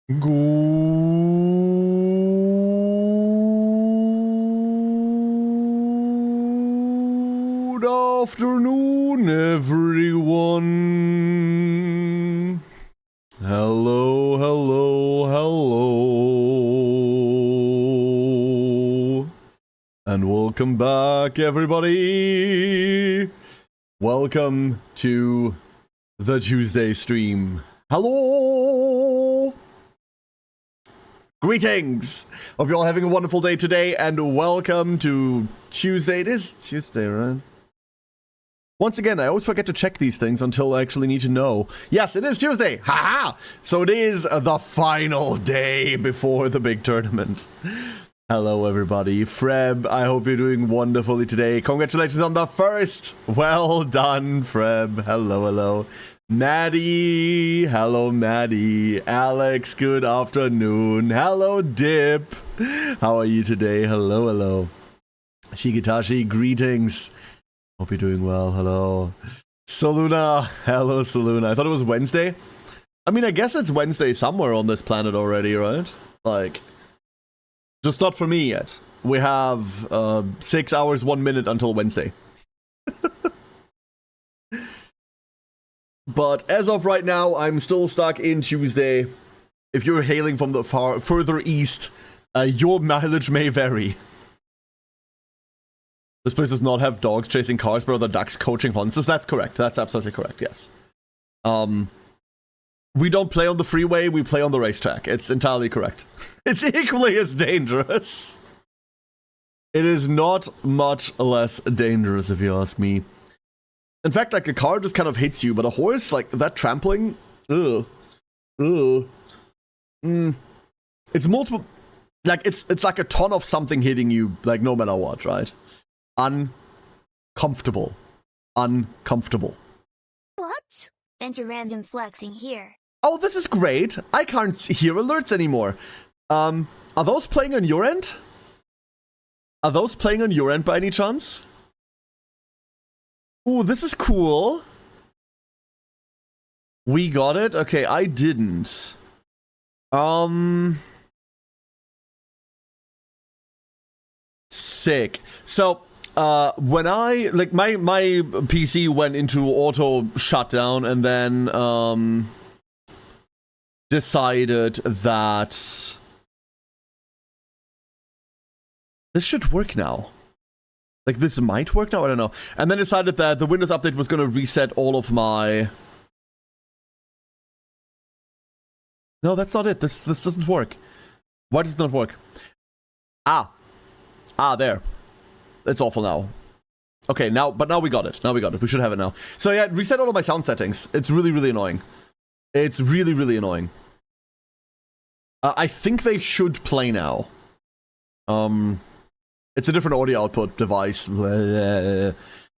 Good afternoon, everyone. Hello, hello, hello. And welcome back, everybody. Welcome to the Tuesday stream. Hello. Greetings! Hope you're all having a wonderful day today, and welcome to Tuesday. It is Tuesday, right? Once again, I always forget to check these things until I actually need to know. Yes, it is Tuesday! Haha! So it is the final day before the big tournament. Hello, everybody. Freb, I hope you're doing wonderfully today. Congratulations on the first! Well done, Freb. Hello, hello. Maddie, hello Maddie. Alex, good afternoon. Hello Dip. How are you today? Hello, hello. Shigitashi, greetings. Hope you're doing well. Hello. Soluna, hello Soluna. I thought it was Wednesday. I mean, I guess it's Wednesday somewhere on this planet already, right? Like, just not for me yet. We have 6 hours, 1 minute until Wednesday. But as of right now, I'm still stuck in Tuesday. If you're hailing from the further east, your mileage may vary. This place does not have dogs chasing cars, but other ducks coaching horses. That's correct. That's absolutely correct, yes. We don't play on the freeway, we play on the racetrack. It's entirely correct. It's equally as dangerous. It is not much less dangerous, if you ask me. In fact, like, a car just kind of hits you, but a horse, like, that trampling, it's multiple, like, it's like a ton of something hitting you, like, no matter what, right? Uncomfortable. Uncomfortable. What? Enter random flexing here. Oh, this is great. I can't hear alerts anymore. Are those playing on your end? Are those playing on your end by any chance? Ooh, this is cool. We got it? Okay, I didn't. Sick. So, when I, like, my PC went into auto shutdown and then, decided that this should work now. Like, this might work now? I don't know. And then decided that the Windows update was going to reset all of my... No, that's not it. This doesn't work. Why does it not work? Ah, there. It's awful now. Okay, now we got it. Now we got it. We should have it now. So yeah, reset all of my sound settings. It's really, really annoying. It's really, really annoying. I think they should play now. It's a different audio output device. But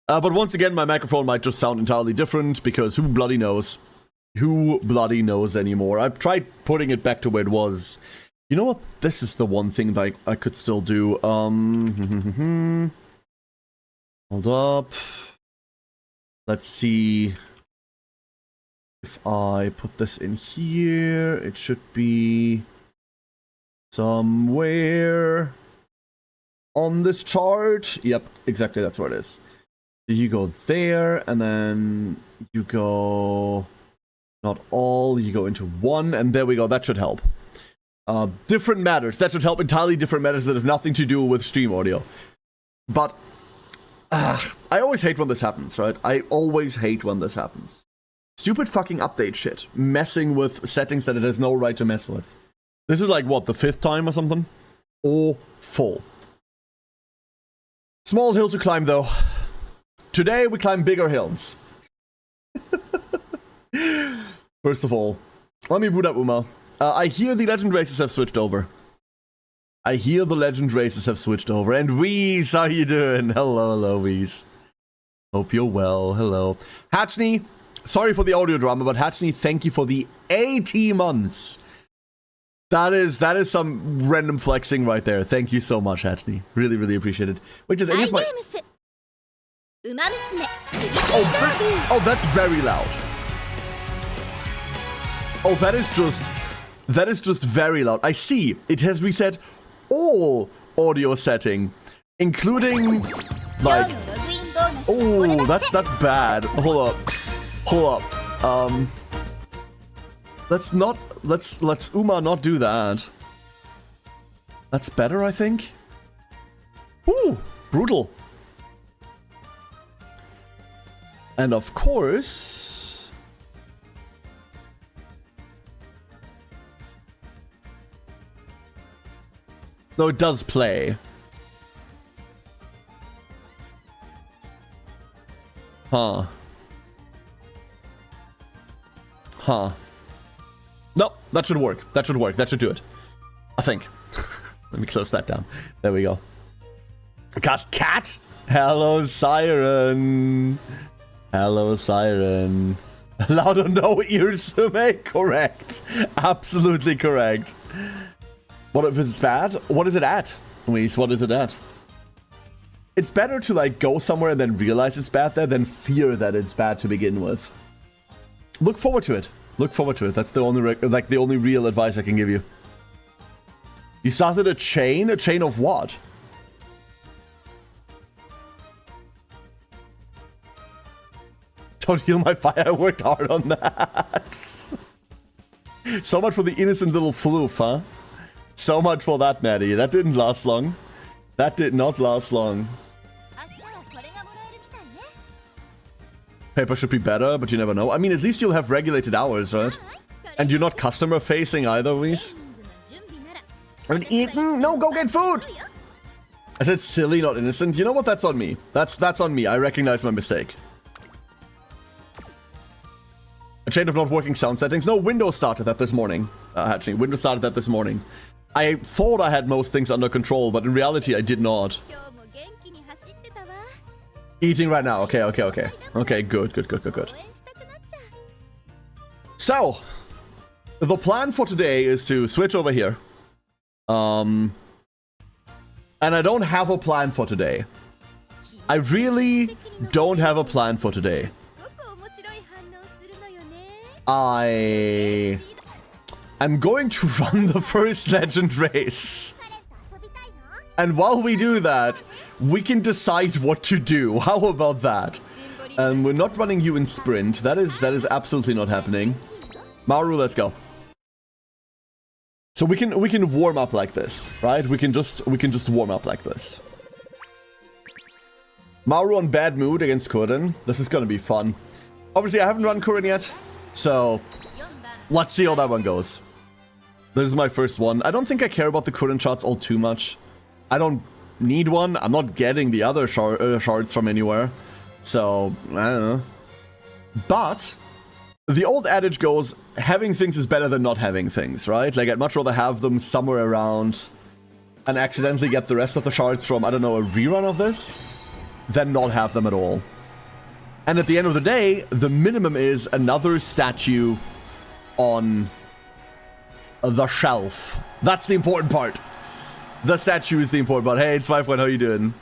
once again, my microphone might just sound entirely different because who bloody knows? Who bloody knows anymore? I've tried putting it back to where it was. You know what? This is the one thing that I could still do. Hold up. Let's see. If I put this in here, it should be somewhere on this chart. Yep, exactly, that's where it is. So you go there, and then you go not all, you go into one, and there we go. That should help. Different matters. That should help entirely different matters that have nothing to do with stream audio. But I always hate when this happens, right? I always hate when this happens. Stupid fucking update shit. Messing with settings that it has no right to mess with. This is like, what, the 5th time or something? Awful. Small hill to climb, though. Today, we climb bigger hills. First of all, let me boot up Uma. I hear the legend races have switched over. And Wheeze, how you doing? Hello, Wheeze. Hope you're well. Hello. Hatchney, sorry for the audio drama, but Hatchney, thank you for the 80 months. That is some random flexing right there. Thank you so much, Hatchney. Really, really appreciate it. Which is, I guess my... Oh, that's very loud. Oh, that is just That is just very loud. I see. It has reset all audio setting, including like. Oh, that's bad. Hold up. Let's Uma not do that. That's better, I think. Ooh, brutal. And of course, no, it does play. Huh. No, that should work. That should work. That should do it. I think. Let me close that down. There we go. Cast cat. Hello, Siren. Hello, Siren. Loud or no ears, Sume? Correct. Absolutely correct. What if it's bad? What is it at? Luis, what is it at? It's better to like go somewhere and then realize it's bad there than fear that it's bad to begin with. Look forward to it. Look forward to it. That's the only the only real advice I can give you. You started a chain? A chain of what? Don't heal my fire. I worked hard on that. So much for the innocent little floof, huh? So much for that, Maddie. That didn't last long. That did not last long. Paper should be better, but you never know. I mean, at least you'll have regulated hours, right? And you're not customer facing either, Whis. And eaten? No, go get food! I said silly, not innocent. You know what? That's on me. That's on me. I recognize my mistake. A chain of not working sound settings. No, Windows started that this morning. Actually, Windows started that this morning. I thought I had most things under control, but in reality, I did not. Eating right now. Okay. Okay, good. So, the plan for today is to switch over here. And I don't have a plan for today. I really don't have a plan for today. I'm going to run the first legend race. And while we do that, we can decide what to do. How about that? We're not running you in sprint. That is absolutely not happening. Maru, let's go. So we can warm up like this, right? We can just warm up like this. Maru on bad mood against Kurin. This is gonna be fun. Obviously, I haven't run Kurin yet, so let's see how that one goes. This is my first one. I don't think I care about the Kurin shots all too much. I don't need one. I'm not getting the other shards from anywhere. So, I don't know. But the old adage goes, having things is better than not having things, right? Like, I'd much rather have them somewhere around and accidentally get the rest of the shards from, I don't know, a rerun of this, than not have them at all. And at the end of the day, the minimum is another statue on the shelf. That's the important part. The statue is the important part. Hey, it's 5 Point, how you doing?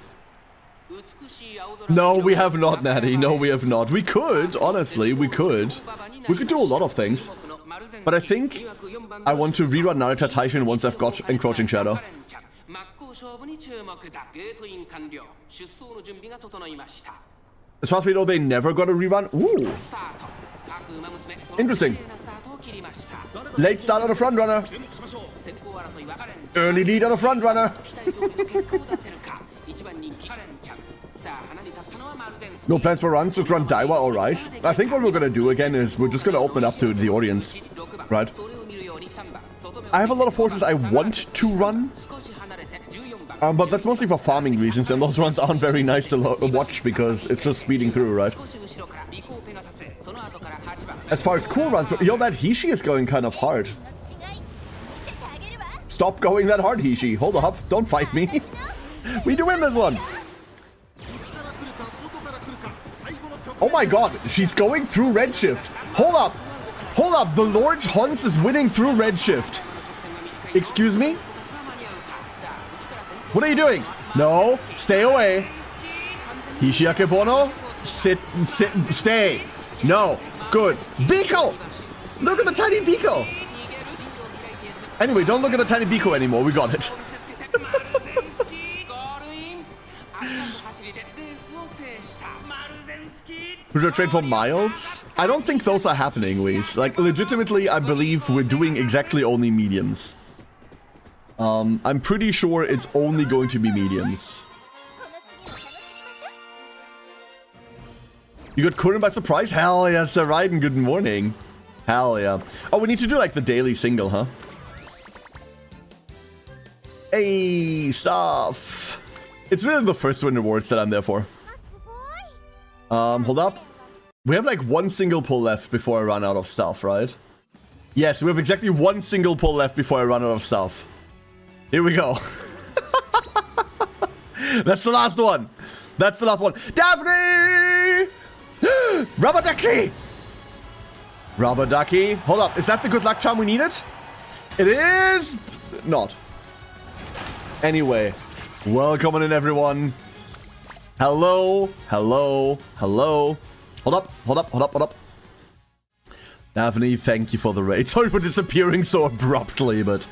No, we have not, Natty. No, we have not. We could, honestly, we could. We could do a lot of things. But I think I want to rerun Narita Taishin once I've got Encroaching Shadow. As far as we know, they never got a rerun. Ooh. Interesting. Late start on the front runner. Early lead on the front runner. No plans for runs, just run Daiwa or Rice. I think what we're gonna do again is we're just gonna open it up to the audience, right? I have a lot of horses I want to run, but that's mostly for farming reasons, and those runs aren't very nice to watch because it's just speeding through, right? As far as cool runs, yo, that Hishi is going kind of hard. Stop going that hard, Hishi. Hold up, don't fight me. We do win this one. Oh my god, she's going through Redshift. Hold up. Hold up, the Lord Hans is winning through Redshift. Excuse me? What are you doing? No, stay away. Hishi Akebono, stay. No, good. Biko! Look at the tiny Biko. Anyway, don't look at the tiny Biko anymore. We got it. We're train for miles? I don't think those are happening, Weiss. Like, legitimately, I believe we're doing exactly only mediums. I'm pretty sure it's only going to be mediums. You got Kurin by surprise? Hell yeah, Sir Raiden, good morning. Hell yeah. Oh, we need to do like the daily single, huh? Hey, stuff. It's really the first win rewards that I'm there for. Hold up. We have like one single pull left before I run out of stuff, right? Yes, we have exactly one single pull left before I run out of stuff. Here we go. That's the last one. That's the last one. Daphne! Rubber ducky! Rubber ducky. Hold up. Is that the good luck charm we needed? It is not. Anyway, welcome in everyone. Hello, hello, hello. Hold up, hold up, hold up, hold up. Daphne, thank you for the raid. Sorry for disappearing so abruptly, but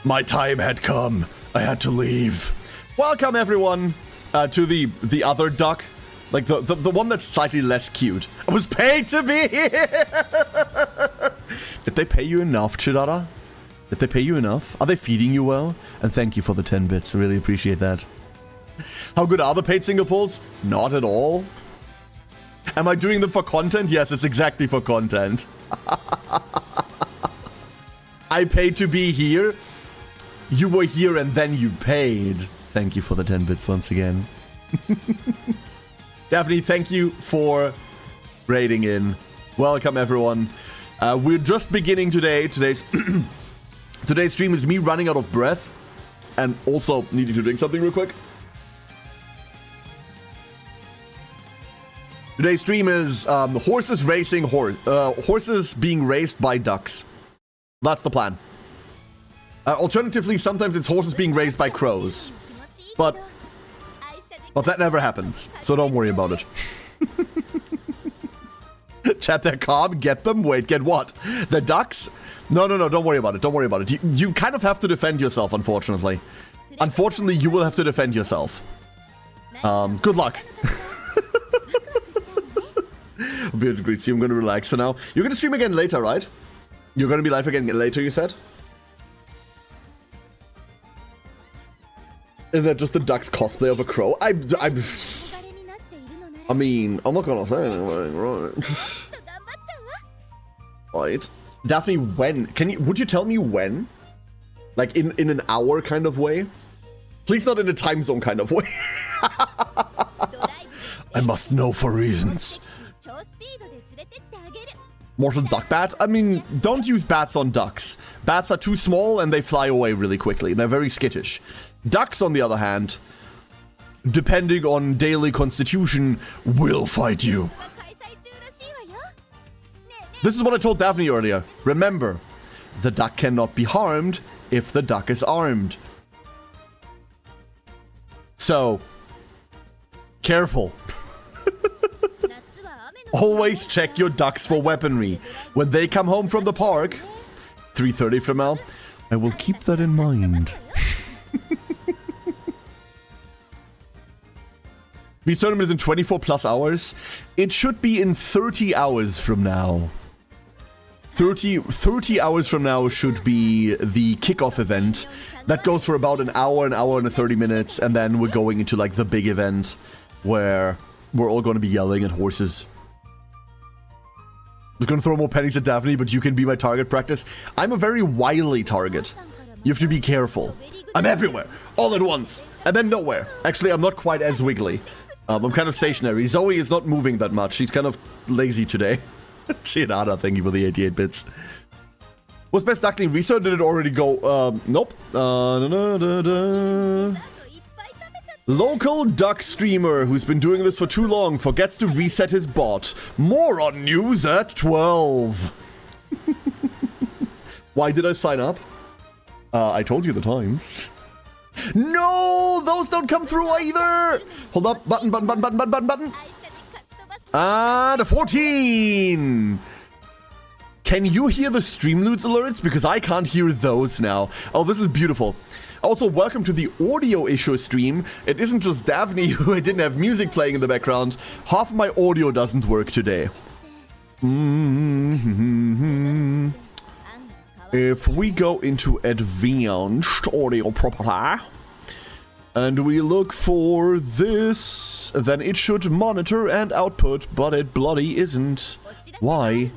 my time had come. I had to leave. Welcome everyone to the other duck. Like the one that's slightly less cute. I was paid to be here! Did they pay you enough, Chidara? Did they pay you enough? Are they feeding you well? And thank you for the 10 bits. I really appreciate that. How good are the paid single pulls? Not at all. Am I doing them for content? Yes, it's exactly for content. I paid to be here. You were here and then you paid. Thank you for the 10 bits once again. Daphne, thank you for raiding in. Welcome, everyone. We're just beginning today. Today's stream is me running out of breath and also needing to drink something real quick. Today's stream is horses racing horses being raced by ducks. That's the plan. Alternatively, sometimes it's horses being raised by crows. But that never happens, so don't worry about it. Chat, they're calm, get them? Wait, get what? The ducks? No, don't worry about it, don't worry about it. You kind of have to defend yourself, unfortunately. Unfortunately, you will have to defend yourself. Good luck. Beard greets you, I'm gonna relax for now. You're gonna stream again later, right? You're gonna be live again later, you said? Is that just the duck's cosplay of a crow? I mean, I'm not gonna say anything, right? Right. Daphne, when? Would you tell me when? Like in an hour kind of way? Please not in a time zone kind of way. I must know for reasons. Mortal duck bat? I mean, don't use bats on ducks. Bats are too small and they fly away really quickly. They're very skittish. Ducks, on the other hand, depending on daily constitution, will fight you. This is what I told Daphne earlier. Remember, the duck cannot be harmed if the duck is armed. So, careful. Always check your ducks for weaponry. When they come home from the park, 3:30 from now, I will keep that in mind. This tournament is in 24 plus hours. It should be in 30 hours from now. 30 hours from now should be the kickoff event. That goes for about an hour and 30 minutes, and then we're going into like the big event where we're all going to be yelling at horses. I was going to throw more pennies at Daphne, but you can be my target practice. I'm a very wily target. You have to be careful. I'm everywhere, all at once, and then nowhere. Actually, I'm not quite as wiggly. I'm kind of stationary. Zoe is not moving that much. She's kind of lazy today. Chinada, thank you for the 88 bits. Was best duckling research? Did it already go? Nope. Local duck streamer who's been doing this for too long forgets to reset his bot. More on news at 12. Why did I sign up? I told you the times. No, those don't come through either. Hold up, button. The 14. Can you hear the Streamloots alerts? Because I can't hear those now. Oh, this is beautiful. Also, welcome to the audio issue stream. It isn't just Daphne who didn't have music playing in the background. Half of my audio doesn't work today. If we go into advanced audio proper and we look for this, then it should monitor and output, but it bloody isn't. Why?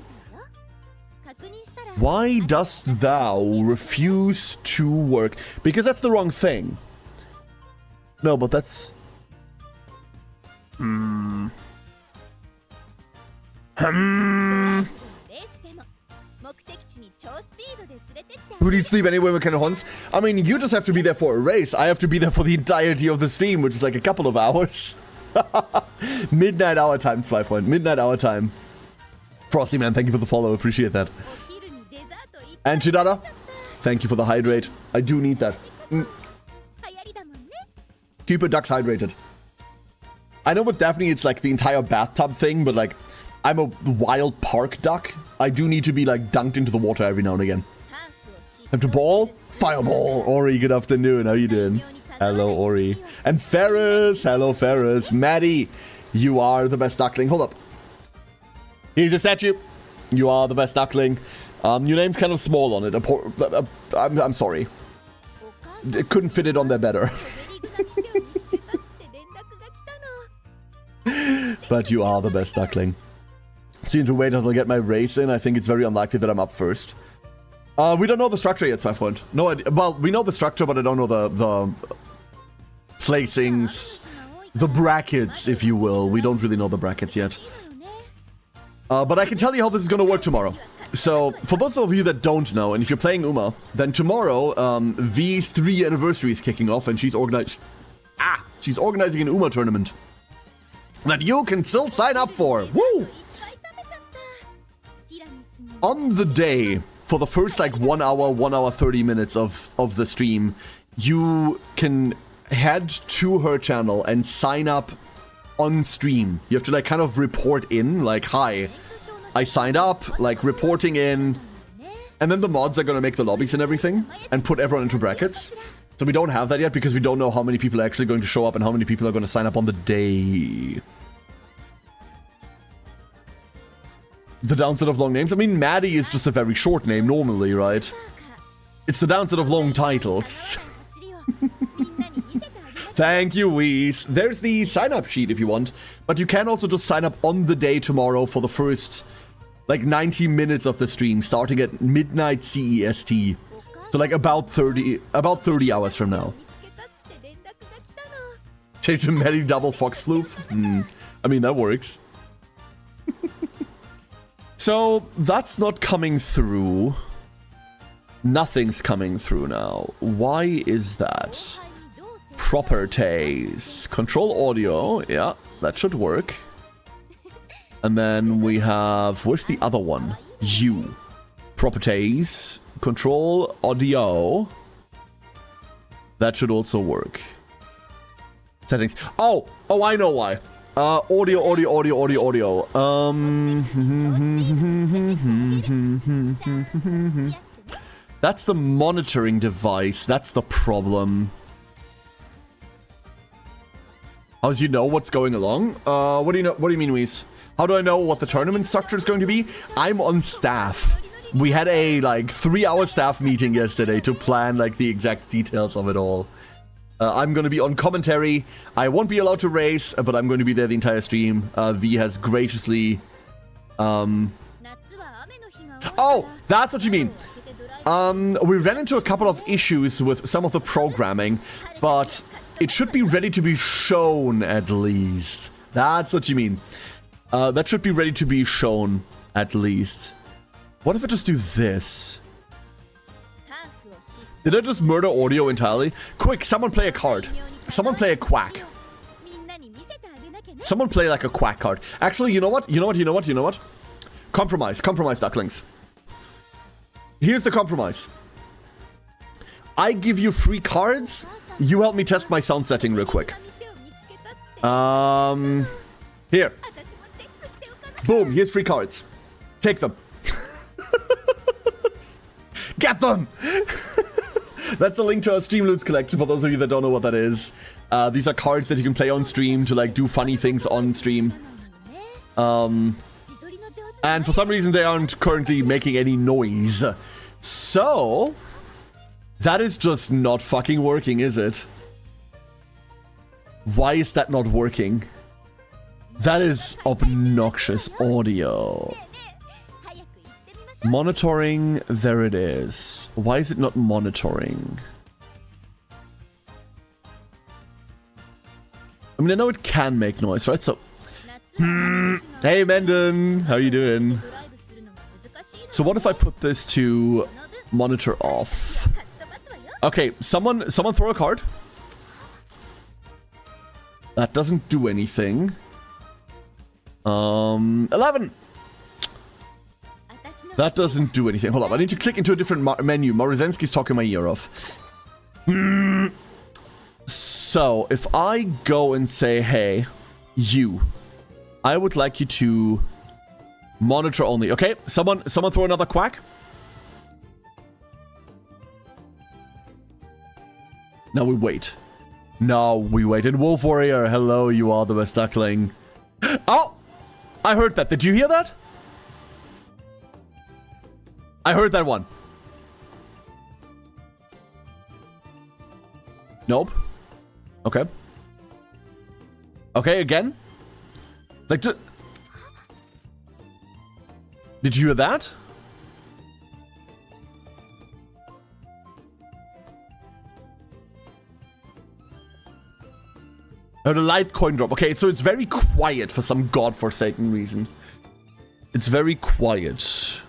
Why dost thou refuse to work? Because that's the wrong thing. No, but that's... Who needs sleep anyway, McKenna Hons? I mean, you just have to be there for a race. I have to be there for the entirety of the stream, which is like a couple of hours. Midnight hour time, Zweifreund. Midnight hour time. Frosty Man, thank you for the follow. Appreciate that. And Chidada, thank you for the hydrate. I do need that. Keep your ducks hydrated. I know with Daphne it's like the entire bathtub thing, but like I'm a wild park duck. I do need to be like dunked into the water every now and again. Time to ball? Fireball! Ori, good afternoon. How you doing? Hello, Ori. And Ferris! Hello, Ferris. Maddie, you are the best duckling. Hold up. Here's a statue. You are the best duckling. Your name's kind of small on it. I'm sorry. It couldn't fit it on there better. But you are the best duckling. So you need to wait until I get my race in. I think it's very unlikely that I'm up first. We don't know the structure yet, Zweifreund. No idea. Well, we know the structure, but I don't know the placings, the brackets, if you will. We don't really know the brackets yet. But I can tell you how this is going to work tomorrow. So, for those of you that don't know, and if you're playing Uma, then tomorrow, V's 3 anniversary is kicking off, and she's organizing an Uma tournament that you can still sign up for. Woo! On the day, for the first like 1 hour 30 minutes of the stream, you can head to her channel and sign up on stream. You have to like kind of report in, like, hi, I signed up, like reporting in, and then the mods are gonna make the lobbies and everything and put everyone into brackets. So we don't have that yet because we don't know how many people are actually going to show up and how many people are going to sign up on the day. The downside of long names? I mean, Maddie is just a very short name normally, right? It's the downside of long titles. Thank you, Whis. There's the sign-up sheet if you want, but you can also just sign up on the day tomorrow for the first, like, 90 minutes of the stream, starting at midnight CEST. So, like, about 30 hours from now. Change to Maddie double fox floof? I mean, that works. So, that's not coming through. Nothing's coming through now. Why is that? Properties. Control audio. Yeah, that should work. And then we have... Where's the other one? U. Properties. Control audio. That should also work. Settings. Oh, I know why. Audio. That's the monitoring device. That's the problem. How do you know what's going along? What do you mean, Whis? How do I know what the tournament structure is going to be? I'm on staff. We had a, like, 3-hour staff meeting yesterday to plan, like, the exact details of it all. I'm going to be on commentary. I won't be allowed to race, but I'm going to be there the entire stream. V has graciously... Oh, that's what you mean. We ran into a couple of issues with some of the programming, but it should be ready to be shown at least. That's what you mean. That should be ready to be shown at least. What if I just do this? Did I just murder audio entirely? Quick, someone play a card. Someone play a quack. Someone play like a quack card. Actually, you know what? Compromise, ducklings. Here's the compromise. I give you free cards. You help me test my sound setting real quick. Here. Boom, here's free cards. Take them. get them! That's a link to our Stream Loots collection for those of you that don't know what that is. These are cards that you can play on stream to like do funny things on stream. And for some reason they aren't currently making any noise. So, that is just not fucking working, is it? Why is that not working? That is obnoxious audio. Monitoring, there it is. Why is it not monitoring? I mean, I know it can make noise, right? So, hey Mendon, how you doing? So what if I put this to monitor off? Okay, someone throw a card. That doesn't do anything. 11. That doesn't do anything. Hold up, I need to click into a different menu. Morozensky's talking my ear off. So, if I go and say, hey, you, I would like you to monitor only. Okay, someone throw another quack. Now we wait. No, we wait. And Wolf Warrior, hello, you are the best duckling. Oh! I heard that. Did you hear that? I heard that one. Nope. Okay. Okay, again? Like, did you hear that? Oh, the light coin drop. Okay, so it's very quiet for some godforsaken reason. It's very quiet.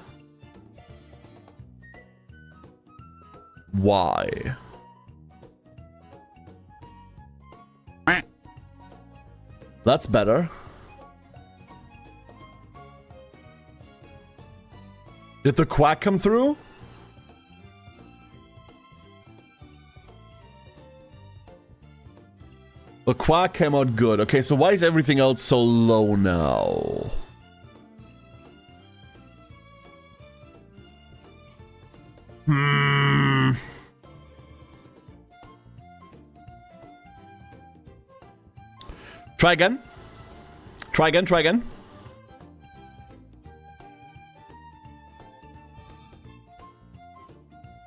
Why? That's better. Did the quack come through? The quack came out good. Okay, so why is everything else so low now? Try again. Try again, try again.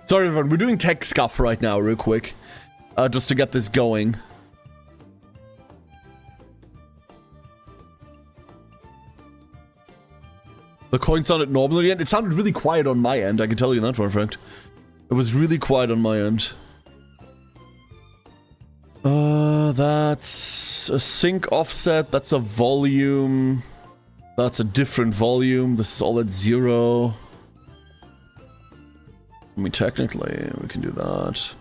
Sorry everyone, we're doing tech scuff right now real quick. Just to get this going. The coin sounded normal again. It sounded really quiet on my end, I can tell you that for a fact. It was really quiet on my end. That's a sync offset, that's a volume. That's a different volume. This is all at 0. I mean, technically, we can do that.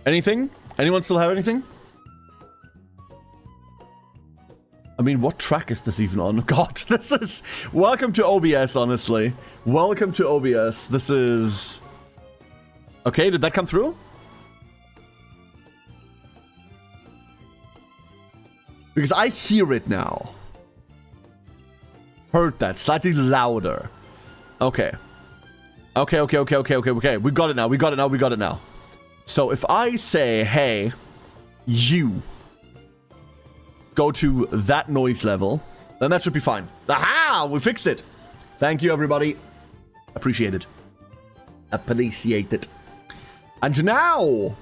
Anything? Anyone still have anything? I mean, what track is this even on? God, this is... Welcome to OBS, honestly. Welcome to OBS. This is... Okay, did that come through? Because I hear it now. Heard that. Slightly louder. Okay. Okay. We got it now. We got it now. So if I say, hey, you... go to that noise level, then that should be fine. Aha! We fixed it! Thank you, everybody. Appreciate it. Appreciate it. And now...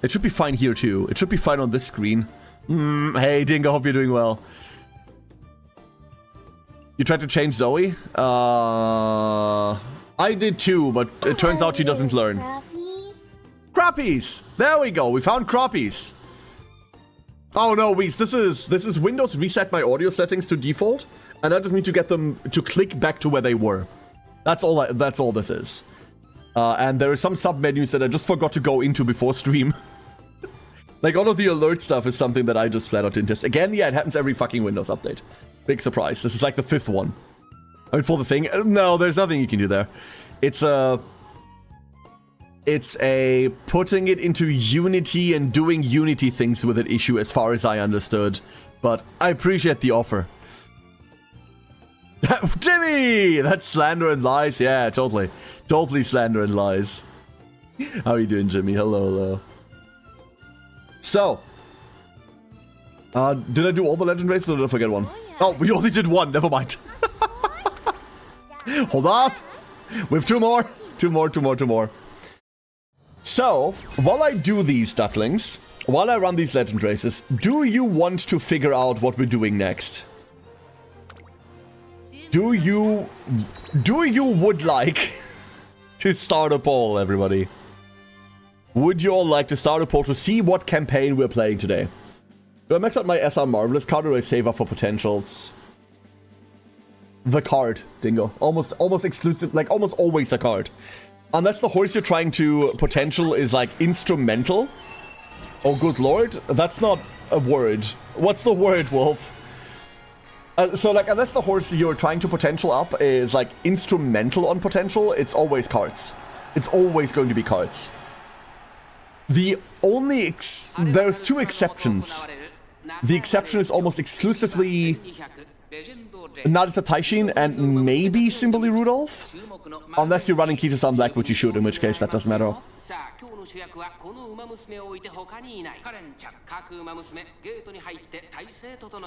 it should be fine here, too. It should be fine on this screen. Hey, Dingo, hope you're doing well. You tried to change Zoe? I did too, but it turns out she doesn't learn. Crappies! There we go, we found crappies. Oh no, Weez, this is Windows reset my audio settings to default, and I just need to get them to click back to where they were. That's all this is. And there are some sub-menus that I just forgot to go into before stream. Like, all of the alert stuff is something that I just flat out didn't test. Again, yeah, it happens every fucking Windows update. Big surprise. This is like the 5th one. I mean, for the thing, no, there's nothing you can do there. It's a putting it into Unity and doing Unity things with it issue as far as I understood. but I appreciate the offer. Jimmy! That's slander and lies. Yeah, totally. Totally slander and lies. How are you doing, Jimmy? Hello, hello. So, did I do all the legend races or did I forget one? Oh, we only did one. Never mind. Hold up. We have two more. Two more. So, while I do these ducklings, while I run these legend races, do you want to figure out what we're doing next? Do you would like to start a poll, everybody? Would you all like to start a poll to see what campaign we're playing today? Do I max out my SR Marvelous card or do I save up for potentials? The card, Dingo. Almost exclusive, like almost always the card. Unless the horse you're trying to potential is like instrumental. Oh, good lord. That's not a word. What's the word, Wolf? So like, unless the horse you're trying to potential up is like instrumental on potential, it's always cards. It's always going to be cards. The only there's two exceptions. The exception is almost exclusively Narita Taishin and maybe Simboli Rudolph? Unless you're running Kita-san Black, which you should, in which case that doesn't matter.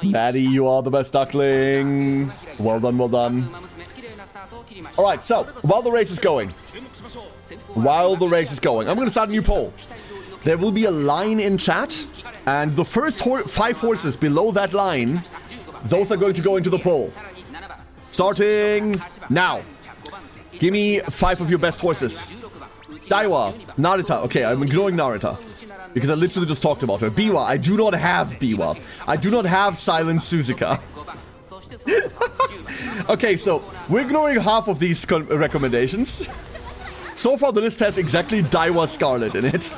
Maddie, you are the best duckling. Well done, well done. Alright, so, while the race is going, I'm going to start a new poll. There will be a line in chat, and the first 5 horses below that line, those are going to go into the poll. Starting now. Give me 5 of your best horses. Daiwa, Narita. Okay, I'm ignoring Narita, because I literally just talked about her. Biwa, I do not have Biwa. I do not have Silent Suzuka. Okay, so we're ignoring half of these recommendations. So far, the list has exactly Daiwa Scarlet in it.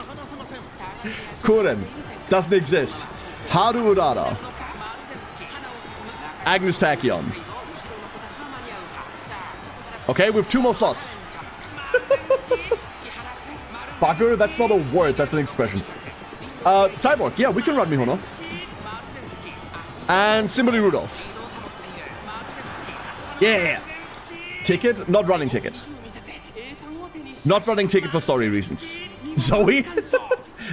Kuren doesn't exist. Haru Urara. Agnes Tachyon. Okay, we have 2 more slots. Bugger, that's not a word, that's an expression. Cyborg, yeah, we can run Mihono. And Simboli Rudolph. Yeah. Ticket, not running ticket. Not running ticket for story reasons. Zoe?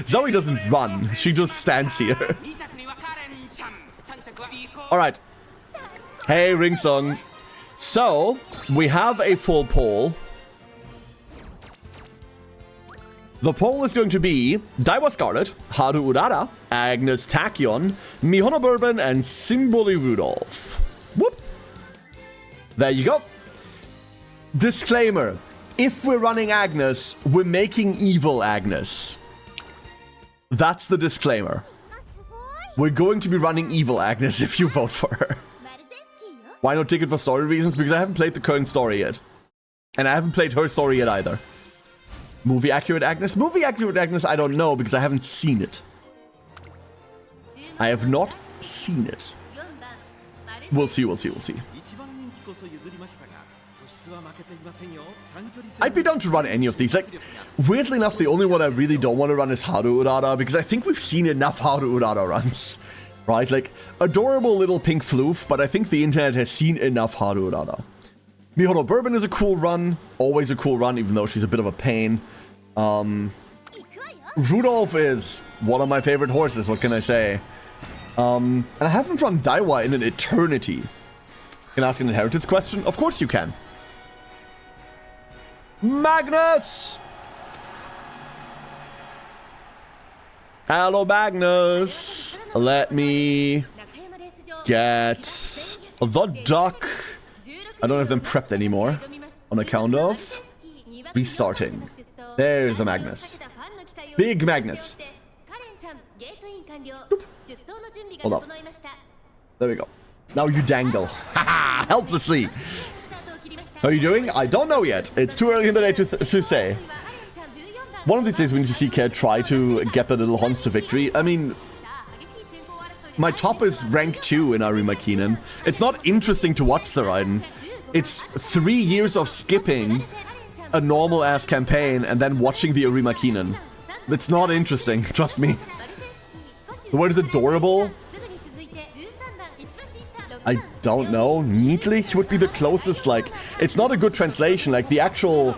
Zoe doesn't run, she just stands here. Alright. Hey, Ringsong. So, we have a full poll. The poll is going to be Daiwa Scarlet, Haru Urara, Agnes Tachyon, Mihono Bourbon, and Simboli Rudolph. Whoop. There you go. Disclaimer. If we're running Agnes, we're making evil Agnes. That's the disclaimer. We're going to be running evil Agnes if you vote for her. Why not ticket for story reasons? Because I haven't played the current story yet. And I haven't played her story yet either. Movie accurate Agnes? Movie accurate Agnes, I don't know because I haven't seen it. I have not seen it. We'll see, we'll see, we'll see. I'd be down to run any of these. Like, weirdly enough, the only one I really don't want to run is Haru Urara, because I think we've seen enough Haru Urara runs. Right? Like, adorable little pink floof, but I think the internet has seen enough Haru Urara. Mihono Bourbon is a cool run. Always a cool run, even though she's a bit of a pain. Rudolph is one of my favorite horses, what can I say? And I haven't run Daiwa in an eternity. Can I ask an inheritance question? Of course you can. Magnus! Hello, Magnus. Let me get the duck. I don't have them prepped anymore. On account of restarting. There's a Magnus. Big Magnus. Boop. Hold up. There we go. Now you dangle. Haha! Helplessly. How are you doing? I don't know yet. It's too early in the day to say. One of these days we need to see Care try to get the little Hons to victory. I mean, my top is rank 2 in Arima Keenan. It's not interesting to watch Zoraiden. It's 3 years of skipping a normal-ass campaign and then watching the Arima Keenan. It's not interesting, trust me. The word is adorable. I don't know. Niedlich would be the closest, like, it's not a good translation. Like, the actual,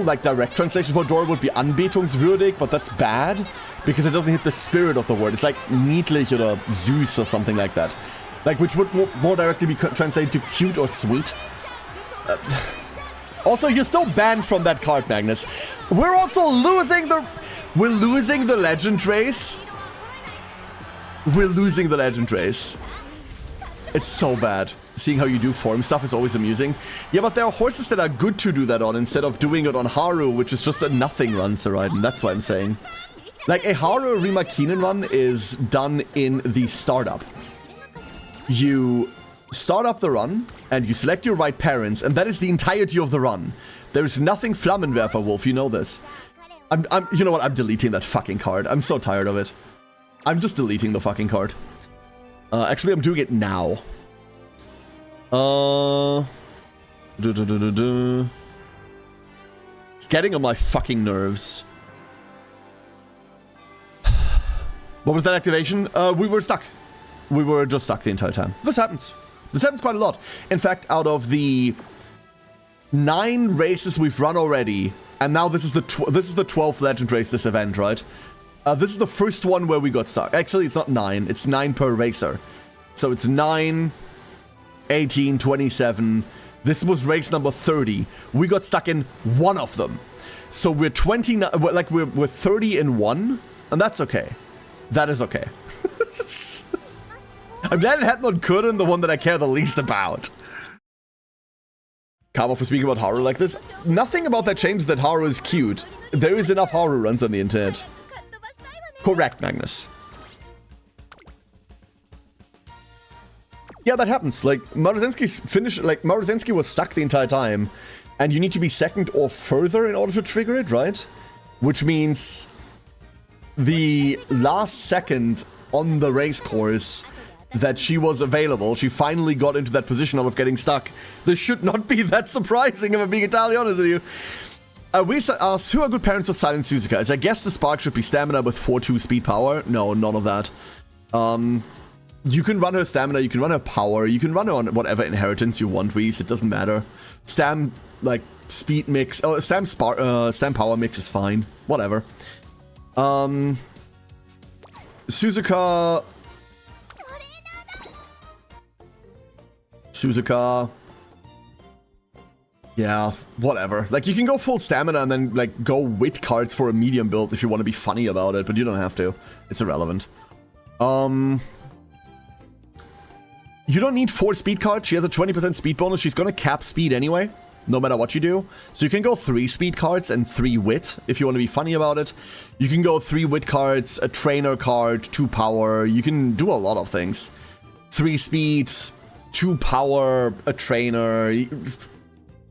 like, direct translation for adorable would be anbetungswürdig, but that's bad because it doesn't hit the spirit of the word. It's like niedlich or süß or something like that. Like, which would more directly be translated to cute or sweet. Also, you're still banned from that card, Magnus. We're also losing the... We're losing the legend race. We're losing the legend race. It's so bad. Seeing how you do form stuff is always amusing. Yeah, but there are horses that are good to do that on instead of doing it on Haru, which is just a nothing run, Saraiden. That's what I'm saying. Like, a Haru Rima Keenan run is done in the startup. You start up the run, and you select your right parents, and that is the entirety of the run. There's nothing Flammenwerfer Wolf, you know this. You know what, I'm deleting that fucking card. I'm so tired of it. I'm just deleting the fucking card. Actually, I'm doing it now. It's getting on my fucking nerves. What was that activation? We were stuck. We were just stuck the entire time. This happens. This happens quite a lot. In fact, out of the 9 races we've run already, and now this is the 12th legend race this event, right? This is the first one where we got stuck. Actually, it's not 9. It's 9 per racer. So it's 9, 18, 27. This was race number 30. We got stuck in one of them. So we're 29, like we're 30 in one, and that's okay. That is okay. I'm glad it had not Kurin, the one that I care the least about. Karma for speaking about Haru like this. Nothing about that changes that Haru is cute. There is enough Haru runs on the internet. Correct, Magnus. Yeah, that happens. Like, Maruzensky's finished, like, Maruzensky was stuck the entire time, and you need to be second or further in order to trigger it, right? Which means the last second on the race course that she was available, she finally got into that position of getting stuck. This should not be that surprising, if I'm being entirely honest with you. We asked, who are good parents for Silent Suzuka? As I guess the Spark should be stamina with 4-2 speed power. No, none of that. You can run her stamina, you can run her power, you can run her on whatever inheritance you want, Whis, it doesn't matter. Stam, like, speed mix, oh, Stam power mix is fine. Whatever. Suzuka... Yeah, whatever. Like, you can go full stamina and then, like, go wit cards for a medium build if you want to be funny about it, but you don't have to. It's irrelevant. You don't need 4 speed cards. She has a 20% speed bonus. She's gonna cap speed anyway, no matter what you do. So you can go 3 speed cards and 3 wit if you want to be funny about it. You can go 3 wit cards, a trainer card, 2 power. You can do a lot of things. 3 speed, 2 power, a trainer,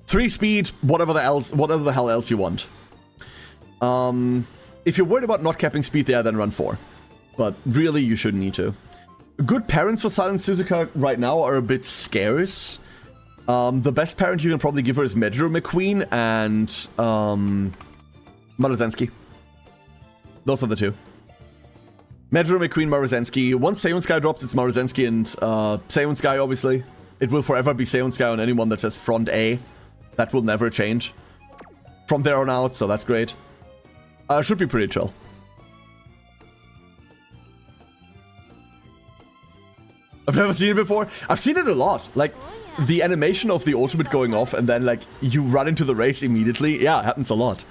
3 speed, whatever the hell else you want. If you're worried about not capping speed there, then run 4. But really, you shouldn't need to. Good parents for Silent Suzuka right now are a bit scarce. The best parent you can probably give her is Medru McQueen and Maruzensky. Those are the 2. Medru McQueen, Maruzensky. Once Seiyun Sky drops, it's Maruzensky and Seiyun Sky, obviously. It will forever be Seiyun Sky on anyone that says front A. That will never change from there on out, so that's great. Should be pretty chill. I've never seen it before. I've seen it a lot. Like, the animation of the ultimate going off and then, like, you run into the race immediately. Yeah, it happens a lot.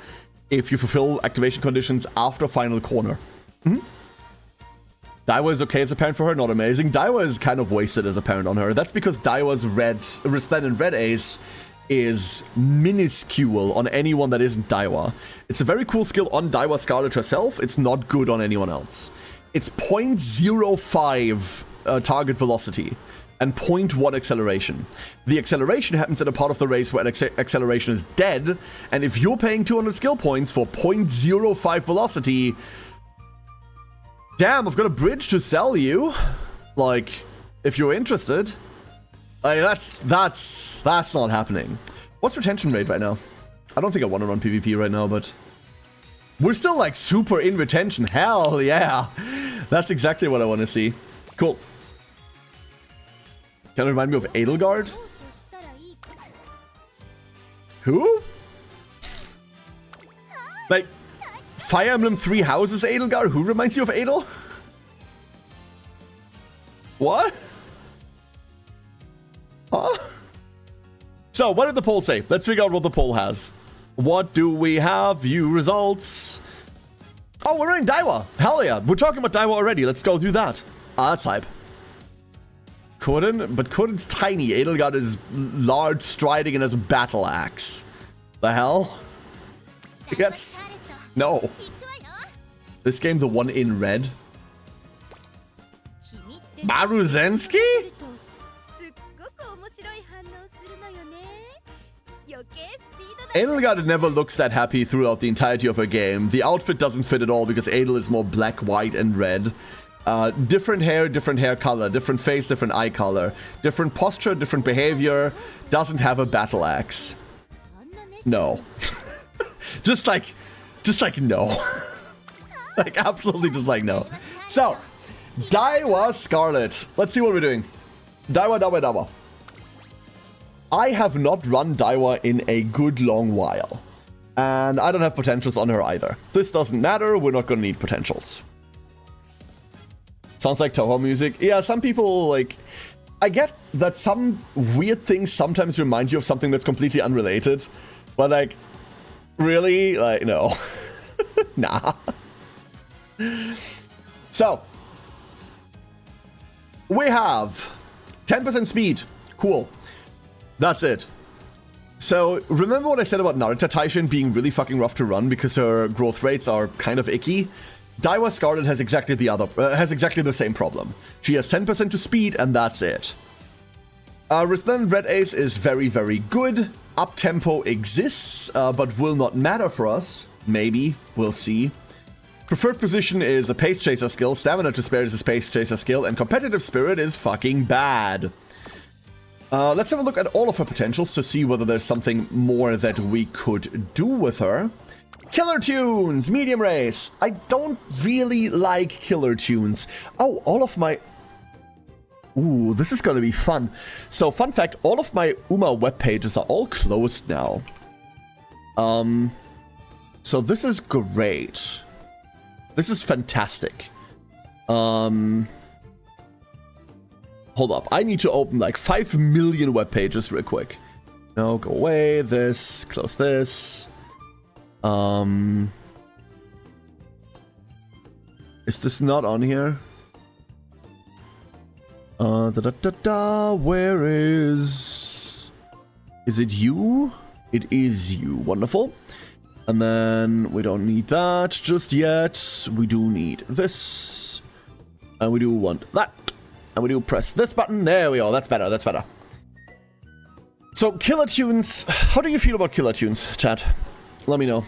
If you fulfill activation conditions after final corner. Daiwa is okay as a parent for her, not amazing. Daiwa is kind of wasted as a parent on her. That's because Daiwa's Resplendent Red Ace is minuscule on anyone that isn't Daiwa. It's a very cool skill on Daiwa Scarlet herself. It's not good on anyone else. It's 0.05 target velocity and 0.1 acceleration. The acceleration happens at a part of the race where acceleration is dead, and if you're paying 200 skill points for 0.05 velocity, damn, I've got a bridge to sell you. Like, if you're interested. Like, that's not happening. What's retention rate right now? I don't think I want to run PvP right now, but we're still like super in retention. Hell yeah. That's exactly what I want to see. Cool. Kind of remind me of Edelgard. Who? Like, Fire Emblem Three Houses Edelgard? Who reminds you of Edel? What? Huh? So, what did the poll say? Let's figure out what the poll has. What do we have? View results. Oh, we're in Daiwa. Hell yeah. We're talking about Daiwa already. Let's go through that. Ah, that's hype. Korin? But Korin's tiny. Edelgard is large, striding, and has a battle axe. The hell? Yes. No. This game, the one in red? Maruzensky? Edelgard never looks that happy throughout the entirety of her game. The outfit doesn't fit at all because Edel is more black, white, and red. Different hair color, different face, different eye color, different posture, different behavior. Doesn't have a battle axe. No. just like no. Like absolutely just like no. So, Daiwa Scarlet. Let's see what we're doing. Daiwa. I have not run Daiwa in a good long while. And I don't have potentials on her either. This doesn't matter, we're not gonna need potentials. Sounds like Toho music. Yeah, some people, like... I get that some weird things sometimes remind you of something that's completely unrelated. But, like, really? Like, no. Nah. So. We have 10% speed. Cool. That's it. So, remember what I said about Narita Taishin being really fucking rough to run because her growth rates are kind of icky? Daiwa Scarlet has exactly the same problem. She has 10% to speed, and that's it. Resplendent Red Ace is very, very good. Up-tempo exists, but will not matter for us. Maybe. We'll see. Preferred position is a Pace Chaser skill, Stamina to Spare is a Pace Chaser skill, and Competitive Spirit is fucking bad. Let's have a look at all of her potentials to see whether there's something more that we could do with her. Killer Tunes, medium race. I don't really like Killer Tunes. Oh, all of my... Ooh, this is gonna be fun. So, fun fact, all of my UMA web pages are all closed now. So this is great. This is fantastic. Hold up, I need to open like 5 million web pages real quick. No, go away, this, close this. Is this not on here? Where is it you? It is you. Wonderful. And then we don't need that just yet. We do need this. And we do want that. And we do press this button. There we go. That's better. That's better. So, Killer Tunes. How do you feel about Killer Tunes, chat? Let me know.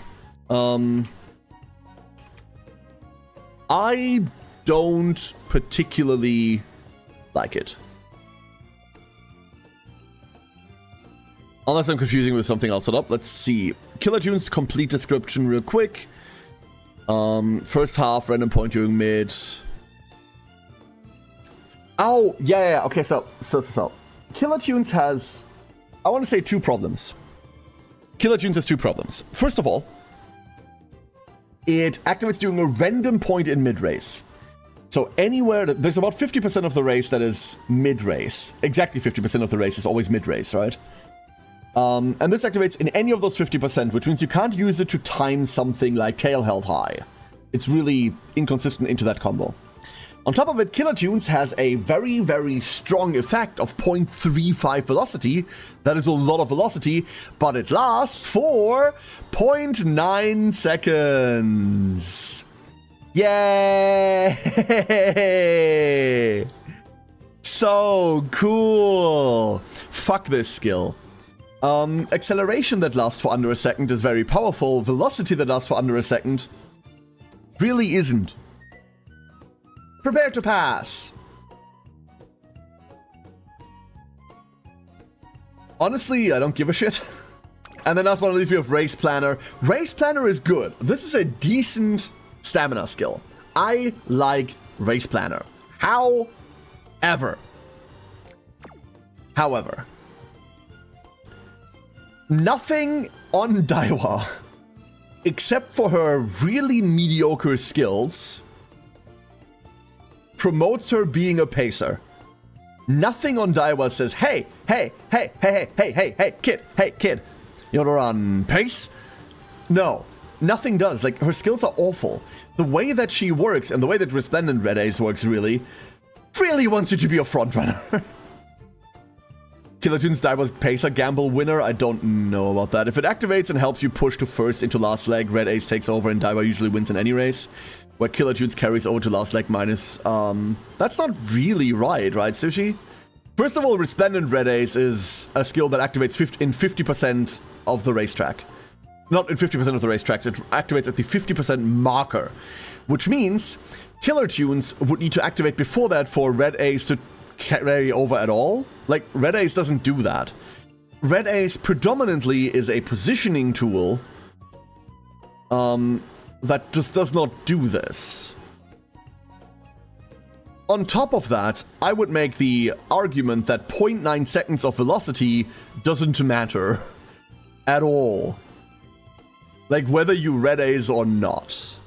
I don't particularly like it. Unless I'm confusing with something else. Hold up, let's see. Killer Tunes complete description real quick. First half, random point during mid. Oh, yeah. Okay, so. Killer Tunes has, I want to say 2 problems. Killer Tunes has 2 problems. First of all, it activates during a random point in mid-race. So anywhere, there's about 50% of the race that is mid-race. Exactly 50% of the race is always mid-race, right? And this activates in any of those 50%, which means you can't use it to time something like Tail Held High. It's really inconsistent into that combo. On top of it, Killer Tunes has a very, very strong effect of 0.35 velocity. That is a lot of velocity, but it lasts for 0.9 seconds. Yay! So cool. Fuck this skill. Acceleration that lasts for under a second is very powerful. Velocity that lasts for under a second really isn't. Prepare to pass. Honestly, I don't give a shit. And then last but not least, we have Race Planner. Race Planner is good. This is a decent stamina skill. I like Race Planner. However, However, nothing on Daiwa, except for her really mediocre skills, promotes her being a pacer. Nothing on Daiwa says, hey, kid, you wanna run pace? No, nothing does. Like, her skills are awful. The way that she works and the way that Resplendent Red Ace works really wants you to be a frontrunner. Killer Tunes Daiwa's Pacer Gamble winner? I don't know about that. If it activates and helps you push to first into last leg, Red Ace takes over and Daiwa usually wins in any race. Where Killer Tunes carries over to last leg minus... that's not really right, Sushi? First of all, Resplendent Red Ace is a skill that activates in 50% of the racetrack. Not in 50% of the racetracks, it activates at the 50% marker. Which means Killer Tunes would need to activate before that for Red Ace to carry over at all. Like, Red Ace doesn't do that. Red Ace predominantly is a positioning tool that just does not do this. On top of that, I would make the argument that 0.9 seconds of velocity doesn't matter at all. Like, whether you Red Ace or not.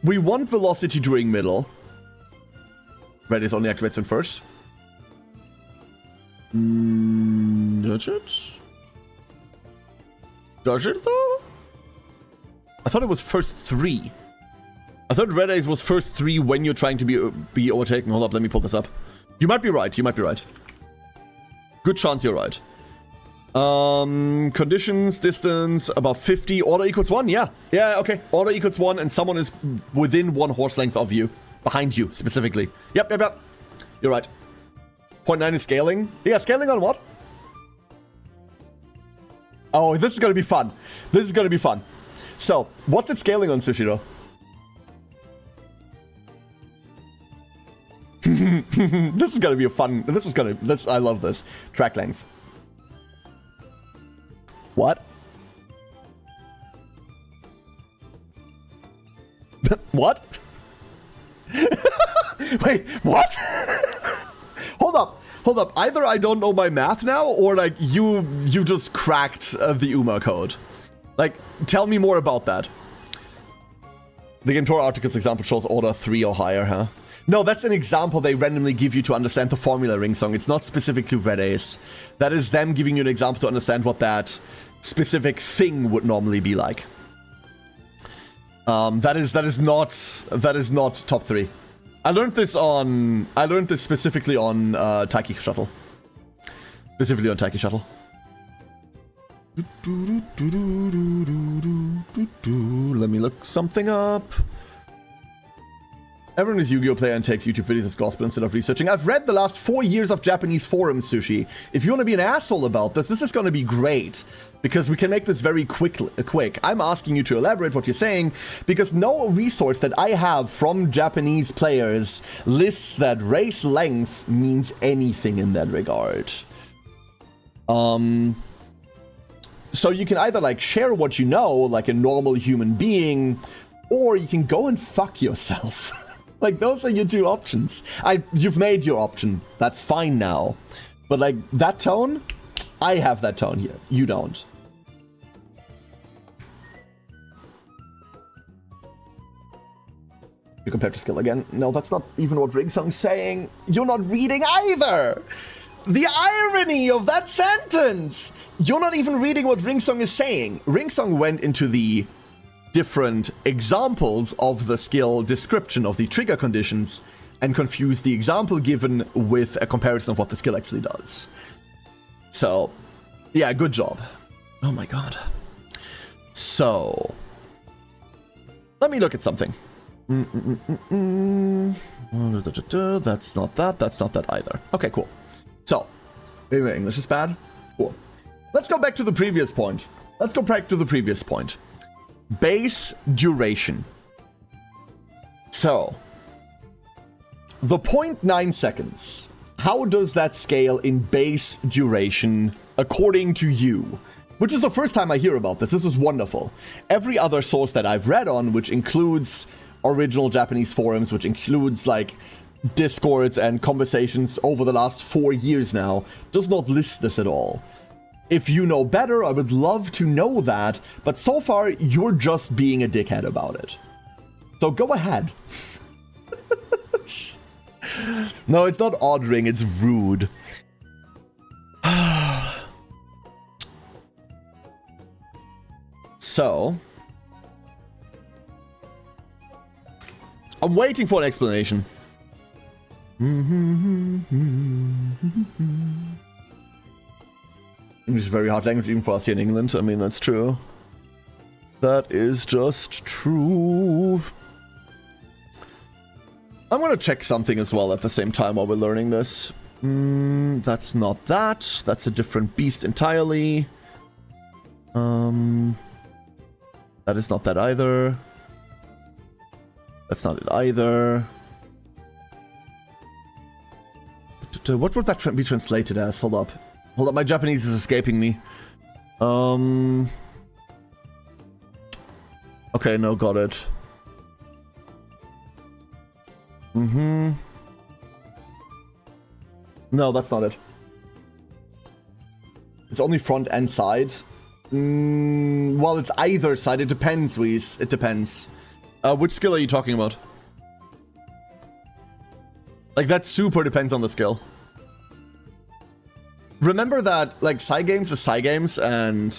We want velocity during middle. Red Ace only activates when first. Does it? Does it though? I thought it was first 3. I thought Red Ace was first 3 when you're trying to be overtaken. Hold up, let me pull this up. You might be right, Good chance you're right. Conditions, distance, about 50. Order equals 1, yeah. Yeah, okay. Order equals 1 and someone is within 1 horse length of you. Behind you, specifically. Yep. You're right. 0.9 is scaling. Yeah, scaling on what? Oh, this is gonna be fun. So, what's it scaling on, Sushiro? This is gonna be a fun... I love this. Track length. What? What? Wait, what? Hold up. Either I don't know my math now, or like you just cracked the UMA code. Like, tell me more about that. The Game Tour article's example shows order 3 or higher, huh? No, that's an example they randomly give you to understand the formula Ring Song. It's not specific to Red Ace. That is them giving you an example to understand what that specific thing would normally be like. That is not top 3. I learned this specifically on Taiki Shuttle. Let me look something up. Everyone is Yu-Gi-Oh player and takes YouTube videos as gospel instead of researching. I've read the last 4 years of Japanese forums, Sushi. If you want to be an asshole about this is going to be great. Because we can make this very quick. I'm asking you to elaborate what you're saying, because no resource that I have from Japanese players lists that race length means anything in that regard. So you can either like share what you know, like a normal human being, or you can go and fuck yourself. Like, those are your 2 options. You've made your option. That's fine now. But like, that tone, I have that tone here. You don't. You compare to skill again? No, that's not even what Ring Song's saying. You're not reading either! The irony of that sentence! You're not even reading what Ring Song is saying. Ring Song went into the different examples of the skill description of the trigger conditions and confused the example given with a comparison of what the skill actually does. So, yeah, good job. Oh my god. So, let me look at something. That's not that either. Okay, cool. So, maybe my English is bad. Cool. Let's go back to the previous point. Base duration. So, the 0.9 seconds. How does that scale in base duration according to you? Which is the first time I hear about this. This is wonderful. Every other source that I've read on, which includes original Japanese forums, which includes like discords and conversations over the last 4 years now does not list this at all. If you know better, I would love to know that, but so far, you're just being a dickhead about it. So go ahead. No, it's not odd-ring, it's rude. So... I'm waiting for an explanation. English is a very hard language even for us here in England. I mean, that's true. That is just true. I'm gonna check something as well at the same time while we're learning this. That's not that. That's a different beast entirely. That is not that either. That's not it either. What would that be translated as? Hold up. Hold up, my Japanese is escaping me. Okay, no, got it. No, that's not it. It's only front and side. Well, it's either side. It depends, Whis. It depends. Which skill are you talking about? Like, that super depends on the skill. Remember that, like, Cygames is Cygames, and...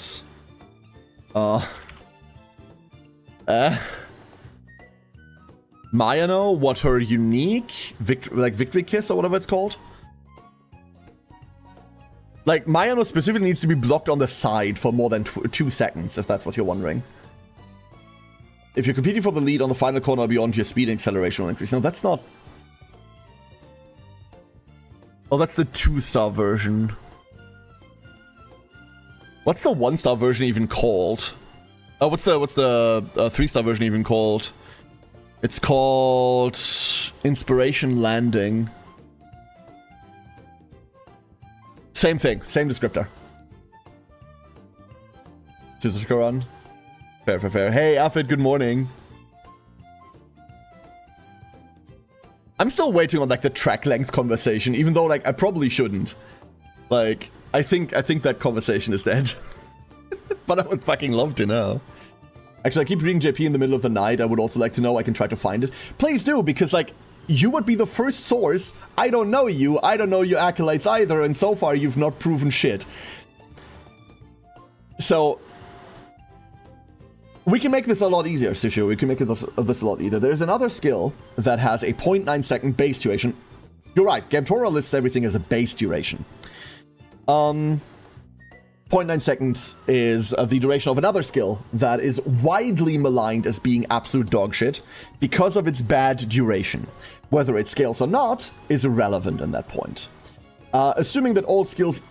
Mayano, what her unique... Victory Kiss, or whatever it's called? Like, Mayano specifically needs to be blocked on the side for more than 2 seconds, if that's what you're wondering. If you're competing for the lead on the final corner or beyond, your speed and acceleration will increase. No, that's not... Oh, that's the 2-star version. What's the 1-star version even called? Oh, what's the 3-star version even called? It's called Inspiration Landing. Same thing, same descriptor. Suzuka-run. Fair, fair, fair. Hey, Alfred, good morning. I'm still waiting on, like, the track length conversation, even though, like, I probably shouldn't. Like, I think that conversation is dead. But I would fucking love to know. Actually, I keep reading JP in the middle of the night. I would also like to know. I can try to find it. Please do, because, like, you would be the first source. I don't know you. I don't know your acolytes either, and so far you've not proven shit. So... we can make this a lot easier, Sushu. We can make this a lot easier. There's another skill that has a 0.9 second base duration. You're right, Gamtora lists everything as a base duration. 0.9 seconds is the duration of another skill that is widely maligned as being absolute dogshit because of its bad duration. Whether it scales or not is irrelevant in that point. Assuming that all skills...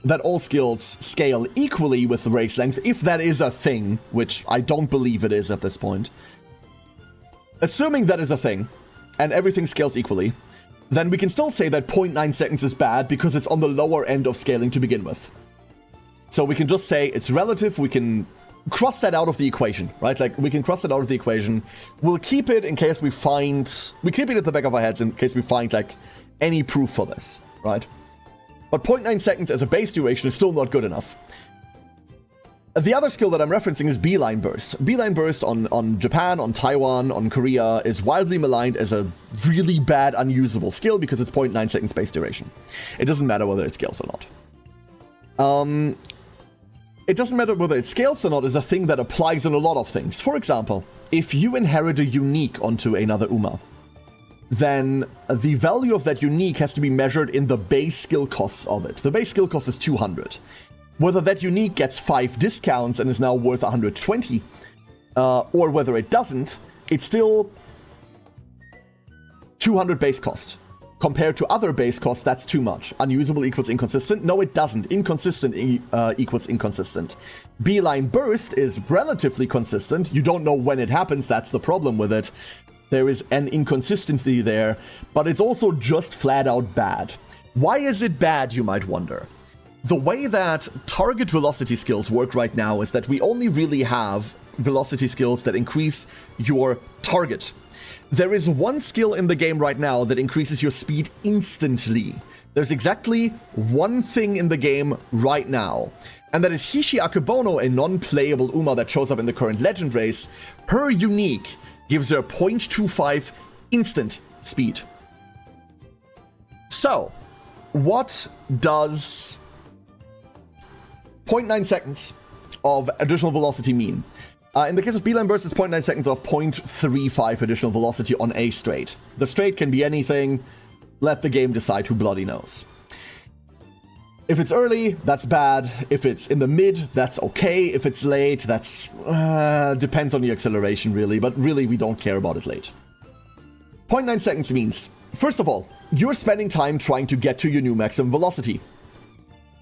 that all skills scale equally with the race length, if that is a thing, which I don't believe it is at this point. Assuming that is a thing, and everything scales equally, then we can still say that 0.9 seconds is bad because it's on the lower end of scaling to begin with. So we can just say it's relative, we can cross that out of the equation, right? Like, we can cross that out of the equation. We'll keep it in case we find... we keep it at the back of our heads in case we find, like, any proof for this, right? But 0.9 seconds as a base duration is still not good enough. The other skill that I'm referencing is Beeline Burst. Beeline Burst on Japan, on Taiwan, on Korea is widely maligned as a really bad, unusable skill because it's 0.9 seconds base duration. It doesn't matter whether it scales or not. It doesn't matter whether it scales or not is a thing that applies in a lot of things. For example, if you inherit a unique onto another Uma, then the value of that unique has to be measured in the base skill costs of it. The base skill cost is 200. Whether that unique gets 5 discounts and is now worth 120, or whether it doesn't, it's still 200 base cost. Compared to other base costs, that's too much. Unusable equals inconsistent. No, it doesn't. Inconsistent equals inconsistent. Beeline Burst is relatively consistent. You don't know when it happens. That's the problem with it. There is an inconsistency there, but it's also just flat out bad. Why is it bad, you might wonder? The way that target velocity skills work right now is that we only really have velocity skills that increase your target. There is one skill in the game right now that increases your speed instantly. There's exactly one thing in the game right now. And that is Hishi Akebono, a non-playable Uma that shows up in the current Legend race. Her unique gives her 0.25 instant speed. So, what does 0.9 seconds of additional velocity mean? In the case of Beeline Burst, it's 0.9 seconds of 0.35 additional velocity on a straight. The straight can be anything. Let the game decide, who bloody knows. If it's early, that's bad. If it's in the mid, that's okay. If it's late, that's... depends on the acceleration, really. But really, we don't care about it late. 0.9 seconds means, first of all, you're spending time trying to get to your new maximum velocity.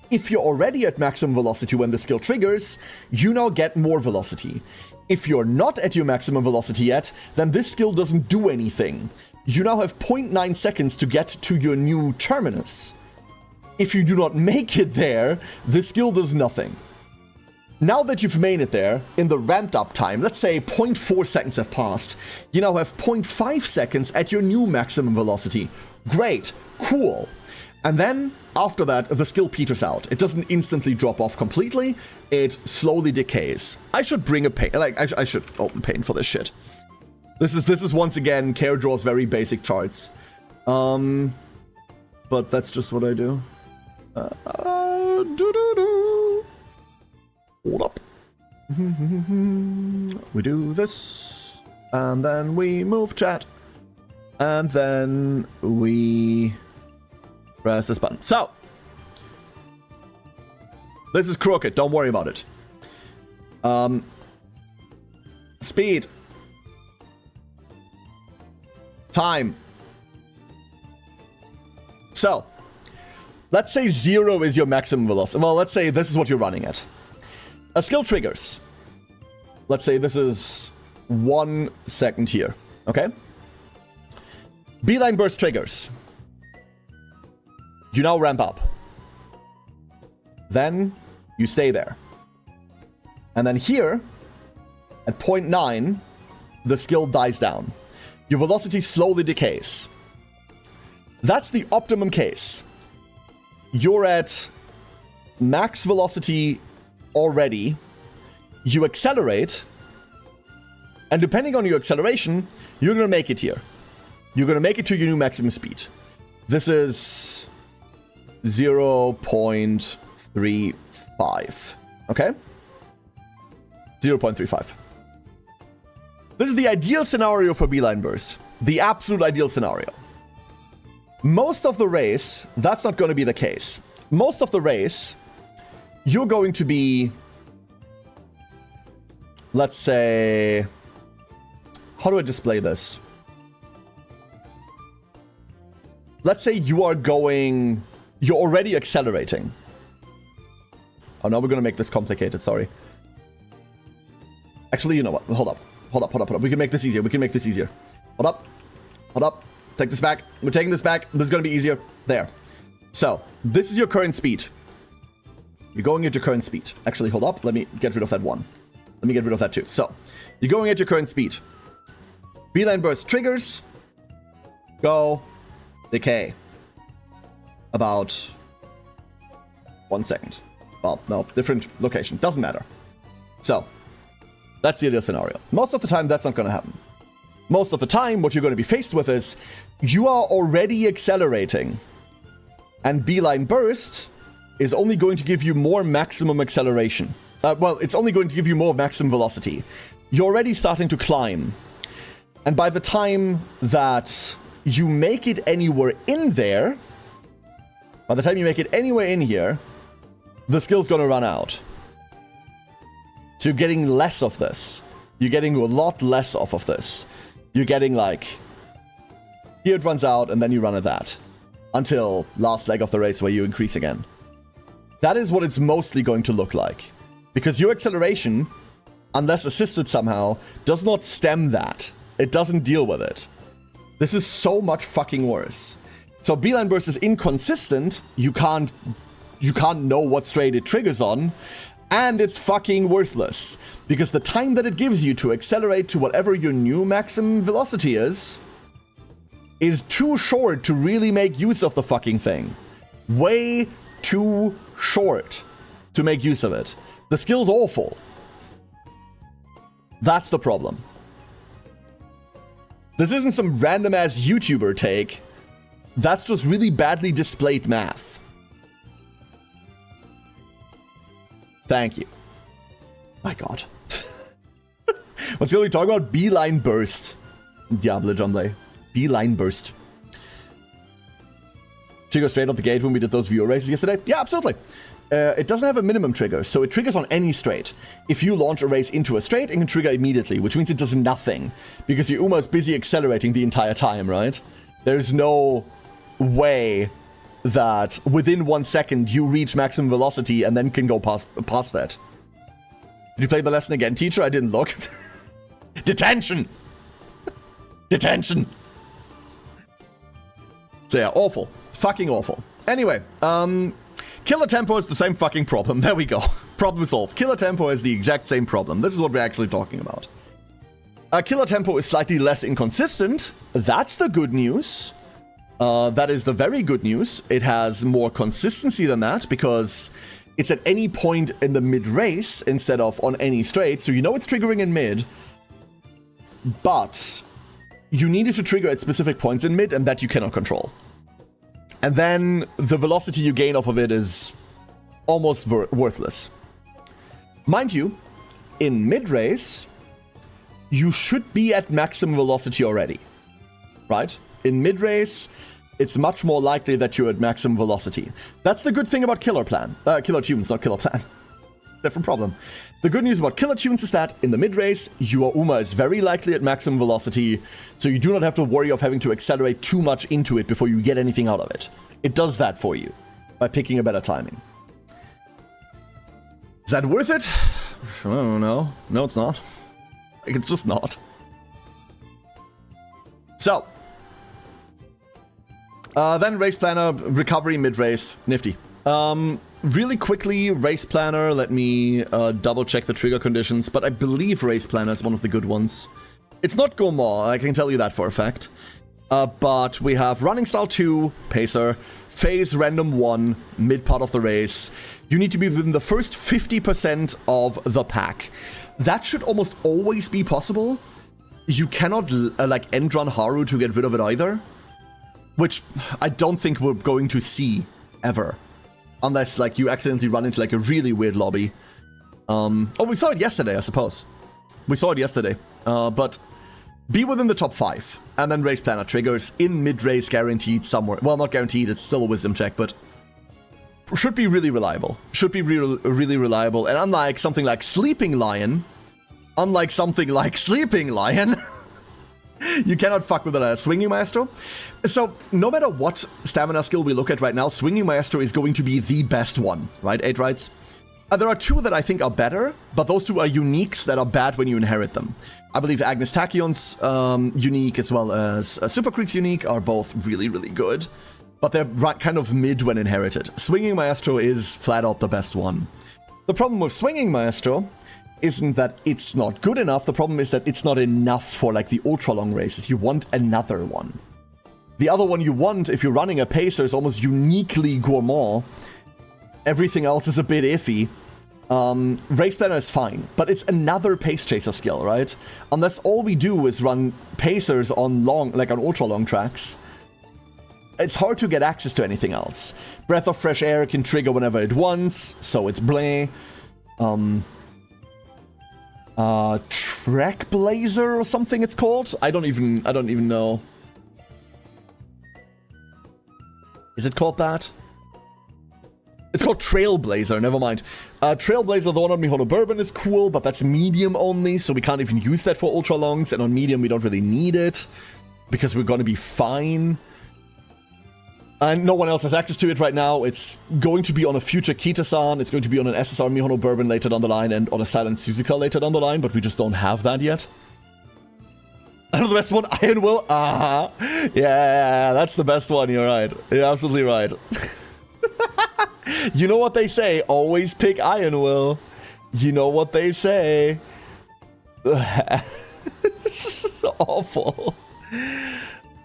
If you're already at maximum velocity when the skill triggers, you now get more velocity. If you're not at your maximum velocity yet, then this skill doesn't do anything. You now have 0.9 seconds to get to your new terminus. If you do not make it there, the skill does nothing. Now that you've made it there, in the ramped up time, let's say 0.4 seconds have passed, you now have 0.5 seconds at your new maximum velocity. Great, cool. And then, after that, the skill peters out. It doesn't instantly drop off completely, it slowly decays. I should bring a paint, I should open paint for this shit. This is once again, Care draws very basic charts. But that's just what I do. Hold up. We do this, and then we move chat, and then we press this button. So, this is crooked, don't worry about it. Speed. Time. So, let's say 0 is your maximum velocity. Well, let's say this is what you're running at. A skill triggers. Let's say this is 1 second here, okay? Beeline Burst triggers. You now ramp up. Then you stay there. And then here, at 0.9, the skill dies down. Your velocity slowly decays. That's the optimum case. You're at max velocity already. You accelerate. And depending on your acceleration, you're going to make it here. You're going to make it to your new maximum speed. This is 0.35. Okay? 0.35. This is the ideal scenario for Beeline Burst. The absolute ideal scenario. Most of the race, that's not going to be the case. Most of the race, you're going to be, let's say, how do I display this? Let's say you are going, you're already accelerating. Oh, now we're going to make this complicated, sorry. Actually, you know what? Hold up. We can make this easier. Hold up. Take this back. We're taking this back. This is going to be easier. There. So, this is your current speed. You're going at your current speed. Actually, hold up. Let me get rid of that one. Let me get rid of that too. So, you're going at your current speed. Beeline Burst triggers. Go. Decay. About 1 second. Well, no. Different location. Doesn't matter. So, that's the ideal scenario. Most of the time, that's not going to happen. Most of the time, what you're going to be faced with is you are already accelerating. And Beeline Burst is only going to give you more maximum acceleration. Well, it's only going to give you more maximum velocity. You're already starting to climb. And by the time that you make it anywhere in there, by the time you make it anywhere in here, the skill's going to run out. So you're getting less of this. You're getting a lot less off of this. You're getting like, here it runs out and then you run at that. Until last leg of the race where you increase again. That is what it's mostly going to look like. Because your acceleration, unless assisted somehow, does not stem that. It doesn't deal with it. This is so much fucking worse. So Beeline Burst is inconsistent. You can't know what straight it triggers on. And it's fucking worthless, because the time that it gives you to accelerate to whatever your new maximum velocity is too short to really make use of the fucking thing. Way too short to make use of it. The skill's awful. That's the problem. This isn't some random-ass YouTuber take. That's just really badly displayed math. Thank you. My god. What's the only talk about? Beeline burst. Diable Jumble. Beeline burst. Trigger straight out the gate when we did those viewer races yesterday? Yeah, absolutely. It doesn't have a minimum trigger, so it triggers on any straight. If you launch a race into a straight, it can trigger immediately, which means it does nothing, because you're almost busy accelerating the entire time, right? There's no way that within 1 second you reach maximum velocity and then can go past that. Did you play the lesson again, teacher? I didn't look. Detention! Detention! So yeah, awful. Fucking awful. Anyway, killer tempo is the same fucking problem. There we go. Problem solved. Killer tempo is the exact same problem. This is what we're actually talking about. Killer tempo is slightly less inconsistent. That's the good news. That is the very good news. It has more consistency than that because it's at any point in the mid-race instead of on any straight. So you know it's triggering in mid, but you need it to trigger at specific points in mid, and that you cannot control. And then the velocity you gain off of it is almost worthless. Mind you, in mid-race, you should be at maximum velocity already, right? In mid-race, it's much more likely that you're at maximum velocity. That's the good thing about Killer Tunes, not Killer Plan. Different problem. The good news about Killer Tunes is that in the mid-race, your UMA is very likely at maximum velocity, so you do not have to worry of having to accelerate too much into it before you get anything out of it. It does that for you by picking a better timing. Is that worth it? I don't know. No, it's not. It's just not. So, then Race Planner, recovery mid-race, nifty. Really quickly, Race Planner, let me double check the trigger conditions, but I believe Race Planner is one of the good ones. It's not Gourmand, I can tell you that for a fact. But we have Running Style 2, Pacer, Phase Random 1, mid part of the race. You need to be within the first 50% of the pack. That should almost always be possible. You cannot like end run Haru to get rid of it either. Which I don't think we're going to see ever. Unless like you accidentally run into like a really weird lobby. Oh, we saw it yesterday, I suppose. We saw it yesterday. But be within the top 5. And then Race Planner triggers in mid-race guaranteed somewhere. Well, not guaranteed, it's still a wisdom check, but should be really reliable. Should be really reliable. And unlike something like Sleeping Lion, you cannot fuck with a Swinging Maestro. So, no matter what stamina skill we look at right now, Swinging Maestro is going to be the best one, right? 8 rights. There are 2 that I think are better, but those 2 are uniques that are bad when you inherit them. I believe Agnes Tachyon's unique as well as Super Creek's unique are both really, really good. But they're kind of mid when inherited. Swinging Maestro is flat out the best one. The problem with Swinging Maestro isn't that it's not good enough, the problem is that it's not enough for like the ultra long races. You want another one. The other one you want, if you're running a Pacer, is almost uniquely Gourmand. Everything else is a bit iffy. Race Planner is fine, but it's another Pace Chaser skill, right? Unless all we do is run Pacers on on ultra long tracks, it's hard to get access to anything else. Breath of Fresh Air can trigger whenever it wants, so it's bleh. Track Blazer or something it's called? I don't even know. Is it called that? It's called Trailblazer, never mind. Trailblazer, the one on Mihono Bourbon is cool, but that's medium only, so we can't even use that for ultra longs, and on medium we don't really need it, because we're gonna be fine. And no one else has access to it right now. It's going to be on a future Kita-san, it's going to be on an SSR Mihono Bourbon later down the line, and on a Silent Suzuka later down the line, but we just don't have that yet. I know the best one, Iron Will. Yeah, that's the best one, you're right. You're absolutely right. You know what they say, always pick Iron Will. You know what they say. This is awful.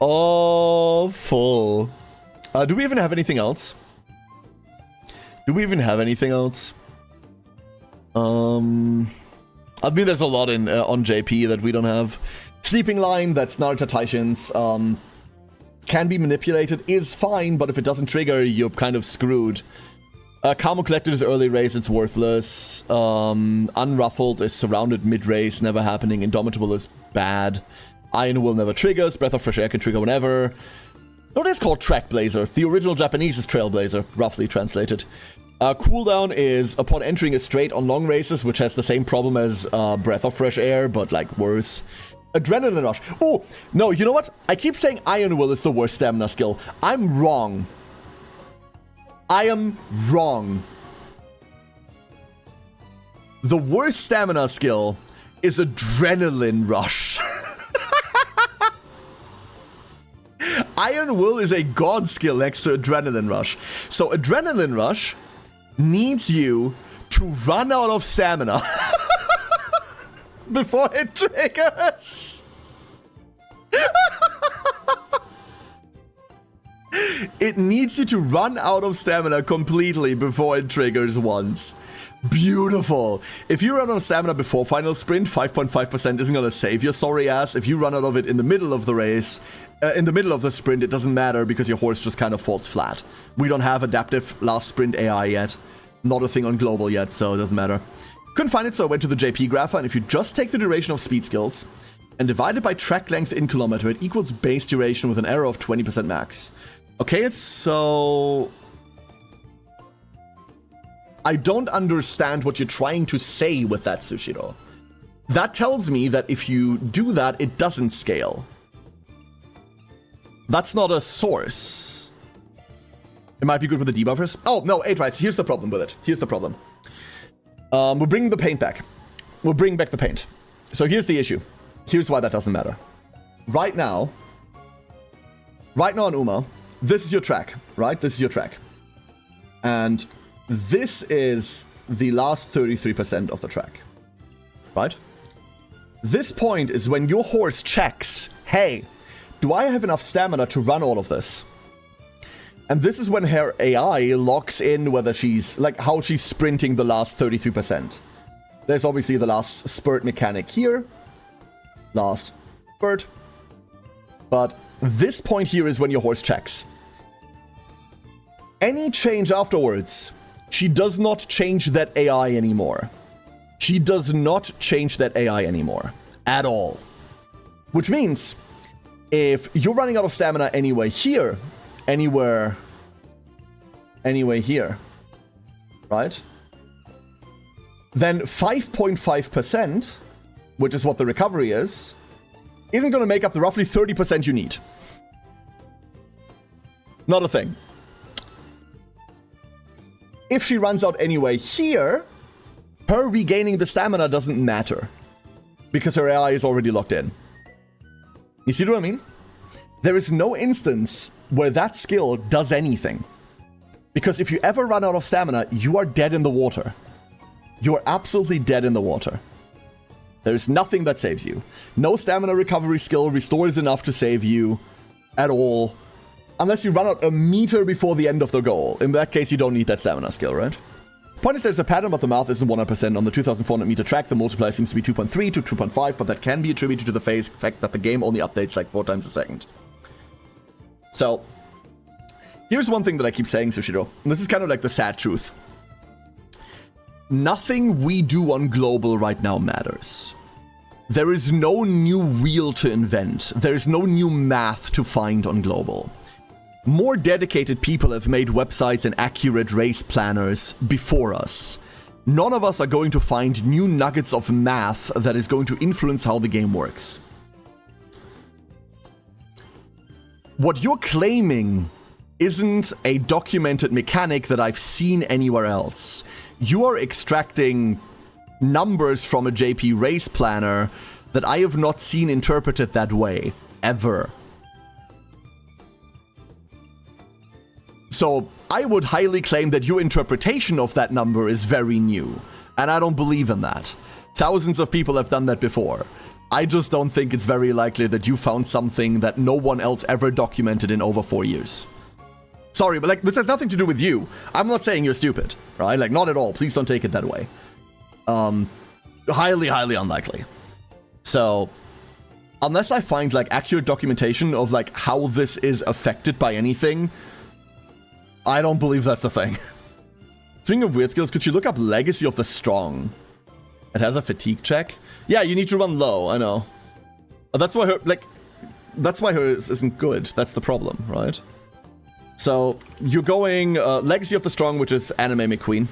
Awful. Do we even have anything else? Do we even have anything else? I mean, there's a lot in on JP that we don't have. Sleeping Line, that's Naruto Taishin's, can be manipulated, is fine, but if it doesn't trigger, you're kind of screwed. Kamo Collected is early race, it's worthless. Unruffled is surrounded mid-race, never happening. Indomitable is bad. Iron Will never triggers. Breath of Fresh Air can trigger whenever. No, that's called Trackblazer. The original Japanese is Trailblazer, roughly translated. Cooldown is upon entering a straight on long races, which has the same problem as Breath of Fresh Air, but like worse. Adrenaline Rush. Oh, no, you know what? I keep saying Iron Will is the worst stamina skill. I'm wrong. I am wrong. The worst stamina skill is Adrenaline Rush. Iron Will is a god skill next to Adrenaline Rush. So Adrenaline Rush needs you to run out of stamina before it triggers. It needs you to run out of stamina completely before it triggers once. Beautiful. If you run out of stamina before final sprint, 5.5% isn't gonna save your sorry ass. If you run out of it in the middle of the race, in the middle of the sprint, it doesn't matter because your horse just kind of falls flat. We don't have adaptive last sprint AI yet. Not a thing on global yet, so it doesn't matter. Couldn't find it, so I went to the JP grapher, and if you just take the duration of speed skills and divide it by track length in kilometer, it equals base duration with an error of 20% max. Okay, so I don't understand what you're trying to say with that, Sushiro. That tells me that if you do that, it doesn't scale. That's not a source. It might be good with the debuffers. Oh, no, 8 rights. Here's the problem with it. Here's the problem. We're bringing the paint back. We'll bring back the paint. So here's the issue. Here's why that doesn't matter. Right now on Uma, this is your track, right? This is your track. And this is the last 33% of the track, right? This point is when your horse checks, hey, do I have enough stamina to run all of this? And this is when her AI locks in whether she's, like, how she's sprinting the last 33%. There's obviously the last spurt mechanic here. Last spurt. But this point here is when your horse checks. Any change afterwards, she does not change that AI anymore. She does not change that AI anymore. At all. Which means, if you're running out of stamina anyway here, anywhere here, right? Then 5.5%, which is what the recovery is, isn't going to make up the roughly 30% you need. Not a thing. If she runs out anyway here, her regaining the stamina doesn't matter. Because her AI is already locked in. You see what I mean? There is no instance where that skill does anything. Because if you ever run out of stamina, you are dead in the water. You are absolutely dead in the water. There's nothing that saves you. No stamina recovery skill restores enough to save you at all. Unless you run out a meter before the end of the goal. In that case, you don't need that stamina skill, right? Point is, there's a pattern, but the math isn't 100%. On the 2,400 meter track, the multiplier seems to be 2.3 to 2.5, but that can be attributed to the fact that the game only updates like 4 times a second. So, here's one thing that I keep saying, Sushiro. And this is kind of like the sad truth. Nothing we do on global right now matters. There is no new wheel to invent. There is no new math to find on global. More dedicated people have made websites and accurate race planners before us. None of us are going to find new nuggets of math that is going to influence how the game works. What you're claiming isn't a documented mechanic that I've seen anywhere else. You are extracting numbers from a JP race planner that I have not seen interpreted that way, ever. So I would highly claim that your interpretation of that number is very new. And I don't believe in that. Thousands of people have done that before. I just don't think it's very likely that you found something that no one else ever documented in over 4 years. Sorry, but like, this has nothing to do with you. I'm not saying you're stupid, right? Like, not at all. Please don't take it that way. Highly, highly unlikely. So, unless I find, like, accurate documentation of, like, how this is affected by anything, I don't believe that's a thing. Speaking of weird skills, could you look up Legacy of the Strong? It has a fatigue check. Yeah, you need to run low, I know. That's why hers isn't good. That's the problem, right? So, you're going Legacy of the Strong, which is Anime McQueen.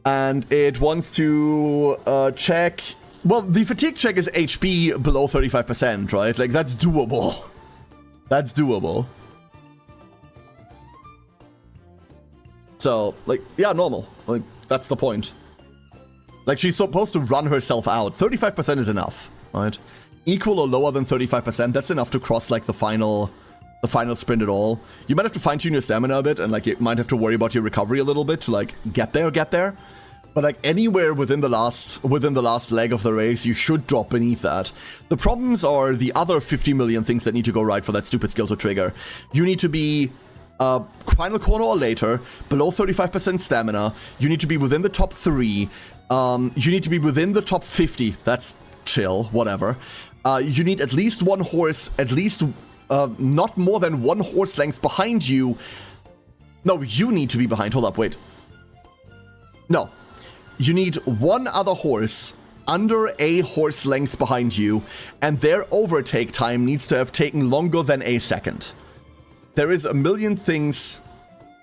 And it wants to check... Well, the fatigue check is HP below 35%, right? Like, that's doable. That's doable. So, like, yeah, normal. Like, that's the point. Like, she's supposed to run herself out. 35% is enough, right? Equal or lower than 35%, that's enough to cross, like, the final sprint at all. You might have to fine-tune your stamina a bit, and, like, you might have to worry about your recovery a little bit to, like, get there. But, like, anywhere within the last leg of the race, you should drop beneath that. The problems are the other 50 million things that need to go right for that stupid skill to trigger. You need to be final corner or later, below 35% stamina. You need to be within the top 3. You need to be within the top 50. That's chill, whatever. You need at least one horse, not more than one horse length behind you. No, you need to be behind. Hold up, wait. No. You need one other horse under a horse length behind you, and their overtake time needs to have taken longer than a second. There is a million things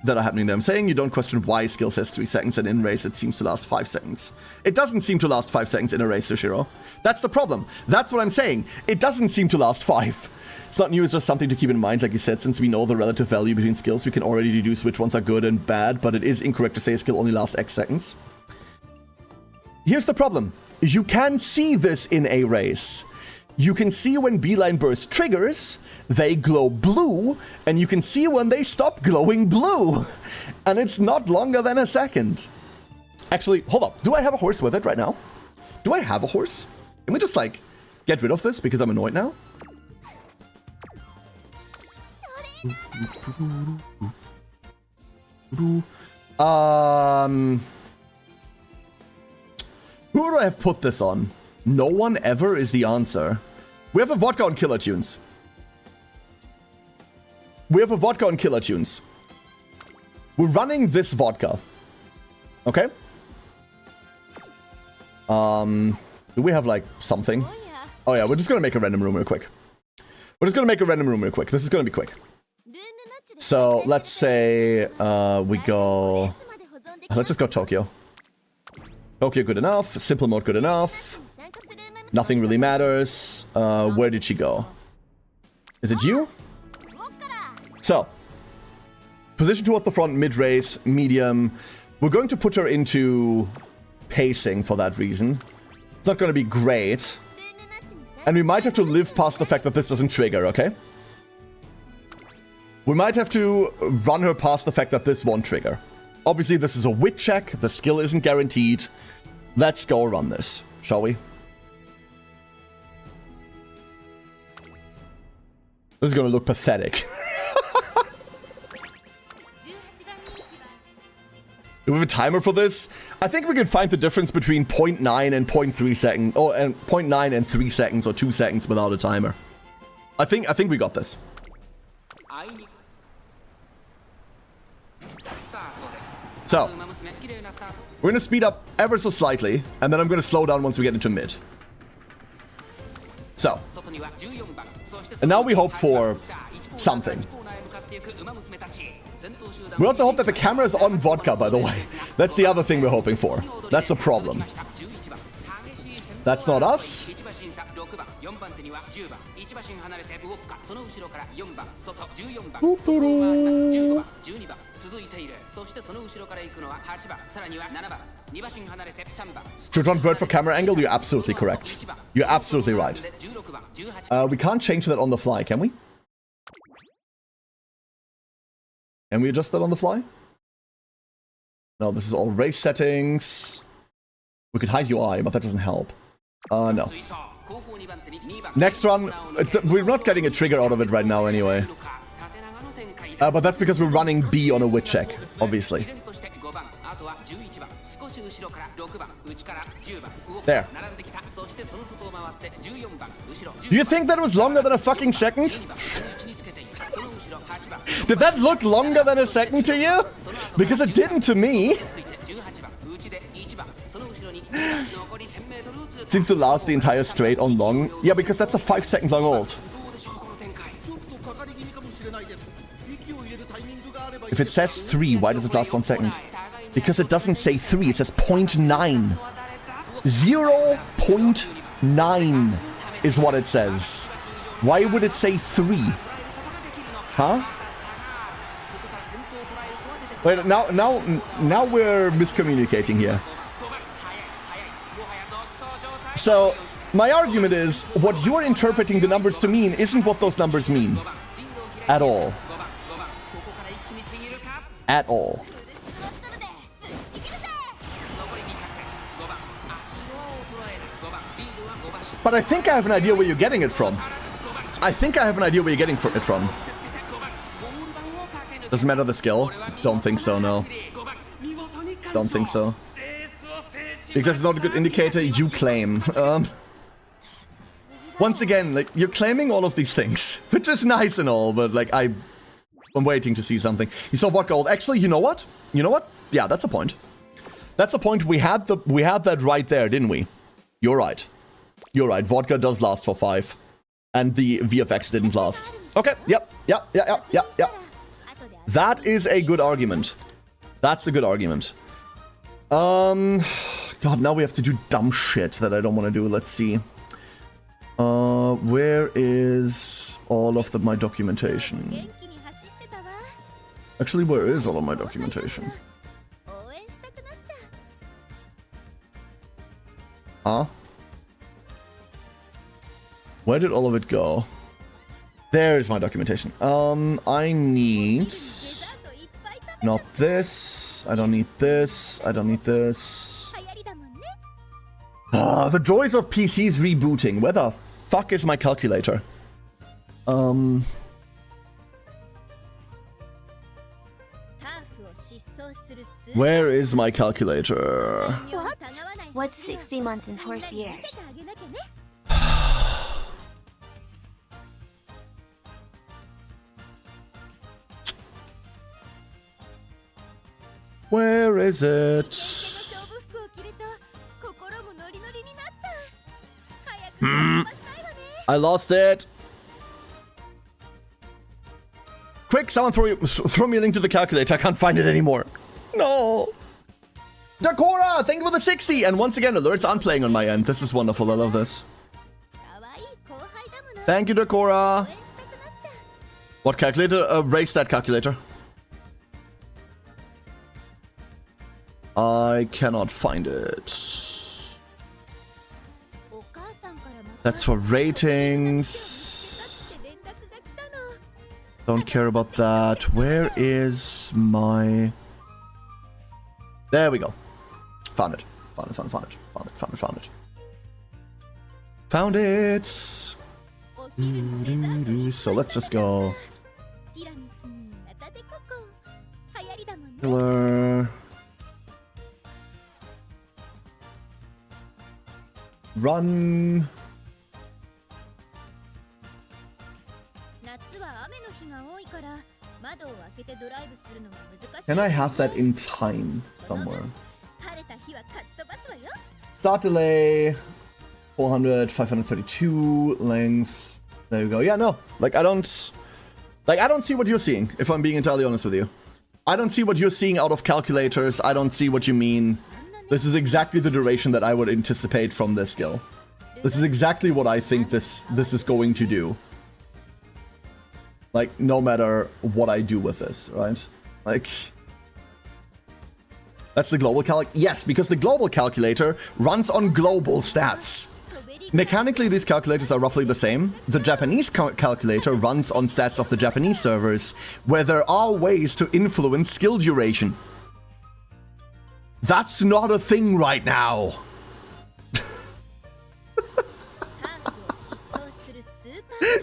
that are happening there. I'm saying you don't question why skill says 3 seconds, and in race it seems to last 5 seconds. It doesn't seem to last 5 seconds in a race, Sushiro. That's the problem. That's what I'm saying. It doesn't seem to last 5. It's not new, it's just something to keep in mind. Like you said, since we know the relative value between skills, we can already deduce which ones are good and bad, but it is incorrect to say a skill only lasts X seconds. Here's the problem. You can see this in a race. You can see when Beeline Burst triggers, they glow blue, and you can see when they stop glowing blue. And it's not longer than a second. Actually, hold up. Do I have a horse with it right now? Do I have a horse? Can we just, like, get rid of this because I'm annoyed now? Who would I have put this on? No one ever is the answer. We have a vodka on Killer Tunes. We're running this vodka. Okay? Do we have, like, something? Oh yeah, we're just gonna make a random room real quick. This is gonna be quick. So, let's say, we go... Let's just go Tokyo. Tokyo good enough. Simple mode good enough. Nothing really matters. Where did she go? Is it you? So, position toward the front, mid-race, medium. We're going to put her into pacing for that reason. It's not going to be great. And we might have to live past the fact that this doesn't trigger, okay? We might have to run her past the fact that this won't trigger. Obviously, this is a wit check. The skill isn't guaranteed. Let's go run this, shall we? This is going to look pathetic. Do we have a timer for this? I think we can find the difference between 0.9 and 0.3 seconds, or and 0.9 and 3 seconds or 2 seconds without a timer. I think we got this. So, we're gonna speed up ever so slightly, and then I'm gonna slow down once we get into mid. So, and now we hope for something. We also hope that the camera is on vodka, by the way. That's the other thing we're hoping for. That's a problem. That's not us. Should run bird for camera angle? You're absolutely correct. You're absolutely right. We can't change that on the fly, can we? Can we adjust that on the fly? No, this is all race settings. We could hide UI, but that doesn't help. No. Next run, we're not getting a trigger out of it right now anyway. But that's because we're running B on a wit check, obviously. There. Do you think that was longer than a fucking second? Did that look longer than a second to you? Because it didn't to me. Seems to last the entire straight on long. Yeah, because that's a 5 second long ult. If it says 3, why does it last 1 second? Because it doesn't say 3, it says 0.9. 0.9 is what it says. Why would it say 3? Huh? Wait, now we're miscommunicating here. So, my argument is, what you're interpreting the numbers to mean isn't what those numbers mean. At all. At all. But I think I have an idea where you're getting it from. Doesn't matter the skill? Don't think so, no. Don't think so. Because it's not a good indicator, you claim. Once again, like, you're claiming all of these things, which is nice and all, but like, I'm waiting to see something. You saw what gold? Actually, you know what? Yeah, that's a point. That's a point. We had that right there, didn't we? You're right. Vodka does last for 5. And the VFX didn't last. Okay, yep. That is a good argument. That's a good argument. God, now we have to do dumb shit that I don't want to do. Let's see. Where is all of my documentation? Actually, where is all of my documentation? Huh? Where did all of it go? There's my documentation. I need... Not this. I don't need this. I don't need this. The joys of PCs rebooting. Where the fuck is my calculator? Where is my calculator? What? What's 60 months in horse years? Where is it? I lost it. Quick, someone throw me a link to the calculator. I can't find it anymore. No. Dakora, thank you for the 60. And once again, alerts aren't playing on my end. This is wonderful. I love this. Thank you, Dakora. What calculator? Race that calculator. I cannot find it. That's for ratings. Don't care about that. Where is my... There we go. Found it. Found it. So let's just go. Killer. Run. Can I have that in time somewhere? Start delay 400, 532 lengths. There we go. Yeah, no. Like I don't see what you're seeing, if I'm being entirely honest with you. I don't see what you're seeing out of calculators. I don't see what you mean. This is exactly the duration that I would anticipate from this skill. This is exactly what I think this is going to do. Like, no matter what I do with this, right? Like... That's the global yes, because the global calculator runs on global stats. Mechanically, these calculators are roughly the same. The Japanese calculator runs on stats of the Japanese servers, where there are ways to influence skill duration. That's not a thing right now.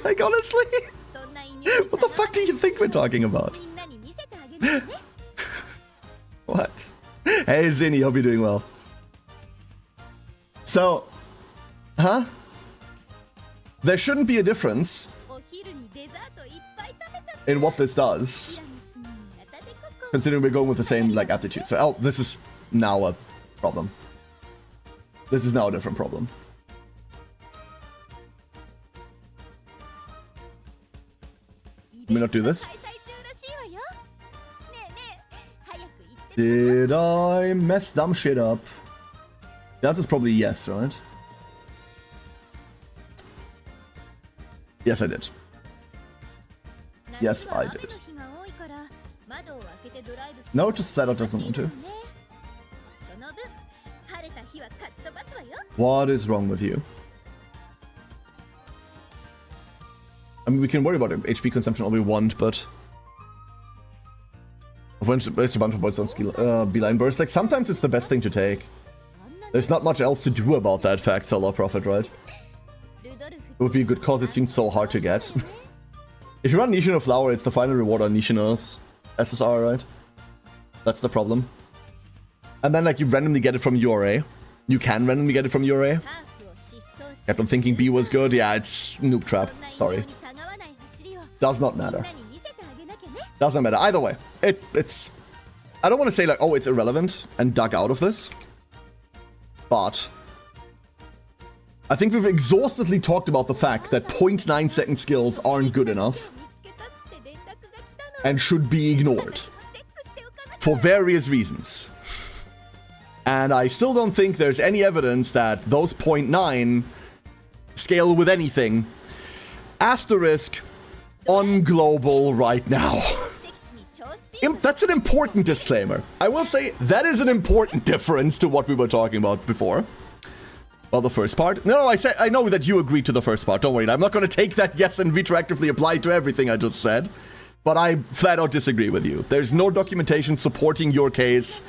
Like, honestly? What the fuck do you think we're talking about? What? Hey, Zinni, hope you're doing well. So, huh? There shouldn't be a difference in what this does, considering we're going with the same, like, aptitude. So, oh, this is now a problem. This is now a different problem. Let me not do this. Did I mess dumb shit up? The answer's probably yes, right? Yes, I did. Yes, I did. No, just flat out doesn't want to. What is wrong with you? I mean, we can worry about HP consumption all we want, but I've wasted a bunch of points on Beeline Burst. Like, sometimes it's the best thing to take. There's not much else to do about that fact, Solar Prophet, right? It would be a good cause, it seems so hard to get. If you run Nishino Flower, it's the final reward on Nishino's SSR, right? That's the problem. And then, like, you randomly get it from URA. You can randomly get it from URA. Kept on thinking B was good. Yeah, it's Noob Trap. Sorry. Does not matter. Doesn't matter. Either way, it's... I don't want to say, like, oh, it's irrelevant and dug out of this. But I think we've exhaustively talked about the fact that 0.9 second skills aren't good enough and should be ignored for various reasons. And I still don't think there's any evidence that those 0.9 scale with anything. Asterisk on global right now. That's an important disclaimer. I will say that is an important difference to what we were talking about before. Well, the first part. No, I know that you agreed to the first part. Don't worry. I'm not going to take that yes and retroactively apply it to everything I just said. But I flat out disagree with you. There's no documentation supporting your case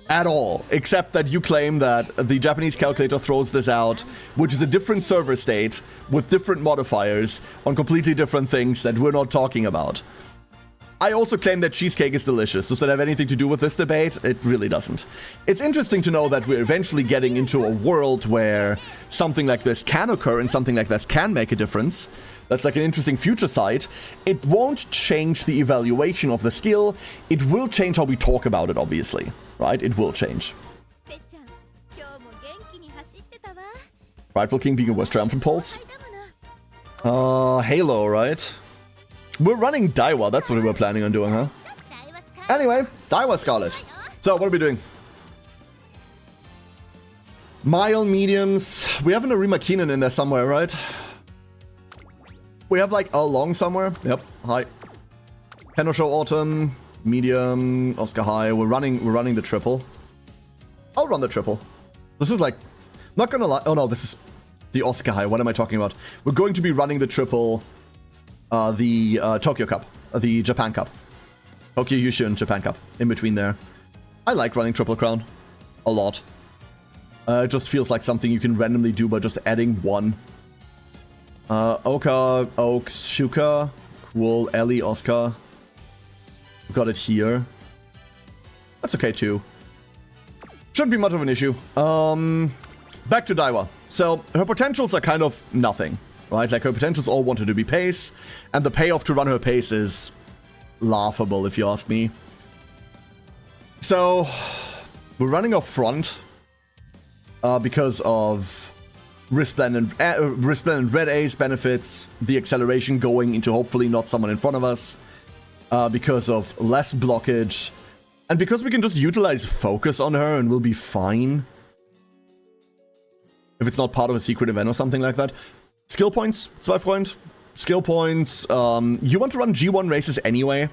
at all, except that you claim that the Japanese calculator throws this out, which is a different server state with different modifiers on completely different things that we're not talking about. I also claim that cheesecake is delicious. Does that have anything to do with this debate? It really doesn't. It's interesting to know that we're eventually getting into a world where something like this can occur and something like this can make a difference. That's like an interesting future sight. It won't change the evaluation of the skill. It will change how we talk about it, obviously. Right? It will change. Rightful King being a West Triumphant Pulse. Halo, right? We're running Daiwa, that's what we were planning on doing, huh? Anyway, Daiwa Scarlet. So, what are we doing? Mild mediums. We have an Arima Keenan in there somewhere, right? We have like a long somewhere. Yep, hi. Kenosho Autumn, medium, Oscar High. We're running the triple. I'll run the triple. This is like, not gonna lie. Oh no, this is the Oscar High. What am I talking about? We're going to be running the triple. The Tokyo Cup, the Japan Cup, Tokyo Yushin Japan Cup, in between there. I like running Triple Crown a lot. It just feels like something you can randomly do by just adding one. Oka, Oaks, Shuka, cool, Ellie, Oscar. Got it here. That's okay too. Shouldn't be much of an issue. Back to Daiwa. So her potentials are kind of nothing. Right, like her potentials all wanted to be pace, and the payoff to run her pace is laughable, if you ask me. So, we're running off front because of Wristband and Red Ace benefits, the acceleration going into hopefully not someone in front of us, because of less blockage, and because we can just utilize focus on her and we'll be fine. If it's not part of a secret event or something like that. Skill points, zwei Freund. Skill points. You want to run G1 races anyway.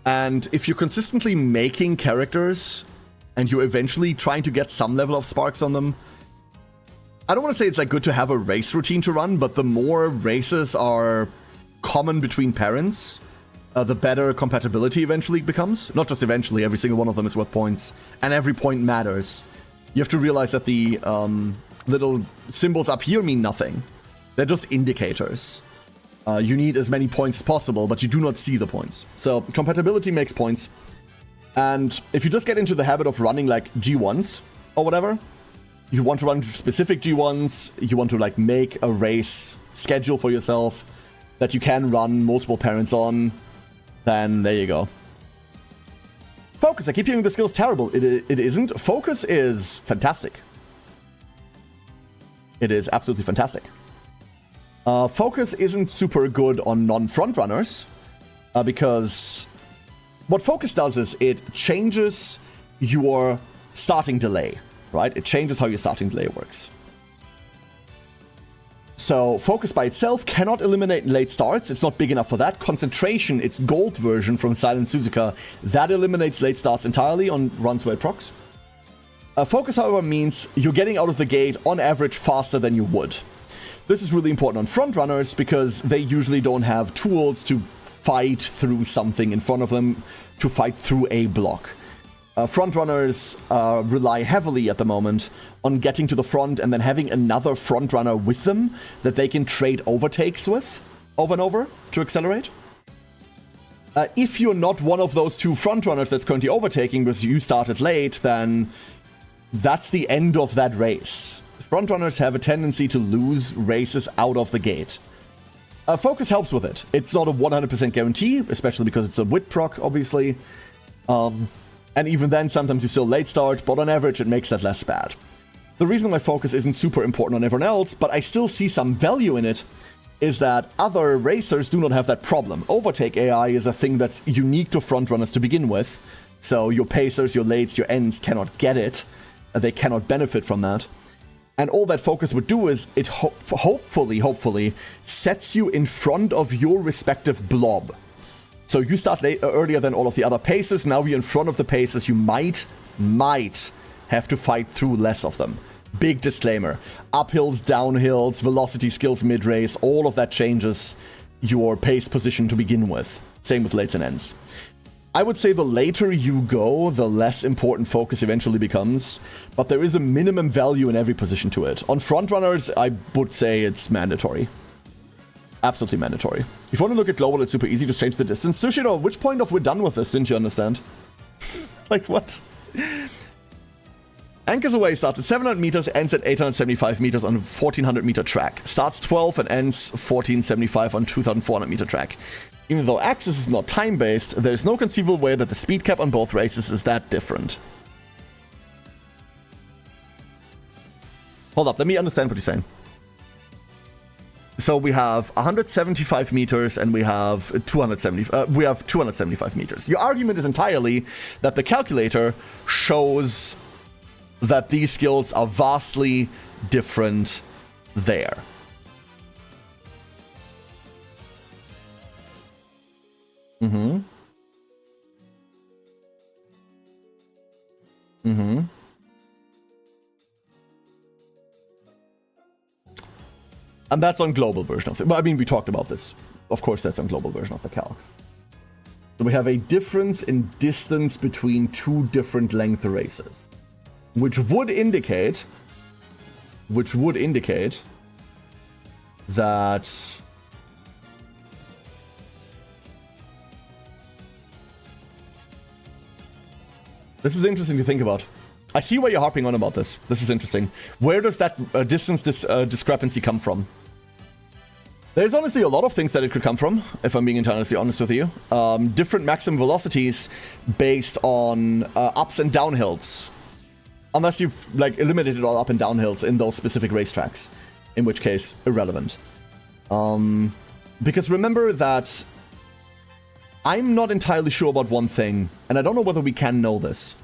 And if you're consistently making characters and you're eventually trying to get some level of sparks on them, I don't want to say it's like good to have a race routine to run, but the more races are common between parents, the better compatibility eventually becomes. Not just eventually, every single one of them is worth points, and every point matters. You have to realize that the little symbols up here mean nothing. They're just indicators. You need as many points as possible, but you do not see the points. So compatibility makes points. And if you just get into the habit of running like G1s or whatever, you want to run specific G1s, you want to like make a race schedule for yourself that you can run multiple parents on, then there you go. Focus, I keep hearing the skill's terrible. It isn't. Focus is fantastic. It is absolutely fantastic. Focus isn't super good on non-frontrunners, because what Focus does is it changes your starting delay, right? It changes how your starting delay works. So Focus by itself cannot eliminate late starts. It's not big enough for that. Concentration, its gold version from Silent Suzuka, that eliminates late starts entirely on runs where it procs. Focus, however, means you're getting out of the gate on average faster than you would. This is really important on frontrunners because they usually don't have tools to fight through something in front of them, to fight through a block. Frontrunners rely heavily at the moment on getting to the front and then having another frontrunner with them that they can trade overtakes with over and over to accelerate. If you're not one of those two frontrunners that's currently overtaking because you started late, then that's the end of that race. Frontrunners have a tendency to lose races out of the gate. Focus helps with it. It's not a 100% guarantee, especially because it's a wit proc, obviously. And even then, sometimes you still late start, but on average, it makes that less bad. The reason why Focus isn't super important on everyone else, but I still see some value in it, is that other racers do not have that problem. Overtake AI is a thing that's unique to frontrunners to begin with, so your pacers, your lates, your ends cannot get it. They cannot benefit from that. And all that Focus would do is it hopefully sets you in front of your respective blob. So you start earlier than all of the other pacers. Now you're in front of the pacers. You might have to fight through less of them. Big disclaimer. Uphills, downhills, velocity skills mid-race, all of that changes your pace position to begin with. Same with lates and ends. I would say the later you go, the less important Focus eventually becomes, but there is a minimum value in every position to it. On frontrunners, I would say it's mandatory. Absolutely mandatory. If you want to look at global, it's super easy. Just change the distance. Sushiro, which point of we're done with this? Didn't you understand? Like, what? Anchors Away starts at 700 meters, ends at 875 meters on a 1400 meter track. Starts 12 and ends 1475 on 2400 meter track. Even though Axis is not time-based, there is no conceivable way that the speed cap on both races is that different. Hold up, let me understand what you're saying. So we have 175 meters and we have 275 meters. Your argument is entirely that the calculator shows that these skills are vastly different there. And that's on global version of it. Well, I mean, we talked about this. Of course, that's on global version of the calc. So we have a difference in distance between two different length races, which would indicate that this is interesting to think about. I see why you're harping on about this. This is interesting. Where does that distance discrepancy come from? There's honestly a lot of things that it could come from, if I'm being entirely honest with you. Different maximum velocities based on ups and downhills. Unless you've like eliminated all up and downhills in those specific racetracks. In which case, irrelevant. Because remember that I'm not entirely sure about one thing, and I don't know whether we can know this.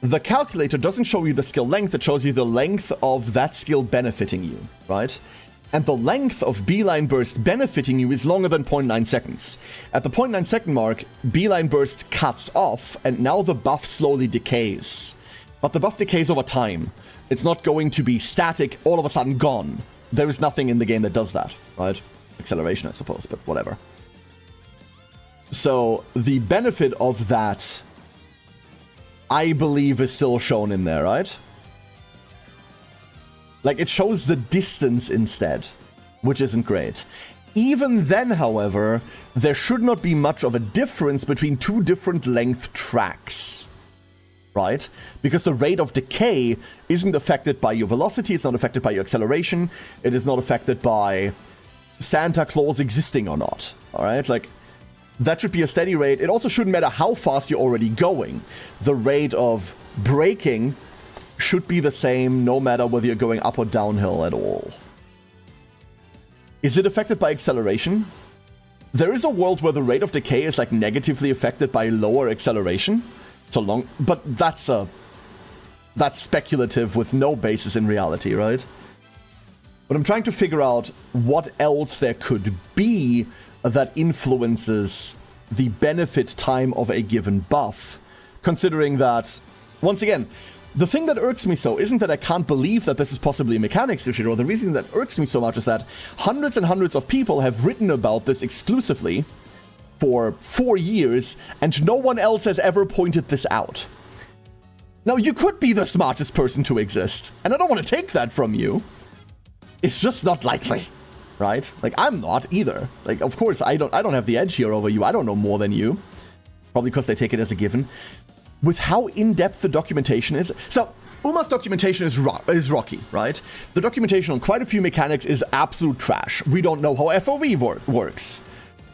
The calculator doesn't show you the skill length, it shows you the length of that skill benefiting you, right? And the length of Beeline Burst benefiting you is longer than 0.9 seconds. At the 0.9 second mark, Beeline Burst cuts off, and now the buff slowly decays. But the buff decays over time. It's not going to be static, all of a sudden gone. There is nothing in the game that does that, right? Acceleration, I suppose, but whatever. So the benefit of that, I believe, is still shown in there, right? Like, it shows the distance instead, which isn't great. Even then, however, there should not be much of a difference between two different length tracks, right? Because the rate of decay isn't affected by your velocity, it's not affected by your acceleration, it is not affected by Santa Claus existing or not, all right? Like, that should be a steady rate. It also shouldn't matter how fast you're already going. The rate of braking should be the same no matter whether you're going up or downhill at all. Is it affected by acceleration? There is a world where the rate of decay is like negatively affected by lower acceleration. But that's speculative with no basis in reality, right? But I'm trying to figure out what else there could be that influences the benefit time of a given buff, considering that, once again, the thing that irks me so isn't that I can't believe that this is possibly a mechanics issue, or the reason that irks me so much is that hundreds and hundreds of people have written about this exclusively for 4 years, and no one else has ever pointed this out. Now, you could be the smartest person to exist, and I don't want to take that from you. It's just not likely, right? Like, I'm not either. Like, of course, I don't have the edge here over you. I don't know more than you. Probably because they take it as a given. With how in-depth the documentation is. So, Uma's documentation is rocky, right? The documentation on quite a few mechanics is absolute trash. We don't know how FOV works.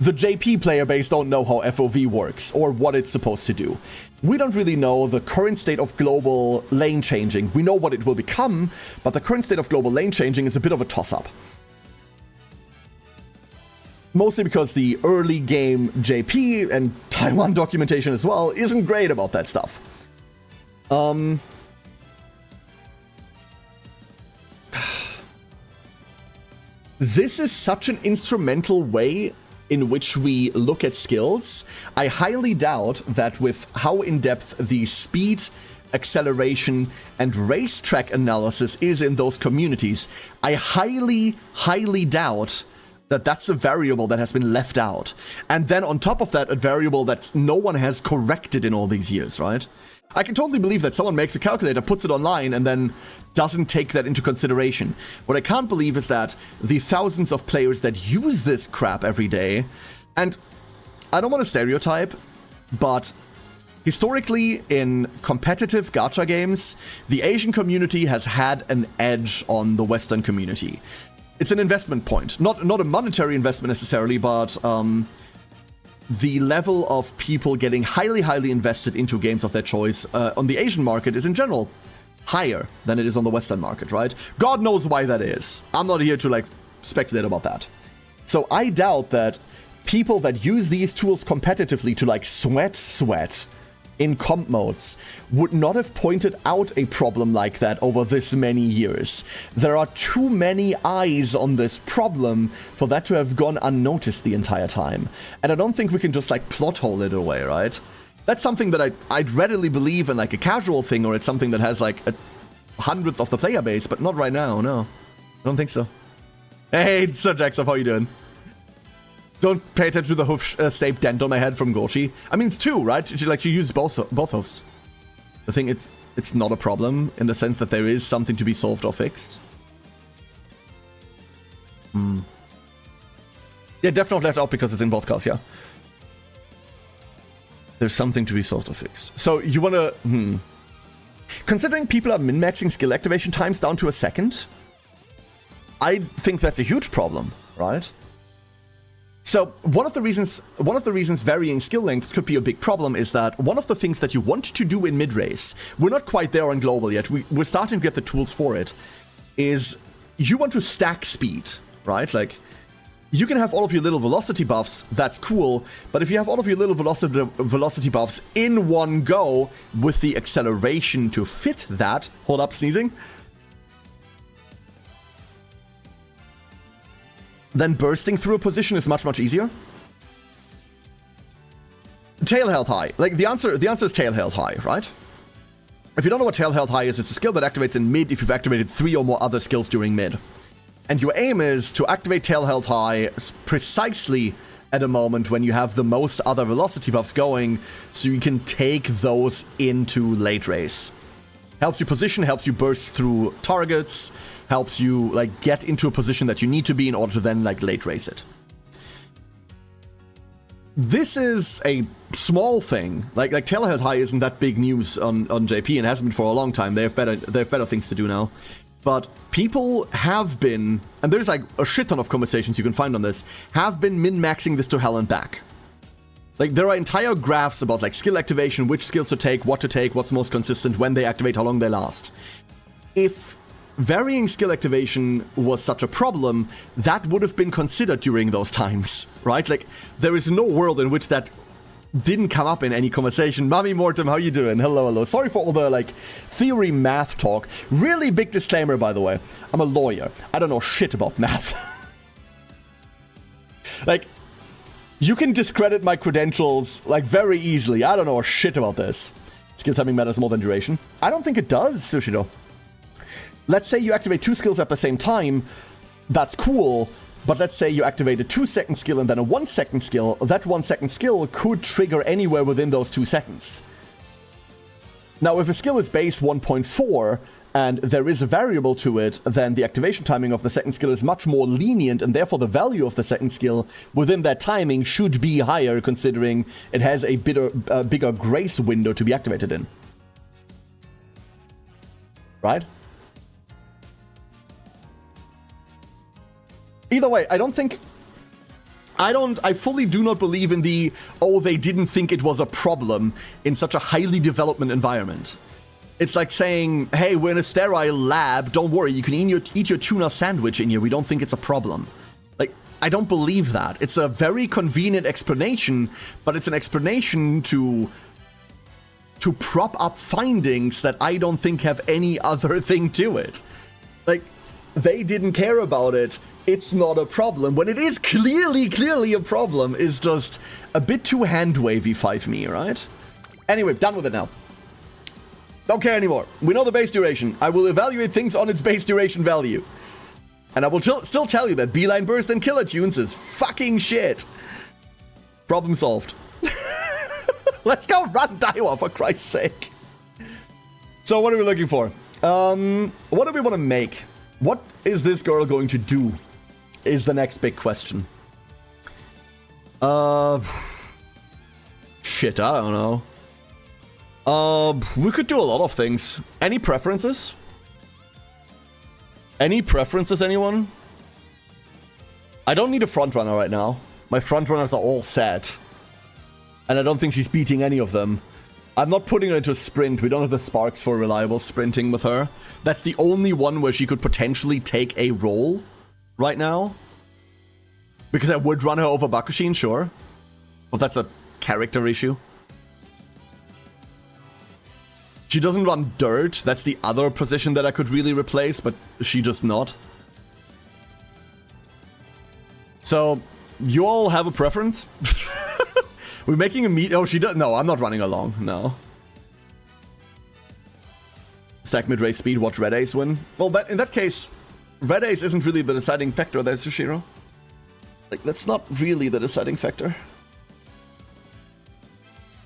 The JP player base don't know how FOV works or what it's supposed to do. We don't really know the current state of global lane changing. We know what it will become, but the current state of global lane changing is a bit of a toss-up. Mostly because the early game JP and Taiwan documentation as well isn't great about that stuff. This is such an instrumental way in which we look at skills. I highly doubt that with how in-depth the speed, acceleration, and racetrack analysis is in those communities, I highly, highly doubt that that's a variable that has been left out. And then on top of that, a variable that no one has corrected in all these years, right? I can totally believe that someone makes a calculator, puts it online, and then doesn't take that into consideration. What I can't believe is that the thousands of players that use this crap every day, and I don't want to stereotype, but historically in competitive gacha games, the Asian community has had an edge on the Western community. It's an investment point. Not a monetary investment necessarily, but the level of people getting highly, highly invested into games of their choice on the Asian market is in general higher than it is on the Western market, right? God knows why that is. I'm not here to like speculate about that. So I doubt that people that use these tools competitively to like sweat in comp modes would not have pointed out a problem like that over this many years. There are too many eyes on this problem for that to have gone unnoticed the entire time. And I don't think we can just like plot hole it away, right? That's something that I'd readily believe in like a casual thing, or it's something that has like a hundredth of the player base, but not right now, no. I don't think so. Hey, Sir Jackson, how you doing? Don't pay attention to the hoof-staped dent on my head from Gorshi. I mean, it's 2, right? She used both hoofs. I think it's not a problem in the sense that there is something to be solved or fixed. Yeah, definitely left out because it's in both cars, yeah. There's something to be solved or fixed. So you wanna... Considering people are min-maxing skill activation times down to a second, I think that's a huge problem, right? So one of the reasons varying skill lengths could be a big problem is that one of the things that you want to do in mid-race, we're not quite there on global yet, we're starting to get the tools for it, is you want to stack speed, right? Like, you can have all of your little velocity buffs, that's cool, but if you have all of your little velocity buffs in one go with the acceleration to fit that, hold up, sneezing, then bursting through a position is much, much easier. Tail held high. Like, the answer is tail held high, right? If you don't know what tail held high is, it's a skill that activates in mid if you've activated 3 or more other skills during mid. And your aim is to activate tail held high precisely at a moment when you have the most other velocity buffs going, so you can take those into late race. Helps you position, helps you burst through targets, helps you like get into a position that you need to be in order to then like late race it. This is a small thing. Like Teleheld High isn't that big news on JP and hasn't been for a long time. They have better things to do now. But people have been, and there's like a shit ton of conversations you can find on this, have been min-maxing this to hell and back. Like, there are entire graphs about, like, skill activation, which skills to take, what's most consistent, when they activate, how long they last. If varying skill activation was such a problem, that would have been considered during those times, right? Like, there is no world in which that didn't come up in any conversation. Mummy Mortem, how you doing? Hello, hello. Sorry for all the, like, theory math talk. Really big disclaimer, by the way. I'm a lawyer. I don't know shit about math. Like, you can discredit my credentials, like, very easily. I don't know shit about this. Skill timing matters more than duration. I don't think it does, Sushido. Let's say you activate 2 skills at the same time. That's cool. But let's say you activate a 2-second skill and then a 1-second skill. That 1-second skill could trigger anywhere within those 2 seconds. Now, if a skill is base 1.4, and there is a variable to it, then the activation timing of the second skill is much more lenient, and therefore the value of the second skill within that timing should be higher, considering it has a bigger grace window to be activated in. Right? Either way, I fully do not believe in the, oh, they didn't think it was a problem in such a highly development environment. It's like saying, hey, we're in a sterile lab, don't worry, you can eat your tuna sandwich in here, we don't think it's a problem. Like, I don't believe that. It's a very convenient explanation, but it's an explanation to prop up findings that I don't think have any other thing to it. Like, they didn't care about it, it's not a problem. When it is clearly a problem, is just a bit too hand-wavy 5me, right? Anyway, done with it now. Don't care anymore. We know the base duration. I will evaluate things on its base duration value. And I will still tell you that Beeline Burst and Killer Tunes is fucking shit. Problem solved. Let's go run Daiwa, for Christ's sake. So what are we looking for? What do we want to make? What is this girl going to do? Is the next big question. Shit, I don't know. We could do a lot of things. Any preferences? Any preferences, anyone? I don't need a frontrunner right now. My frontrunners are all set. And I don't think she's beating any of them. I'm not putting her into a sprint. We don't have the sparks for reliable sprinting with her. That's the only one where she could potentially take a role right now. Because I would run her over Bakushin, sure. But that's a character issue. She doesn't run dirt. That's the other position that I could really replace, but she does not. So, you all have a preference? We're making a meet. Oh, she does. No, I'm not running along. No. Stack mid-race speed, watch Red Ace win. Well, in that case, Red Ace isn't really the deciding factor there, Sushiro. Like, that's not really the deciding factor.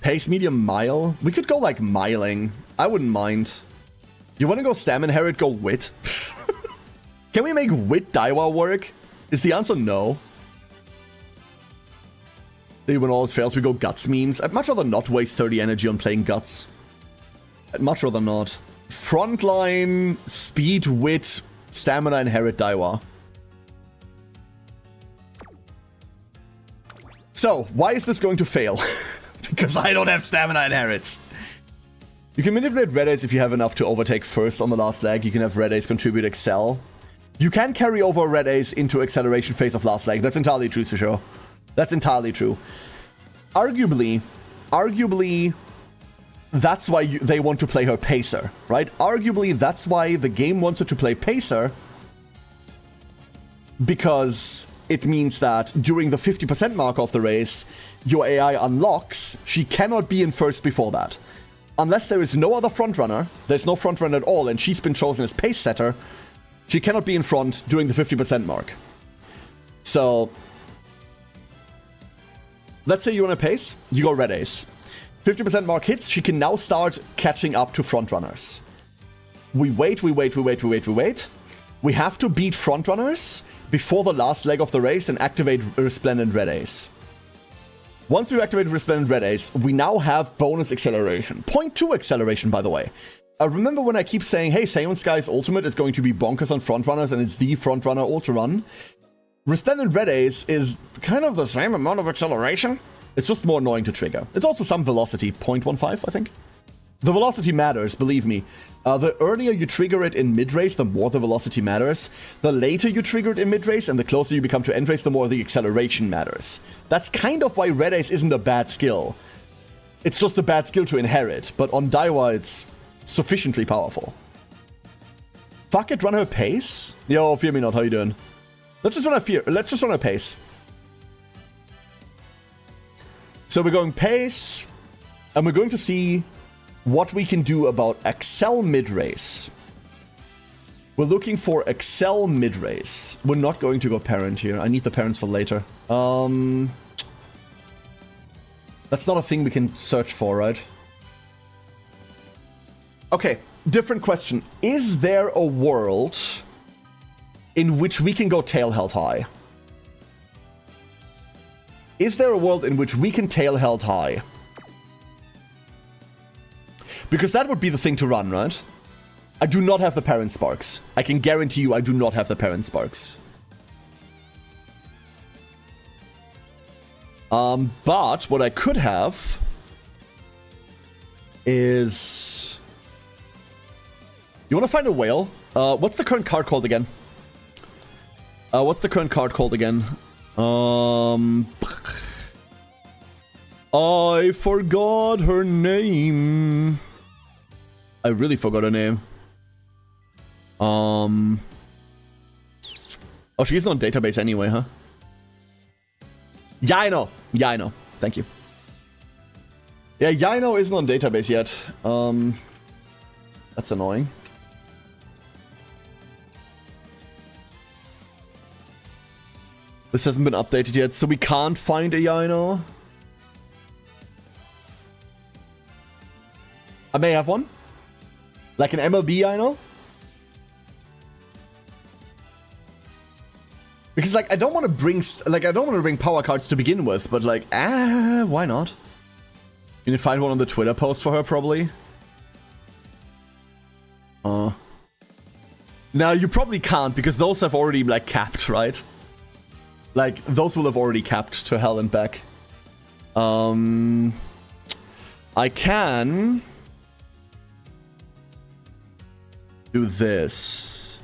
Pace medium mile? We could go like miling. I wouldn't mind. You want to go stam inherit, go wit? Can we make wit Daiwa work? Is the answer no? Then when all it fails, we go guts memes. I'd much rather not waste 30 energy on playing guts. I'd much rather not. Frontline, speed, wit, stamina, inherit Daiwa. So, why is this going to fail? Because I don't have stamina inherits. You can manipulate Red Ace if you have enough to overtake first on the last leg. You can have Red Ace contribute Excel. You can carry over Red Ace into acceleration phase of last leg. That's entirely true, Susho. That's entirely true. Arguably, that's why they want to play her Pacer, right? Arguably, that's why the game wants her to play Pacer. Because it means that during the 50% mark of the race, your AI unlocks, she cannot be in first before that. Unless there is no other frontrunner, there's no frontrunner at all, and she's been chosen as pace setter, she cannot be in front during the 50% mark. So, let's say you run a pace, you go red ace. 50% mark hits, she can now start catching up to frontrunners. We wait. We have to beat frontrunners before the last leg of the race and activate Resplendent Red Ace. Once we activate Resplendent Red Ace, we now have bonus acceleration. 0.2 acceleration, by the way. Remember when I keep saying, hey, Sayon Sky's ultimate is going to be bonkers on frontrunners and it's the frontrunner ultra run? Resplendent Red Ace is kind of the same amount of acceleration. It's just more annoying to trigger. It's also some velocity, 0.15, I think. The velocity matters, believe me. The earlier you trigger it in mid-race, the more the velocity matters. The later you trigger it in mid-race, and the closer you become to end-race, the more the acceleration matters. That's kind of why Red Ace isn't a bad skill. It's just a bad skill to inherit, but on Daiwa it's sufficiently powerful. Fuck it, run her pace? Yo, Fear Me Not, how you doing? Let's just run a pace. So we're going pace, and we're going to see what we can do about Excel mid-race. We're looking for Excel mid-race. We're not going to go parent here. I need the parents for later. That's not a thing we can search for, right? Okay, different question. Is there a world in which we can go tail held high? Is there a world in which we can tail held high? Because that would be the thing to run, right? I do not have the parent sparks. I can guarantee you I do not have the parent sparks. But what I could have is... You want to find a whale? What's the current card called again? I forgot her name. I really forgot her name. Oh, she isn't on database anyway, huh? Yeah, I know. Thank you. Yeah, Yaino isn't on database yet. That's annoying. This hasn't been updated yet, so we can't find a Yaino. I may have one. Like an MLB Yaino. Because, like, I don't want to bring power cards to begin with, but, like, why not? You can find one on the Twitter post for her, probably. Now, you probably can't, because those have already, like, capped, right? Like, those will have already capped to hell and back. I can do this.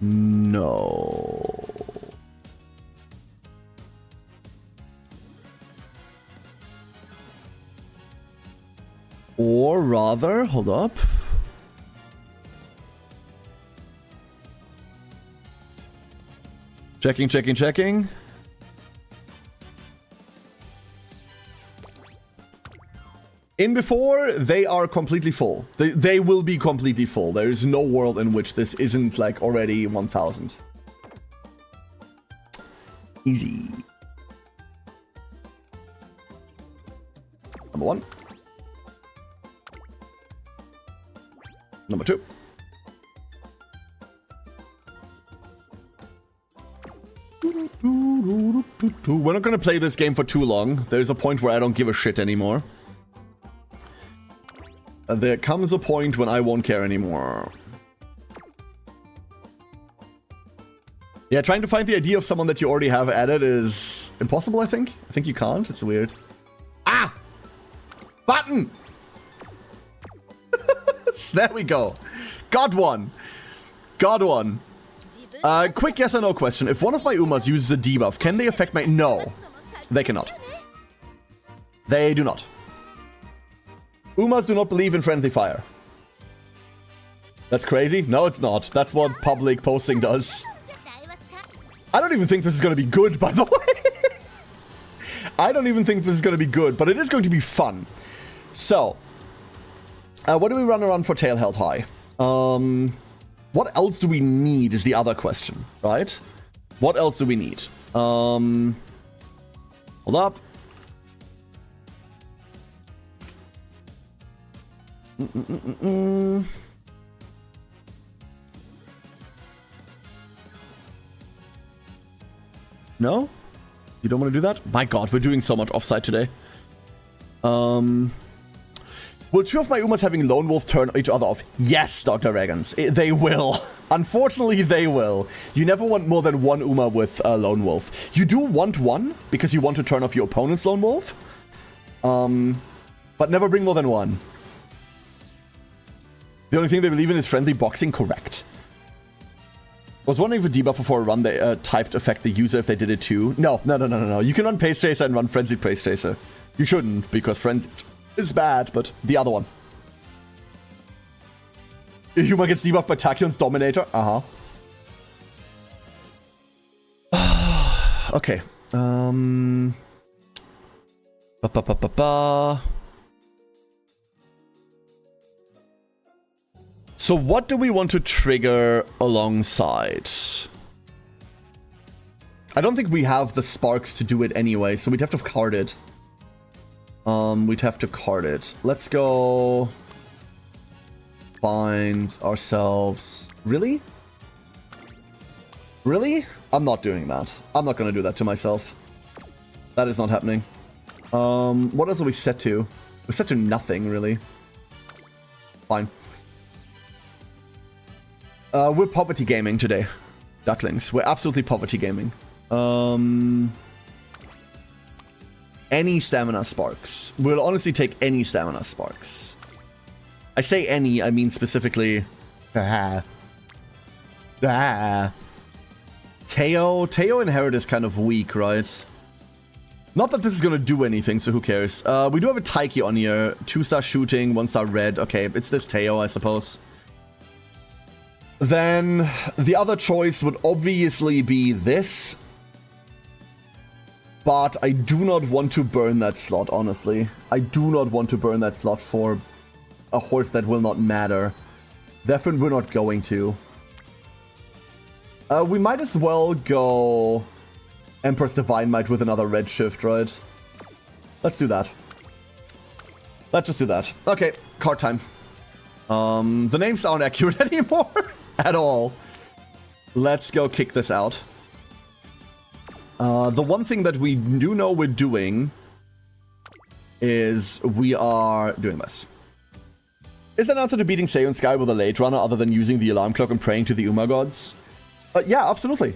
No. Or rather, hold up. Checking. In before, they are completely full. They will be completely full. There is no world in which this isn't, like, already 1000. Easy. Number 1. Number 2. We're not gonna play this game for too long. There's a point where I don't give a shit anymore. There comes a point when I won't care anymore. Yeah, trying to find the idea of someone that you already have added is impossible, I think. I think you can't. It's weird. Ah! Button! There we go. Got one. Quick yes or no question. If one of my Umas uses a debuff, can they affect my... No. They cannot. They do not. Umas do not believe in friendly fire. That's crazy? No, it's not. That's what public posting does. I don't even think this is going to be good, by the way. I don't even think this is going to be good, but it is going to be fun. So, What do we run around for tail held high? What else do we need is the other question, right? What else do we need? Hold up. No? You don't want to do that? My god, we're doing so much offside today. Will two of my Umas having Lone Wolf turn each other off? Yes, Dr. Regans. They will. Unfortunately, they will. You never want more than one Uma with Lone Wolf. You do want one, because you want to turn off your opponent's Lone Wolf. But never bring more than one. The only thing they believe in is friendly boxing, correct. I was wondering if a debuff before a run they typed affect the user if they did it too. No. You can run Pace Tracer and run Frenzied Pace Tracer. You shouldn't, because Frenzied is bad, but the other one. Huma gets debuffed by Tachyon's Dominator. Okay. So what do we want to trigger alongside? I don't think we have the sparks to do it anyway, so we'd have to card it. Let's go find ourselves... Really? Really? I'm not doing that. I'm not gonna do that to myself. That is not happening. What else are we set to? We're set to nothing, really. Fine. We're poverty gaming today. Ducklings. We're absolutely poverty gaming. Any stamina sparks. We'll honestly take any stamina sparks. I say any, I mean specifically... Teo Inherit is kind of weak, right? Not that this is gonna do anything, so who cares? We do have a Taiki on here. 2-star shooting, 1-star red. Okay, it's this Teo, I suppose. Then the other choice would obviously be this. But I do not want to burn that slot, honestly. I do not want to burn that slot for a horse that will not matter. Therefore, we're not going to. We might as well go Emperor's Divine Might with another red shift, right? Let's do that. Let's just do that. Okay, card time. The names aren't accurate anymore at all. Let's go kick this out. The one thing that we do know we're doing is we are doing this. Is there an answer to beating Seiyun Sky with a late runner other than using the alarm clock and praying to the Uma gods? Yeah, absolutely.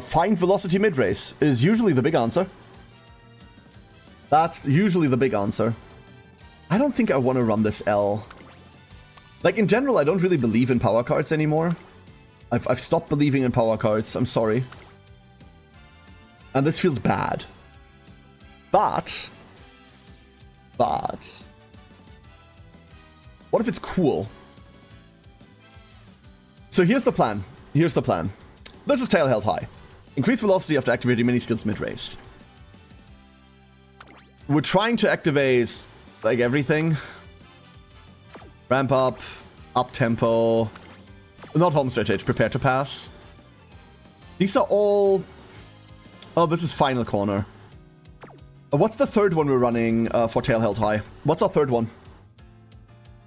Find velocity mid-race is usually the big answer. That's usually the big answer. I don't think I want to run this L. Like, in general, I don't really believe in power cards anymore. I've stopped believing in power cards. I'm sorry. And this feels bad. But... what if it's cool? So here's the plan. This is Tail Held High. Increase velocity after activating mini skills mid-race. We're trying to activate, like, everything. Ramp up, up-tempo. Not homestretch age, prepare to pass. These are all... Oh, this is Final Corner. What's the third one we're running for Tail Held High? What's our third one?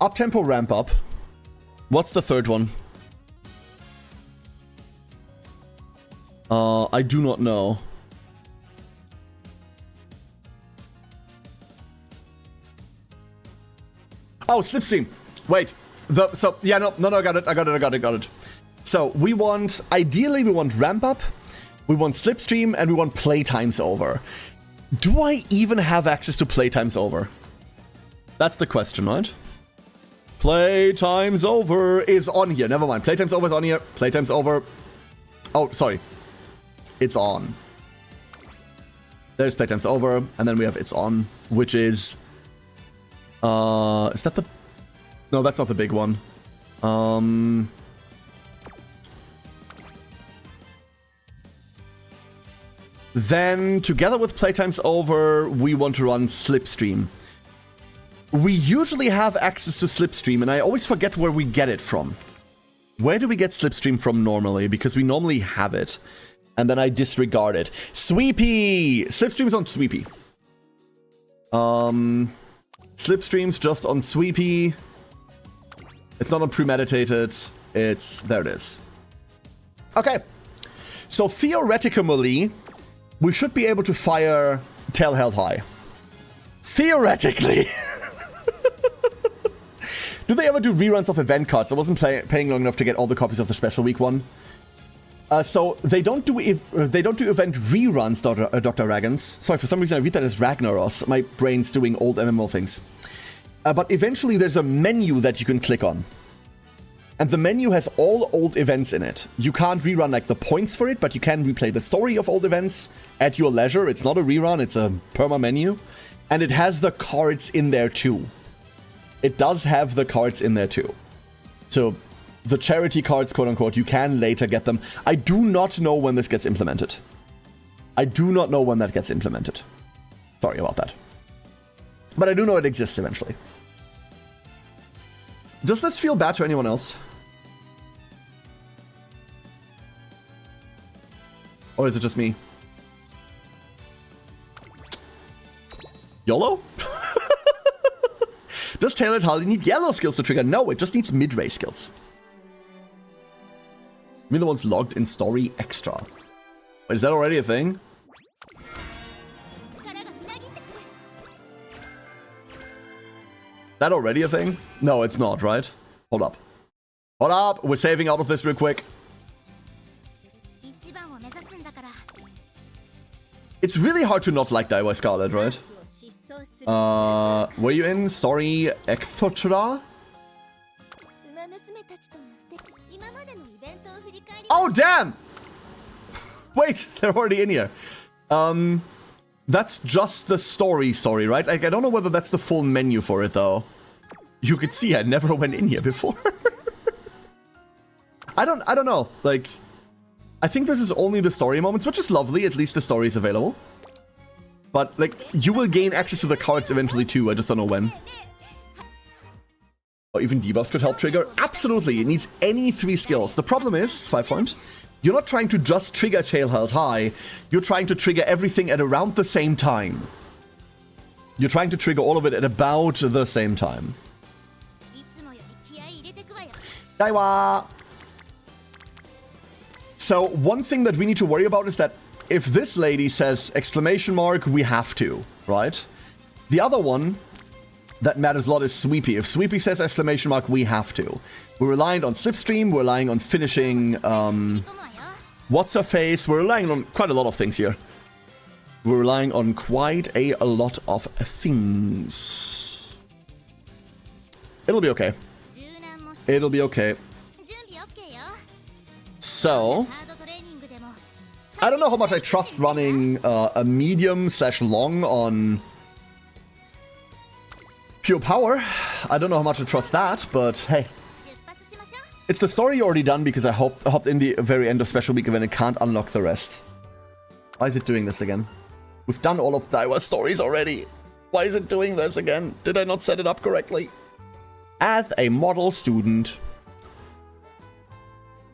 Up-tempo, ramp up. What's the third one? I do not know. Oh, Slipstream. Wait. I got it. So, ideally we want ramp up, we want Slipstream, and we want playtimes over. Do I even have access to playtimes over? That's the question, right? Playtimes over is on here. Never mind. Playtimes over is on here. Playtimes over. Oh, sorry. It's on. There's playtimes over, and then we have it's on, which is that the... No, that's not the big one. Then, together with playtimes over, we want to run Slipstream. We usually have access to Slipstream, and I always forget where we get it from. Where do we get Slipstream from normally? Because we normally have it, and then I disregard it. Sweepy! Slipstream's on Sweepy. Slipstream's just on Sweepy. It's not on Premeditated. It's... there it is. Okay. So theoretically, we should be able to fire Tail Held High. Theoretically. Do they ever do reruns of event cards? I wasn't paying long enough to get all the copies of the Special Week one. So they don't do event reruns, Dr. Ragans. Sorry, for some reason I read that as Ragnaros. My brain's doing old MMO things. But eventually there's a menu that you can click on. And the menu has all old events in it. You can't rerun like the points for it, but you can replay the story of old events at your leisure. It's not a rerun, it's a perma menu. And it has the cards in there too. It does have the cards in there too. So the charity cards, quote unquote, you can later get them. I do not know when this gets implemented. I do not know when that gets implemented. Sorry about that. But I do know it exists eventually. Does this feel bad to anyone else? Or is it just me? YOLO? Does Tailor Tali need yellow skills to trigger? No, it just needs mid-race skills. I mean the ones logged in story extra. Wait, is that already a thing? That already a thing? No, it's not, right? Hold up. Hold up! We're saving out of this real quick. It's really hard to not like Daiwa Scarlet, right? Were you in Story Ecthotra? Oh, damn! Wait, they're already in here. That's just the story, right? Like, I don't know whether that's the full menu for it, though. You could see I never went in here before. I don't know. Like, I think this is only the story moments, which is lovely. At least the story is available. But, like, you will gain access to the cards eventually, too. I just don't know when. Or even debuffs could help trigger. Absolutely. It needs any 3 skills. The problem is, 5 point, you're not trying to just trigger Tail Held High. You're trying to trigger everything at around the same time. You're trying to trigger all of it at about the same time. Daiwa! So, one thing that we need to worry about is that if this lady says exclamation mark, we have to, right? The other one that matters a lot is Sweepy. If Sweepy says exclamation mark, we have to. We're relying on Slipstream, we're relying on finishing, what's her face? We're relying on quite a lot of things here. We're relying on quite a lot of things. It'll be okay. It'll be okay. So, I don't know how much I trust running a medium/long on Pure Power. I don't know how much I trust that, but hey. It's the story already done because I hopped in the very end of Special Week event and can't unlock the rest. Why is it doing this again? We've done all of Daiwa's stories already. Why is it doing this again? Did I not set it up correctly? As a model student.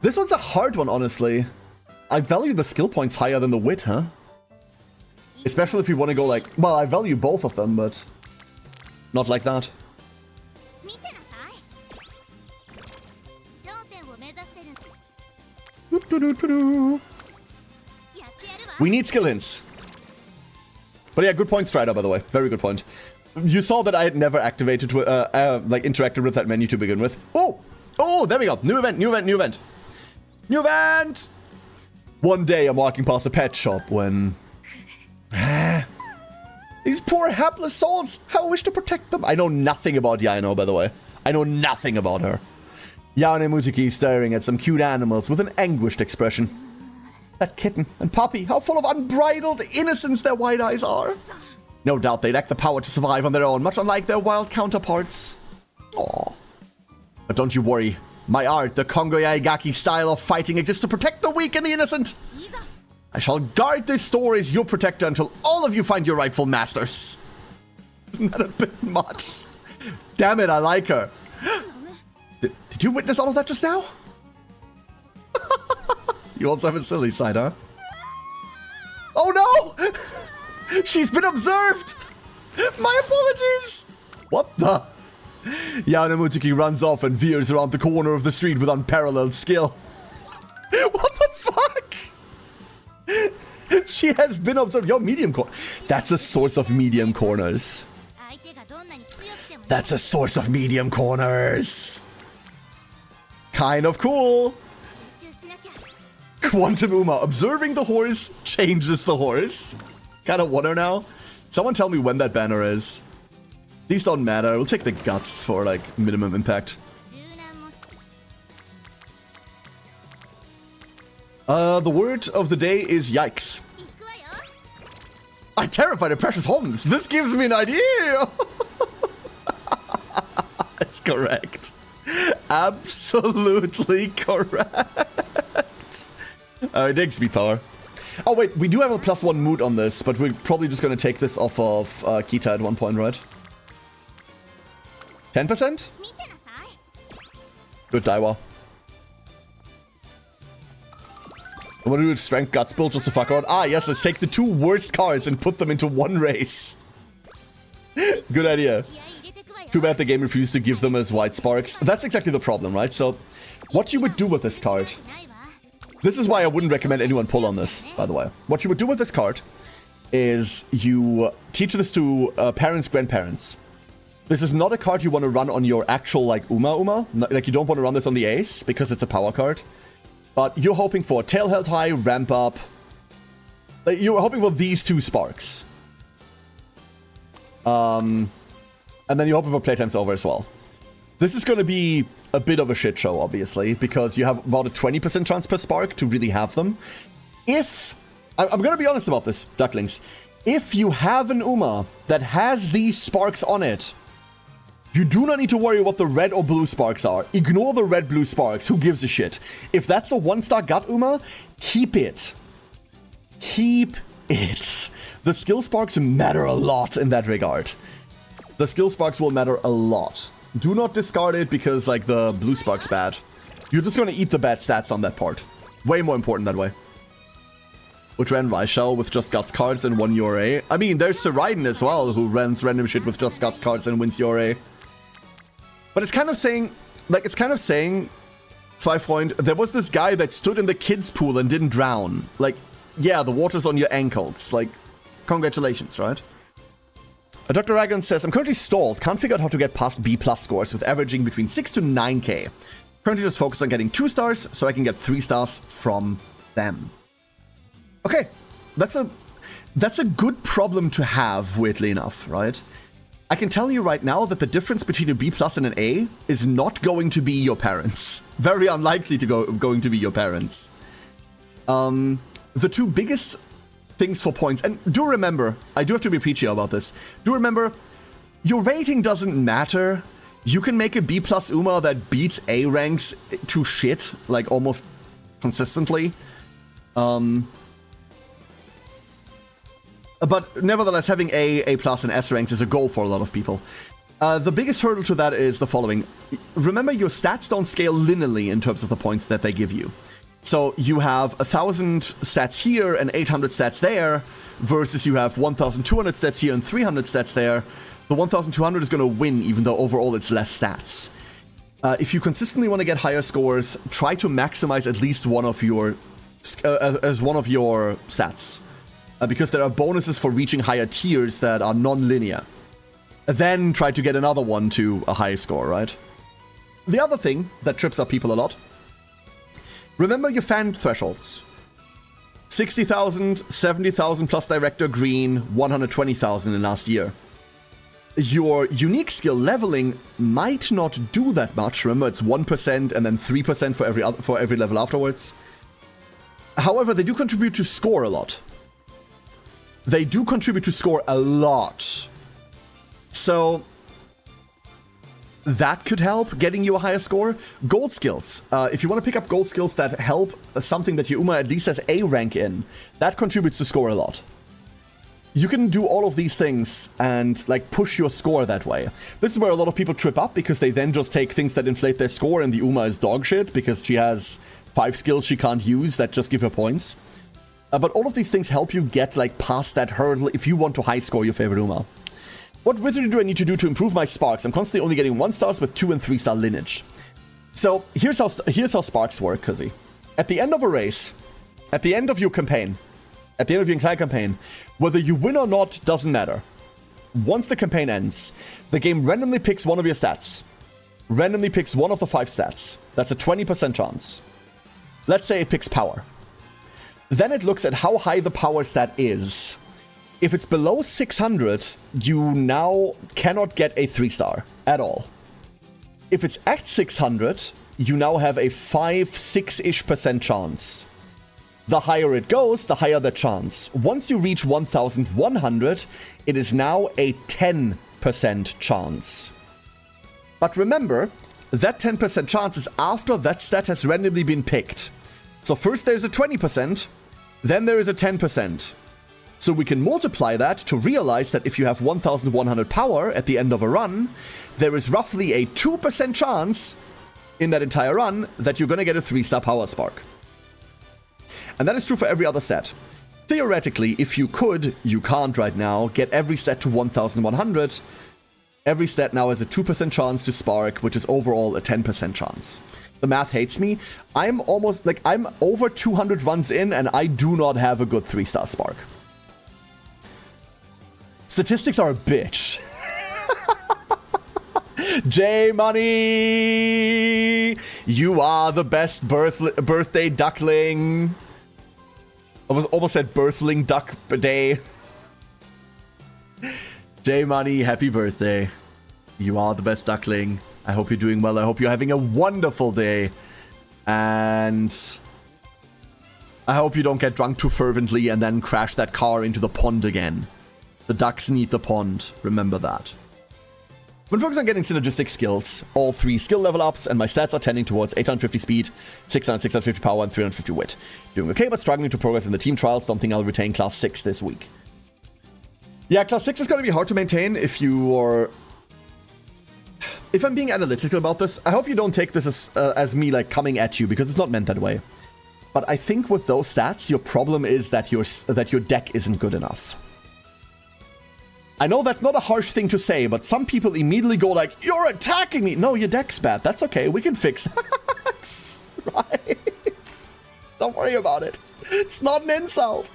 This one's a hard one, honestly. I value the skill points higher than the wit, huh? Especially if you want to go like... Well, I value both of them, but... Not like that. We need skill hints. But yeah, good point, Strider, by the way. Very good point. You saw that I had never activated, like interacted with that menu to begin with. Oh! Oh, there we go. New event, new event, new event. New event! One day I'm walking past a pet shop when... These poor hapless souls! How I wish to protect them! I know nothing about Yaino, by the way. I know nothing about her. Yaone Mutiki staring at some cute animals with an anguished expression. That kitten and puppy, how full of unbridled innocence their wide eyes are. No doubt they lack the power to survive on their own, much unlike their wild counterparts. Aww. But don't you worry. My art, the Kongo Yaegaki style of fighting, exists to protect the weak and the innocent. I shall guard this store as your protector until all of you find your rightful masters. Isn't that a bit much? Damn it, I like her. Did you witness all of that just now? You also have a silly side, huh? Oh no! She's been observed! My apologies! What the? Yana Mutsuki runs off and veers around the corner of the street with unparalleled skill. What the fuck? She has been observed. Yo, medium corner. That's a source of medium corners. That's a source of medium corners. Kind of cool. Quantum Uma. Observing the horse changes the horse. Kind of wonder now. Someone tell me when that banner is. These don't matter. We'll take the guts for, like, minimum impact. The word of the day is yikes. I terrified of precious homes. This gives me an idea. That's correct. Absolutely correct. It takes speed power. Oh wait, we do have a +1 mood on this, but we're probably just going to take this off of Kita at one point, right? 10%? Good, Daiwa. I want to do a strength guts build just to fuck around. Ah, yes, let's take the 2 worst cards and put them into one race. Good idea. Too bad the game refused to give them as white sparks. That's exactly the problem, right? So, what you would do with this card... This is why I wouldn't recommend anyone pull on this, by the way. What you would do with this card is you teach this to parents, grandparents. This is not a card you want to run on your actual, like, Uma. Like, you don't want to run this on the ace, because it's a power card. But you're hoping for Tail Held High, Ramp Up. Like, you're hoping for these 2 sparks. And then you're hoping for Playtime's Over as well. This is going to be a bit of a shit show, obviously, because you have about a 20% chance per spark to really have them. If... I'm going to be honest about this, Ducklings. If you have an Uma that has these sparks on it, you do not need to worry what the red or blue sparks are. Ignore the red-blue sparks. Who gives a shit? If that's a 1-star gut Uma, keep it. Keep it. The skill sparks matter a lot in that regard. The skill sparks will matter a lot. Do not discard it because, like, the blue spark's bad. You're just going to eat the bad stats on that part. Way more important that way. Which ran Raishel with Just Guts cards and won URA. I mean, there's Seraiden as well, who runs random shit with Just Guts cards and wins URA. But it's kind of saying, Zweifreund, there was this guy that stood in the kids' pool and didn't drown. Like, yeah, the water's on your ankles. Like, congratulations, right? Dr. Ragon says, I'm currently stalled. Can't figure out how to get past B+ scores with averaging between 6 to 9k. Currently just focused on getting 2 stars so I can get 3 stars from them. Okay, that's a good problem to have, weirdly enough, right? I can tell you right now that the difference between a B+ and an A is not going to be your parents. Very unlikely to going to be your parents. The 2 biggest things for points, and do remember, I do have to be preachy about this. Do remember, your rating doesn't matter. You can make a B+ Uma that beats A ranks to shit, like almost consistently. But nevertheless, having A+, and S ranks is a goal for a lot of people. The biggest hurdle to that is the following. Remember, your stats don't scale linearly in terms of the points that they give you. So you have 1,000 stats here and 800 stats there, versus you have 1,200 stats here and 300 stats there. The 1,200 is going to win, even though overall it's less stats. If you consistently want to get higher scores, try to maximize at least one of your stats. Because there are bonuses for reaching higher tiers that are non-linear. Then try to get another one to a high score, right? The other thing that trips up people a lot, remember your fan thresholds. 60,000, 70,000 plus Director Green, 120,000 in last year. Your unique skill leveling might not do that much. Remember, it's 1% and then 3% for every level afterwards. However, they do contribute to score a lot. They do contribute to score a lot. So that could help getting you a higher score. Gold skills. If you want to pick up gold skills that help something that your Uma at least has A rank in, that contributes to score a lot. you can do all of these things and like push your score that way. This is where a lot of people trip up because they then just take things that inflate their score, and the Uma is dog shit because she has 5 skills she can't use that just give her points. But all of these things help you get like past that hurdle if you want to high score your favorite Uma. What wizardry do I need to do to improve my sparks? I'm constantly only getting 1 stars with 2 and 3 star lineage. So here's how sparks work, Kuzzy. At the end of a race, at the end of your campaign, at the end of your entire campaign, whether you win or not doesn't matter. Once the campaign ends, the game randomly picks one of your stats. Randomly picks one of the 5 stats. That's a 20% chance. Let's say it picks power. Then it looks at how high the power stat is. If it's below 600, you now cannot get a 3-star at all. If it's at 600, you now have a 5-6-ish% chance. The higher it goes, the higher the chance. Once you reach 1100, it is now a 10% chance. But remember, that 10% chance is after that stat has randomly been picked. So first there's a 20%, then there is a 10%. So we can multiply that to realize that if you have 1100 power at the end of a run, there is roughly a 2% chance in that entire run that you're gonna get a 3-star power spark. And that is true for every other stat. Theoretically, if you could, you can't right now, get every stat to 1100. Every stat now has a 2% chance to spark, which is overall a 10% chance. The math hates me. I'm over 200 runs in, and I do not have a good 3-star spark. Statistics are a bitch. J-Money! You are the best birthday duckling. I almost said birthling duck day. J-Money, happy birthday. You are the best duckling. I hope you're doing well. I hope you're having a wonderful day. And I hope you don't get drunk too fervently and then crash that car into the pond again. The ducks need the pond. Remember that. When focused on getting synergistic skills, all 3 skill level ups, and my stats are tending towards 850 speed, 650 power, and 350 wit. Doing okay, but struggling to progress in the team trials. Don't think I'll retain class 6 this week. Yeah, class 6 is going to be hard to maintain if you are... If I'm being analytical about this, I hope you don't take this as me like coming at you, because it's not meant that way. But I think with those stats, your problem is that your deck isn't good enough. I know that's not a harsh thing to say, but some people immediately go like, you're attacking me! No, your deck's bad. That's okay. We can fix that. Right? Don't worry about it. It's not an insult.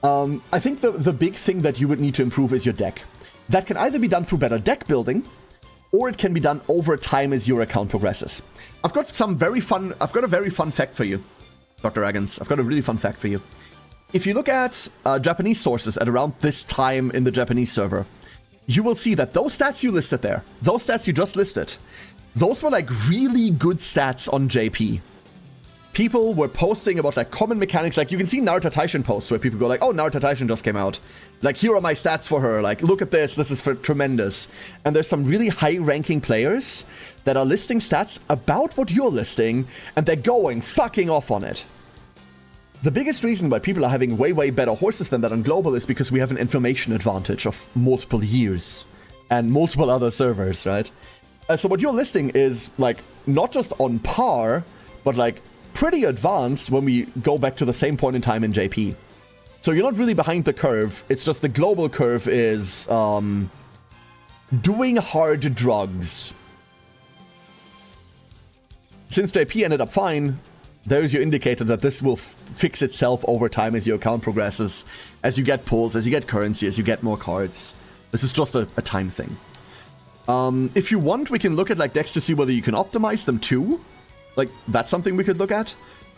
I think the big thing that you would need to improve is your deck. That can either be done through better deck building, or it can be done over time as your account progresses. I've got a very fun fact for you, Dr. Agons. I've got a really fun fact for you. If you look at Japanese sources at around this time in the Japanese server, you will see that those stats you listed there, those stats you just listed, those were like really good stats on JP. People were posting about like common mechanics, like you can see Naruto Taishin posts where people go like, oh, Naruto Taishin just came out. Like, here are my stats for her. Like, look at this is tremendous. And there's some really high-ranking players that are listing stats about what you're listing, and they're going fucking off on it. The biggest reason why people are having way, way better horses than that on global is because we have an information advantage of multiple years and multiple other servers, right? So what you're listing is, like, not just on par, but, like, pretty advanced when we go back to the same point in time in JP. So you're not really behind the curve. It's just the global curve is doing hard drugs. Since JP ended up fine, there's your indicator that this will fix itself over time as your account progresses, as you get pulls, as you get currency, as you get more cards. This is just a time thing. If you want, we can look at like decks to see whether you can optimize them too. Like, that's something we could look at.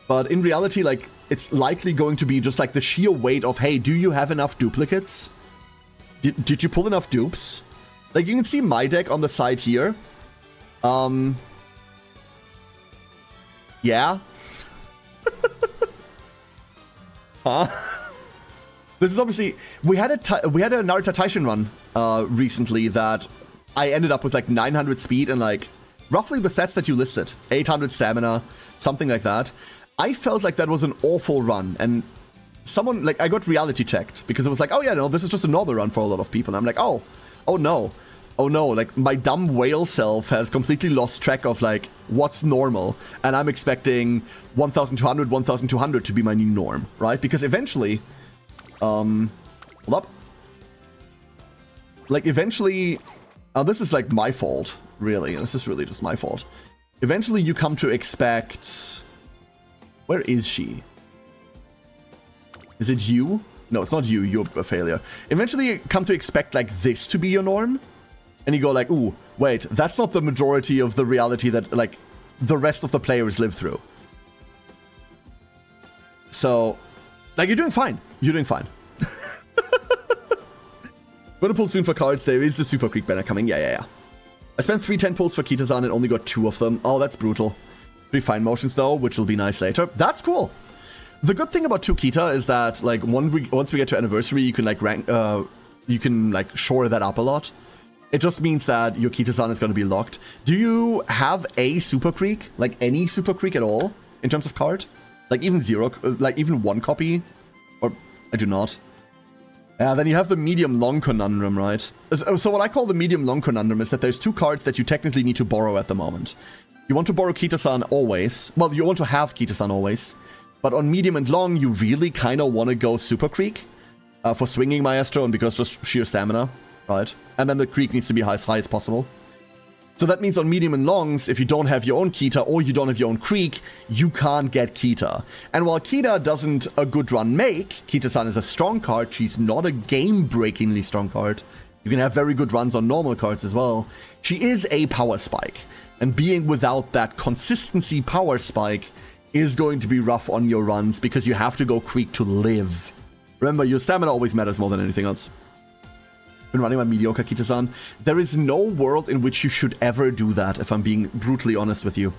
But in reality, like, it's likely going to be just like the sheer weight of, hey, do you have enough duplicates? Did you pull enough dupes? Like, you can see my deck on the side here. Yeah. Huh? This is obviously... We had a Naruto Taishin run recently that I ended up with like 900 speed and like roughly the stats that you listed. 800 stamina, something like that. I felt like that was an awful run, and someone, like, I got reality checked because it was like, oh yeah, no, this is just a normal run for a lot of people. And I'm like, oh no, like, my dumb whale self has completely lost track of, like, what's normal. And I'm expecting 1,200 to be my new norm, right? Because eventually, hold up. Like, eventually, this is, like, my fault, really. This is really just my fault. Eventually, you come to expect... Where is she? Is it you? No, it's not you. You're a failure. Eventually, you come to expect, like, this to be your norm. And you go like, ooh, wait, that's not the majority of the reality that, like, the rest of the players live through. So, like, you're doing fine. You're doing fine. Gonna pull soon for cards. There is the Super Creek banner coming. Yeah. I spent 310 pulls for Kitazan and only got 2 of them. Oh, that's brutal. 3 fine motions, though, which will be nice later. That's cool. The good thing about 2 Kita is that, like, once we get to Anniversary, you can, like, shore that up a lot. It just means that your Kitazan is going to be locked. Do you have a Super Creek? Like, any Super Creek at all? In terms of card? Like, even 1 copy? Or, I do not. Then you have the medium-long conundrum, right? So what I call the medium-long conundrum is that there's 2 cards that you technically need to borrow at the moment. You want to borrow Kita-san always. Well, you want to have Kita-san always. But on medium and long, you really kind of want to go Super Creek for swinging Maestro and because just sheer stamina, right? And then the Creek needs to be as high as possible. So that means on medium and longs, if you don't have your own Kita or you don't have your own Creek, you can't get Kita. And while Kita doesn't a good run make, Kita-san is a strong card. She's not a game-breakingly strong card. You can have very good runs on normal cards as well. She is a power spike. And being without that consistency power spike is going to be rough on your runs because you have to go Creek to live. Remember, your stamina always matters more than anything else. Been running my mediocre Kita-san. There is no world in which you should ever do that, if I'm being brutally honest with you.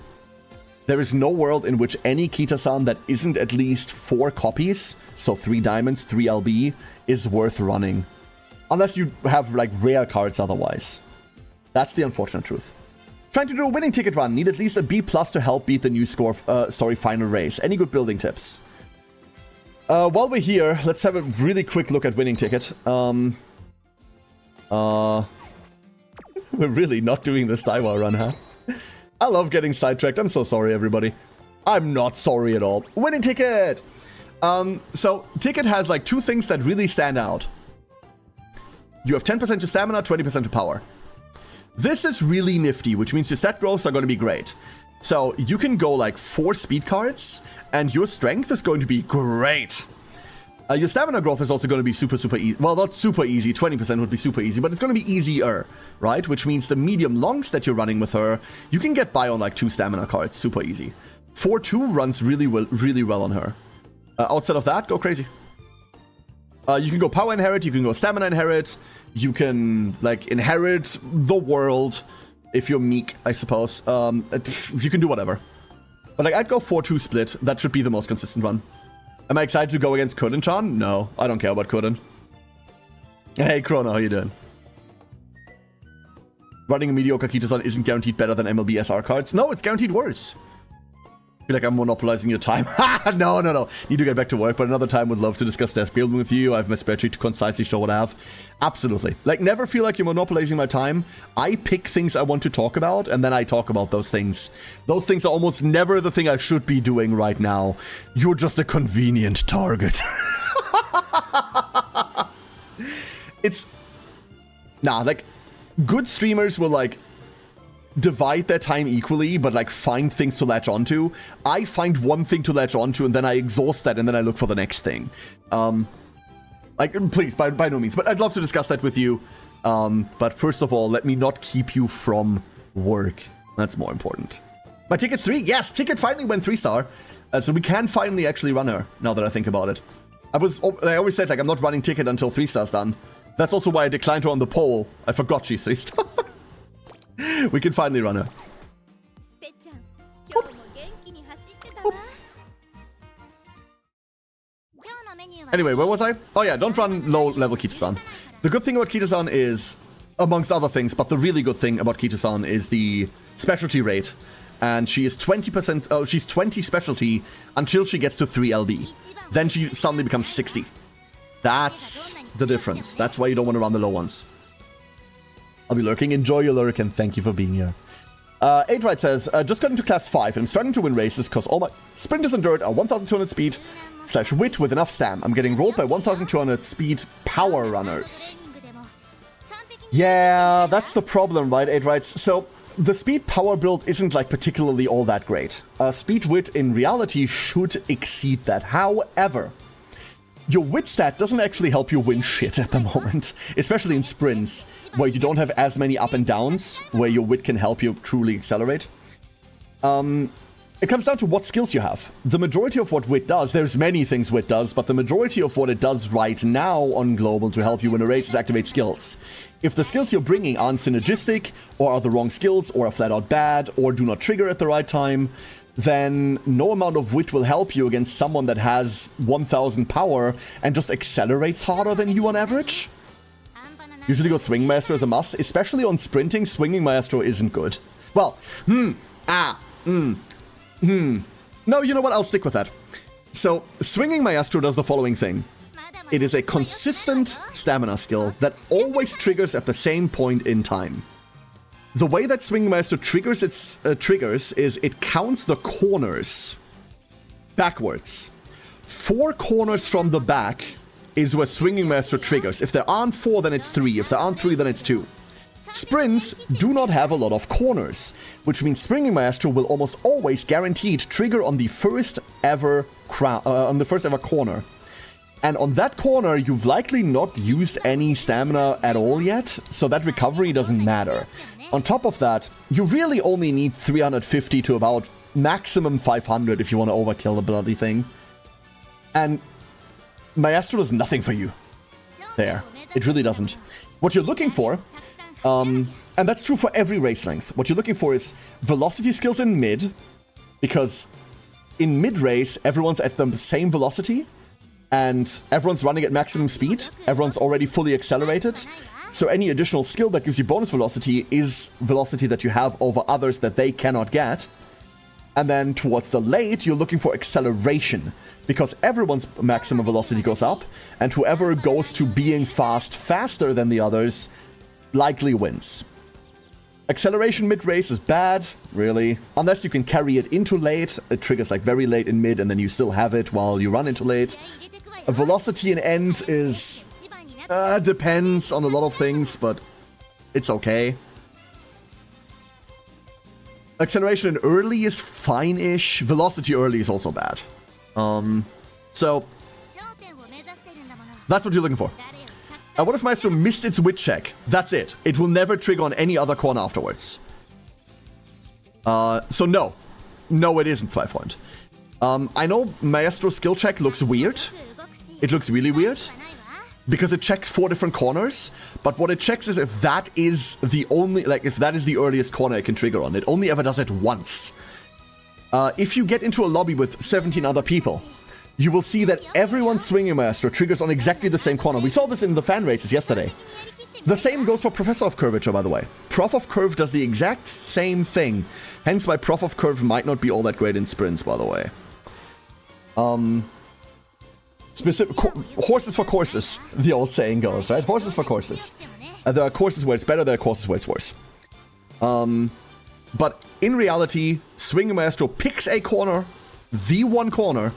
There is no world in which any Kita-san that isn't at least 4 copies, so 3 diamonds, 3 LB, is worth running. Unless you have, like, rare cards otherwise. That's the unfortunate truth. Trying to do a winning ticket run. Need at least a B+ to help beat the new story final race. Any good building tips? While we're here, let's have a really quick look at winning ticket. We're really not doing this Daiwa run, huh? I love getting sidetracked. I'm so sorry, everybody. I'm not sorry at all. Winning ticket! So, ticket has, like, 2 things that really stand out. You have 10% to stamina, 20% to power. This is really nifty, which means your stat growths are going to be great. So, you can go, like, 4 speed cards, and your strength is going to be great. Your stamina growth is also going to be super easy. Well, not super easy. 20% would be super easy, but it's going to be easier, right? Which means the medium longs that you're running with her, you can get by on, like, 2 stamina cards super easy. 4-2 runs really well on her. Outside of that, go crazy. You can go power inherit, you can go stamina inherit, you can, like, inherit the world if you're meek, I suppose. You can do whatever. But, like, I'd go 4-2 split. That should be the most consistent run. Am I excited to go against Kurin-chan? No, I don't care about Kurin. Hey, Chrono, how you doing? Running a mediocre Kita-san isn't guaranteed better than MLB SR cards. No, it's guaranteed worse. I feel like I'm monopolizing your time. No. Need to get back to work, but another time would love to discuss desk building with you. I have my spreadsheet to concisely show what I have. Absolutely. Like, never feel like you're monopolizing my time. I pick things I want to talk about, and then I talk about those things. Those things are almost never the thing I should be doing right now. You're just a convenient target. Like, good streamers will, like, divide their time equally, but, like, find things to latch onto. I find one thing to latch onto, and then I exhaust that, and then I look for the next thing. Like, please, by no means. But I'd love to discuss that with you. But first of all, let me not keep you from work. That's more important. My ticket's 3? Yes, ticket finally went 3-star. So we can finally actually run her, now that I think about it. I always said, like, I'm not running ticket until 3-star's done. That's also why I declined her on the poll. I forgot she's 3-star. We can finally run her. Anyway, where was I? Oh yeah, don't run low-level Kita-san. The good thing about Kita-san is, amongst other things, but the really good thing about Kita-san is the specialty rate. and she is 20%, oh, she's 20 specialty until she gets to 3 LB. Then she suddenly becomes 60. That's the difference. That's why you don't want to run the low ones. I'll be lurking. Enjoy your lurk, and thank you for being here. Adright says, just got into class 5 and I'm starting to win races because all my sprinters and dirt are 1200 speed / wit with enough stam. I'm getting rolled by 1200 speed power runners. Yeah, that's the problem, right, Adright? So the speed power build isn't like particularly all that great. Speed wit in reality should exceed that. However, your wit stat doesn't actually help you win shit at the moment, especially in sprints, where you don't have as many up and downs, where your wit can help you truly accelerate. It comes down to what skills you have. The majority of what wit does, there's many things wit does, but the majority of what it does right now on global to help you win a race is activate skills. If the skills you're bringing aren't synergistic, or are the wrong skills, or are flat out bad, or do not trigger at the right time, then no amount of wit will help you against someone that has 1000 power and just accelerates harder than you on average. Usually go Swing Maestro as a must, especially on sprinting. Swinging Maestro isn't good. Well, No, you know what? I'll stick with that. So, Swinging Maestro does the following thing. It is a consistent stamina skill that always triggers at the same point in time. The way that Swinging Maestro triggers its triggers is it counts the corners backwards. 4 corners from the back is where Swinging Maestro triggers. If there aren't 4, then it's 3. If there aren't 3, then it's 2. Sprints do not have a lot of corners, which means Swinging Maestro will almost always guaranteed trigger on the first ever corner. And on that corner, you've likely not used any stamina at all yet, so that recovery doesn't matter. On top of that, you really only need 350 to about maximum 500 if you want to overkill the bloody thing. And Maestro does nothing for you there. It really doesn't. What you're looking for, and that's true for every race length, what you're looking for is velocity skills in mid, because in mid-race, everyone's at the same velocity, and everyone's running at maximum speed, everyone's already fully accelerated, so any additional skill that gives you bonus velocity is velocity that you have over others that they cannot get. And then towards the late, you're looking for acceleration, because everyone's maximum velocity goes up, and whoever goes to being fast faster than the others likely wins. Acceleration mid-race is bad, really. Unless you can carry it into late, it triggers like very late in mid, and then you still have it while you run into late. A velocity in end is... depends on a lot of things, but it's okay. Acceleration in early is fine-ish. Velocity early is also bad. So that's what you're looking for. And what if Maestro missed its wit check? That's it. It will never trigger on any other corner afterwards. So no. No, it isn't, Zweifreund. I know Maestro skill check looks weird. It looks really weird. Because it checks 4 different corners, but what it checks is if that is the only, if that is the earliest corner it can trigger on. It only ever does it once. If you get into a lobby with 17 other people, you will see that everyone's Swinging Maestro triggers on exactly the same corner. We saw this in the fan races yesterday. The same goes for Professor of Curvature, by the way. Prof of Curve does the exact same thing, hence why Prof of Curve might not be all that great in sprints, by the way. Specific horses for courses, the old saying goes, right? Horses for courses. There are courses where it's better, there are courses where it's worse. But in reality, Swinging Maestro picks a corner, the one corner,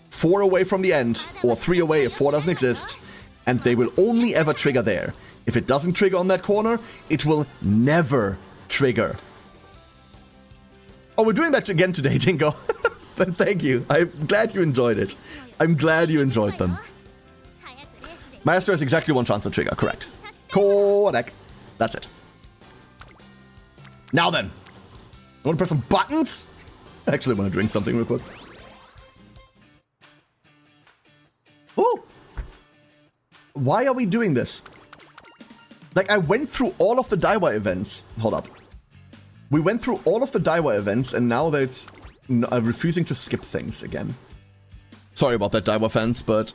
4 away from the end, or 3 away if 4 doesn't exist, and they will only ever trigger there. If it doesn't trigger on that corner, it will never trigger. Oh, we're doing that again today, Dingo. But thank you. I'm glad you enjoyed it. I'm glad you enjoyed them. Maestro has exactly 1 chance to trigger, correct. Correct. That's it. Now then. I want to press some buttons? I actually want to drink something real quick. Ooh. Why are we doing this? Like, I went through all of the Daiwa events. Hold up. We went through all of the Daiwa events, and now that's refusing to skip things again. Sorry about that, Daiwa fans, but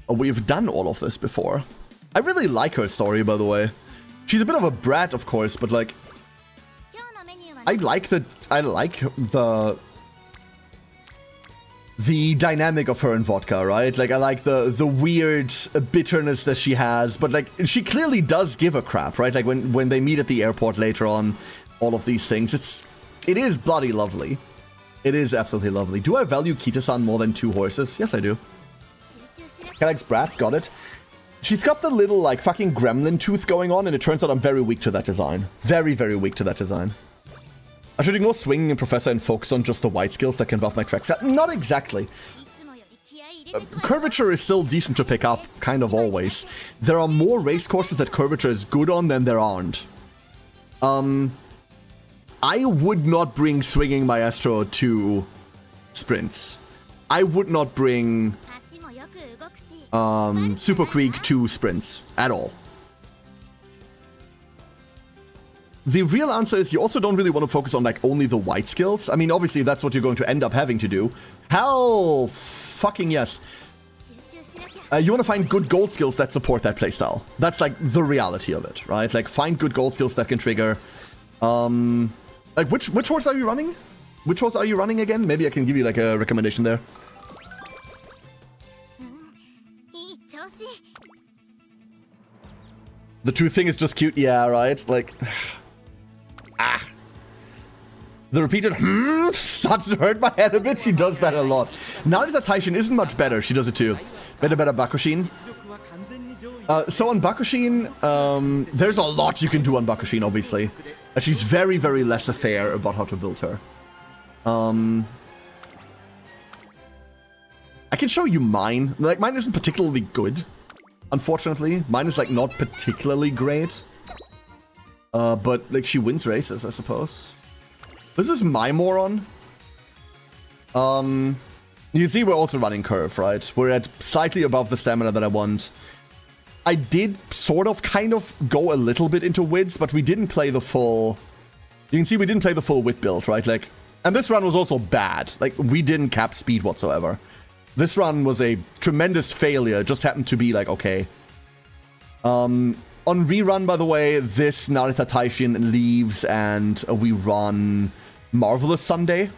we've done all of this before. I really like her story, by the way. She's a bit of a brat, of course, but like... I like the dynamic of her and Vodka, right? Like, I like the weird bitterness that she has, but like, she clearly does give a crap, right? Like, when they meet at the airport later on, all of these things, it is bloody lovely. It is absolutely lovely. Do I value Kita-san more than 2 horses? Yes, I do. Kellex Bratz got it. She's got the little, like, fucking gremlin tooth going on, and it turns out I'm very weak to that design. Very, very weak to that design. I should ignore swinging and Professor and focus on just the white skills that can buff my track set. Not exactly. Curvature is still decent to pick up, kind of always. There are more race courses that Curvature is good on than there aren't. I would not bring Swinging Maestro to sprints. I would not bring Super Krieg to sprints at all. The real answer is you also don't really want to focus on like only the white skills. I mean, obviously that's what you're going to end up having to do. Hell fucking yes. You want to find good gold skills that support that playstyle. That's like the reality of it, right? Like find good gold skills that can trigger. Like which horse are you running? Which horse are you running again? Maybe I can give you like a recommendation there. The true thing is just cute. Yeah, right? Like... The repeated starts to hurt my head a bit. She does that a lot. Narita Taishin isn't much better. She does it too. Better Bakushin. So on Bakushin, there's a lot you can do on Bakushin, obviously. She's very, very laissez-faire about how to build her. I can show you mine. Like, mine isn't particularly good, unfortunately. Mine is, like, not particularly great. But, like, she wins races, I suppose. This is my Moron. You see we're also running Curve, right? We're at slightly above the stamina that I want. I did sort of kind of go a little bit into Wids, but we didn't play the full... You can see we didn't play the full Wit build, right? Like, and this run was also bad. Like, we didn't cap speed whatsoever. This run was a tremendous failure. It just happened to be like, okay. On rerun, by the way, this Narita Taishin leaves and we run Marvelous Sunday.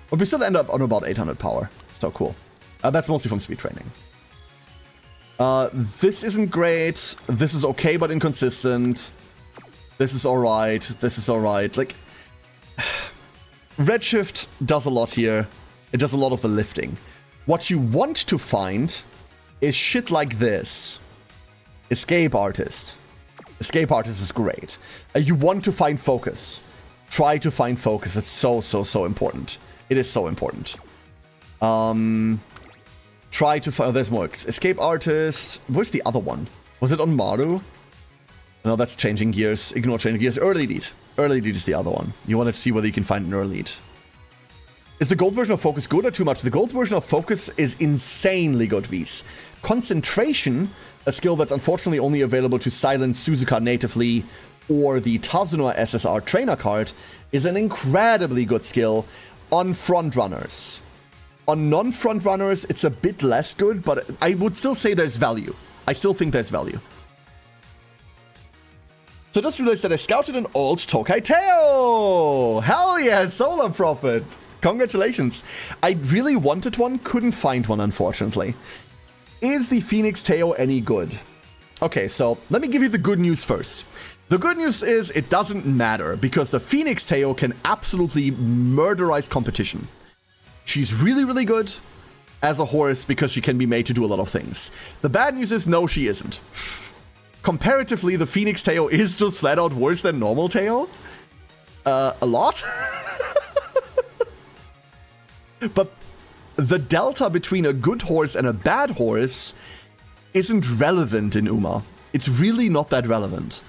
But we still end up on about 800 power. So cool. That's mostly from speed training. This isn't great. This is okay but inconsistent. This is alright. This is alright. Like, Redshift does a lot here. It does a lot of the lifting. What you want to find is shit like this. Escape Artist. Escape Artist is great. You want to find focus. Try to find focus. It's so, so, so important. It is so important. Try to find... Oh, there's more. Escape Artist. Where's the other one? Was it on Maru? No, that's changing gears. Ignore changing gears. Early Lead. Early Lead is the other one. You want to see whether you can find an Early Lead. Is the gold version of Focus good or too much? The gold version of Focus is insanely good, Vs. Concentration, a skill that's unfortunately only available to Silence Suzuka natively, or the Tazunua SSR trainer card, is an incredibly good skill on frontrunners. On non-frontrunners, it's a bit less good, but I would still say there's value. I still think there's value. So I just realized that I scouted an old Tokai Teo! Hell yeah, Solar Prophet! Congratulations. I really wanted one, couldn't find one, unfortunately. Is the Phoenix Teo any good? Okay, so let me give you the good news first. The good news is it doesn't matter, because the Phoenix Teo can absolutely murderize competition. She's really, really good as a horse because she can be made to do a lot of things. The bad news is no, she isn't. Comparatively, the Phoenix Teo is just flat out worse than normal Teo. A lot? But the delta between a good horse and a bad horse isn't relevant in UMA. It's really not that relevant.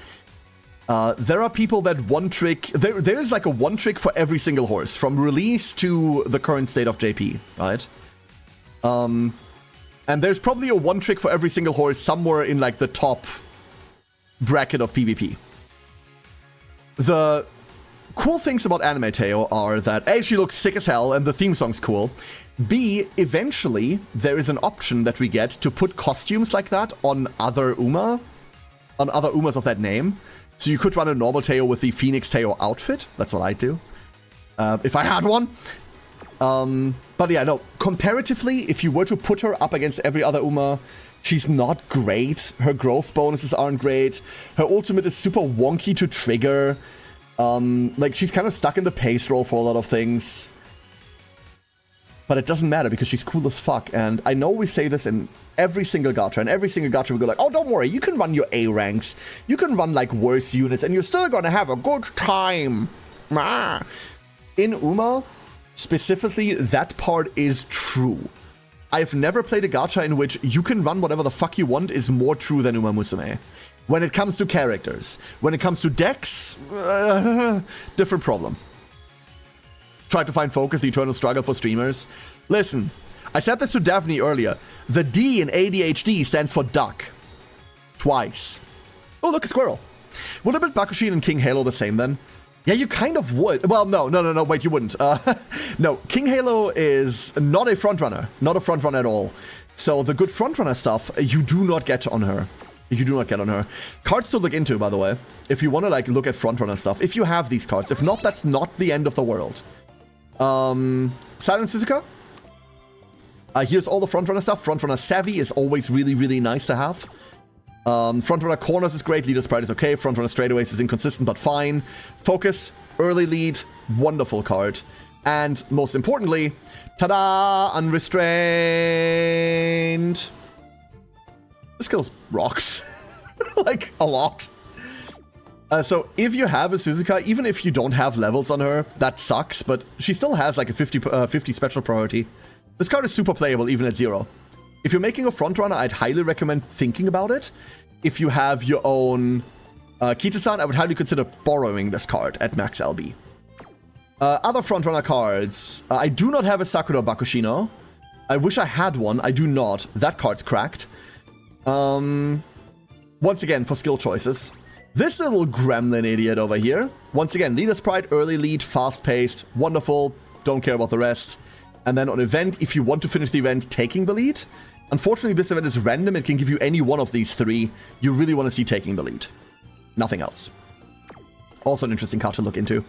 There are people that one trick... There is like a one trick for every single horse, from release to the current state of JP, right? And there's probably a one trick for every single horse somewhere in like the top bracket of PvP. The cool things about Anime Teo are that A, she looks sick as hell and the theme song's cool. B, eventually there is an option that we get to put costumes like that on other UMA, on other UMAs of that name. So you could run a normal Teo with the Phoenix Teo outfit. That's what I'd do. If I had one. But yeah, no. Comparatively, if you were to put her up against every other Uma, she's not great. Her growth bonuses aren't great. Her ultimate is super wonky to trigger. Like, she's kind of stuck in the pace roll for a lot of things. But it doesn't matter because she's cool as fuck. And I know we say this in every single gacha. And every single gacha we go like, oh, don't worry. You can run your A ranks. You can run, like, worse units. And you're still gonna have a good time. Ah. In Uma, specifically, that part is true. I've never played a gacha in which you can run whatever the fuck you want is more true than Uma Musume. When it comes to characters. When it comes to decks, different problem. Try to find focus, the eternal struggle for streamers. Listen, I said this to Daphne earlier. The D in ADHD stands for duck. Twice. Oh, look, a squirrel. Would a bit Bakushin and King Halo the same then? Yeah, you kind of would. Well, no, wait, you wouldn't. No, King Halo is not a frontrunner. Not a frontrunner at all. So the good frontrunner stuff, you do not get on her. You do not get on her. Cards to look into, by the way. If you want to, like, look at frontrunner stuff. If you have these cards. If not, that's not the end of the world. Silent Suzuka. Here's all the frontrunner stuff. Frontrunner Savvy is always really, really nice to have. Frontrunner Corners is great. Leader's Pride is okay. Frontrunner Straightaways is inconsistent, but fine. Focus, Early Lead, wonderful card. And most importantly, ta-da! Unrestrained. This skill's rocks. Like, a lot. So if you have a Suzuka, even if you don't have levels on her, that sucks, but she still has like a 50 special priority. This card is super playable even at 0. If you're making a frontrunner, I'd highly recommend thinking about it. If you have your own Kita-san, I would highly consider borrowing this card at max LB. Other frontrunner cards. I do not have a Sakura Bakushino. I wish I had one. I do not. That card's cracked. Once again, for skill choices. This little gremlin idiot over here. Once again, Leader's Pride, Early Lead, fast-paced, wonderful, don't care about the rest. And then on event, if you want to finish the event, taking the lead. Unfortunately, this event is random. It can give you any one of these 3. You really want to see taking the lead. Nothing else. Also an interesting card to look into.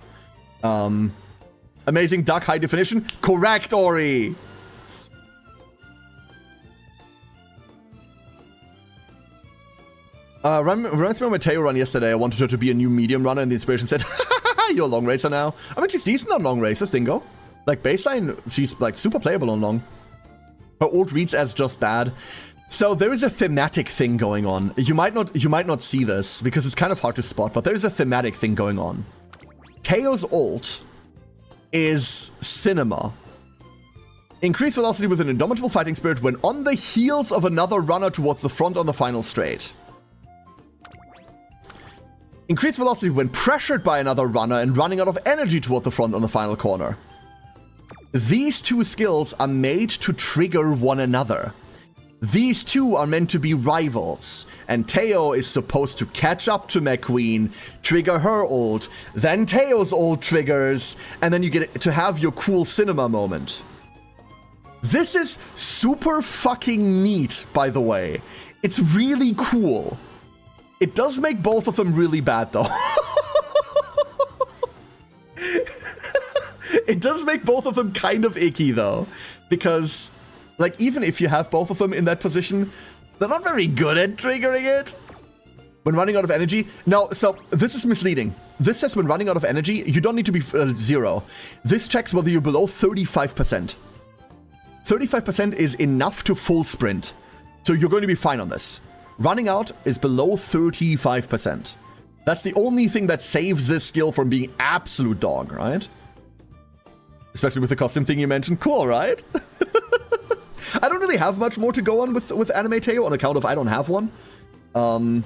Amazing Duck High Definition. Correct, Ori! Reminds me of my Teo run yesterday. I wanted her to be a new medium runner, and the inspiration said, you're a long racer now. I mean, she's decent on long races, Dingo. Like, baseline, she's, like, super playable on long. Her ult reads as just bad. So there is a thematic thing going on. You might not see this, because it's kind of hard to spot, but there is a thematic thing going on. Teo's ult is cinema. Increase velocity with an indomitable fighting spirit when on the heels of another runner towards the front on the final straight. Increase velocity when pressured by another runner and running out of energy toward the front on the final corner. These two skills are made to trigger one another. These two are meant to be rivals, and Teo is supposed to catch up to McQueen, trigger her ult, then Teo's ult triggers, and then you get to have your cool cinema moment. This is super fucking neat, by the way. It's really cool. It does make both of them really bad, though. It does make both of them kind of icky, though. Because, like, even if you have both of them in that position, they're not very good at triggering it. When running out of energy... No, so, this is misleading. This says when running out of energy, you don't need to be 0. This checks whether you're below 35%. 35% is enough to full sprint. So you're going to be fine on this. Running out is below 35%. That's the only thing that saves this skill from being absolute dog, right? Especially with the costume thing you mentioned. Cool, right? I don't really have much more to go on with Anime Teo on account of I don't have one. The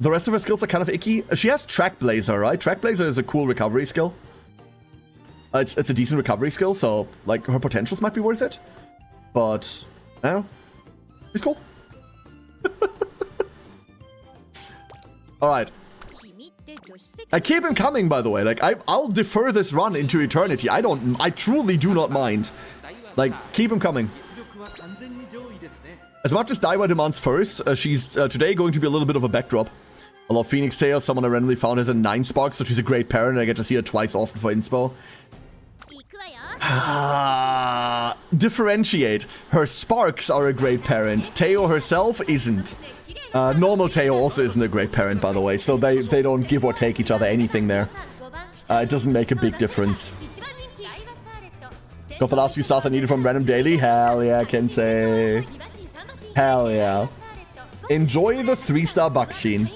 rest of her skills are kind of icky. She has Track Blazer, right? Track Blazer is a cool recovery skill. It's a decent recovery skill, so like her potentials might be worth it. But, I don't know. She's cool. Alright. I keep him coming, by the way. Like, I'll defer this run into eternity. I truly do not mind. Like, keep him coming. As much as Daiwa demands first, she's today going to be a little bit of a backdrop. Although Phoenix Tail, someone I randomly found, has a 9 sparks, so she's a great parent, and I get to see her twice often for inspo. Differentiate. Her sparks are a great parent. Teo herself isn't. Normal Teo also isn't a great parent, by the way, so they don't give or take each other anything there. It doesn't make a big difference. Got the last few stars I needed from Random Daily? Hell yeah, Kensei. Hell yeah. Enjoy the 3-star Bakushin.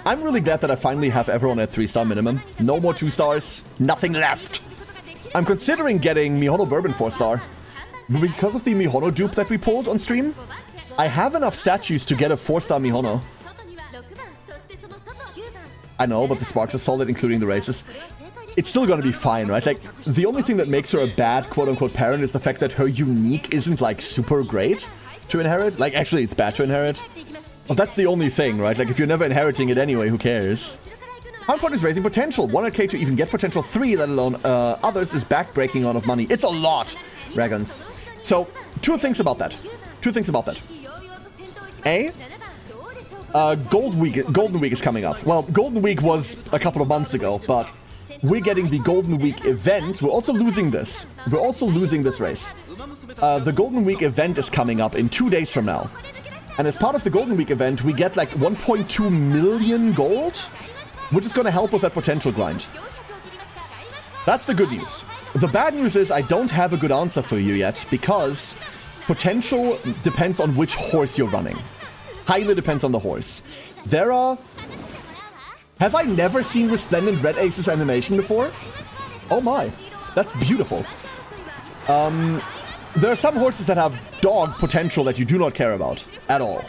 I'm really glad that I finally have everyone at 3-star minimum. No more 2 stars. Nothing left. I'm considering getting Mihono Bourbon 4-star. But because of the Mihono dupe that we pulled on stream, I have enough statues to get a 4-star Mihono. I know, but the sparks are solid, including the races. It's still gonna be fine, right? Like, the only thing that makes her a bad quote-unquote parent is the fact that her unique isn't, like, super great to inherit. Like, actually, it's bad to inherit. But that's the only thing, right? Like, if you're never inheriting it anyway, who cares? Pound Point is raising potential. 100k to even get potential 3, let alone others, is back-breaking amount of money. It's a lot, Dragons. So, two things about that. A, Golden Week is coming up. Well, Golden Week was a couple of months ago, but we're getting the Golden Week event. We're also losing this. We're also losing this race. The Golden Week event is coming up in 2 days from now. And as part of the Golden Week event, we get like 1.2 million gold, which is going to help with that potential grind. That's the good news. The bad news is I don't have a good answer for you yet, because potential depends on which horse you're running. Highly depends on the horse. There are... Have I never seen Resplendent Red Ace's animation before? Oh my, that's beautiful. There are some horses that have dog potential that you do not care about at all.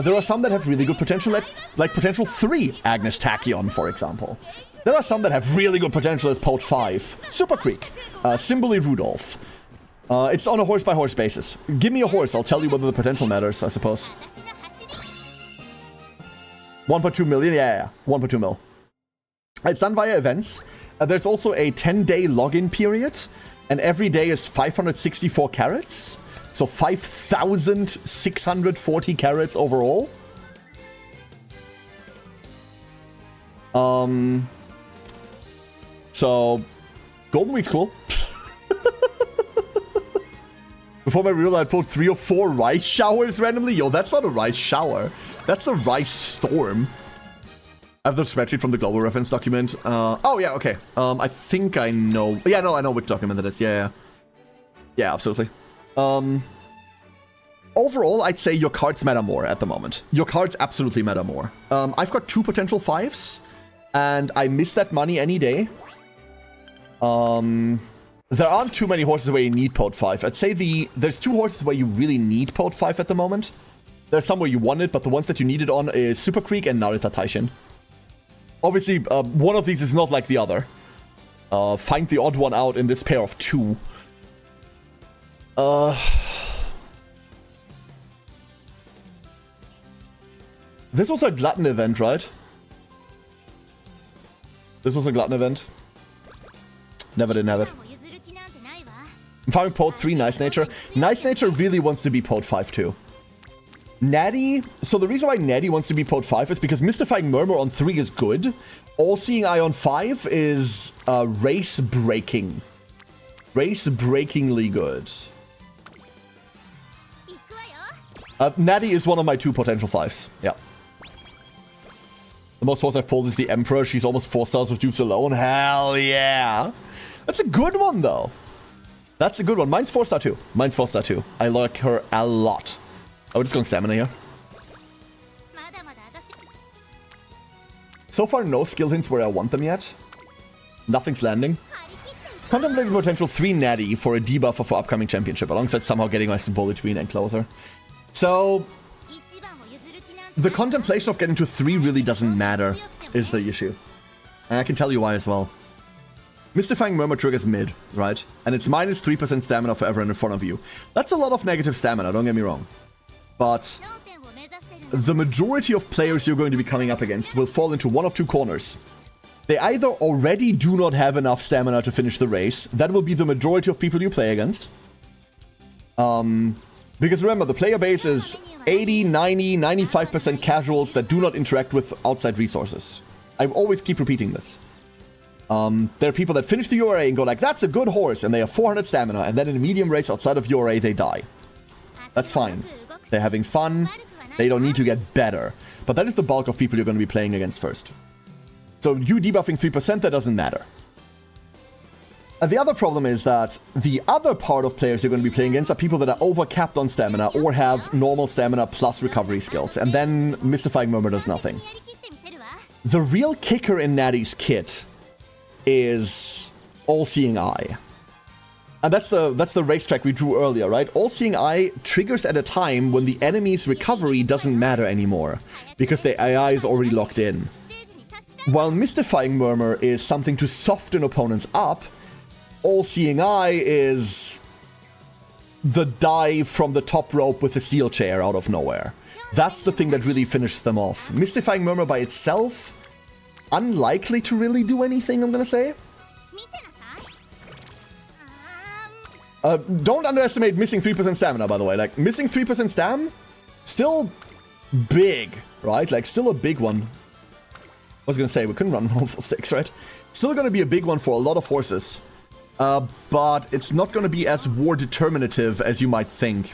There are some that have really good potential, like potential 3, Agnes Tachyon, for example. There are some that have really good potential as Pot 5, Super Creek, Simboli Rudolph. It's on a horse-by-horse basis. Give me a horse, I'll tell you whether the potential matters, I suppose. 1.2 million? Yeah, 1.2 mil. It's done via events. There's also a 10-day login period, and every day is 564 carats. So 5,640 carats overall. So Golden Week's cool. Before my real, I pulled 3 or 4 rice showers randomly. Yo, that's not a rice shower. That's a rice storm. I have the spreadsheet from the global reference document. Oh yeah, okay. I think I know. Yeah, no, I know which document that is. Yeah. Yeah, absolutely. Overall, I'd say your cards matter more at the moment. Your cards absolutely matter more. I've got 2 potential 5s, and I miss that money any day. There aren't too many horses where you need Pot 5. I'd say there's 2 horses where you really need Pot 5 at the moment. There's some where you want it, but the ones that you need it on is Super Creek and Narita Taishin. Obviously, one of these is not like the other. Find the odd one out in this pair of 2. This was a Glutton event, right? This was a Glutton event. Never didn't have it. I'm farming Pot 3, Nice Nature. Nice Nature really wants to be Pot 5 too. Natty, so the reason why Natty wants to be Pot 5 is because Mystifying Murmur on 3 is good. All-Seeing Eye on 5 is race-breaking. Race-breakingly good. Natty is one of my 2 potential 5s. Yeah. The most horse I've pulled is the Emperor. She's almost 4 stars with dupes alone. Hell yeah. That's a good one, though. That's a good one. Mine's 4-star too. Mine's 4-star too. I like her a lot. Oh, we're just going stamina here. So far, no skill hints where I want them yet. Nothing's landing. Contemplating potential 3 Natty for a debuffer for upcoming championship, alongside somehow getting my Symbol Between and closer. So, the contemplation of getting to 3 really doesn't matter, is the issue. And I can tell you why as well. Mystifying Murmur triggers mid, right? And it's minus 3% stamina for everyone in front of you. That's a lot of negative stamina, don't get me wrong. But the majority of players you're going to be coming up against will fall into one of 2 corners. They either already do not have enough stamina to finish the race. That will be the majority of people you play against. Because remember, the player base is 80, 90, 95% casuals that do not interact with outside resources. I always keep repeating this. There are people that finish the URA and go like, that's a good horse, and they have 400 stamina, and then in a medium race outside of URA, they die. That's fine. They're having fun. They don't need to get better. But that is the bulk of people you're going to be playing against first. So you debuffing 3%, that doesn't matter. The other problem is that the other part of players you're going to be playing against are people that are over-capped on stamina or have normal stamina plus recovery skills. And then Mystifying Murmur does nothing. The real kicker in Natty's kit is All-Seeing Eye. And that's the racetrack we drew earlier, right? All-Seeing Eye triggers at a time when the enemy's recovery doesn't matter anymore, because the AI is already locked in. While Mystifying Murmur is something to soften opponents up, All-Seeing Eye is the dive from the top rope with the steel chair out of nowhere. That's the thing that really finishes them off. Mystifying Murmur by itself, unlikely to really do anything, I'm gonna say. Don't underestimate missing 3% stamina, by the way. Like, missing 3% stam, still big, right? Like, still a big one. I was gonna say, we couldn't run full stakes, right? Still gonna be a big one for a lot of horses. But it's not gonna be as war determinative as you might think.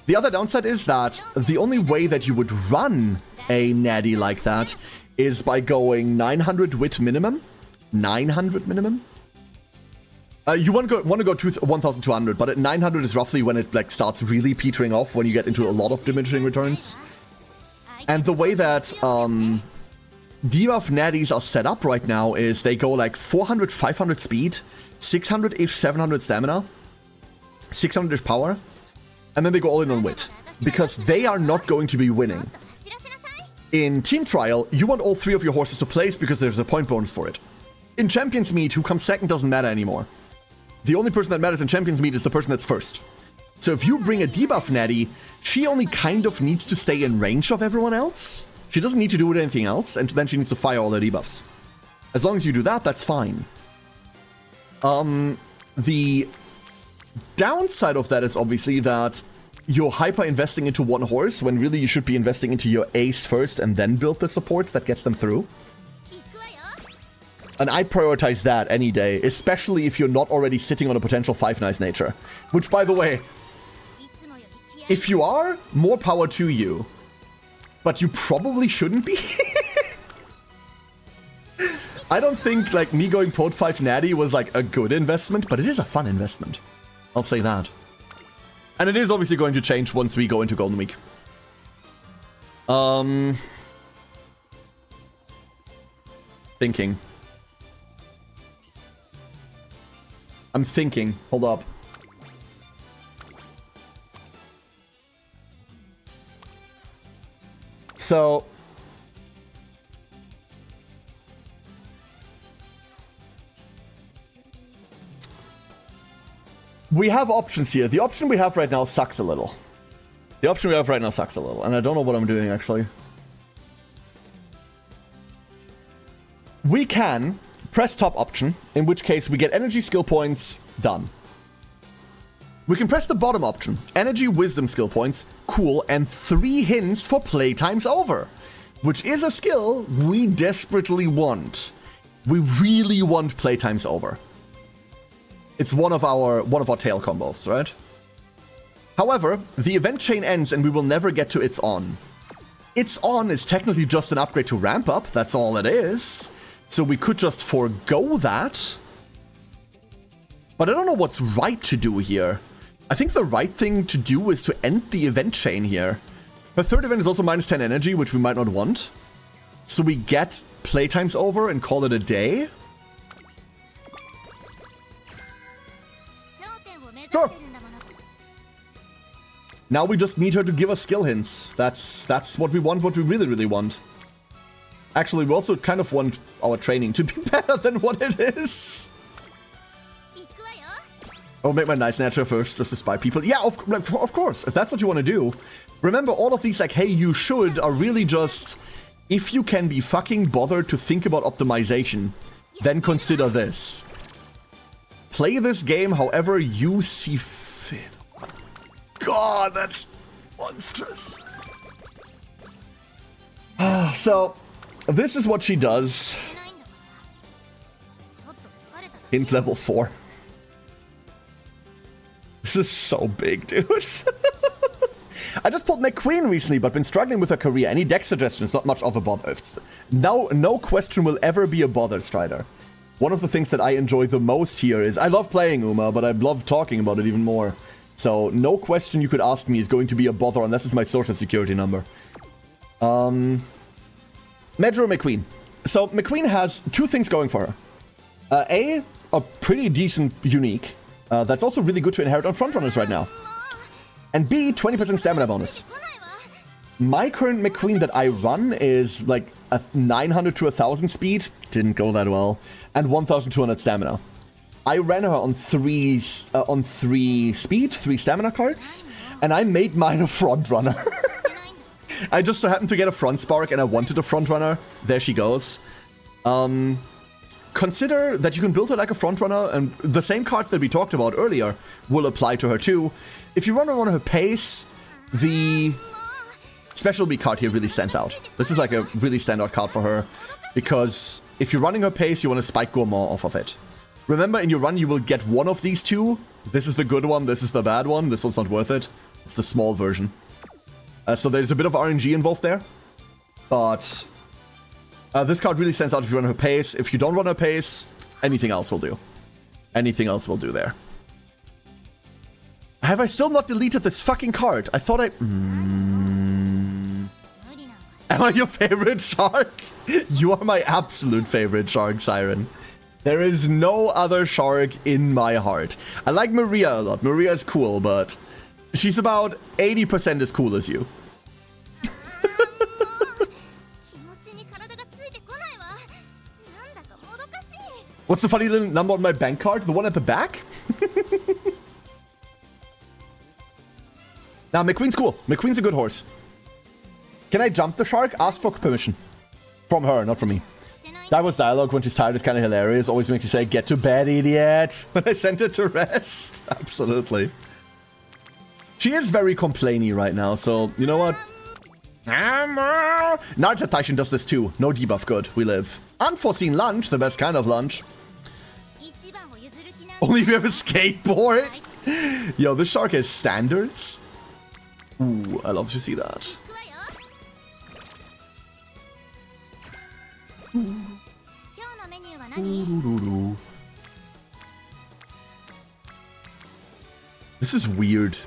The other downside is that the only way that you would run a Natty like that is by going 900 wit minimum. 900 minimum? You want to go 1,200, but at 900 is roughly when it like starts really petering off, when you get into a lot of diminishing returns. And the way that debuff Natties are set up right now is they go like 400, 500 speed, 600-ish, 700 stamina, 600-ish power, and then they go all in on wit, because they are not going to be winning. In Team Trial, you want all 3 of your horses to place because there's a point bonus for it. In Champions Meet, who comes second doesn't matter anymore. The only person that matters in Champions Meet is the person that's first. So if you bring a debuff Natty, she only kind of needs to stay in range of everyone else. She doesn't need to do anything else, and then she needs to fire all her debuffs. As long as you do that, that's fine. The downside of that is obviously that you're hyper-investing into one horse, when really you should be investing into your ace first and then build the supports that gets them through. And I prioritize that any day, especially if you're not already sitting on a potential 5 nice nature. Which, by the way, if you are, more power to you. But you probably shouldn't be. I don't think, like, me going Pot 5 Natty was, like, a good investment, but it is a fun investment. I'll say that. And it is obviously going to change once we go into Golden Week. Thinking. I'm thinking. Hold up. So... we have options here. The option we have right now sucks a little. And I don't know what I'm doing, actually. We can press top option, in which case we get energy skill points, done. We can press the bottom option, energy wisdom skill points, cool, and 3 hints for playtime's over, which is a skill we desperately want. We really want playtime's over. It's one of our tail combos, right? However, the event chain ends and we will never get to It's On. It's On is technically just an upgrade to ramp up, that's all it is. So we could just forego that. But I don't know what's right to do here. I think the right thing to do is to end the event chain here. The third event is also minus 10 energy, which we might not want. So we get playtime's over and call it a day. Sure. Now we just need her to give us skill hints. That's what we want, what we really, really want. Actually, we also kind of want our training to be better than what it is. I'll make my nice nature first, just to spy people. Yeah, of course, if that's what you want to do. Remember, all of these, like, hey, you should, are really just, if you can be fucking bothered to think about optimization, then consider this. Play this game however you see fit. god, that's monstrous. So, this is what she does. Hint level 4. This is so big, dude. I just pulled McQueen recently, but been struggling with her career. Any deck suggestions? Not much of a bother. No question will ever be a bother, Strider. One of the things that I enjoy the most here is, I love playing Uma, but I love talking about it even more. So, no question you could ask me is going to be a bother unless it's my social security number. Medro McQueen. So, McQueen has two things going for her. A pretty decent unique. That's also really good to inherit on frontrunners right now. And B, 20% stamina bonus. My current McQueen that I run is like a 900 to 1000 speed. Didn't go that well. And 1200 stamina. I ran her on three speed, 3 stamina cards, and I made mine a front runner. I just so happened to get a front spark and I wanted a front runner. There she goes. Consider that you can build her like a front runner, and the same cards that we talked about earlier will apply to her too. If you run her on her pace, the Special B card here really stands out. This is like a really standout card for her, because if you're running her pace, you want to spike Gourmand off of it. Remember, in your run, you will get one of these two. This is the good one, this is the bad one. This one's not worth it. The small version. So there's a bit of RNG involved there. But this card really stands out if you run her pace. If you don't run her pace, anything else will do. Anything else will do there. Have I still not deleted this fucking card? I thought I... Am I your favorite shark? You are my absolute favorite shark, Siren. There is no other shark in my heart. I like Maria a lot. Maria is cool, but she's about 80% as cool as you. What's the funny little number on my bank card? The one at the back? Now, McQueen's cool. McQueen's a good horse. Can I jump the shark? Ask for permission. From her, not from me. That was dialogue when she's tired. It's kind of hilarious. Always makes you say, get to bed, idiot. When I sent her to rest. Absolutely. She is very complainy right now, so you know what? Naruto Taishin does this too. No debuff, good. We live. Unforeseen lunch, the best kind of lunch. Only if you have a skateboard. Yo, this shark has standards. Ooh, I love to see that. This is weird.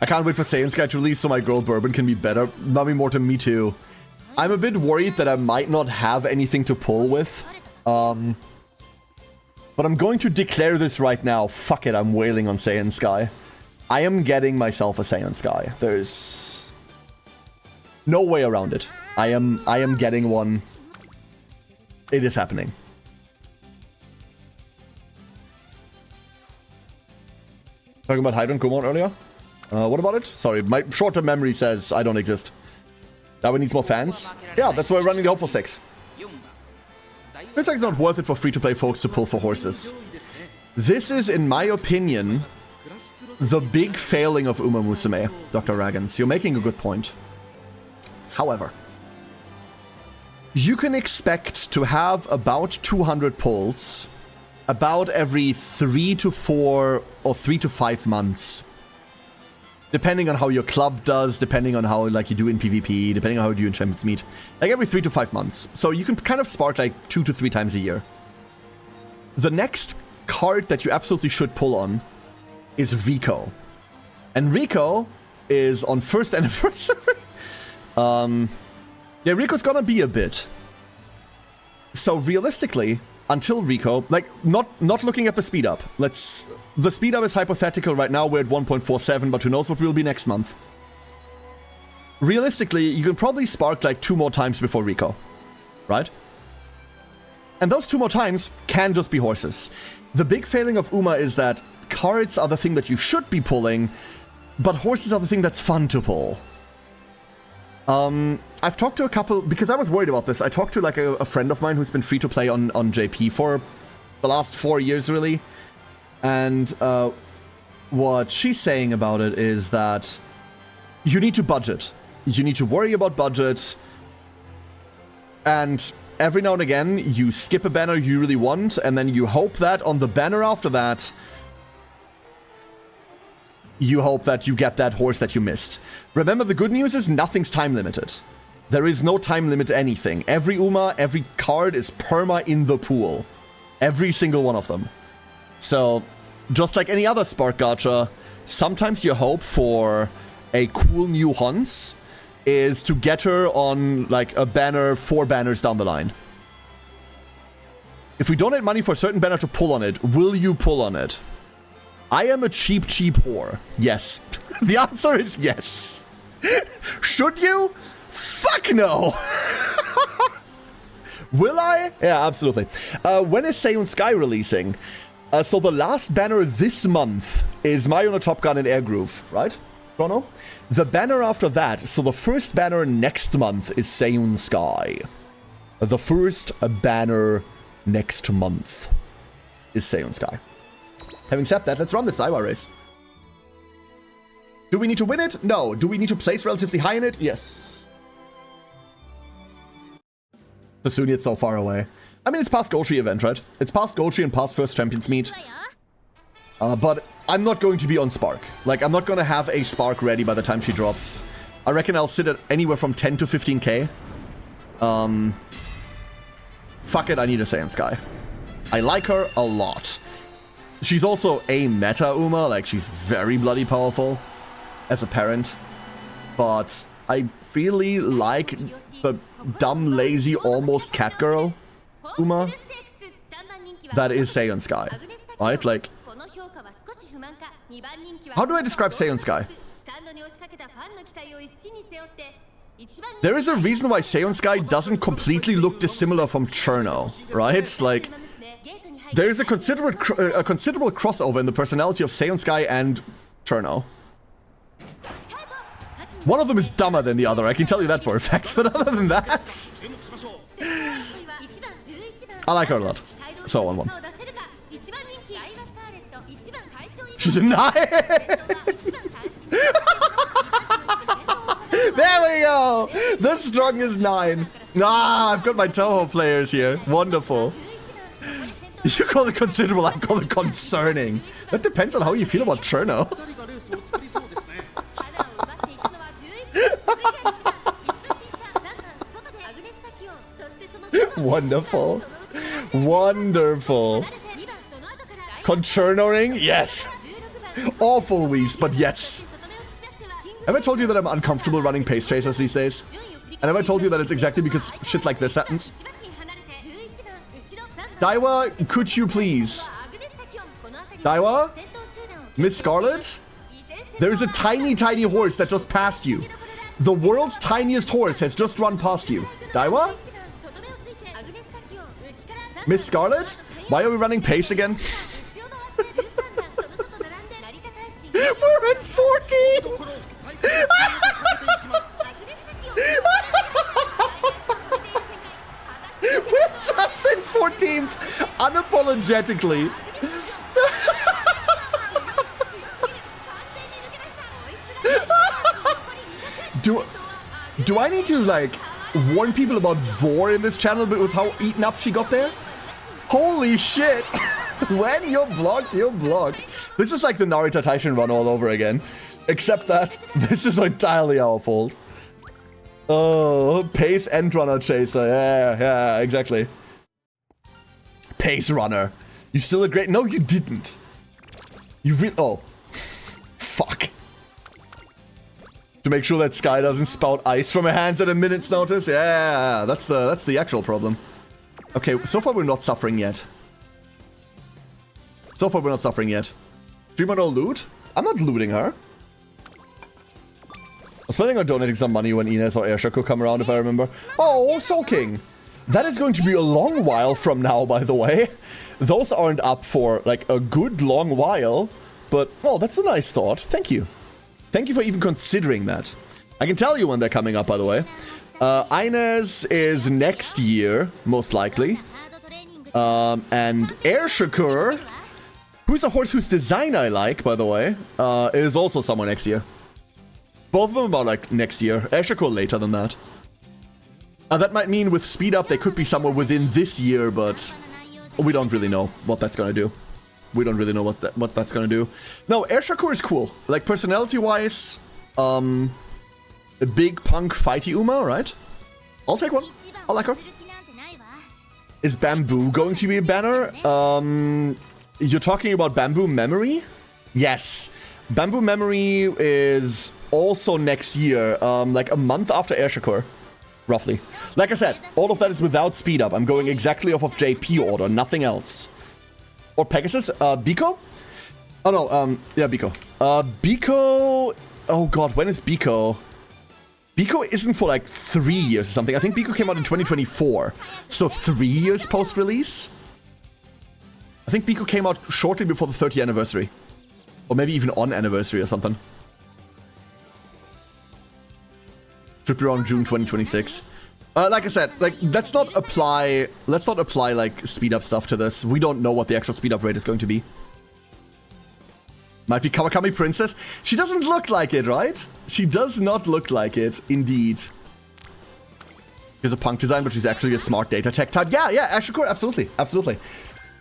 I can't wait for Saiyan Sky to release so my girl Bourbon can be better. Mummy Mortem, me too. I'm a bit worried that I might not have anything to pull with. But I'm going to declare this right now. Fuck it, I'm wailing on Saiyan Sky. I am getting myself a Saiyan Sky. There's no way around it. I am getting one. It is happening. Talking about Hydron Gourmand earlier? What about it? Sorry, my short-term memory says I don't exist. That one needs more fans? Yeah, that's why we're running the Hopeful 6. It's like it's not worth it for free-to-play folks to pull for horses. This is, in my opinion, the big failing of Uma Musume, Dr. Ragans. You're making a good point. However, you can expect to have about 200 pulls about every 3 to 4 or 3 to 5 months. Depending on how your club does, depending on how like you do in PvP, depending on how you do in Champions Meet. Like every 3 to 5 months. So you can kind of spark like 2 to 3 times a year. The next card that you absolutely should pull on is Rico. And Rico is on first anniversary. Yeah, Rico's gonna be a bit. So realistically, until Rico, like not looking at the speed up. The speed up is hypothetical right now. We're at 1.47, but who knows what will be next month. Realistically, you can probably spark like 2 more times before Rico, right? And those 2 more times can just be horses. The big failing of Uma is that cards are the thing that you should be pulling, but horses are the thing that's fun to pull. I've talked to a couple, because I was worried about this. I talked to like a friend of mine who's been free to play on JP for the last 4 years, really. And what she's saying about it is that you need to budget. You need to worry about budget. And every now and again, you skip a banner you really want, and then you hope that on the banner after that, you hope that you get that horse that you missed. Remember, the good news is nothing's time limited. There is no time limit to anything. Every Uma, every card is perma in the pool. Every single one of them. So, just like any other Spark Gacha, sometimes your hope for a cool new Hans is to get her on like a banner 4 banners down the line. If we donate money for a certain banner to pull on it, will you pull on it? I am a cheap whore. Yes. The answer is yes. Should you? Fuck no. Will I? Yeah, absolutely. When is Seiyun Sky releasing? So the last banner this month is Mayona Top Gun and Air Groove, right? Chrono? The banner after that, so the first banner next month is Seiyun Sky. The first banner next month is Seiyun Sky. Having said that, let's run the Saiwa race. Do we need to win it? No. Do we need to place relatively high in it? Yes. Tasuni, it's so far away. I mean, it's past Goshi event, right? It's past Goshi and past first Champions meet. But I'm not going to be on Spark. Like, I'm not going to have a Spark ready by the time she drops. I reckon I'll sit at anywhere from 10 to 15k. Fuck it, I need a Saiyan Sky. I like her a lot. She's also a meta Uma, like she's very bloody powerful as a parent. But I really like the dumb, lazy, almost cat girl Uma that is Saiyan Sky, right? Like, how do I describe Saiyan Sky? There is a reason why Saiyan Sky doesn't completely look dissimilar from Cherno, right? Like, there is a considerable crossover in the personality of Saiyan Sky and Cherno. One of them is dumber than the other, I can tell you that for a fact, but other than that, I like her a lot. So on one. She's a 9! There we go! The strongest 9. Ah, I've got my Toho players here. Wonderful. You call it considerable, I call it concerning. That depends on how you feel about Cherno. Wonderful. Wonderful. Concernoing? Yes. Awful Whis, but yes. Have I told you that I'm uncomfortable running pace chasers these days? And have I told you that it's exactly because shit like this happens? Daiwa, could you please? Daiwa? Miss Scarlet? There is a tiny horse that just passed you. The world's tiniest horse has just run past you. Daiwa? Miss Scarlet? Why are we running pace again? We're at 14! We're just in 14th, unapologetically. Do I need to, like, warn people about Vor in this channel with how eaten up she got there? Holy shit! When you're blocked, you're blocked. This is like the Narita Taishin run all over again. Except that this is entirely our fault. Oh, Pace and Runner Chaser. Yeah, exactly. Pace Runner. You still a great... No, you didn't. You really... Oh. Fuck. To make sure that Sky doesn't spout ice from her hands at a minute's notice. Yeah, that's the actual problem. Okay, so far we're not suffering yet. So far we're not suffering yet. 3-month loot? I'm not looting her. I was planning on donating some money when Ines or Airshaku come around, if I remember. Oh, Soul King. That is going to be a long while from now, by the way. Those aren't up for, like, a good long while. But, oh, that's a nice thought. Thank you. Thank you for even considering that. I can tell you when they're coming up, by the way. Ines is next year, most likely. And Airshakur... Who who's a horse whose design I like, by the way, is also somewhere next year. Both of them are like next year. Ashiko later than that. That might mean with speed up they could be somewhere within this year, but we don't really know what that's gonna do. We don't really know what that's gonna do. No, Airshakur is cool. Like personality-wise, a big punk fighty Uma, right? I'll take one. I like her. Is Bamboo going to be a banner? You're talking about Bamboo Memory? Yes. Bamboo Memory is also next year, like a month after Airshakur, roughly. Like I said, all of that is without speed up. I'm going exactly off of JP order, nothing else. Or Pegasus? Biko? Oh no, yeah, Biko. Biko... Oh god, when is Biko? Biko isn't for like 3 years or something. I think Biko came out in 2024. So 3 years post-release? I think Biko came out shortly before the 30th anniversary. Or maybe even on anniversary or something. Should be around June 2026. Like I said, like let's not apply like speed up stuff to this. We don't know what the actual speed up rate is going to be. Might be Kawakami Princess. She doesn't look like it, right? She does not look like it, indeed. She's a punk design, but she's actually a smart data tech type. Yeah, Ashiko, absolutely, absolutely.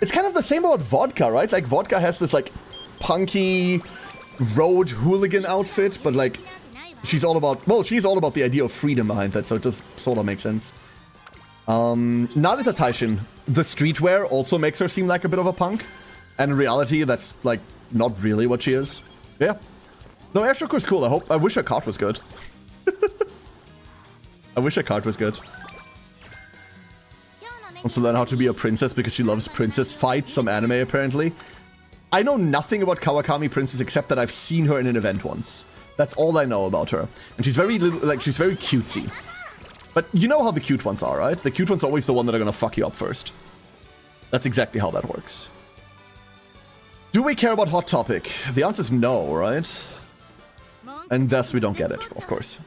It's kind of the same about Vodka, right? Like Vodka has this like punky road hooligan outfit, but like she's all about, well, she's all about the idea of freedom behind that, so it just sort of makes sense. Narita Taishin, the streetwear also makes her seem like a bit of a punk. And in reality, that's like not really what she is. Yeah. No, Ashiko's cool. I wish her card was good. I wish her card was good. Wants to learn how to be a princess because she loves princess fights, some anime apparently. I know nothing about Kawakami Princess except that I've seen her in an event once. That's all I know about her. And she's very little, like she's very cutesy. But you know how the cute ones are, right? The cute ones are always the one that are gonna fuck you up first. That's exactly how that works. Do we care about Hot Topic? The answer is no, right? And thus we don't get it, of course.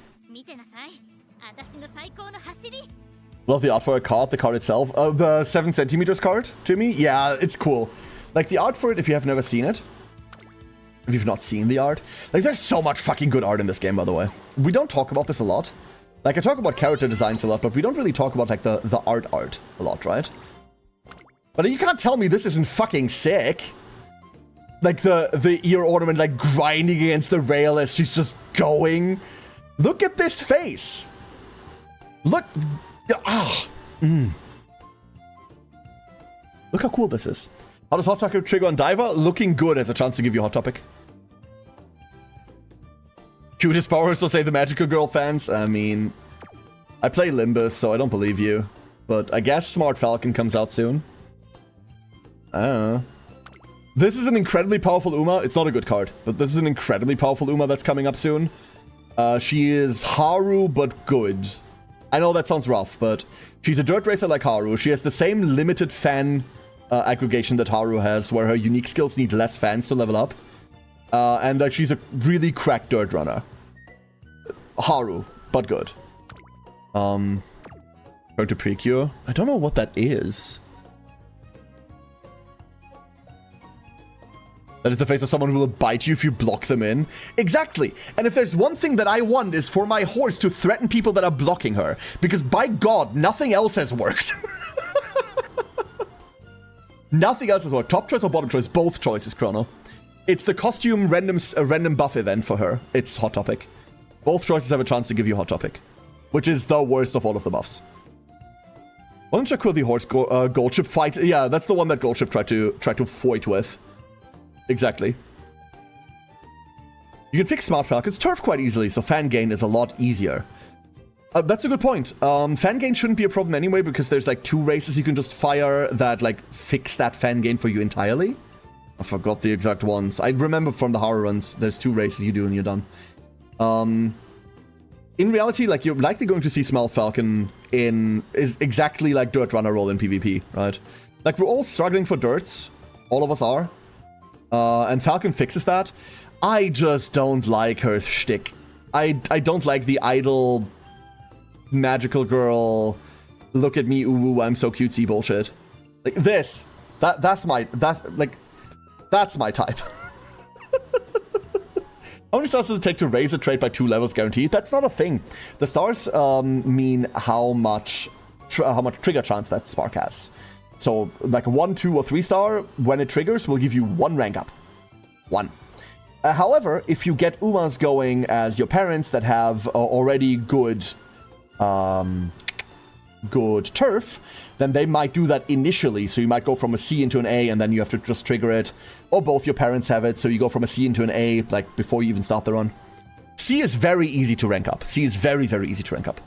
Love the art for a card, the card itself. The 7 centimeters card, Jimmy? Yeah, it's cool. Like the art for it, if you have never seen it. If you've not seen the art. Like there's so much fucking good art in this game, by the way. We don't talk about this a lot. Like I talk about character designs a lot, but we don't really talk about like the art a lot, right? But you can't tell me this isn't fucking sick. Like the ear ornament like grinding against the rail as she's just going. Look at this face. Look. Look how cool this is. How does Hot Topic trigger on Diver? Looking good as a chance to give you Hot Topic. Cutest powers, so say the Magical Girl fans. I mean, I play Limbus, so I don't believe you. But I guess Smart Falcon comes out soon. This is an incredibly powerful Uma. It's not a good card, but this is an incredibly powerful Uma that's coming up soon. She is Haru, but good. I know that sounds rough, but she's a dirt racer like Haru. She has the same limited fan aggregation that Haru has, where her unique skills need less fans to level up. And she's a really cracked dirt runner. Haru, but good. Going to Precure. I don't know what that is. That is the face of someone who will bite you if you block them in. Exactly. And if there's one thing that I want is for my horse to threaten people that are blocking her. Because by God, nothing else has worked. Nothing else has worked. Top choice or bottom choice? Both choices, Chrono. It's the costume random buff event for her. It's Hot Topic. Both choices have a chance to give you Hot Topic. Which is the worst of all of the buffs. Wasn't Shakur the horse Goldship fight? Yeah, that's the one that Goldship tried to fight with. Exactly. You can fix Smart Falcon's turf quite easily, so fan gain is a lot easier. That's a good point. Fan gain shouldn't be a problem anyway, because there's like 2 races you can just fire that like fix that fan gain for you entirely. I forgot the exact ones. I remember from the Haru runs, there's 2 races you do and you're done. In reality, like you're likely going to see Smart Falcon is exactly like Dirt Runner role in PvP, right? Like we're all struggling for dirts. All of us are. And Falcon fixes that. I just don't like her shtick. I don't like the idle magical girl, look at me, ooh, I'm so cutesy bullshit. Like this. That's like That's my type. How many stars does it take to raise a trait by 2 levels guaranteed? That's not a thing. The stars mean how much trigger chance that spark has. So like a 1, 2, or 3 star, when it triggers, will give you 1 rank up. 1. However, if you get Umas going as your parents that have already good turf, then they might do that initially. So you might go from a C into an A, and then you have to just trigger it. Or both your parents have it, so you go from a C into an A, like, before you even start the run. C is very easy to rank up. C is very, very easy to rank up.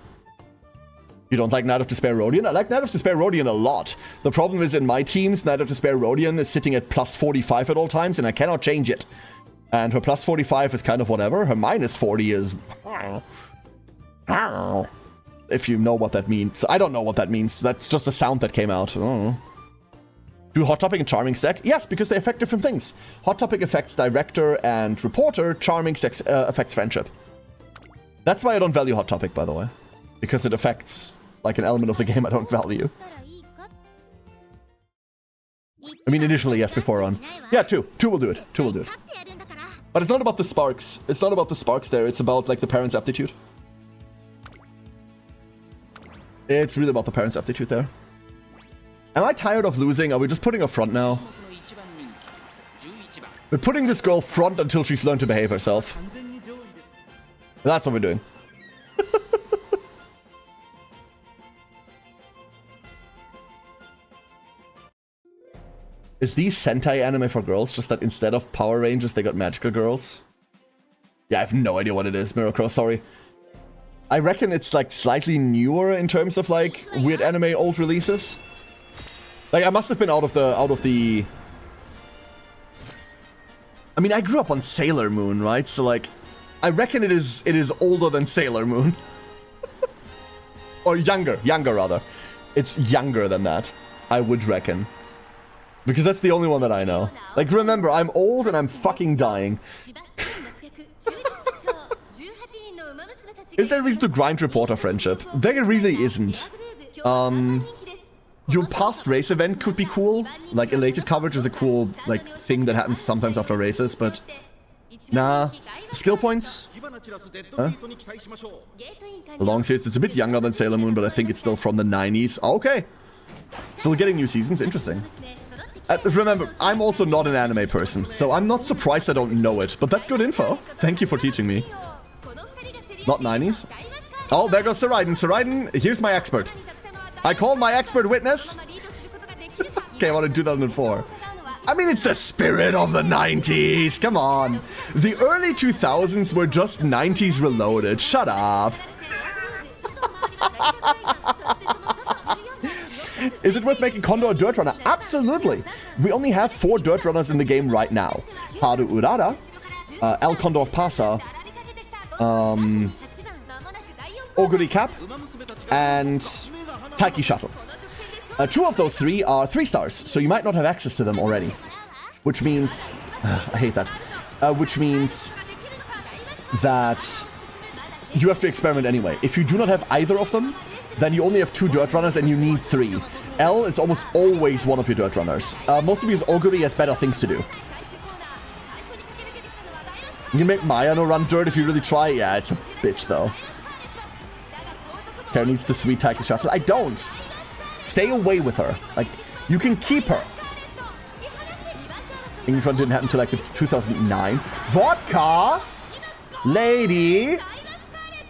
You don't like Knight of Despair Rodion? I like Knight of Despair Rodion a lot. The problem is in my teams, Knight of Despair Rodion is sitting at plus 45 at all times, and I cannot change it. And her plus 45 is kind of whatever. Her minus 40 is... If you know what that means. I don't know what that means. That's just a sound that came out. Oh. Do Hot Topic and Charming stack? Yes, because they affect different things. Hot Topic affects Director and Reporter. Charming affects Friendship. That's why I don't value Hot Topic, by the way. Because it affects, like, an element of the game I don't value. I mean, initially, yes, before on. Yeah, 2. 2 will do it. 2 will do it. But it's not about the sparks. It's not about the sparks there. It's about, like, the parents' aptitude. It's really about the parents' aptitude there. Am I tired of losing? Are we just putting her front now? We're putting this girl front until she's learned to behave herself. That's what we're doing. Is these Sentai anime for girls just that instead of Power Rangers they got magical girls? Yeah, I have no idea what it is, Miracrow, sorry. I reckon it's like slightly newer in terms of like weird anime old releases. Like I must have been out of the I mean, I grew up on Sailor Moon, right? So like I reckon it is older than Sailor Moon. Or younger rather. It's younger than that, I would reckon. Because that's the only one that I know. Like remember, I'm old and I'm fucking dying. Is there a reason to grind Reporter Friendship? There really isn't. Your past race event could be cool. Like, elated coverage is a cool, like, thing that happens sometimes after races, but... Nah. Skill points? Huh? Long series, it's a bit younger than Sailor Moon, but I think it's still from the 90s. Okay. Still getting new seasons, interesting. Remember, I'm also not an anime person, so I'm not surprised I don't know it, but that's good info. Thank you for teaching me. Not 90s? Oh, there goes Saraiden. Saraiden, here's my expert. I call my expert witness. Came out in 2004. I mean, it's the spirit of the 90s. Come on. The early 2000s were just 90s reloaded. Shut up. Is it worth making Condor a dirt runner? Absolutely. We only have 4 dirt runners in the game right now. Haru Urara, El Condor Pasa, Oguri Cap, and Taiki Shuttle. 2 of those 3 are 3 stars, so you might not have access to them already. Which means... I hate that. Which means that you have to experiment anyway. If you do not have either of them, then you only have 2 dirt runners and you need 3. L is almost always one of your dirt runners. Mostly because Oguri has better things to do. You can make Mayano run dirt if you really try. Yeah, it's a bitch though. Kara needs the sweet Taiki Shuttle. I don't. Stay away with her. Like, you can keep her. English run didn't happen until like the 2009. Vodka? Lady?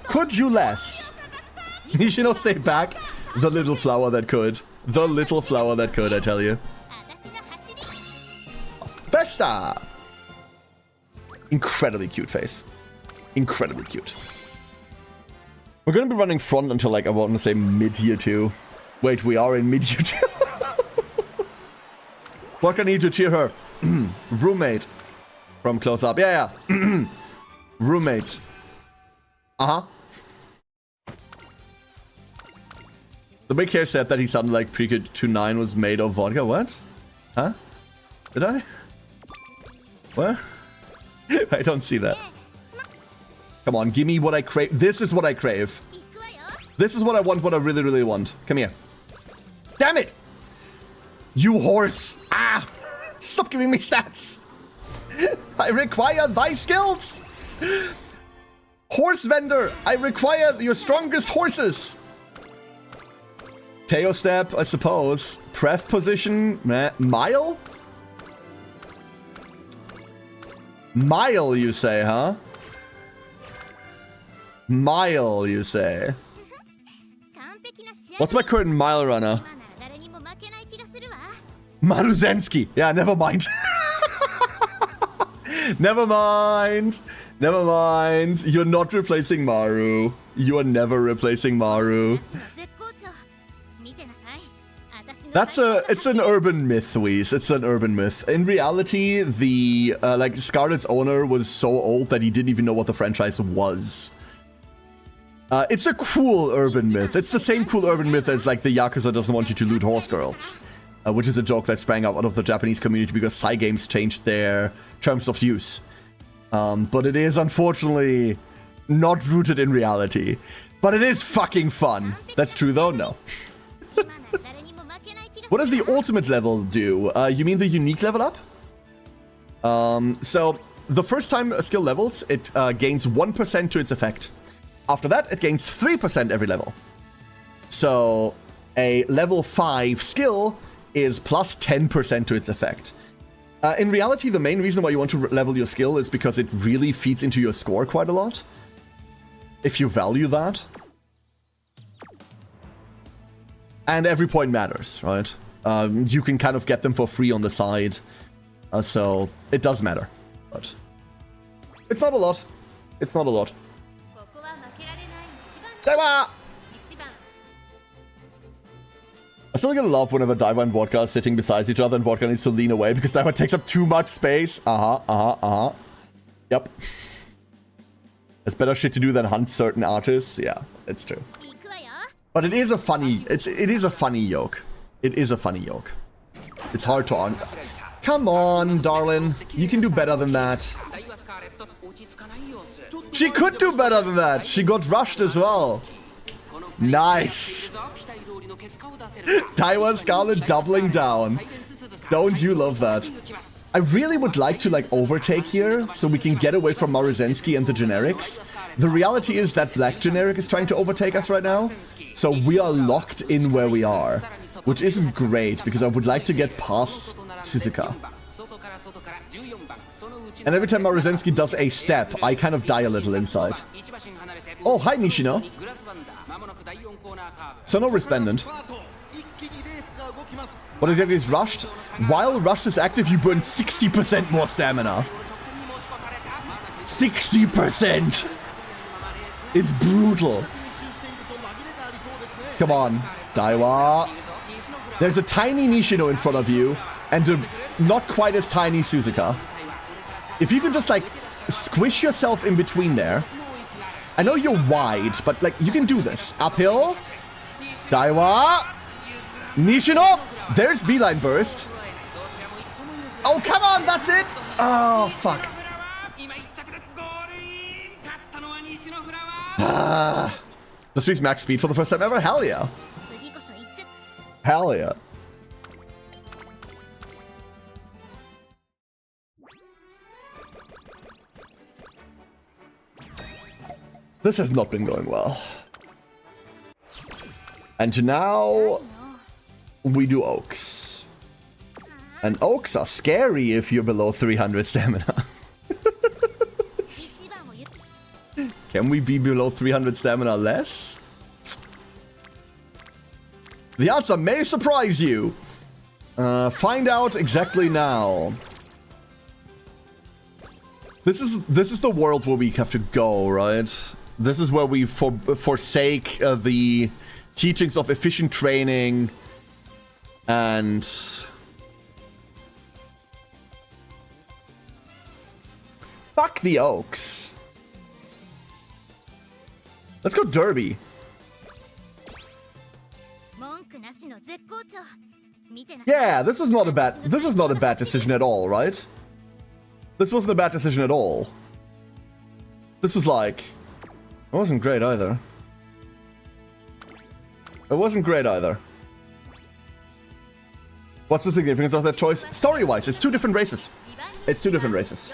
Could you less? Nishino, stay back. The little flower that could. The little flower that could, I tell you. Festa! Incredibly cute face. Incredibly cute. We're gonna be running front until, like, I want to say mid-year 2. Wait, we are in mid-year 2? What can I need to cheer her? Roommate. From close up. Yeah. Roommates. Uh-huh. The big hair said that he sounded like Precure 2-9 was made of vodka. What? Huh? Did I? What? I don't see that. Come on, give me what I crave. This is what I crave. This is what I want, what I really, really want. Come here. Damn it! You horse! Ah! Stop giving me stats! I require thy skills! Horse vendor, I require your strongest horses! Teo step, I suppose. Pref position, mile? Mile, you say, huh? Mile, you say. What's my current mile runner? Maruzensky. Yeah, never mind. Never mind. Never mind. You're not replacing Maru. You are never replacing Maru. It's an urban myth, Whis. It's an urban myth. In reality, the, like, Scarlet's owner was so old that he didn't even know what the franchise was. It's a cool urban myth. It's the same cool urban myth as, like, the Yakuza doesn't want you to loot horse girls. Which is a joke that sprang out of the Japanese community because Cygames changed their terms of use. But it is, unfortunately, not rooted in reality. But it is fucking fun. That's true, though? No. What does the ultimate level do? You mean the unique level up? So, the first time a skill levels, it gains 1% to its effect. After that, it gains 3% every level. So, a level 5 skill is plus 10% to its effect. In reality, the main reason why you want to level your skill is because it really feeds into your score quite a lot. If you value that. And every point matters, right? You can kind of get them for free on the side. So, it does matter. But it's not a lot. It's not a lot. Daiwa! I still get a love whenever Daiwa and Vodka are sitting beside each other and Vodka needs to lean away because Daiwa takes up too much space. Yep. There's better shit to do than hunt certain artists. Yeah, it's true. But it is a funny, it is a funny yoke. It is a funny yoke. It's hard to on. Come on, darling. You can do better than that. She could do better than that. She got rushed as well. Nice. Daiwa Scarlet doubling down. Don't you love that? I really would like to, like, overtake here so we can get away from Maruzensky and the generics. The reality is that Black Generic is trying to overtake us right now. So we are locked in where we are, which isn't great because I would like to get past Suzuka. And every time Maruzensky does a step, I kind of die a little inside. Oh, hi Nishino. So no Resplendent. What exactly is rushed? While rushed is active, you burn 60% more stamina. 60%! It's brutal. Come on, Daiwa. There's a tiny Nishino in front of you, and a not quite as tiny Suzuka. If you can just, like, squish yourself in between there. I know you're wide, but, like, you can do this. Uphill. Daiwa. Nishino. There's Beeline Burst. Oh, come on, that's it. Oh, fuck. This week's max speed for the first time ever? Hell yeah. Hell yeah. This has not been going well. And now we do Oaks. And Oaks are scary if you're below 300 stamina. Can we be below 300 stamina less? The answer may surprise you. Find out exactly now. This is the world where we have to go, right? This is where we forsake the teachings of efficient training and fuck the Oaks. Let's go Derby. Yeah, this was not a bad decision at all, right? This wasn't a bad decision at all. This was like, it wasn't great either. It wasn't great either. What's the significance of that choice? Story-wise, it's two different races. It's two different races.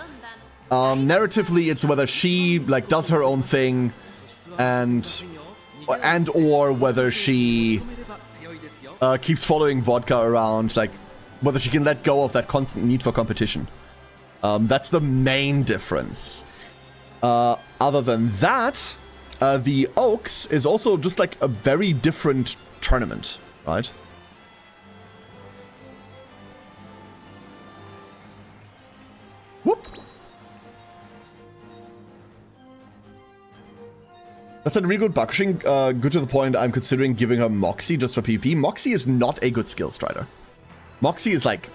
Narratively, it's whether she like does her own thing, and or whether she keeps following Vodka around, like whether she can let go of that constant need for competition. That's the main difference. Other than that, the Oaks is also just like a very different tournament, right? Whoop. I said real good Bakushing, good to the point I'm considering giving her Moxie just for PvP. Moxie is not a good skill strider. Moxie is like...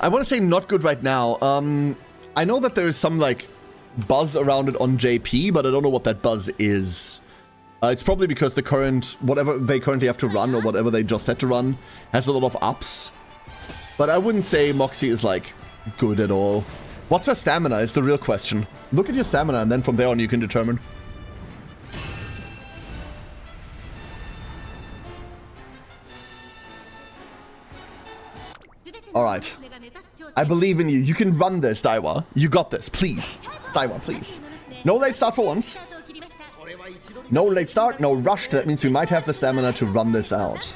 I want to say not good right now. I know that there is some like buzz around it on JP, but I don't know what that buzz is. It's probably because the current, whatever they currently have to run or whatever they just had to run, has a lot of ups. But I wouldn't say Moxie is like good at all. What's her stamina is the real question. Look at your stamina and then from there on you can determine. Alright. I believe in you. You can run this, Daiwa. You got this. Please. Daiwa, please. No late start for once. No late start, no rush. That means we might have the stamina to run this out.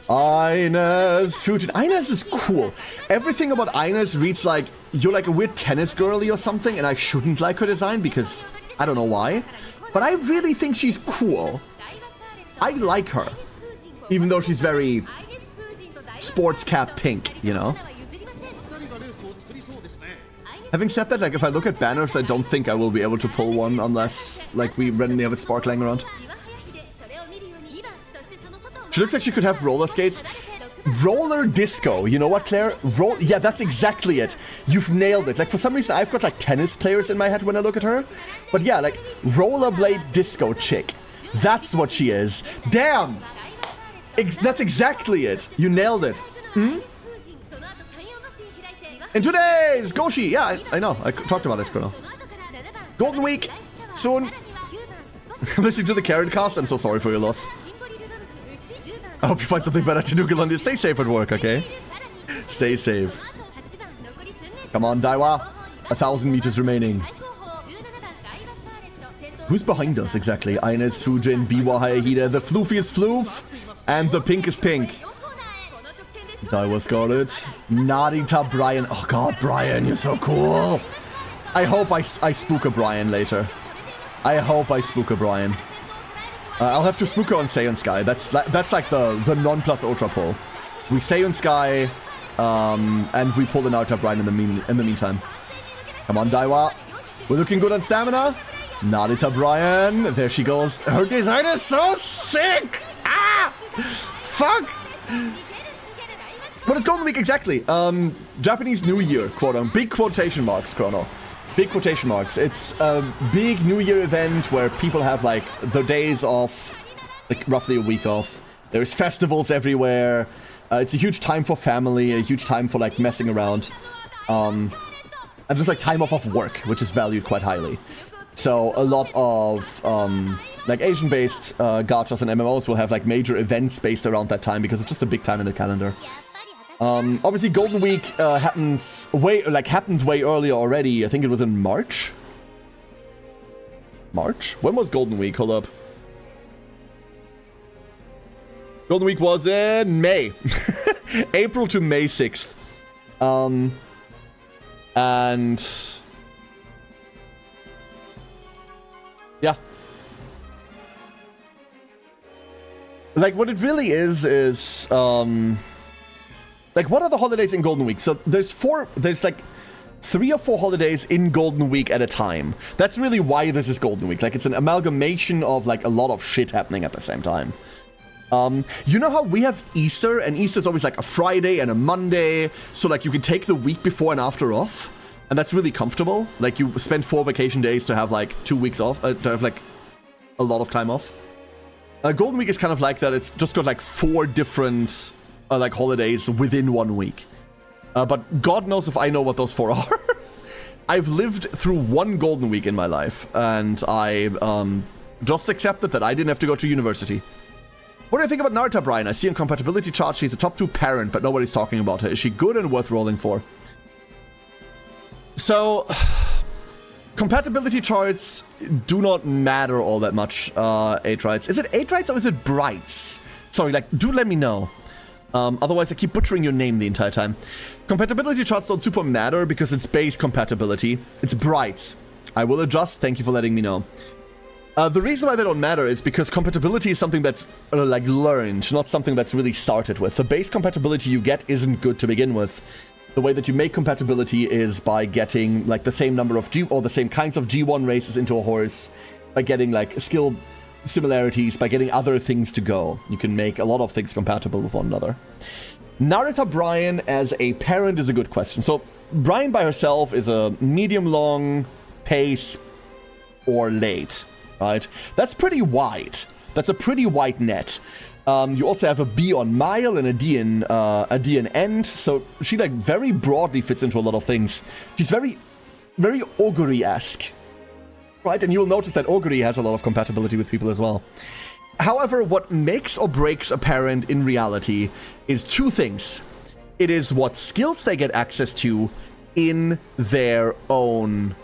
Ines Fujin. Ines is cool. Everything about Ines reads like you're like a weird tennis girly or something, and I shouldn't like her design because I don't know why. But I really think she's cool. I like her. Even though she's very sports cap pink, you know? Having said that, like if I look at banners, I don't think I will be able to pull one unless like we randomly have a spark lying around. She looks like she could have roller skates. Roller disco, you know what, Claire? Yeah, that's exactly it. You've nailed it. Like, for some reason, I've got, like, tennis players in my head when I look at her. But yeah, like, rollerblade disco chick. That's what she is. Damn! That's exactly it. You nailed it. Hmm? In today's Goshi! Yeah, I know. I talked about it, Colonel. Golden Week! Soon! Listening to the Carrot cast, I'm so sorry for your loss. I hope you find something better to do, Galundia. Stay safe at work, okay? Stay safe. Come on, Daiwa. 1,000 meters remaining. Who's behind us exactly? Ines, Fujin, Biwa, Hayahida, the floofiest floof, and the pinkest pink. Daiwa Scarlet. Narita Brian. Oh god, Brian, you're so cool. I hope I spook a Brian later. I hope I spook a Brian. I'll have to spook her on Saiyan Sky. That's like the non-plus ultra pull. We Saiyan Sky, and we pull the Naruto Brian in the meantime. Come on, Daiwa. We're looking good on stamina. Narita Brian. There she goes. Her design is so sick. Ah! Fuck. What is Golden Week exactly? Japanese New Year, big quotation marks, Chrono. Big quotation marks. It's a big New Year event where people have like the days off, like roughly a week off. There's festivals everywhere. It's a huge time for family, a huge time for like messing around. And just like time off of work, which is valued quite highly. So a lot of like Asian-based gachas and MMOs will have like major events based around that time because it's just a big time in the calendar. Obviously, Golden Week happened way earlier already. I think it was in March. March? When was Golden Week? Hold up. Golden Week was in May. April to May 6th. And... yeah. Like, what it really is, like, what are the holidays in Golden Week? So there's like 3 or 4 holidays in Golden Week at a time. That's really why this is Golden Week. Like, it's an amalgamation of, like, a lot of shit happening at the same time. You know how we have Easter, and Easter's always, like, a Friday and a Monday, so, like, you can take the week before and after off, and that's really comfortable. Like, you spend 4 vacation days to have, like, 2 weeks off, to have, like, a lot of time off. Golden Week is kind of like that. It's just got, like, 4 different... like holidays within 1 week. But God knows if I know what those 4 are. I've lived through 1 Golden Week in my life, and I just accepted that I didn't have to go to university. What do you think about Naruto, Brian? I see on compatibility chart she's a top 2 parent, but nobody's talking about her. Is she good and worth rolling for? So, compatibility charts do not matter all that much, 8rights. Is it 8rights or is it Brights? Sorry, like, do let me know. Otherwise, I keep butchering your name the entire time. Compatibility charts don't super matter because it's base compatibility. It's Brights. I will adjust. Thank you for letting me know. The reason why they don't matter is because compatibility is something that's, like, learned, not something that's really started with. The base compatibility you get isn't good to begin with. The way that you make compatibility is by getting, like, the same number of or the same kinds of G1 races into a horse, by getting, like, skill similarities, by getting other things to go. You can make a lot of things compatible with one another. Narita Brian as a parent is a good question. So, Brian by herself is a medium-long pace or late. Right? That's pretty wide. That's a pretty wide net. You also have a B on mile and a D in end, so she like very broadly fits into a lot of things. She's very, very Oguri-esque, right? And you'll notice that Oguri has a lot of compatibility with people as well. However, what makes or breaks a parent in reality is 2 things. It is what skills they get access to in their own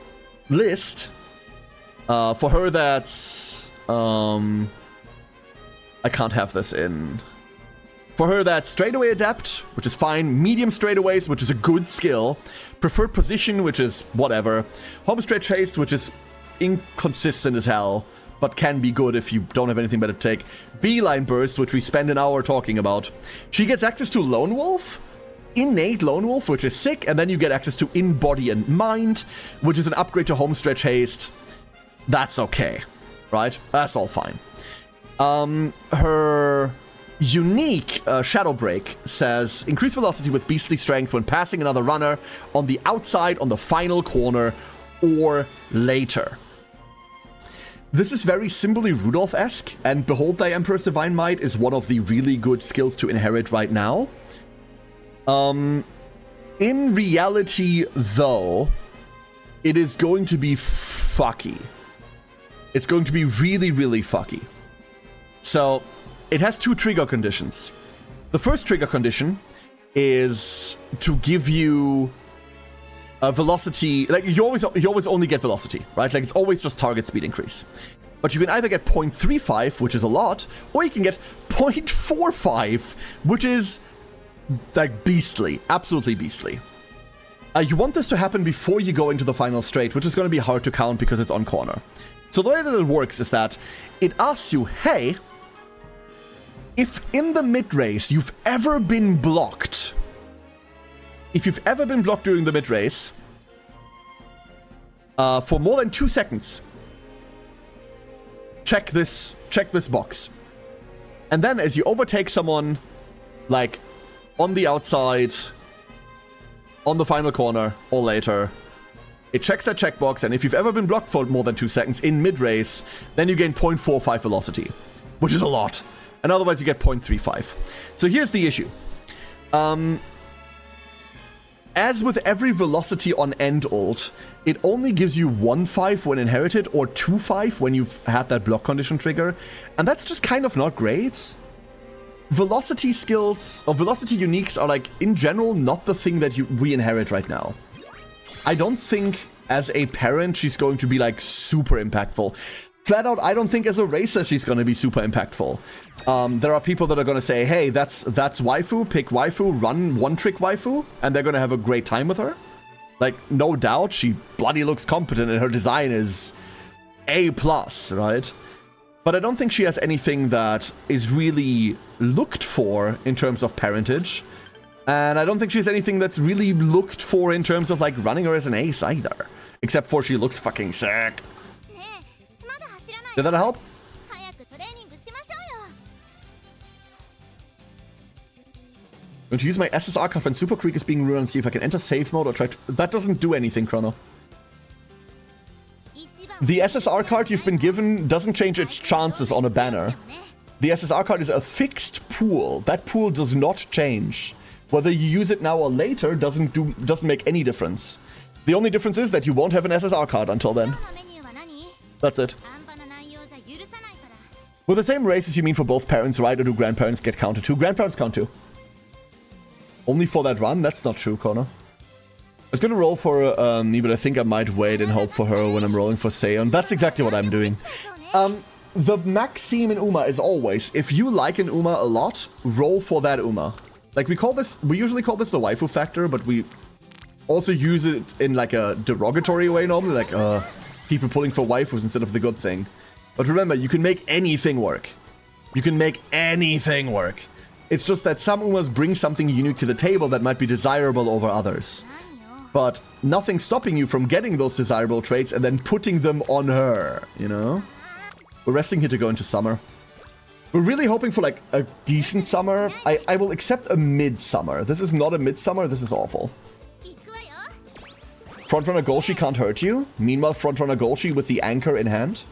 list. For her, that's, I can't have this in. For her, that's straightaway adept, which is fine. Medium straightaways, which is a good skill. Preferred position, which is whatever. Home straight chased, which is inconsistent as hell, but can be good if you don't have anything better to take. Beeline burst, which we spend an hour talking about. She gets access to Lone Wolf. Innate Lone Wolf, which is sick. And then you get access to In Body and Mind, which is an upgrade to Home Stretch Haste. That's okay, right? That's all fine. Her unique Shadow Break says, increase velocity with beastly strength when passing another runner on the outside, on the final corner, or later. This is very simply Rudolph-esque, and Behold Thy Emperor's Divine Might is one of the really good skills to inherit right now. In reality, though, it is going to be fucky. It's going to be really, really fucky. So, it has 2 trigger conditions. The first trigger condition is to give you a velocity, like you always only get velocity, right? Like it's always just target speed increase. But you can either get 0.35, which is a lot, or you can get 0.45, which is like beastly, absolutely beastly. You want this to happen before you go into the final straight, which is going to be hard to count because it's on corner. So the way that it works is that it asks you, hey, if in the mid-race you've ever been blocked, during the mid-race for more than 2 seconds, check this box. And then as you overtake someone, like, on the outside, on the final corner, or later, it checks that checkbox, and if you've ever been blocked for more than 2 seconds in mid-race, then you gain 0.45 velocity, which is a lot. And otherwise you get 0.35. So here's the issue. As with every velocity on end ult, it only gives you 1.5 when inherited, or 2.5 when you've had that block condition trigger, and that's just kind of not great. Velocity skills, or velocity uniques are, like, in general, not the thing that we inherit right now. I don't think, as a parent, she's going to be, like, super impactful. Flat out, I don't think as a racer she's going to be super impactful. There are people that are going to say, hey, that's waifu, pick waifu, run one-trick waifu, and they're going to have a great time with her. Like, no doubt, she bloody looks competent, and her design is A+, right? But I don't think she has anything that is really looked for in terms of parentage. And I don't think she has anything that's really looked for in terms of, like, running her as an ace either. Except for she looks fucking sick. Did that help? I'm going to use my SSR card when Super Creek is being ruined and see if I can enter safe mode or try to... That doesn't do anything, Chrono. The SSR card you've been given doesn't change its chances on a banner. The SSR card is a fixed pool. That pool does not change. Whether you use it now or later doesn't make any difference. The only difference is that you won't have an SSR card until then. That's it. With the same races you mean for both parents, right? Or do grandparents get counted too? Grandparents count too. Only for that run? That's not true, Connor. I was gonna roll for me, but I think I might wait and hope for her when I'm rolling for Seon. That's exactly what I'm doing. The maxim in Uma is always, if you like an Uma a lot, roll for that Uma. Like, we usually call this the waifu factor, but we also use it in like a derogatory way normally, like people pulling for waifus instead of the good thing. But remember, you can make anything work. You can make anything work. It's just that some Umas bring something unique to the table that might be desirable over others. But nothing's stopping you from getting those desirable traits and then putting them on her, you know? We're resting here to go into summer. We're really hoping for like a decent summer. I will accept a mid-summer. This is not a mid-summer, this is awful. Frontrunner Golshi can't hurt you. Meanwhile, Frontrunner Golshi with the anchor in hand.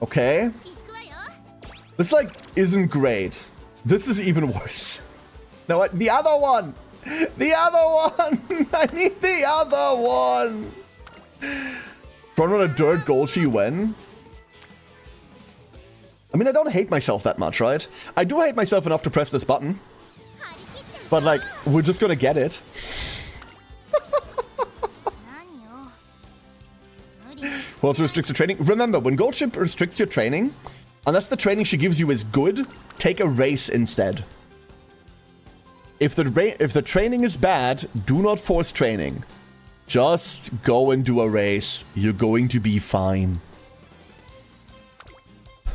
Okay. This, like, isn't great. This is even worse. No, what? The other one! The other one! I need the other one! Frontrunner Dirt Golshi when? I mean, I don't hate myself that much, right? I do hate myself enough to press this button. But, like, we're just gonna get it. Who also restricts your training? Remember, when Goldship restricts your training, unless the training she gives you is good, take a race instead. If the training is bad, do not force training. Just go and do a race. You're going to be fine.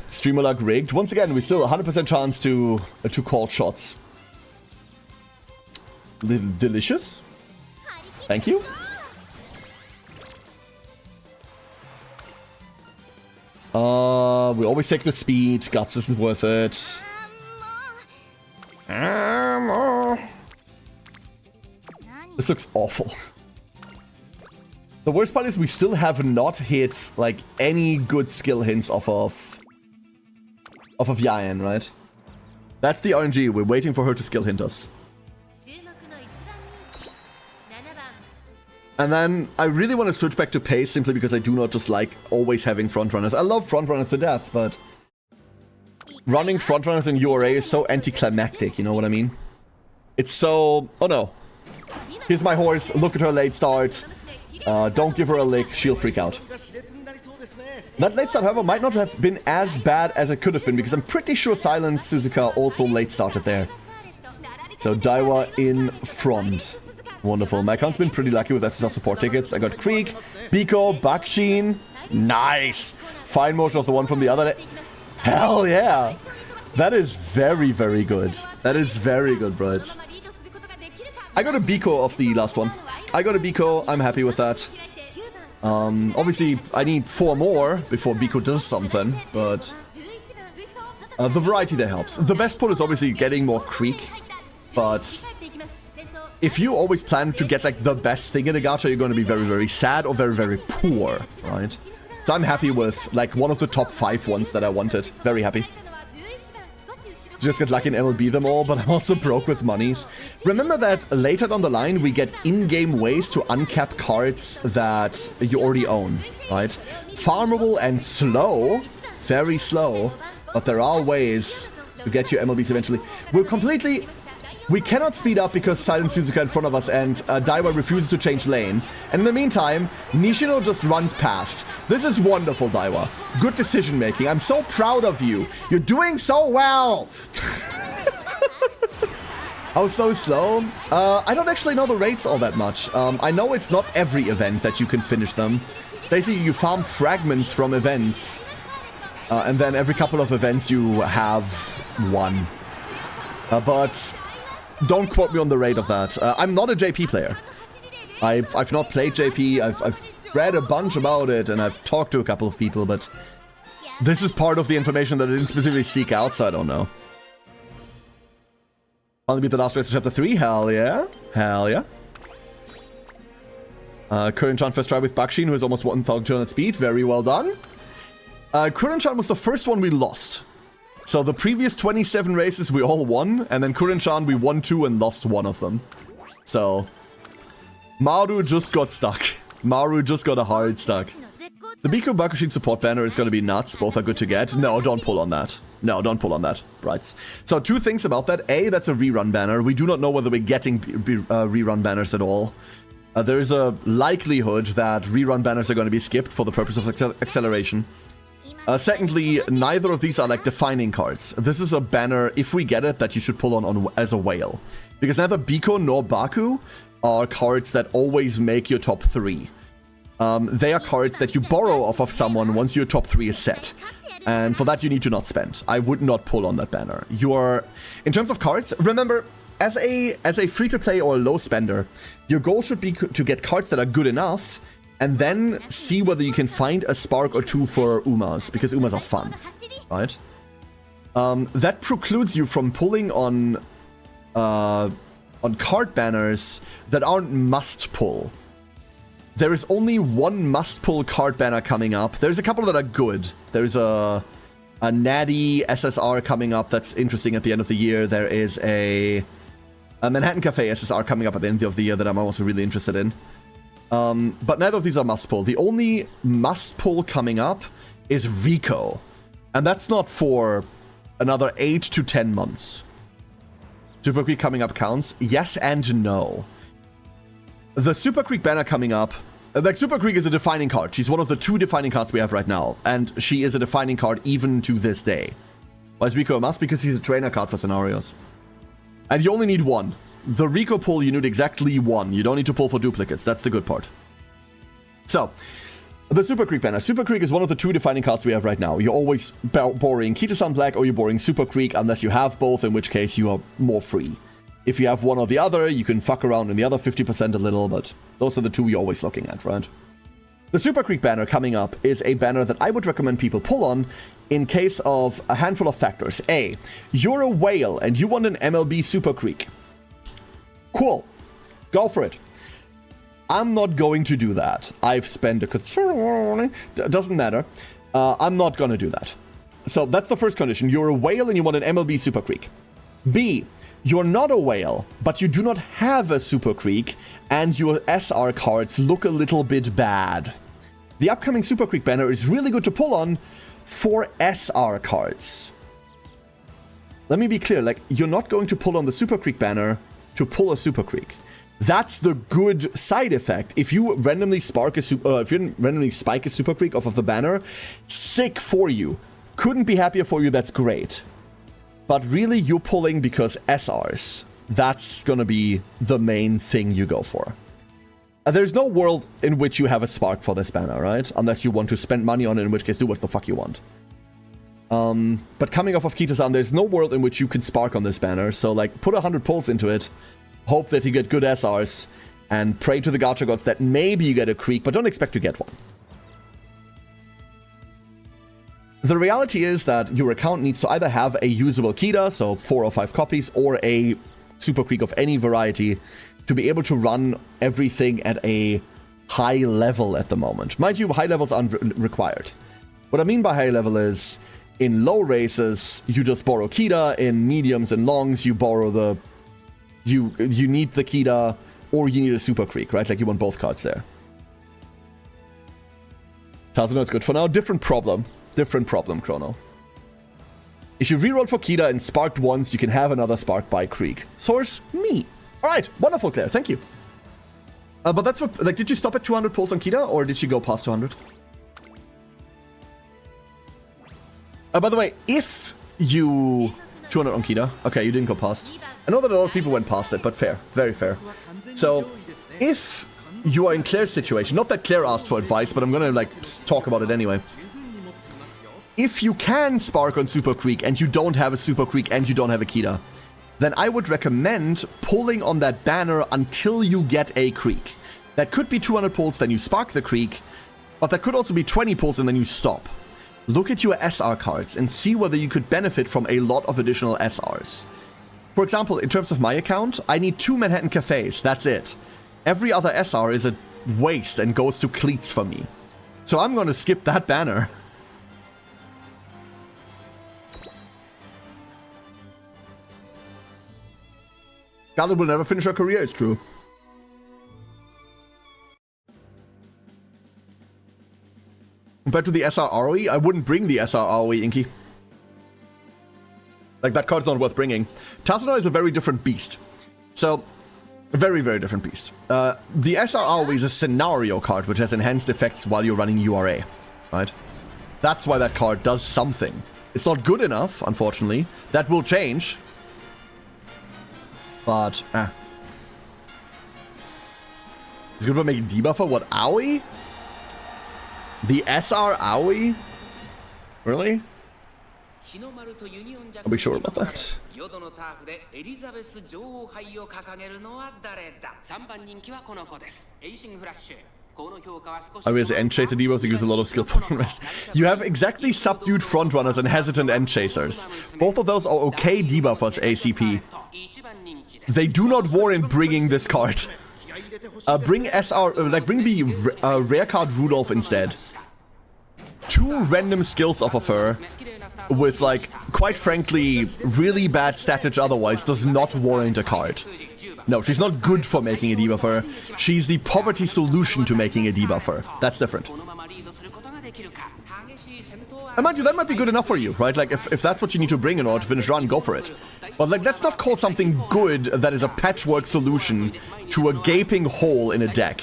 Streamer luck rigged. Once again, we still 100% chance to call shots. Delicious. Thank you. We always take the speed. Guts isn't worth it. This looks awful. The worst part is we still have not hit like any good skill hints off of Yaen, right? That's the RNG. We're waiting for her to skill hint us. And then I really want to switch back to pace simply because I do not just like always having frontrunners. I love frontrunners to death, but running frontrunners in URA is so anticlimactic, you know what I mean? It's so... Oh no. Here's my horse, look at her late start. Don't give her a lick, she'll freak out. That late start, however, might not have been as bad as it could have been, because I'm pretty sure Silence Suzuka also late started there. So Daiwa in front. Wonderful. My account's been pretty lucky with SSR support tickets. I got Krieg, Biko, Bakshin. Nice! Fine motion of the one from the other. Hell yeah! That is very, very good. That is very good, bros. I got a Biko of the last one. I got a Biko. I'm happy with that. Obviously, I need 4 more before Biko does something, but the variety there helps. The best pull is obviously getting more Krieg, but if you always plan to get like the best thing in a gacha, you're going to be very, very sad or very, very poor, right? So I'm happy with like one of the top 5 ones that I wanted. Very happy. Just get lucky and MLB them all, but I'm also broke with monies. Remember that later down the line, we get in-game ways to uncap cards that you already own, right? Farmable and slow, very slow, but there are ways to get your MLBs eventually. We cannot speed up because Silent Suzuka in front of us and Daiwa refuses to change lane. And in the meantime, Nishino just runs past. This is wonderful, Daiwa. Good decision making. I'm so proud of you. You're doing so well. How slow? I don't actually know the rates all that much. I know it's not every event that you can finish them. Basically, you farm fragments from events. And then every couple of events you have one. But don't quote me on the rate of that. I'm not a JP player. I've not played JP. I've read a bunch about it and I've talked to a couple of people, but this is part of the information that I didn't specifically seek out, so I don't know. Finally beat the last race of chapter 3. Hell yeah. Hell yeah. Kurinchan first try with Bakshin, who is almost 1,200 speed. Very well done. Kurinchan was the first one we lost. So the previous 27 races we all won, and then Kurinchan we won 2 and lost 1 of them. So Maru just got stuck. Maru just got a hard stuck. The Biku Bakushin support banner is going to be nuts. Both are good to get. No, don't pull on that. No, don't pull on that. Right. So 2 things about that. A, that's a rerun banner. We do not know whether we're getting rerun banners at all. There is a likelihood that rerun banners are going to be skipped for the purpose of acceleration. Secondly, neither of these are like defining cards. This is a banner, if we get it, that you should pull on as a whale. Because neither Biko nor Baku are cards that always make your top 3. They are cards that you borrow off of someone once your top 3 is set. And for that you need to not spend. I would not pull on that banner. You are, in terms of cards, remember, as a free-to-play or a low spender, your goal should be to get cards that are good enough, and then see whether you can find a spark or 2 for Umas, because Umas are fun, right? That precludes you from pulling on card banners that aren't must-pull. There is only one must-pull card banner coming up. There's a couple that are good. There's a Natty SSR coming up that's interesting at the end of the year. There is a Manhattan Cafe SSR coming up at the end of the year that I'm also really interested in. But neither of these are must-pull. The only must-pull coming up is Rico. And that's not for another 8 to 10 months. Super Creek coming up counts? Yes and no. The Super Creek banner coming up, like Super Creek is a defining card. She's one of the 2 defining cards we have right now, and she is a defining card even to this day. Why is Rico a must? Because he's a trainer card for scenarios. And you only need 1. The Rico pull, you need exactly 1. You don't need to pull for duplicates. That's the good part. So, the Super Creek banner. Super Creek is one of the 2 defining cards we have right now. You're always borrowing Kita-san Black or you're borrowing Super Creek unless you have both, in which case you are more free. If you have one or the other, you can fuck around in the other 50% a little, but those are the 2 you're always looking at, right? The Super Creek banner coming up is a banner that I would recommend people pull on in case of a handful of factors. A, you're a whale and you want an MLB Super Creek. Cool. Go for it. I'm not going to do that. I've spent a concern. Doesn't matter. I'm not going to do that. So that's the first condition. You're a whale and you want an MLB Super Creek. B, you're not a whale, but you do not have a Super Creek, and your SR cards look a little bit bad. The upcoming Super Creek banner is really good to pull on for SR cards. Let me be clear, like, you're not going to pull on the Super Creek banner to pull a Super Creek. That's the good side effect. If you randomly spike a Super Creek off of the banner, sick for you. Couldn't be happier for you, that's great. But really, you're pulling because SRs. That's gonna be the main thing you go for. There's no world in which you have a spark for this banner, right? Unless you want to spend money on it, in which case do what the fuck you want. But coming off of Kita-san, there's no world in which you can spark on this banner, so like, put 100 pulls into it, hope that you get good SRs, and pray to the gacha gods that maybe you get a creek, but don't expect to get one. The reality is that your account needs to either have a usable Kita, so 4 or 5 copies, or a Super Creek of any variety, to be able to run everything at a high level at the moment. Mind you, high levels aren't required. What I mean by high level is, in low races, you just borrow Kita, in mediums and longs, you borrow the... You need the Kita, or you need a Super Creek, right? Like, you want both cards there. Tazuna is good for now. Different problem, Chrono. If you reroll for Kita and sparked once, you can have another spark by Creek. Source, me. Alright, wonderful, Claire, thank you. But that's what, like, did you stop at 200 pulls on Kita, or did you go past 200? By the way, if you... 200 on Kita. Okay, you didn't go past. I know that a lot of people went past it, but fair. Very fair. So, if you are in Claire's situation, not that Claire asked for advice, but I'm gonna, like, talk about it anyway. If you can spark on Super Creek, and you don't have a Super Creek, and you don't have a Kita, then I would recommend pulling on that banner until you get a Creek. That could be 200 pulls, then you spark the Creek, but that could also be 20 pulls and then you stop. Look at your SR cards and see whether you could benefit from a lot of additional SRs. For example, in terms of my account, I need 2 Manhattan Cafes, that's it. Every other SR is a waste and goes to cleats for me. So I'm gonna skip that banner. Scarlet will never finish her career, it's true. compared to the SR ROE, I wouldn't bring the SR ROE, Inky. Like, that card's not worth bringing. Tazuna is a very different beast. So, a very, very different beast. The SR ROE is a scenario card, which has enhanced effects while you're running URA, right? That's why that card does something. It's not good enough, unfortunately. That will change. But, It's good for making debuffer? What, AOE? The SR AOE? Really? Are we sure about that? I was end chaser debuffs, use a lot of skill point rest. You have exactly subdued frontrunners and hesitant end chasers. Both of those are okay debuffers, ACP. They do not warrant bringing this card. Bring SR, bring the rare card Rudolph instead. 2 random skills off of her with, like, quite frankly, really bad statage otherwise does not warrant a card. No, she's not good for making a debuffer. She's the poverty solution to making a debuffer. That's different. And mind you, that might be good enough for you, right? Like, if that's what you need to bring in order to finish run, go for it. But, like, let's not call something good that is a patchwork solution to a gaping hole in a deck.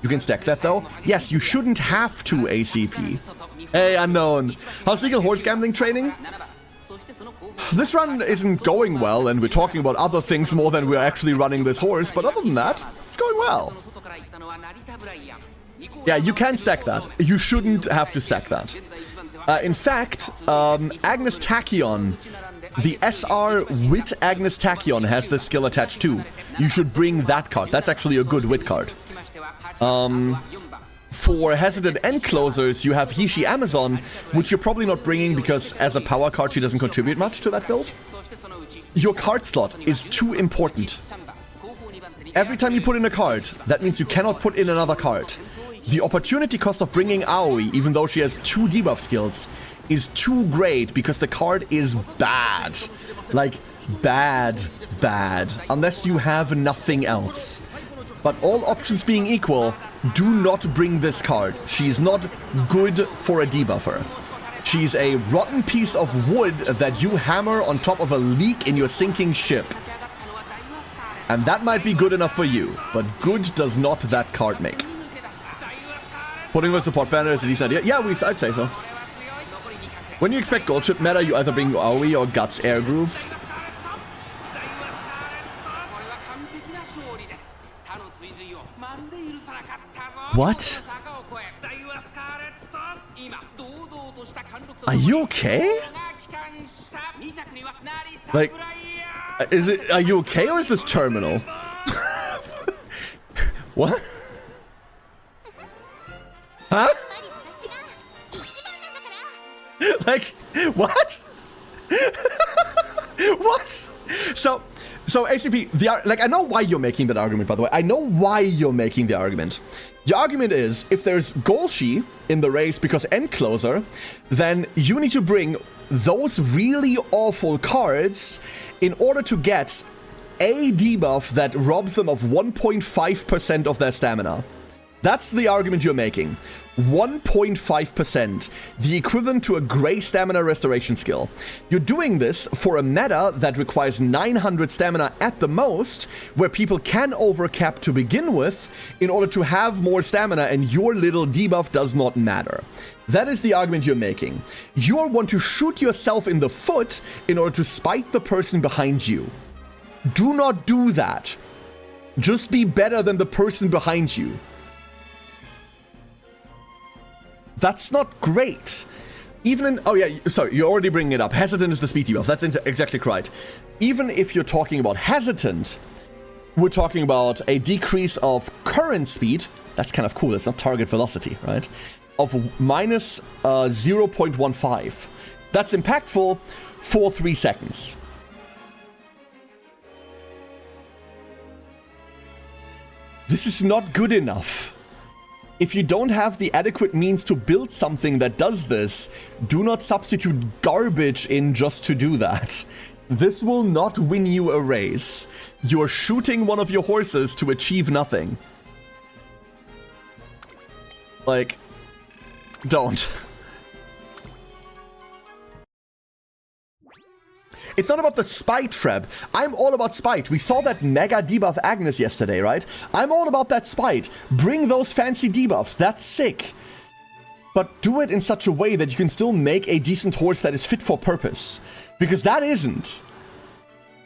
You can stack that, though. Yes, you shouldn't have to, ACP. Hey, Unknown. How's legal horse gambling training? This run isn't going well, and we're talking about other things more than we're actually running this horse, but other than that, it's going well. Yeah, you can stack that. You shouldn't have to stack that. In fact, Agnes Tachyon, the SR Wit Agnes Tachyon has this skill attached too. You should bring that card. That's actually a good Wit card. For hesitant end closers, you have Hishi Amazon, which you're probably not bringing because as a power card, she doesn't contribute much to that build. Your card slot is too important. Every time you put in a card, that means you cannot put in another card. The opportunity cost of bringing Aoi, even though she has 2 debuff skills, is too great because the card is bad. Like, bad. Unless you have nothing else. But all options being equal, do not bring this card. She's not good for a debuffer. She's a rotten piece of wood that you hammer on top of a leak in your sinking ship. And that might be good enough for you, but good does not that card make. Putting the support banner is a decent idea. Yeah, I'd say so. When you expect gold chip meta, you either bring Aoi or Guts Air Groove. What? Are you okay? Like, are you okay or is this terminal? What? Huh? Like, what? What? So ACP, like, I know why you're making that argument, by the way. I know why you're making the argument. Your argument is, if there's Golshi in the race because end closer, then you need to bring those really awful cards in order to get a debuff that robs them of 1.5% of their stamina. That's the argument you're making. 1.5%, the equivalent to a gray stamina restoration skill. You're doing this for a meta that requires 900 stamina at the most, where people can overcap to begin with in order to have more stamina, and your little debuff does not matter. That is the argument you're making. You want to shoot yourself in the foot in order to spite the person behind you. Do not do that. Just be better than the person behind you. That's not great. Even in... Oh yeah, sorry, you're already bringing it up. Hesitant is the speed debuff. That's exactly right. Even if you're talking about hesitant, we're talking about a decrease of current speed. That's kind of cool. It's not target velocity, right? Of minus 0.15. That's impactful for 3 seconds. This is not good enough. If you don't have the adequate means to build something that does this, do not substitute garbage in just to do that. This will not win you a race. You're shooting one of your horses to achieve nothing. Like, don't. It's not about the spite, Freb. I'm all about spite. We saw that mega debuff Agnes yesterday, right? I'm all about that spite. Bring those fancy debuffs. That's sick. But do it in such a way that you can still make a decent horse that is fit for purpose. Because that isn't.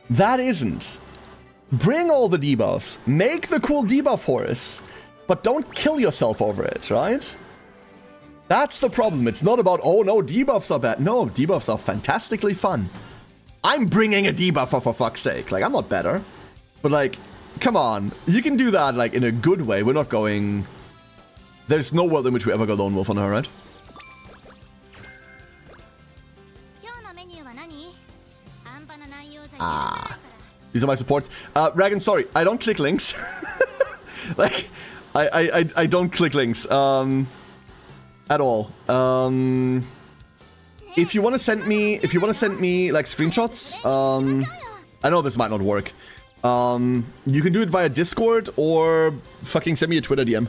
That isn't. Bring all the debuffs. Make the cool debuff horse. But don't kill yourself over it, right? That's the problem. It's not about, oh no, debuffs are bad. No, debuffs are fantastically fun. I'm bringing a debuffer for fuck's sake. Like, I'm not better. But like, come on. You can do that like in a good way. We're not going... There's no world in which we ever go lone wolf on her, right? Ah. These are my supports. Ragan, sorry. I don't click links. Like, I don't click links. At all. If you want to send me like screenshots, I know this might not work. You can do it via Discord or fucking send me a Twitter DM.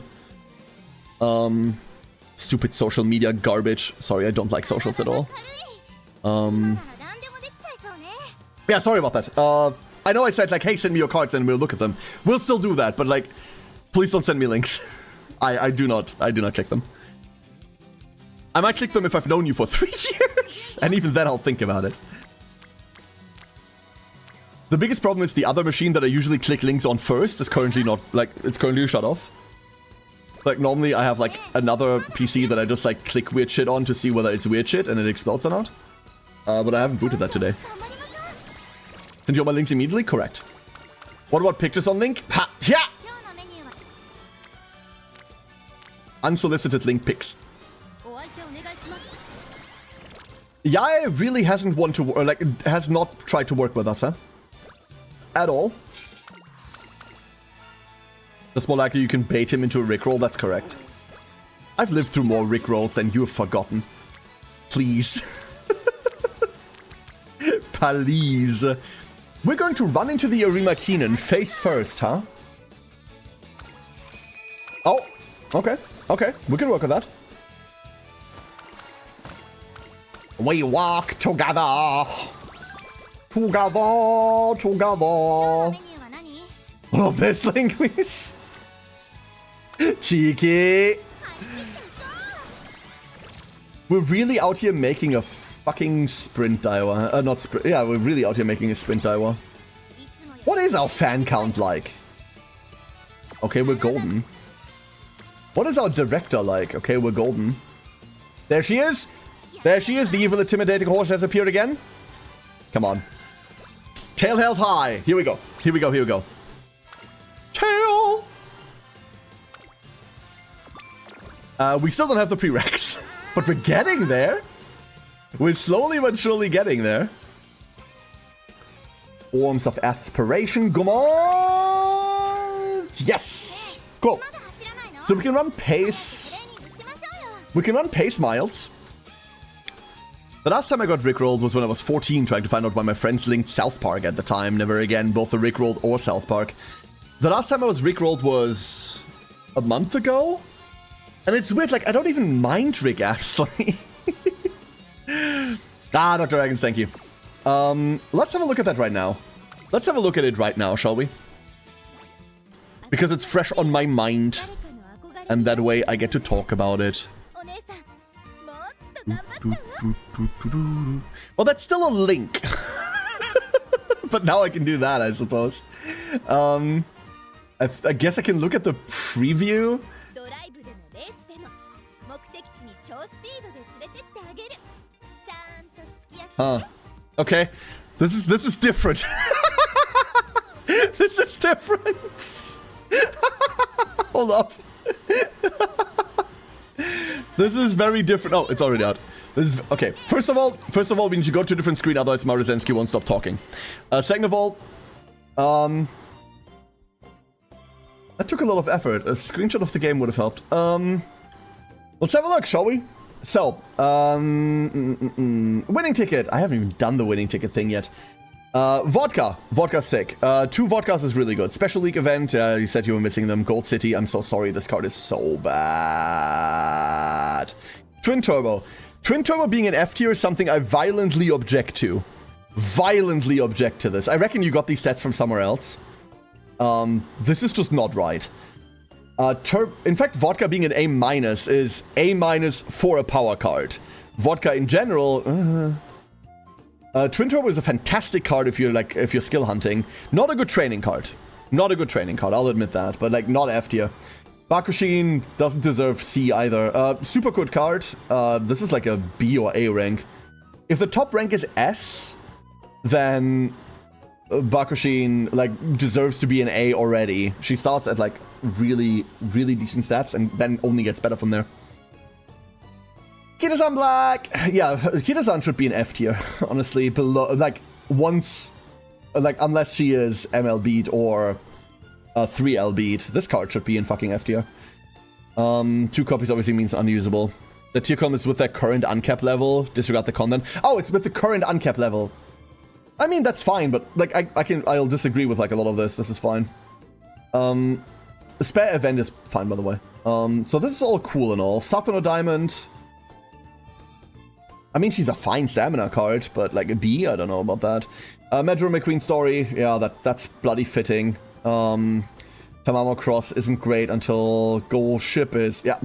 Stupid social media garbage. Sorry, I don't like socials at all. Yeah, sorry about that. I know I said like, hey, send me your cards and we'll look at them. We'll still do that, but like, please don't send me links. I do not click them. I might click them if I've known you for 3 years, and even then I'll think about it. The biggest problem is the other machine that I usually click links on first is currently not, like, it's currently shut off. Like, normally I have, like, another PC that I just, like, click weird shit on to see whether it's weird shit and it explodes or not. But I haven't booted that today. Send you all my links immediately? Correct. What about pictures on link? Ha! Yeah! Unsolicited link pics. Yae really hasn't want to, or like, has not tried to work with us, huh? At all. That's more likely you can bait him into a rickroll, that's correct. I've lived through more rickrolls than you have forgotten. Please. Please. We're going to run into the Arima Keenan face first, huh? Oh, okay, okay, we can work with that. We walk together. Together, together. Oh, this linguist. Cheeky. We're really out here making a fucking sprint Daiwa. Not sprint. Yeah, we're really out here making a sprint Daiwa. What is our fan count like? Okay, we're golden. What is our director like? Okay, we're golden. There she is. There she is. The evil, intimidating horse has appeared again. Come on. Tail held high. Here we go. Here we go. Here we go. Tail. We still don't have the prereqs, but we're getting there. We're slowly but surely getting there. Forms of aspiration. Come on. Yes. Cool. So we can run pace. We can run pace miles. The last time I got rickrolled was when I was 14, trying to find out why my friends linked South Park at the time. Never again, both the rickrolled or South Park. The last time I was rickrolled was a month ago? And it's weird, like, I don't even mind Rick Astley. Dr. Dragons, thank you. Let's have a look at that right now. Let's have a look at it right now, shall we? Because it's fresh on my mind. And that way I get to talk about it. Well, that's still a link. But now I can do that, I suppose. I guess I can look at the preview. Huh. Okay. This is different. This is different. Hold up. This is very different. Oh, it's already out. This is okay. First of all, we need to go to a different screen, otherwise Maruzensky won't stop talking. Second of all, that took a lot of effort. A screenshot of the game would have helped. Let's have a look, shall we? So, winning ticket. I haven't even done the winning ticket thing yet. Vodka. Vodka's sick. 2 vodkas is really good. Special League event. You said you were missing them. Gold City. I'm so sorry. This card is so bad. Twin Turbo. Twin Turbo being an F tier is something I violently object to. violently object to this. I reckon you got these stats from somewhere else. This is just not right. In fact, Vodka being an A- is A- for a power card. Vodka in general, Twin Turbo is a fantastic card if you're skill hunting. Not a good training card. Not a good training card, I'll admit that, but like not F tier. Bakushin doesn't deserve C either. Super good card. This is like a B or A rank. If the top rank is S, then Bakushin like deserves to be an A already. She starts at like really, really decent stats and then only gets better from there. Kitasan Black! Yeah, Kitasan should be an F tier, honestly. Below, like, once, like, unless she is ML beat or 3L beat, this card should be in fucking F tier. 2 copies obviously means unusable. The tier com is with their current uncapped level. Disregard the content. Oh, it's with the current uncapped level. I mean, that's fine, but, like, I'll disagree with, like, a lot of this. This is fine. The spare event is fine, by the way. So this is all cool and all. Saturn or Diamond. I mean, she's a fine stamina card, but like a B, I don't know about that. Metro McQueen story, yeah, that's bloody fitting. Tamamo Cross isn't great until Gold Ship is. Yeah,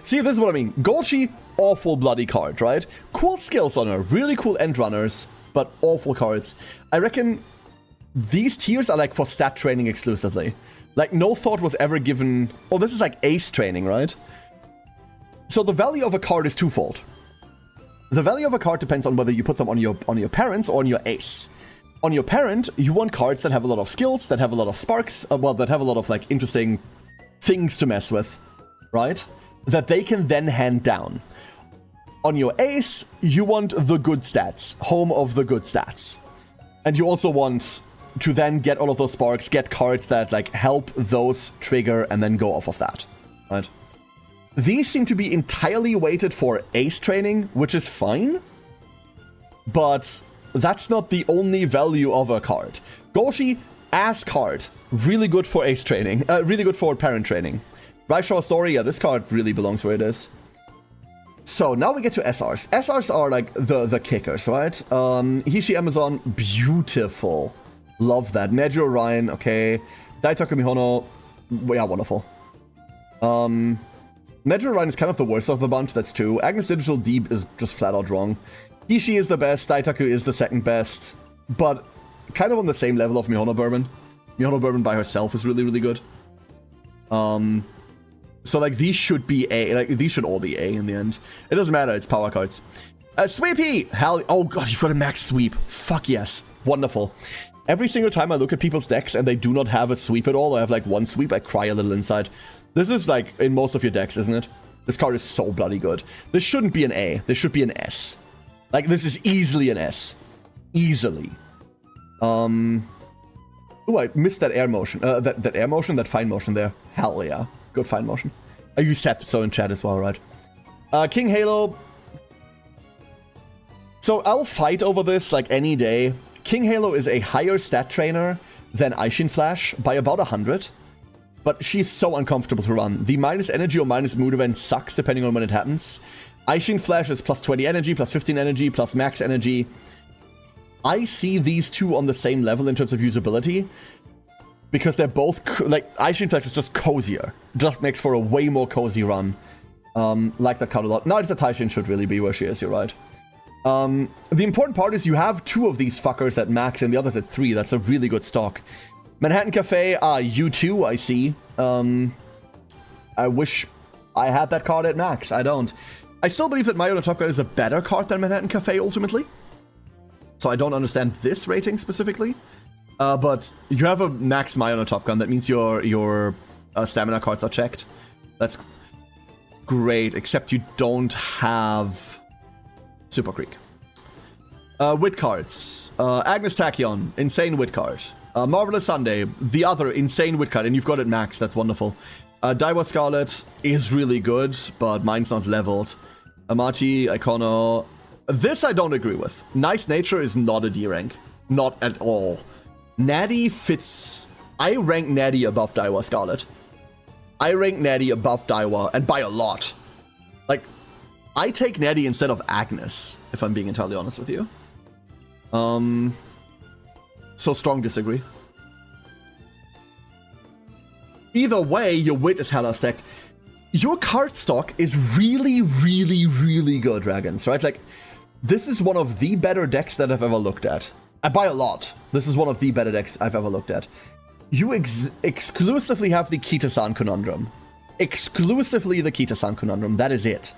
see, this is what I mean. Golshi, awful bloody card, right? Cool skills on her, really cool end runners, but awful cards. I reckon these tiers are like for stat training exclusively. Like, no thought was ever given. Oh, this is like ace training, right? So the value of a card is twofold. The value of a card depends on whether you put them on your parents or on your ace. On your parent, you want cards that have a lot of skills, that have a lot of sparks, well, that have a lot of like interesting things to mess with, right? That they can then hand down. On your ace, you want the good stats, home of the good stats. And you also want to then get all of those sparks, get cards that like help those trigger and then go off of that, right? These seem to be entirely weighted for ace training, which is fine, but that's not the only value of a card. Golshi, ass card, really good for ace training, really good for parent training. Raishaw Story, yeah, this card really belongs where it is. So now we get to SRs. SRs are like the kickers, right? Hishi Amazon, beautiful. Love that. Meiji Orion, okay. Daitaku Mihono, yeah, wonderful. Meiji Orion is kind of the worst of the bunch, that's true. Agnes Digital Deep is just flat out wrong. Hishi is the best, Daitaku is the second best, but kind of on the same level of Mihono Bourbon. Mihono Bourbon by herself is really, really good. So like these should be A, like these should all be A in the end. It doesn't matter, it's power cards. Sweepy! Hell, oh god, you've got a max sweep. Fuck yes, wonderful. Every single time I look at people's decks and they do not have a sweep at all, or have like one sweep, I cry a little inside. This is like in most of your decks, isn't it? This card is so bloody good. This shouldn't be an A, this should be an S. Like this is easily an S. Easily. Oh, I missed that air motion. That air motion, that fine motion there. Hell yeah. Good fine motion. You said so in chat as well, right? King Halo. So I'll fight over this like any day. King Halo is a higher stat trainer than Aishin Flash by about 100. But she's so uncomfortable to run. The minus energy or minus mood event sucks depending on when it happens. Aishin Flash is plus 20 energy, plus 15 energy, plus max energy. I see these two on the same level in terms of usability. Because they're both, like, Aishin Flash is just cozier. Just makes for a way more cozy run. Like that card a lot. Now the Taishin should really be where she is, you're right. The important part is you have two of these fuckers at max and the others at 3. That's a really good stock. Manhattan Cafe, U2, I see. I wish I had that card at max. I don't. I still believe that Mayo the Top Gun is a better card than Manhattan Cafe, ultimately. So I don't understand this rating specifically. But you have a max Mayo on a Top Gun. That means your stamina cards are checked. That's great, except you don't have Super Creek. Wit cards. Agnes Tachyon, insane wit card. Marvelous Sunday, the other insane wit card, and you've got it max, that's wonderful. Daiwa Scarlet is really good, but mine's not leveled. Amachi, Ikono. This I don't agree with. Nice Nature is not a D rank. Not at all. Natty fits. I rank Natty above Daiwa Scarlet. I rank Natty above Daiwa, and by a lot. Like, I take Natty instead of Agnes, if I'm being entirely honest with you. So strong disagree. Either way, your wit is hella stacked. Your card stock is really, really, really good, Dragons, right? Like, this is one of the better decks that I've ever looked at. By a lot. This is one of the better decks I've ever looked at. You exclusively have the Kita-san Conundrum. Exclusively the Kita-san Conundrum. That is it.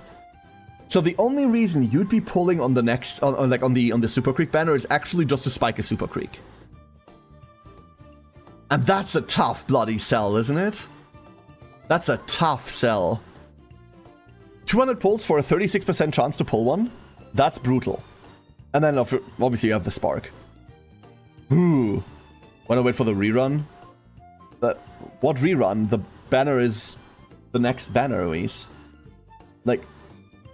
So the only reason you'd be pulling on the next, on the Super Creek banner is actually just to spike a Super Creek. And that's a tough bloody sell, isn't it? That's a tough sell. 200 pulls for a 36% chance to pull one? That's brutal. And then obviously you have the Spark. Ooh. Wanna wait for the rerun? What rerun? The banner is the next banner, Luis. Like,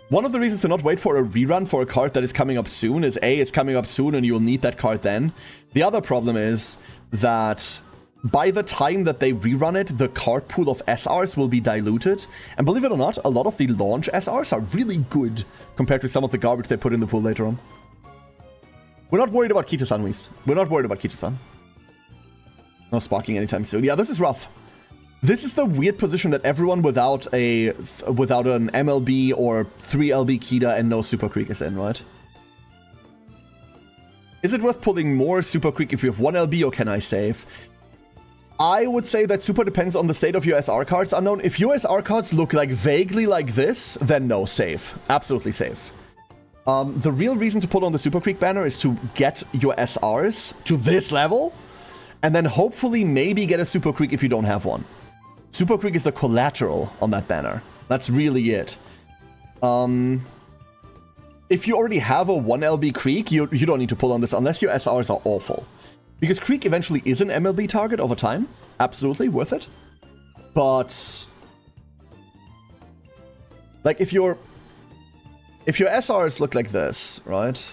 one of the reasons to not wait for a rerun for a card that is coming up soon is A, it's coming up soon and you'll need that card then. The other problem is that by the time that they rerun it, the card pool of SRs will be diluted. And believe it or not, a lot of the launch SRs are really good compared to some of the garbage they put in the pool later on. We're not worried about Kita-san, Luis. We're not worried about Kita-san. No sparking anytime soon. Yeah, this is rough. This is the weird position that everyone without an MLB or 3LB Kita and no Super Creek is in, right? Is it worth pulling more Super Creek if you have 1 LB or can I save? I would say that super depends on the state of your SR cards, Unknown. If your SR cards look like vaguely like this, then no, save. Absolutely save. The real reason to put on the Super Creek banner is to get your SRs to this level, and then hopefully maybe get a Super Creek if you don't have one. Super Creek is the collateral on that banner. That's really it. If you already have a 1LB Creek, you don't need to pull on this unless your SRs are awful. Because Creek eventually is an MLB target over time. Absolutely, worth it. But like if your SRs look like this, right?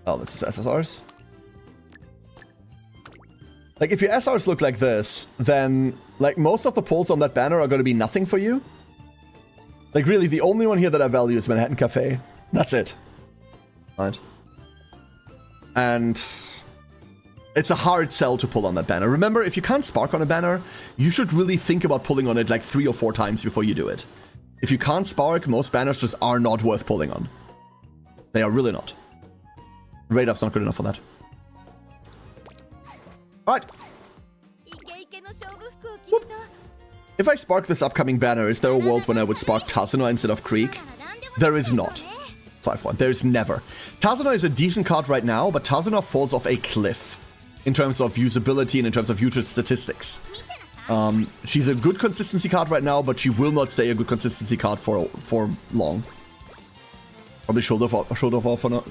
Oh, this is SSRs. Like if your SRs look like this, then like most of the pulls on that banner are going to be nothing for you. Like really, the only one here that I value is Manhattan Cafe. That's it. Right? And it's a hard sell to pull on that banner. Remember, if you can't spark on a banner, you should really think about pulling on it like 3 or 4 times before you do it. If you can't spark, most banners just are not worth pulling on. They are really not. Rate up's not good enough for that. Alright. If I spark this upcoming banner, is there a world when I would spark Tazuna instead of Creek? There is not. There's never. Tazuna is a decent card right now, but Tazuna falls off a cliff in terms of usability and in terms of user statistics. She's a good consistency card right now, but she will not stay a good consistency card for long. Probably should hold off for now.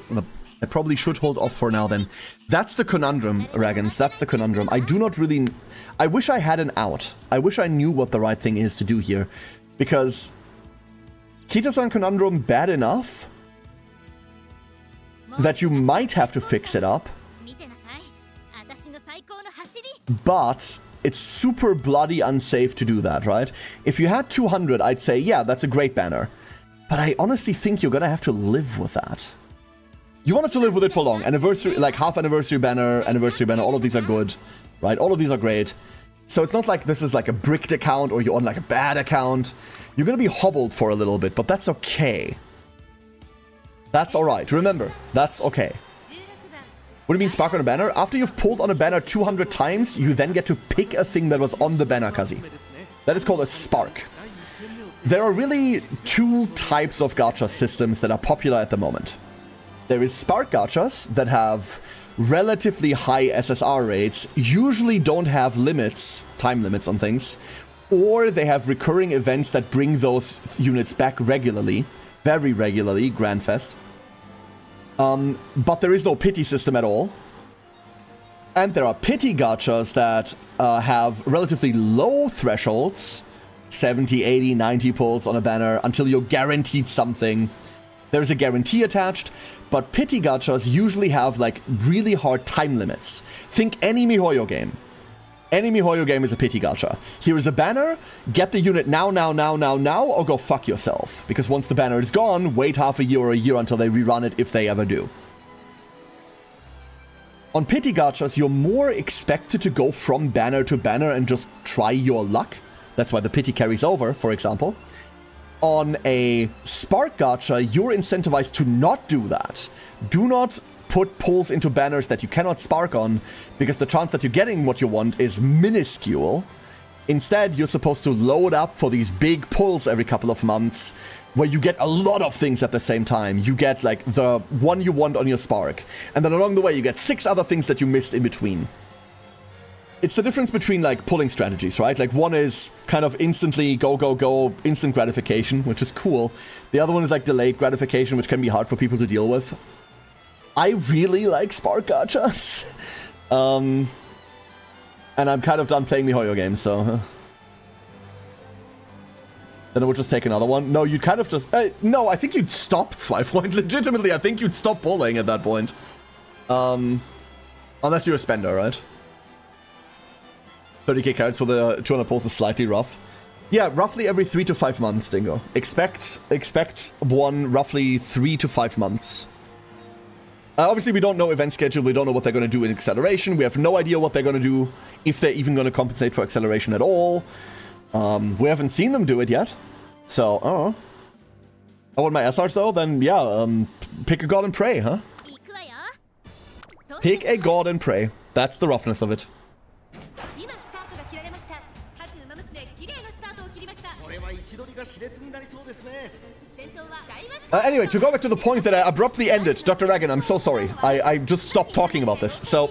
I probably should hold off for now then. That's the conundrum, Ragans. That's the conundrum. I do not really... I wish I had an out. I wish I knew what the right thing is to do here. Because Kita-san Conundrum bad enough that you might have to fix it up, but it's super bloody unsafe to do that, right? If you had 200, I'd say, yeah, that's a great banner. But I honestly think you're gonna have to live with that. You won't have to live with it for long. Anniversary, like half anniversary banner, all of these are good, right? All of these are great. So it's not like this is like a bricked account or you're on like a bad account. You're gonna be hobbled for a little bit, but that's okay. That's alright. Remember, that's okay. What do you mean spark on a banner? After you've pulled on a banner 200 times, you then get to pick a thing that was on the banner, Kazi. That is called a spark. There are really 2 types of gacha systems that are popular at the moment. There is spark gachas that have relatively high SSR rates, usually don't have limits, time limits on things, or they have recurring events that bring those units back regularly. Very regularly, Grandfest. But there is no pity system at all. And there are pity gachas that have relatively low thresholds, 70, 80, 90 pulls on a banner until you're guaranteed something. There's a guarantee attached, but pity gachas usually have like really hard time limits. Think any MiHoYo game. Any MiHoYo game is a pity gacha. Here is a banner, get the unit now, or go fuck yourself. Because once the banner is gone, wait half a year or a year until they rerun it, if they ever do. On pity gachas, you're more expected to go from banner to banner and just try your luck. That's why the pity carries over, for example. On a Spark gacha, you're incentivized to not do that. Do not put pulls into banners that you cannot spark on, because the chance that you're getting what you want is minuscule. Instead, you're supposed to load up for these big pulls every couple of months, where you get a lot of things at the same time. You get, like, the one you want on your Spark, and then along the way you get 6 other things that you missed in between. It's the difference between, like, pulling strategies, right? Like, one is kind of instantly go, instant gratification, which is cool. The other one is, like, delayed gratification, which can be hard for people to deal with. I really like Spark gachas. And I'm kind of done playing MiHoYo games, so... Then I would just take another one. No, you'd kind of just... no, I think you'd stop Swipepoint. Legitimately, I think you'd stop pulling at that point. Unless you're a spender, right? 30k cards for the 200 pulls is slightly rough. Yeah, roughly every 3 to 5 months, Dingo. Expect one roughly 3 to 5 months. Obviously, we don't know event schedule. We don't know what they're going to do in acceleration. We have no idea what they're going to do, if they're even going to compensate for acceleration at all. We haven't seen them do it yet. So, I don't know. I want my SRs though, then yeah, pick a god and pray, huh? Pick a god and pray. That's the roughness of it. Anyway, to go back to the point that I abruptly ended, Dr. Dragon, I'm so sorry. I just stopped talking about this. So,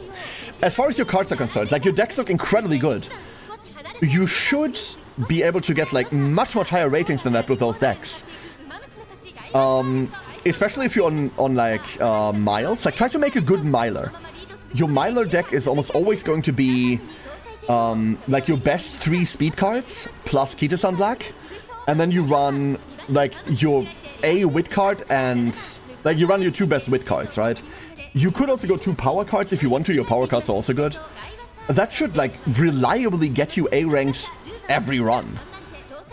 as far as your cards are concerned, like, your decks look incredibly good. You should be able to get, like, much higher ratings than that with those decks. Especially if you're on like, Miles. Like, try to make a good Miler. Your Miler deck is almost always going to be, like, your best 3 speed cards, plus Kitasan Black. And then you run, like, your A wit card and, like, you run your 2 best wit cards, right? You could also go 2 power cards if you want to. Your power cards are also good. That should, like, reliably get you A ranks every run.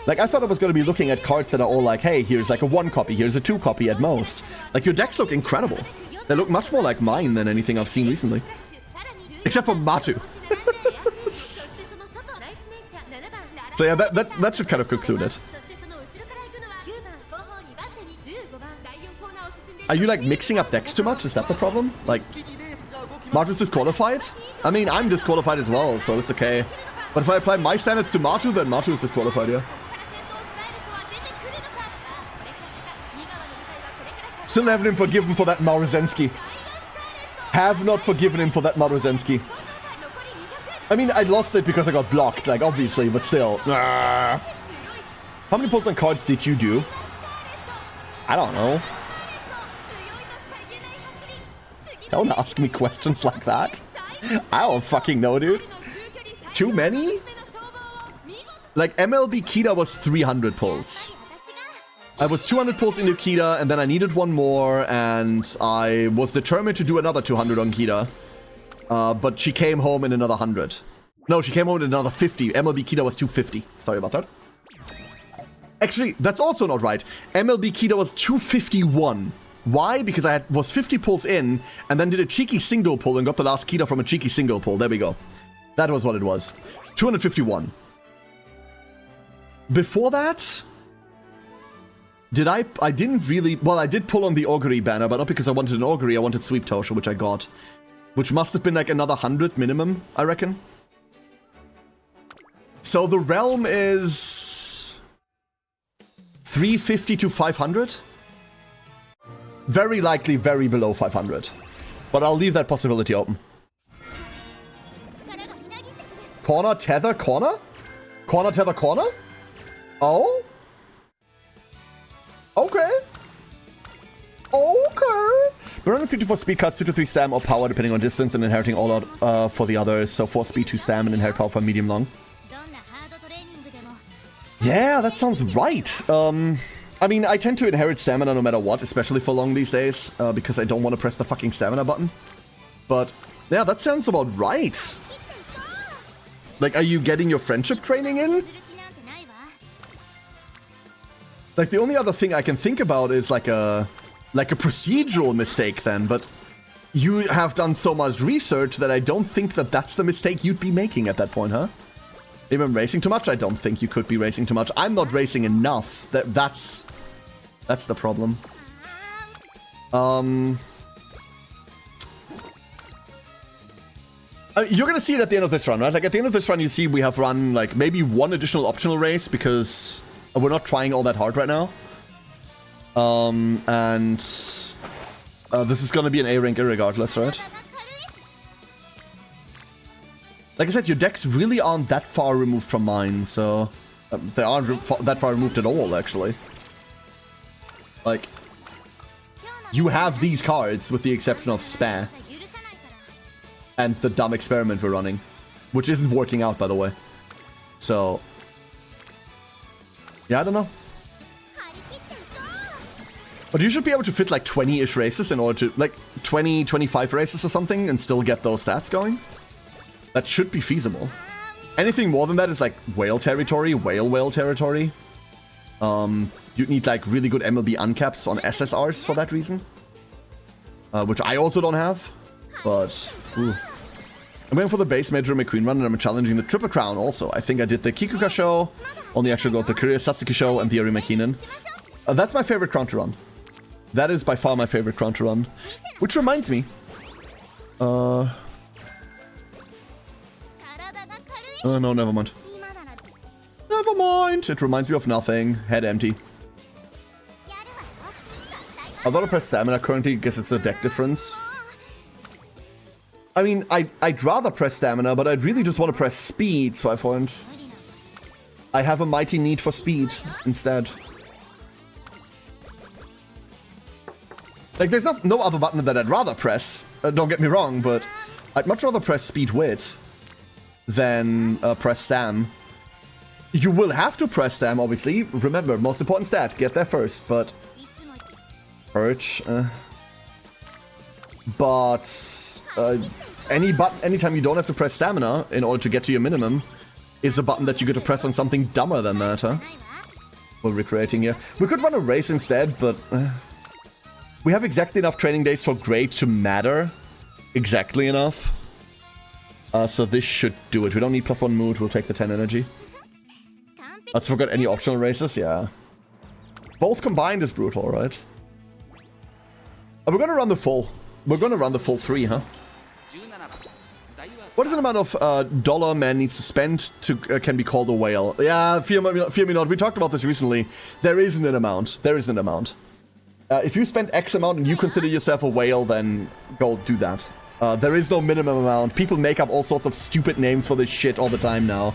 Like, I thought I was going to be looking at cards that are all like, hey, here's like a 1 copy, here's a 2 copy at most. Like, your decks look incredible. They look much more like mine than anything I've seen recently. Except for Matu. So yeah, that should kind of conclude it. Are you, like, mixing up decks too much? Is that the problem? Like, Matu's disqualified? I mean, I'm disqualified as well, so it's okay. But if I apply my standards to Matu, then Matu is disqualified, yeah. Still haven't been forgiven for that Maruzensky. Have not forgiven him for that Maruzensky. I mean, I lost it because I got blocked, like, obviously, but still. How many pulls on cards did you do? I don't know. Don't ask me questions like that. I don't fucking know, dude. Too many? Like, MLB Kita was 300 pulls. I was 200 pulls into Kita, and then I needed one more, and I was determined to do another 200 on Kita. But she came home in another 100. No, she came home in another 50. MLB Kita was 250. Sorry about that. Actually, that's also not right. MLB Kita was 251. Why? Because I was 50 pulls in, and then did a cheeky single pull and got the last Kita from a cheeky single pull. There we go. That was what it was. 251. Before that, I didn't really... Well, I did pull on the Augury banner, but not because I wanted an Augury, I wanted Sweep Tosha, which I got. Which must have been like another 100 minimum, I reckon. So the realm is... 350 to 500? Very likely very below 500. But I'll leave that possibility open. Corner, tether, corner? Corner, tether, corner? Oh? Okay. Okay. We're running 54 speed cards, 2 to 3 stam or power depending on distance, and inheriting all out for the others. So 4 speed, 2 stam, and inherit power for medium long. Yeah, that sounds right. I mean, I tend to inherit stamina no matter what, especially for long these days, because I don't want to press the fucking stamina button. But, yeah, that sounds about right. Like, are you getting your friendship training in? Like, the only other thing I can think about is like a procedural mistake then, but you have done so much research that I don't think that that's the mistake you'd be making at that point, huh? If I'm racing too much, I don't think you could be racing too much. I'm not racing enough. That's the problem. You're gonna see it at the end of this run, right? Like, at the end of this run, you see we have run, like, maybe one additional optional race because we're not trying all that hard right now. This is gonna be an A rank irregardless, right? Like I said, your decks really aren't that far removed from mine, so... they aren't that far removed at all, actually. Like... you have these cards, with the exception of Spare. And the dumb experiment we're running. Which isn't working out, by the way. So... yeah, I don't know. But you should be able to fit like 20-ish races in order to... like 20, 25 races or something and still get those stats going. That should be feasible. Anything more than that is like whale territory, whale territory. You'd need like really good MLB uncaps on SSRs for that reason. Which I also don't have. But... ooh. I'm going for the base Major McQueen run and I'm challenging the Triple Crown also. I think I did the Kikuka show, on the actual go the Kiriya Satsuki show and the Arima Keenan. That's my favorite crown to run. That is by far my favorite crown to run. Which reminds me. Oh, no, never mind. Never mind. It reminds me of nothing. Head empty. I thought I press stamina currently. Guess it's a deck difference. I mean, I'd rather press stamina, but I'd really just want to press speed, so I find I have a mighty need for speed instead. Like, there's no other button that I'd rather press, don't get me wrong, but I'd much rather press speed wit than press stam. You will have to press stam, obviously. Remember, most important stat, get there first, but... Purge, but... any button, anytime you don't have to press stamina in order to get to your minimum, is a button that you get to press on something dumber than that, huh? We're recreating here. We could run a race instead, but... we have exactly enough training days for grade to matter. Exactly enough. So this should do it. We don't need +1 mood, we'll take the 10 energy. Let's forget any optional races, yeah. Both combined is brutal, right? We're gonna run the full. We're gonna run the full 3, huh? What is an amount of dollar man needs to spend to can be called a whale? Yeah, fear me not. We talked about this recently. There isn't an amount. There isn't an amount. If you spend X amount and you consider yourself a whale, then go do that. There is no minimum amount. People make up all sorts of stupid names for this shit all the time now.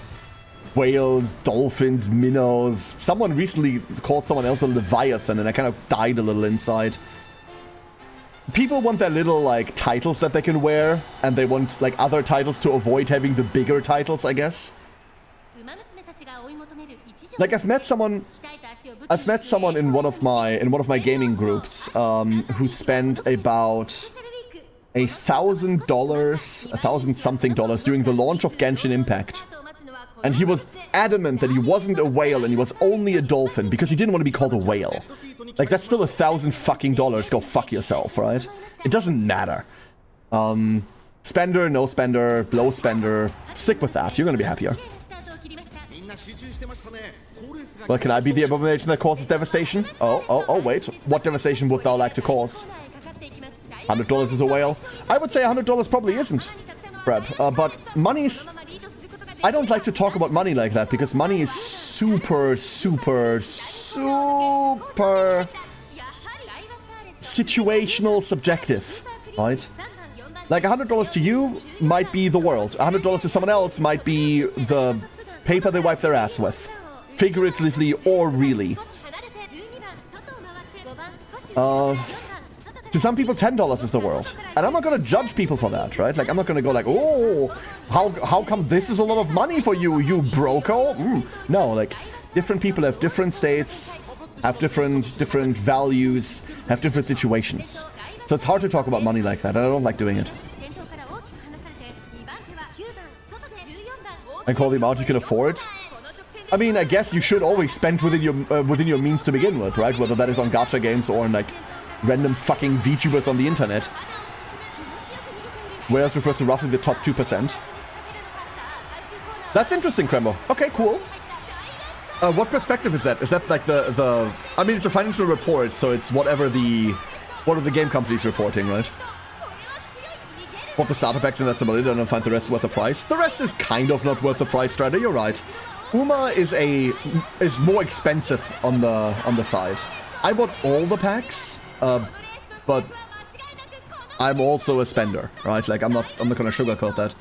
Whales, dolphins, minnows. Someone recently called someone else a leviathan and I kind of died a little inside. People want their little, like, titles that they can wear, and they want, like, other titles to avoid having the bigger titles, I guess. Like, I've met someone in one of my gaming groups, who spent about $1,000, $1,000-something during the launch of Genshin Impact. And he was adamant that he wasn't a whale and he was only a dolphin because he didn't want to be called a whale. Like, that's still $1,000 fucking dollars. Go fuck yourself, right? It doesn't matter. Spender, no spender, low spender. Stick with that. You're gonna be happier. Well, can I be the abomination that causes devastation? Oh, wait. What devastation would thou like to cause? $100 is a whale? I would say $100 probably isn't, Breb. But money's... I don't like to talk about money like that, because money is super situational subjective, right? Like, $100 to you might be the world. $100 to someone else might be the paper they wipe their ass with. Figuratively or really. To some people, $10 is the world. And I'm not gonna judge people for that, right? Like, I'm not gonna go like, oh, how come this is a lot of money for you, you broco? No, like, different people have different states, have different values, have different situations. So it's hard to talk about money like that, and I don't like doing it. and call the amount you can afford. I mean, I guess you should always spend within your means to begin with, right? Whether that is on gacha games or on like random fucking VTubers on the internet. Whereas refers to roughly the top 2%. That's interesting, Krembo. Okay, cool. What perspective is that? Is that like the? I mean, it's a financial report, so it's what are the game companies reporting, right? What the starter packs, and that's about it. I don't find the rest worth the price. The rest is kind of not worth the price, Strider. You're right. Uma is more expensive on the side. I bought all the packs, but I'm also a spender, right? Like I'm not gonna sugarcoat that.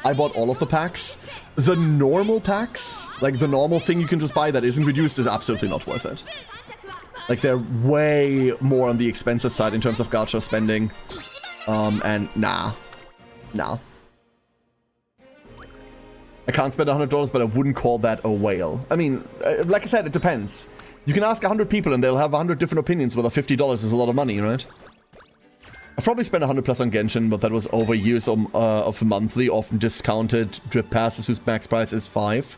I bought all of the packs. The normal packs, like the normal thing you can just buy that isn't reduced, is absolutely not worth it. Like they're way more on the expensive side in terms of gacha spending. And nah. I can't spend $100, but I wouldn't call that a whale. I mean, like I said, it depends. You can ask 100 people and they'll have 100 different opinions whether $50 is a lot of money, right? I've probably spent 100 plus on Genshin, but that was over years of monthly, often discounted drip passes whose max price is 5.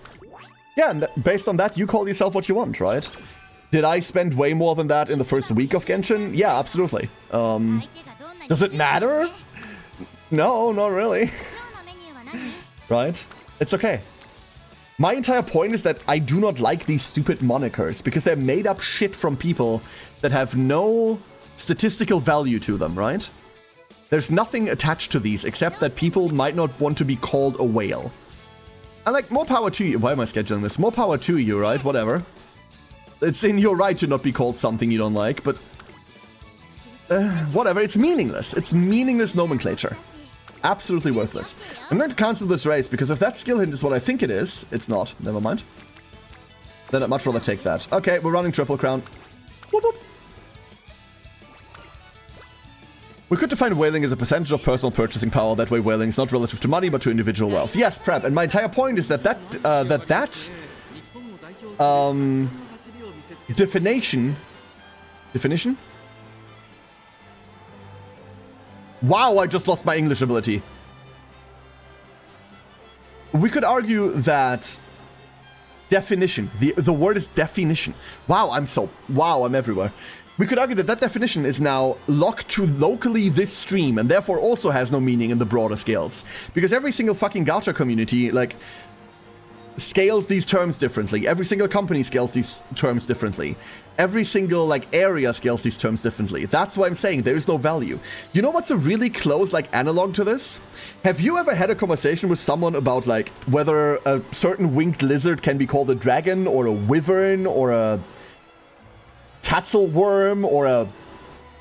Yeah, and based on that, you call yourself what you want, right? Did I spend way more than that in the first week of Genshin? Yeah, absolutely. Does it matter? No, not really. Right? It's okay. My entire point is that I do not like these stupid monikers because they're made up shit from people that have no statistical value to them, right? There's nothing attached to these except that people might not want to be called a whale. And like, more power to you. Why am I scheduling this? More power to you, right? Whatever. It's in your right to not be called something you don't like, but whatever. It's meaningless. It's meaningless nomenclature. Absolutely worthless. I'm going to cancel this race because if that skill hint is what I think it is, it's not. Never mind. Then I'd much rather take that. Okay, we're running Triple Crown. Whoop, whoop. We could define whaling as a percentage of personal purchasing power. That way whaling is not relative to money, but to individual wealth. Yes, Prep. And my entire point is that definition? Wow, I just lost my English ability. We could argue that definition, the word is definition. Wow, I'm everywhere. We could argue that that definition is now locked to locally this stream and therefore also has no meaning in the broader scales. Because every single fucking gacha community, like, scales these terms differently. Every single company scales these terms differently. Every single, like, area scales these terms differently. That's why I'm saying there is no value. You know what's a really close, like, analog to this? Have you ever had a conversation with someone about, like, whether a certain winged lizard can be called a dragon or a wyvern or a Tatzelworm or a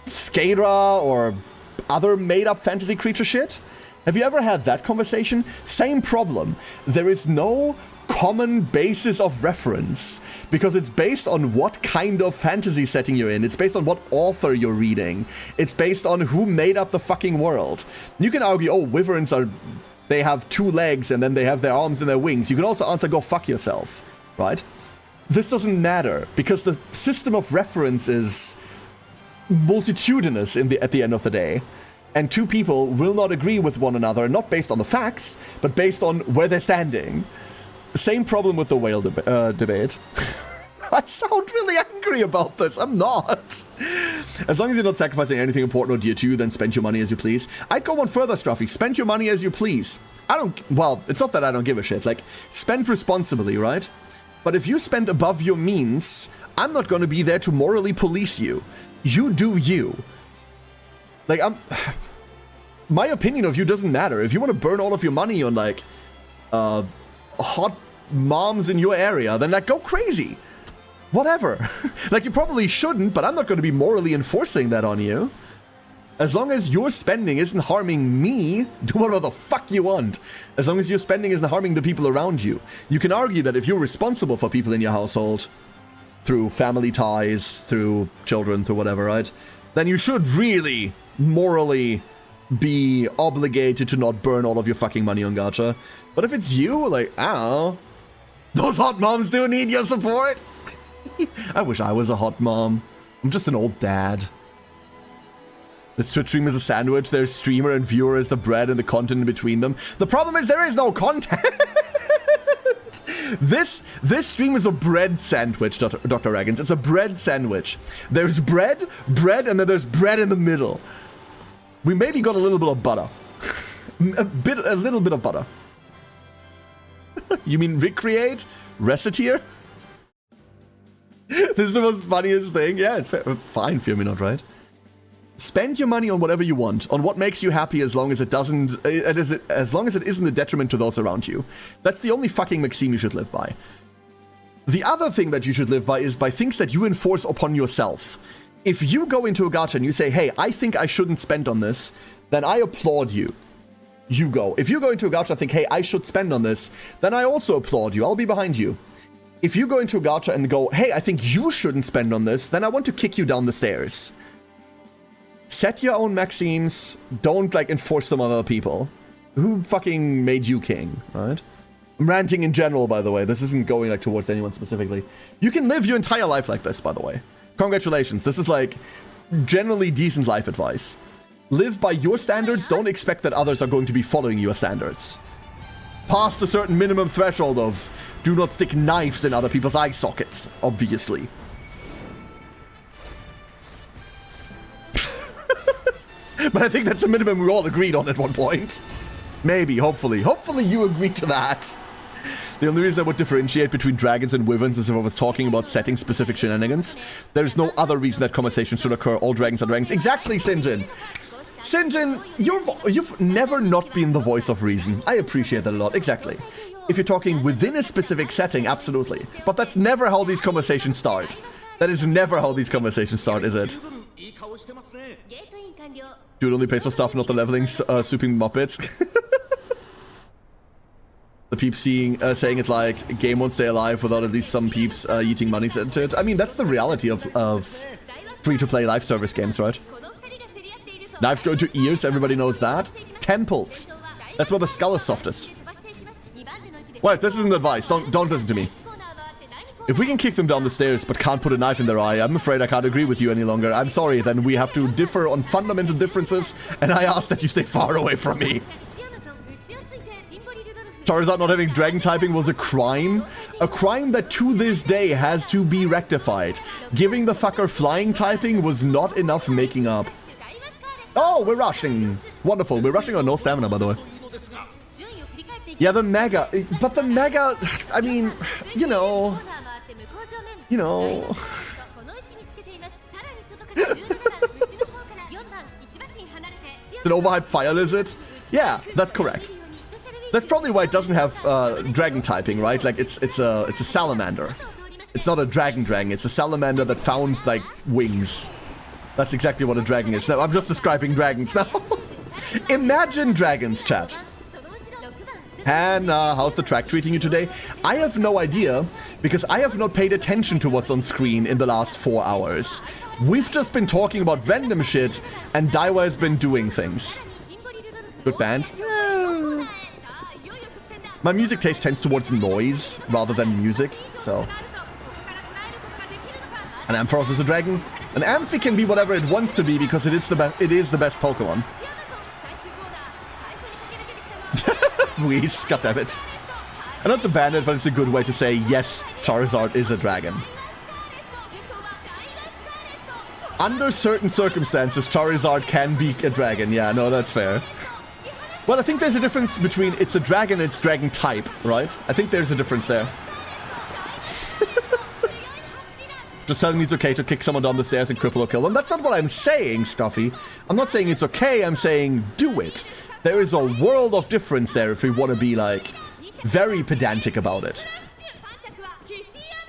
Skadra or other made-up fantasy creature shit? Have you ever had that conversation? Same problem. There is no common basis of reference because it's based on what kind of fantasy setting you're in. It's based on what author you're reading. It's based on who made up the fucking world. You can argue, oh, wyverns they have 2 legs and then they have their arms and their wings. You can also answer, go fuck yourself, right? This doesn't matter because the system of reference is multitudinous at the end of the day. And 2 people will not agree with one another, not based on the facts, but based on where they're standing. Same problem with the whale debate. I sound really angry about this. I'm not. As long as you're not sacrificing anything important or dear to you, then spend your money as you please. I'd go one further, Struffy. Spend your money as you please. Well, it's not that I don't give a shit. Like, spend responsibly, right? But if you spend above your means, I'm not going to be there to morally police you. You do you. Like, my opinion of you doesn't matter. If you want to burn all of your money on, like, hot moms in your area, then, like, go crazy. Whatever. Like, you probably shouldn't, but I'm not going to be morally enforcing that on you. As long as your spending isn't harming me, do whatever the fuck you want. As long as your spending isn't harming the people around you. You can argue that if you're responsible for people in your household, through family ties, through children, through whatever, right? Then you should really morally be obligated to not burn all of your fucking money on gacha. But if it's you, like, ow, those hot moms do need your support. I wish I was a hot mom. I'm just an old dad. This Twitch stream is a sandwich. There's streamer and viewer as the bread and the content in between them. The problem is there is no content. This stream is a bread sandwich, Dr. Ragans. It's a bread sandwich. There's bread, and then there's bread in the middle. We maybe got a little bit of butter. a little bit of butter. You mean recreate? Reciteer? This is the most funniest thing. Yeah, it's fine, fear me not, right? Spend your money on whatever you want, on what makes you happy, as long as it isn't a detriment to those around you. That's the only fucking maxim you should live by. The other thing that you should live by is by things that you enforce upon yourself. If you go into a gacha and you say, hey, I think I shouldn't spend on this, then I applaud you. You go. If you go into a gacha and think, hey, I should spend on this, then I also applaud you. I'll be behind you. If you go into a gacha and go, hey, I think you shouldn't spend on this, then I want to kick you down the stairs. Set your own maxims. Don't, like, enforce them on other people. Who fucking made you king, right? I'm ranting in general, by the way. This isn't going, like, towards anyone specifically. You can live your entire life like this, by the way. Congratulations. This is, like, generally decent life advice. Live by your standards. Don't expect that others are going to be following your standards. Past a certain minimum threshold of do not stick knives in other people's eye sockets, obviously. But I think that's the minimum we all agreed on at one point. Maybe, hopefully. Hopefully you agreed to that. The only reason I would differentiate between dragons and wyverns is if I was talking about setting specific shenanigans. There's no other reason that conversation should occur. All dragons are dragons. Exactly, Sinjin. Sinjin, you've never not been the voice of reason. I appreciate that a lot. Exactly. If you're talking within a specific setting, absolutely. But that's never how these conversations start. That is never how these conversations start, is it? Dude only pays for stuff, not the leveling, souping Muppets. The peeps saying it like, game won't stay alive without at least some peeps eating money into it. I mean, that's the reality of free-to-play live service games, right? Knives go into ears, everybody knows that. Temples. That's where the skull is softest. Wait, this isn't advice. Don't listen to me. If we can kick them down the stairs but can't put a knife in their eye, I'm afraid I can't agree with you any longer. I'm sorry, then we have to differ on fundamental differences, and I ask that you stay far away from me. Charizard not having dragon typing was a crime. A crime that to this day has to be rectified. Giving the fucker flying typing was not enough making up. Oh, we're rushing. Wonderful. We're rushing on no stamina, by the way. Yeah, the Mega. But the Mega, I mean, you know. An overhyped fire lizard? Yeah, that's correct. That's probably why it doesn't have dragon typing, right? Like, it's a salamander. It's not a dragon, it's a salamander that found, like, wings. That's exactly what a dragon is. Now, I'm just describing dragons now. Imagine dragons, chat. Hannah, how's the track treating you today? I have no idea, because I have not paid attention to what's on screen in the last 4 hours. We've just been talking about random shit, and Daiwa has been doing things. Good band. Yeah. My music taste tends towards noise rather than music, so. An Ampharos is a dragon. An Amphi can be whatever it wants to be because it is the best Pokemon. Whis, goddammit. I know it's a bandit, but it's a good way to say, yes, Charizard is a dragon. Under certain circumstances, Charizard can be a dragon. Yeah, no, that's fair. Well, I think there's a difference between it's a dragon and it's dragon type, right? I think there's a difference there. Just telling me it's okay to kick someone down the stairs and cripple or kill them. That's not what I'm saying, Scuffy. I'm not saying it's okay, I'm saying do it. There is a world of difference there if we want to be, like, very pedantic about it.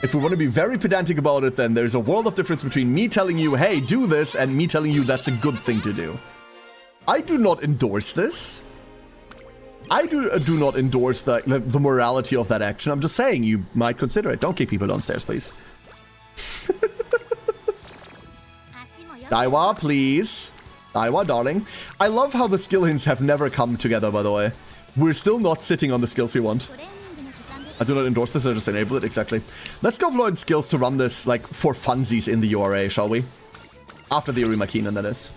If we want to be very pedantic about it, then there's a world of difference between me telling you, hey, do this, and me telling you that's a good thing to do. I do not endorse this. I do not endorse the morality of that action. I'm just saying you might consider it. Don't kick people downstairs, please. Daiwa, please. Daiwa, darling. I love how the skill hints have never come together, by the way. We're still not sitting on the skills we want. I do not endorse this, I just enable it, exactly. Let's go Floyd skills to run this, like, for funsies in the URA, shall we? After the Urimakinen, that is.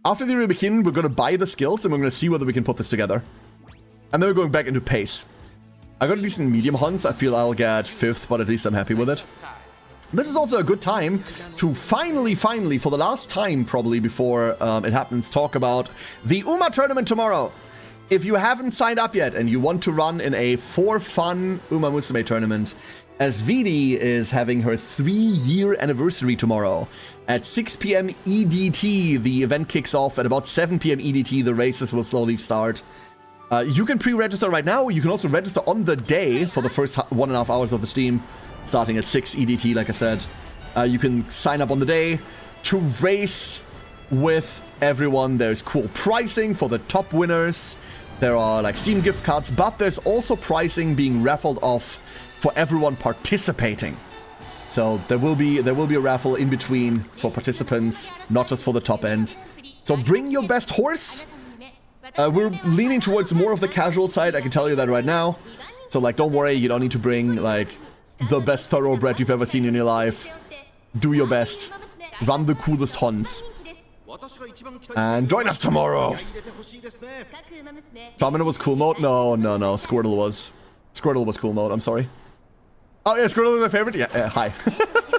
After the Urimakinen, we're gonna buy the skills, and we're gonna see whether we can put this together. And then we're going back into pace. I got a decent medium hunts. I feel I'll get 5th, but at least I'm happy with it. This is also a good time to finally, for the last time probably before it happens, talk about the UMA tournament tomorrow. If you haven't signed up yet and you want to run in a for fun Uma Musume tournament, SVD is having her 3-year anniversary tomorrow. At 6 p.m. EDT, the event kicks off. At about 7 p.m. EDT, the races will slowly start. You can pre-register right now. You can also register on the day for the first 1.5 hours of the stream, starting at 6 EDT, like I said. You can sign up on the day to race with everyone. There's cool pricing for the top winners. There are like Steam gift cards, but there's also pricing being raffled off for everyone participating. So there will be a raffle in between for participants, not just for the top end. So bring your best horse. We're leaning towards more of the casual side, I can tell you that right now. So like, don't worry, you don't need to bring like the best thoroughbred you've ever seen in your life. Do your best. Run the coolest Hons. And join us tomorrow. Charmander was cool mode? No. Squirtle was. Squirtle was cool mode, I'm sorry. Oh yeah, Squirtle is my favorite? Yeah, hi.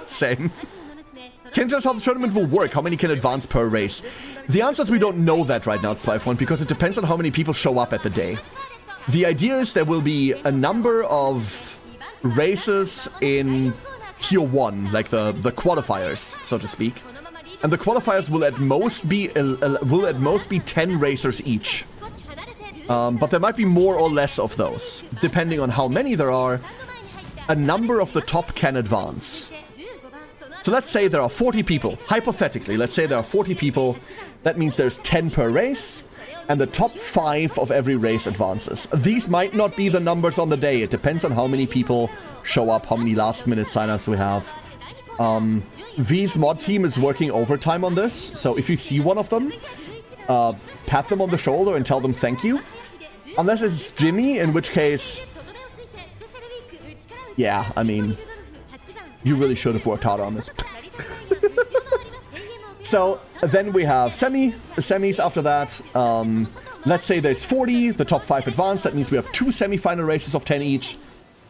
Same. Can you tell us how the tournament will work? How many can advance per race? The answer is we don't know that right now, Zweifelhund, because it depends on how many people show up at the day. The idea is there will be a number of races in Tier 1, like the qualifiers, so to speak. And the qualifiers will at most be 10 racers each. But there might be more or less of those. Depending on how many there are, a number of the top can advance. So let's say there are 40 people. Hypothetically, let's say there are 40 people. That means there's 10 per race, and the top 5 of every race advances. These might not be the numbers on the day. It depends on how many people show up, how many last-minute signups we have. V's mod team is working overtime on this, so if you see one of them, pat them on the shoulder and tell them thank you. Unless it's Jimmy, in which case, yeah, I mean, you really should have worked harder on this. So then we have semis after that. Let's say there's 40, the top 5 advance. That means we have 2 semi-final races of 10 each,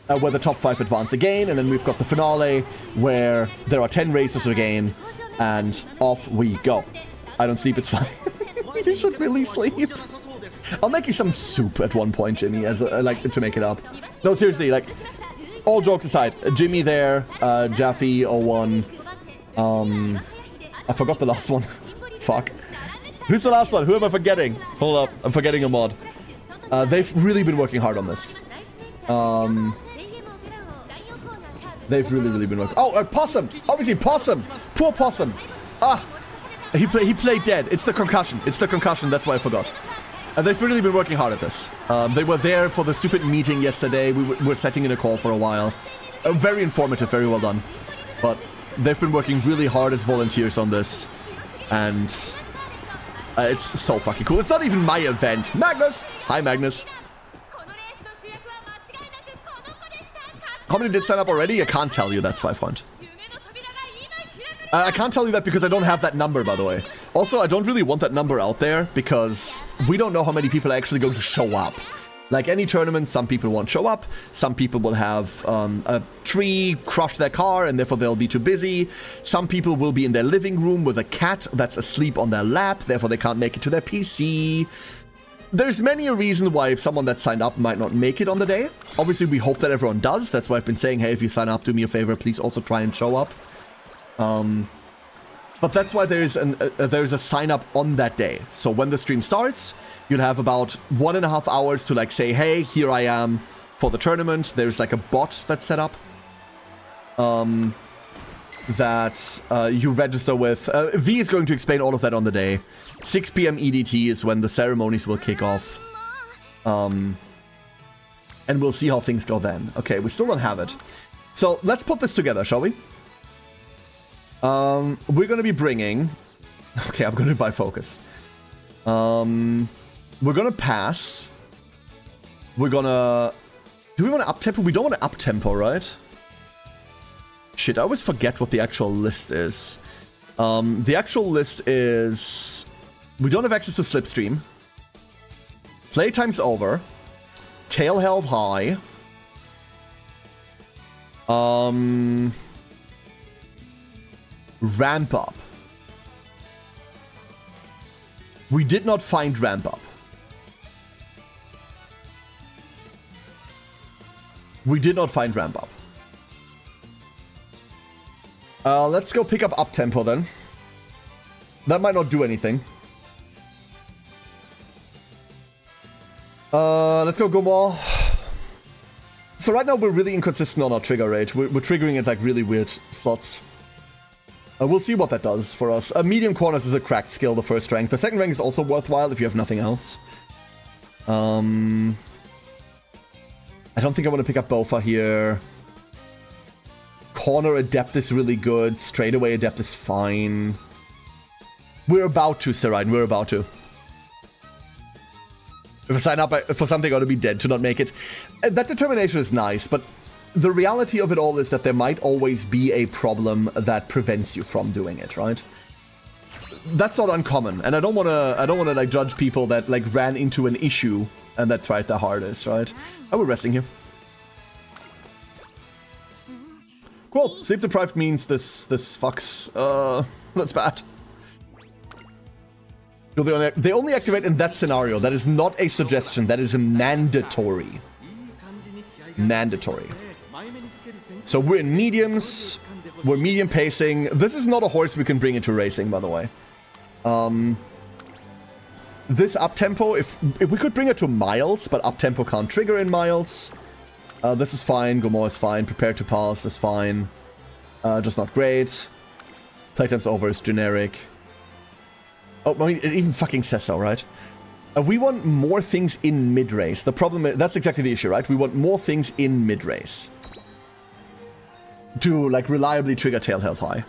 where the top 5 advance again. And then we've got the finale, where there are 10 races again, and off we go. I don't sleep, it's fine. You should really sleep. I'll make you some soup at one point, Jimmy, as like to make it up. No, seriously, like, all jokes aside, Jimmy there, Jaffe01, I forgot the last one. Fuck. Who's the last one? Who am I forgetting? Hold up, I'm forgetting a mod. They've really been working hard on this. They've really been working. Oh, Possum! Obviously, Possum! Poor Possum! Ah! He played dead. It's the concussion. That's why I forgot. They've really been working hard at this. They were there for the stupid meeting yesterday. We were setting in a call for a while. Very informative, very well done. But they've been working really hard as volunteers on this. And it's so fucking cool. It's not even my event. Magnus! Hi, Magnus. How many did sign up already? I can't tell you, that's my point. I can't tell you that because I don't have that number, by the way. Also, I don't really want that number out there because we don't know how many people are actually going to show up. Like any tournament, some people won't show up. Some people will have a tree crush their car and therefore they'll be too busy. Some people will be in their living room with a cat that's asleep on their lap, therefore they can't make it to their PC. There's many a reason why someone that signed up might not make it on the day. Obviously, we hope that everyone does. That's why I've been saying, hey, if you sign up, do me a favor, please also try and show up. But that's why there's a sign up on that day. So when the stream starts, you'll have about 1.5 hours to like say, hey, here I am for the tournament. There's like a bot that's set up that you register with. V is going to explain all of that on the day. 6 p.m. EDT is when the ceremonies will kick off. And we'll see how things go then. Okay, we still don't have it. So let's put this together, shall we? We're gonna be bringing... Okay, I'm gonna buy focus. We're gonna pass. We're gonna... Do we want to up-tempo? We don't want to up-tempo, right? Shit, I always forget what the actual list is. The actual list is... We don't have access to Slipstream. Playtime's over. Tail held high. Ramp up. We did not find ramp up. We did not find ramp up. Let's go pick up tempo then. That might not do anything. Let's go Gomor. So right now we're really inconsistent on our trigger rate. We're triggering at like really weird slots. We'll see what that does for us. Medium corners is a cracked skill, the first rank. The second rank is also worthwhile if you have nothing else. I don't think I want to pick up Bofa here. Corner Adept is really good. Straightaway Adept is fine. We're about to, Serine. We're about to. If I sign up for something, I ought to be dead to not make it. That determination is nice, but the reality of it all is that there might always be a problem that prevents you from doing it, right? That's not uncommon, and I don't wanna like judge people that like ran into an issue and that tried their hardest, right? Oh, we're resting here. Cool. Sleep deprived means this fucks. That's bad. They only activate in that scenario. That is not a suggestion. That is a mandatory. Mandatory. So we're in mediums. We're medium pacing. This is not a horse we can bring into racing, by the way. This up-tempo, if we could bring it to miles, but up-tempo can't trigger in miles. This is fine. Gomor is fine. Prepare to pass is fine. Just not great. Playtime's over is generic. Oh, I mean, it even fucking says so, right? We want more things in mid-race. The problem is, that's exactly the issue, right? We want more things in mid-race. To, like, reliably trigger tail held high.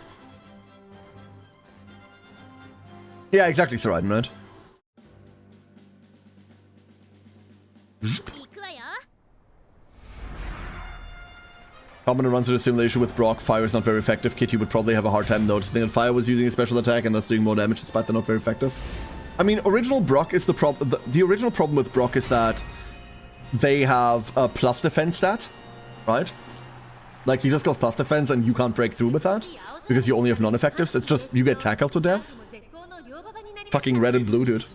Yeah, exactly, Saraden, right? Commoner runs into simulation with Brock. Fire is not very effective. Kitty would probably have a hard time noticing that Fire was using a special attack and thus doing more damage despite they're not very effective. I mean, original Brock is the problem. The original problem with Brock is that they have a plus defense stat, right? Like, he just goes plus defense and you can't break through with that because you only have non-effectives. It's just, you get tackled to death. Fucking red and blue, dude.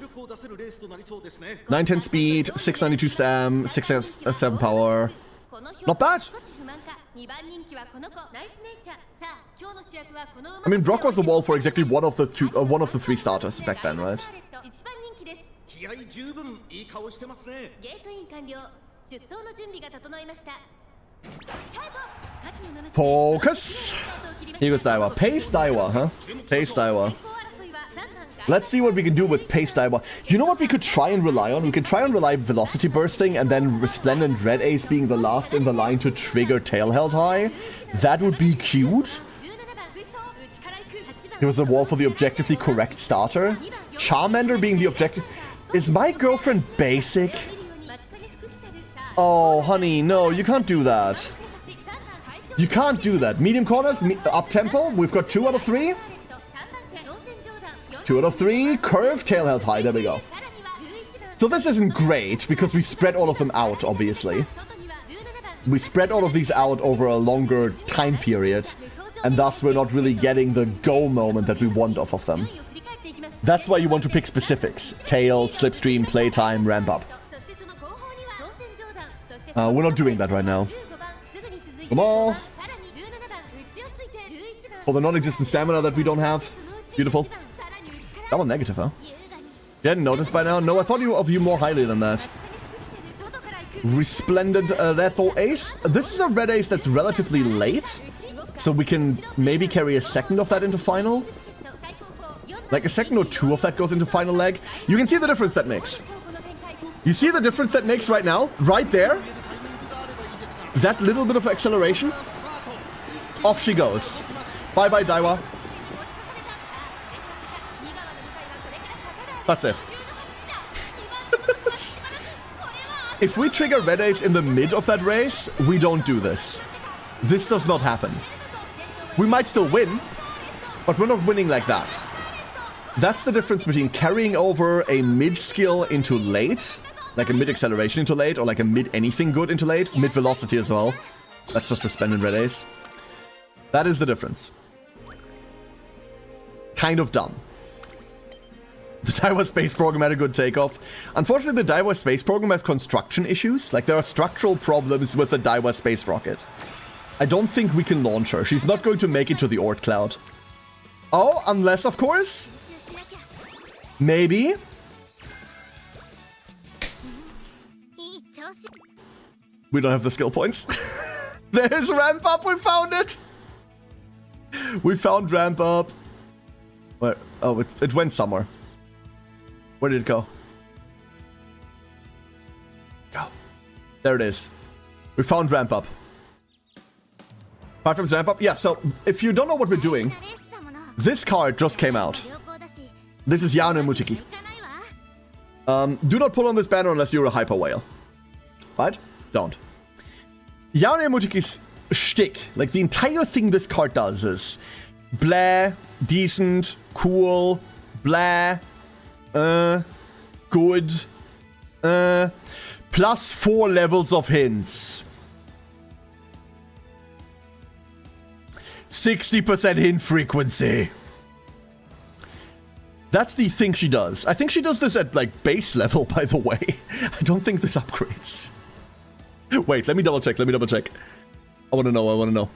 910 speed, 692 stam, 607 power. Not bad. I mean, Brock was a wall for exactly one of the three starters back then, right? Focus! Here goes Daiwa. Pace Daiwa, huh? Pace Daiwa. Let's see what we can do with Pace Daiwa. You know what we could try and rely on? We could try and rely on Velocity Bursting and then Resplendent Red Ace being the last in the line to trigger Tail Held High. That would be cute. There was a wall for the objectively correct starter. Charmander being the objective... Is my girlfriend basic? Oh, honey, no, you can't do that. You can't do that. Medium corners, up-tempo. We've got 2 out of 3. 2 out of 3. Curve, tail held high. There we go. So this isn't great because we spread all of them out, obviously. We spread all of these out over a longer time period. And thus we're not really getting the go moment that we want off of them. That's why you want to pick specifics. Tail, slipstream, playtime, ramp up. We're not doing that right now. Come on. For the non-existent stamina that we don't have. Beautiful. Double negative, huh? You hadn't noticed by now? No, I thought of you more highly than that. Resplendent Reto Ace. This is a red ace that's relatively late. So we can maybe carry a second of that into final. Like a second or 2 of that goes into final leg. You can see the difference that makes. You see the difference that makes right now? Right there? That little bit of acceleration? Off she goes. Bye-bye, Daiwa. That's it. If we trigger Red Ace in the mid of that race, we don't do this. This does not happen. We might still win, but we're not winning like that. That's the difference between carrying over a mid skill into late, like a mid acceleration into late, or like a mid anything good into late, mid velocity as well, That's just for spending red ace. That is the difference. Kind of dumb. The Daiwa space program had a good takeoff. Unfortunately, the Daiwa space program has construction issues. Like, there are structural problems with the Daiwa space rocket. I don't think we can launch her. She's not going to make it to the Oort cloud. Oh, unless, of course. Maybe. We don't have the skill points. There's ramp up. We found it. We found ramp up. Where? Oh, it went somewhere. Where did it go? Go. There it is. We found ramp up. 5 times ramp up? Yeah, so if you don't know what we're doing, this card just came out. This is Yano Muteki. Do not pull on this banner unless you're a hyper whale. Right? Don't. Yano Muteki's shtick, like the entire thing this card does is blah, decent, cool, blah, good, plus 4 levels of hints. 60% hint frequency. That's the thing she does. I think she does this at, like, base level, by the way. I don't think this upgrades. Wait, let me double check, I wanna know,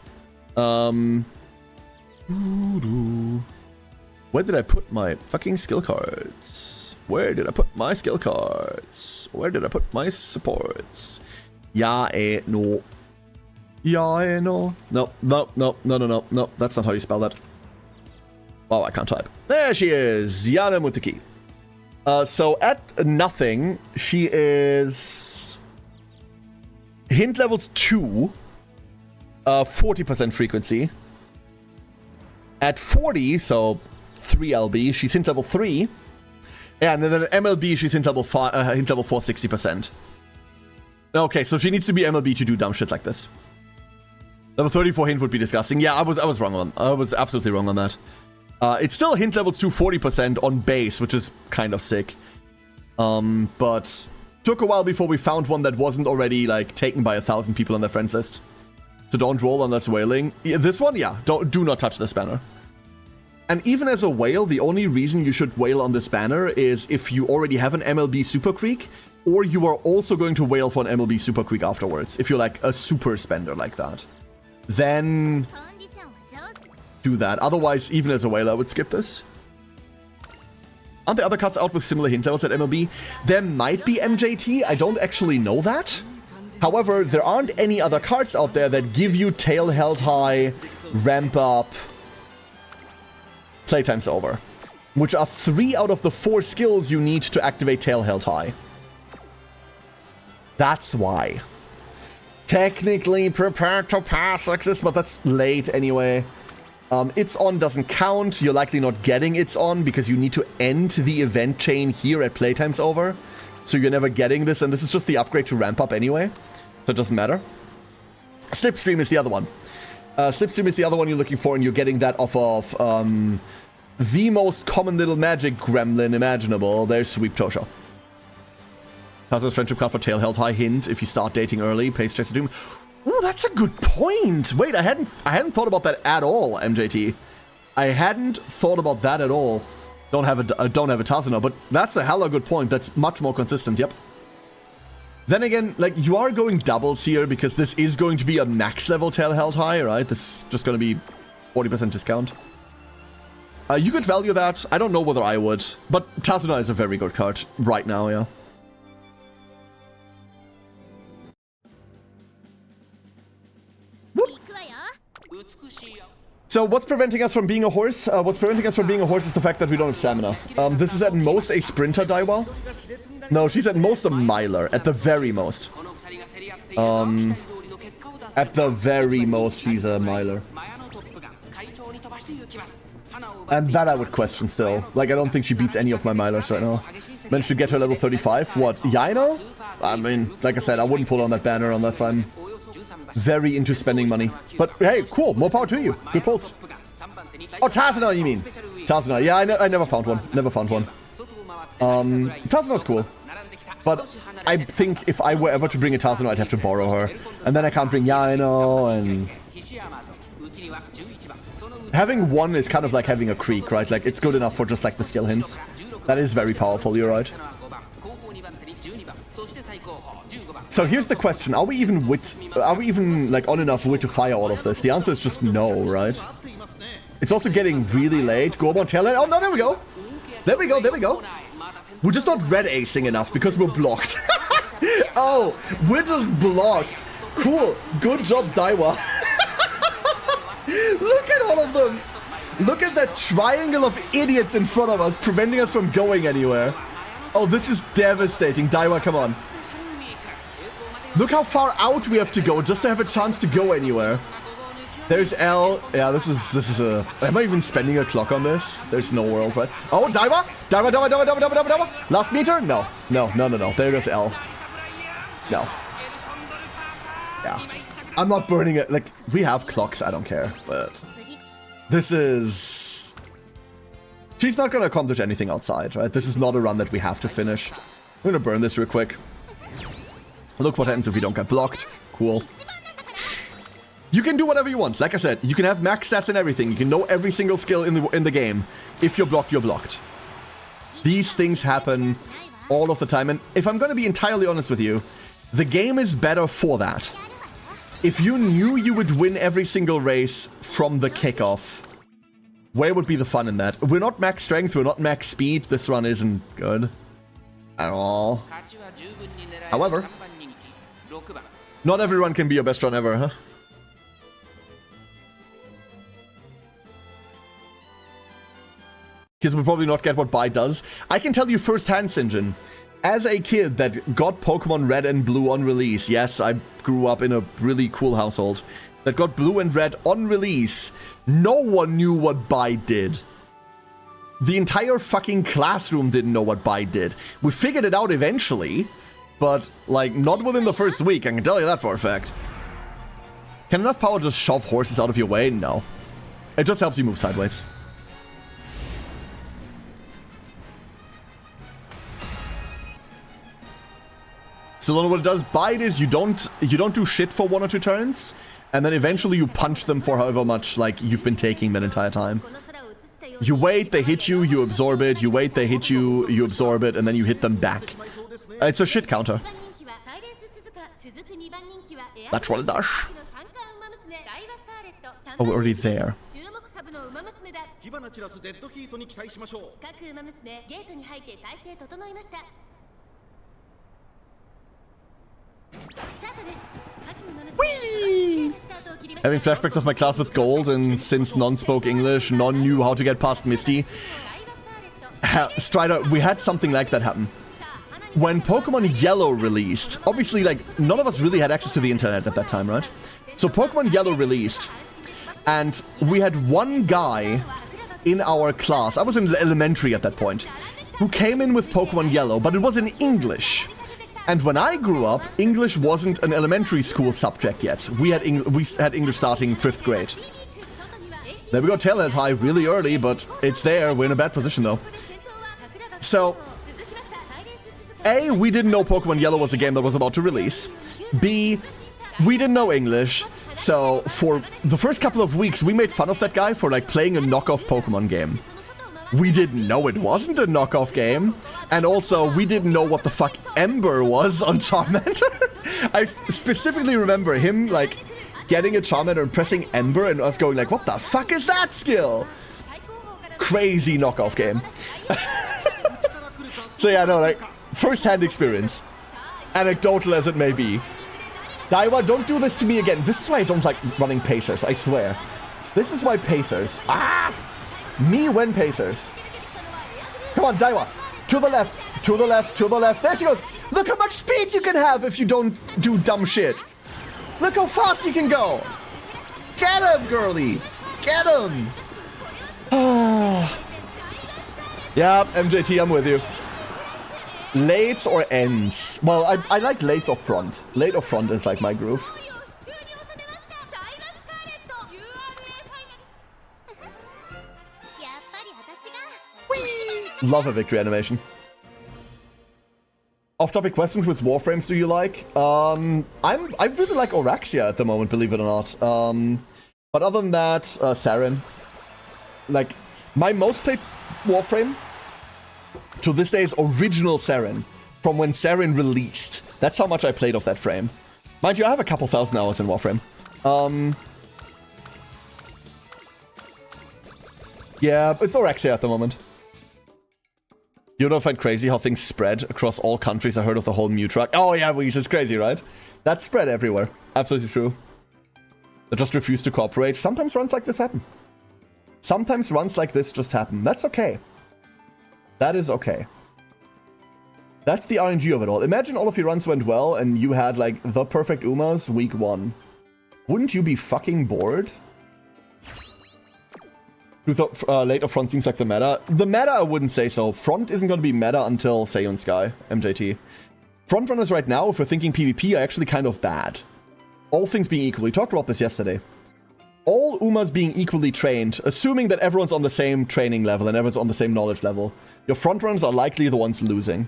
Where did I put my fucking skill cards? Where did I put my skill cards? Where did I put my supports? No. No. No. That's not how you spell that. Oh, I can't type. There she is, Yana Muteki. So at nothing, she is hint levels 2, 40% frequency. At 40, so 3 LB, she's hint level 3. And then at MLB, she's hint level 4, 60%. Okay, so she needs to be MLB to do dumb shit like this. Level 34 hint would be disgusting. Yeah, I was wrong I was absolutely wrong on that. It's still hint levels to 40% on base, which is kind of sick. But took a while before we found one that wasn't already, like, taken by 1,000 people on their friend list. So don't roll unless whaling. Yeah, this one, yeah, do not touch this banner. And even as a whale, the only reason you should whale on this banner is if you already have an MLB Super Creek, or you are also going to whale for an MLB Super Creek afterwards. If you're like a super spender like that, then do that. Otherwise, even as a whale, I would skip this. Aren't there other cards out with similar hint levels at MLB? There might be MJT. I don't actually know that. However, there aren't any other cards out there that give you Tail Held High, Ramp Up, Playtime's Over, which are 3 out of the 4 skills you need to activate Tail Held High. That's why. Technically prepared to pass access, but that's late anyway. It's on doesn't count. You're likely not getting it's on because you need to end the event chain here at Playtime's Over. So you're never getting this, and this is just the upgrade to ramp up anyway. So it doesn't matter. Slipstream is the other one. Slipstream is the other one you're looking for, and you're getting that off of the most common little magic gremlin imaginable. There's Sweep Tosha. Has friendship card for Tail Held High hint if you start dating early. Pace Chester Doom. Oh, that's a good point. Wait, I hadn't thought about that at all, MJT. I hadn't thought about that at all. Don't have a Tazuna, but that's a hella good point. That's much more consistent. Yep. Then again, like, you are going doubles here because this is going to be a max level Tail Held High, right? This is just going to be 40% discount. You could value that. I don't know whether I would, but Tazuna is a very good card right now, yeah. Whoop. So what's preventing us from being a horse? What's preventing us from being a horse is the fact that we don't have stamina. This is at most a sprinter Daiwa. No, she's at most a miler, at the very most. At the very most, she's a miler. And that I would question still. Like, I don't think she beats any of my milers right now. Managed to get her level 35. What, Yaino? I mean, like I said, I wouldn't pull on that banner unless I'm very into spending money. But hey, cool, more power to you. Good pulls. Oh, Tazuna, you mean? Tazuna, yeah, I never found one. Never found one. Tazuna's cool. But I think if I were ever to bring a Tazano, I'd have to borrow her. And then I can't bring Yaino, and... Having one is kind of like having a creek, right? Like, it's good enough for just, like, the skill hints. That is very powerful, you're right. So here's the question, are we even, like, on enough wit to fire all of this? The answer is just no, right? It's also getting really late. Gorbon, tail it. Oh, no, there we go. There we go, there we go. We're just not red acing enough because we're blocked. Oh, we're just blocked. Cool. Good job, Daiwa. Look at all of them. Look at that triangle of idiots in front of us, preventing us from going anywhere. Oh, this is devastating. Daiwa, come on. Look how far out we have to go just to have a chance to go anywhere. There's L. Yeah, this is a... Am I even spending a clock on this? There's no world, right? Oh, Daiwa! Daiwa! Last meter? No. No. There goes L. No. Yeah. I'm not burning it. Like, we have clocks, I don't care. But this is... She's not gonna accomplish anything outside, right? This is not a run that we have to finish. I'm gonna burn this real quick. Look what happens if we don't get blocked. Cool. You can do whatever you want. Like I said, you can have max stats and everything. You can know every single skill in the game. If you're blocked, you're blocked. These things happen all of the time. And if I'm going to be entirely honest with you, the game is better for that. If you knew you would win every single race from the kickoff, where would be the fun in that? We're not max strength. We're not max speed. This run isn't good at all. However, not everyone can be your best run ever, huh? Because we'll probably not get what Bai does. I can tell you firsthand, Sinjin, as a kid that got Pokemon Red and Blue on release, yes, I grew up in a really cool household, that got Blue and Red on release, no one knew what Bai did. The entire fucking classroom didn't know what Bai did. We figured it out eventually, but, like, not within the first week, I can tell you that for a fact. Can enough power just shove horses out of your way? No. It just helps you move sideways. So what it does, Bite is you don't do shit for 1 or 2 turns, and then eventually you punch them for however much like you've been taking that entire time. You wait, they hit you, you absorb it, you wait, they hit you, you absorb it, and then you hit them back. It's a shit counter. That's what it does. Oh, we're already there. Whee! Having flashbacks of my class with Gold, and since none spoke English, none knew how to get past Misty. Strider, we had something like that happen. When Pokemon Yellow released, obviously, like, none of us really had access to the internet at that time, right? So Pokemon Yellow released, and we had one guy in our class, I was in elementary at that point, who came in with Pokemon Yellow, but it was in English. And when I grew up, English wasn't an elementary school subject yet. We had English starting 5th grade. There we go, Tailhead High really early, but it's there. We're in a bad position though. So, A, we didn't know Pokemon Yellow was a game that was about to release. B, we didn't know English. So, for the first couple of weeks, we made fun of that guy for like playing a knockoff Pokemon game. We didn't know it wasn't a knockoff game. And also, we didn't know what the fuck Ember was on Charmander. I specifically remember him, like, getting a Charmander and pressing Ember and us going like, what the fuck is that skill? Crazy knockoff game. So yeah, no, like, first-hand experience. Anecdotal as it may be. Daiwa, don't do this to me again. This is why I don't like running Pacers, I swear. This is why Pacers. Ah! Me when Pacers. Come on, Daiwa. To the left, to the left, to the left. There she goes. Look how much speed you can have if you don't do dumb shit. Look how fast you can go. Get him, girlie. Get him. Yeah, MJT, I'm with you. Lates or ends? Well, I like lates or front. Late or front is like my groove. Love a victory animation. Off-topic questions: which Warframes do you like? I really like Oraxia at the moment, believe it or not. But other than that, Saren. Like, my most played Warframe to this day is original Saren, from when Saren released. That's how much I played of that frame. Mind you, I have a couple thousand hours in Warframe. Yeah, it's Oraxia at the moment. You don't find crazy how things spread across all countries. I heard of the whole Mew truck. Oh yeah, Weez, it's crazy, right? That's spread everywhere. Absolutely true. They just refuse to cooperate. Sometimes runs like this happen. Sometimes runs like this just happen. That's okay. That is okay. That's the RNG of it all. Imagine all of your runs went well and you had like the perfect Umas week 1. Wouldn't you be fucking bored? Who thought later front seems like the meta? The meta, I wouldn't say so. Front isn't going to be meta until Seiyun Sky, MJT. Front runners right now, if we're thinking PvP, are actually kind of bad. All things being equal. We talked about this yesterday. All Umas being equally trained, assuming that everyone's on the same training level and everyone's on the same knowledge level, your front runners are likely the ones losing.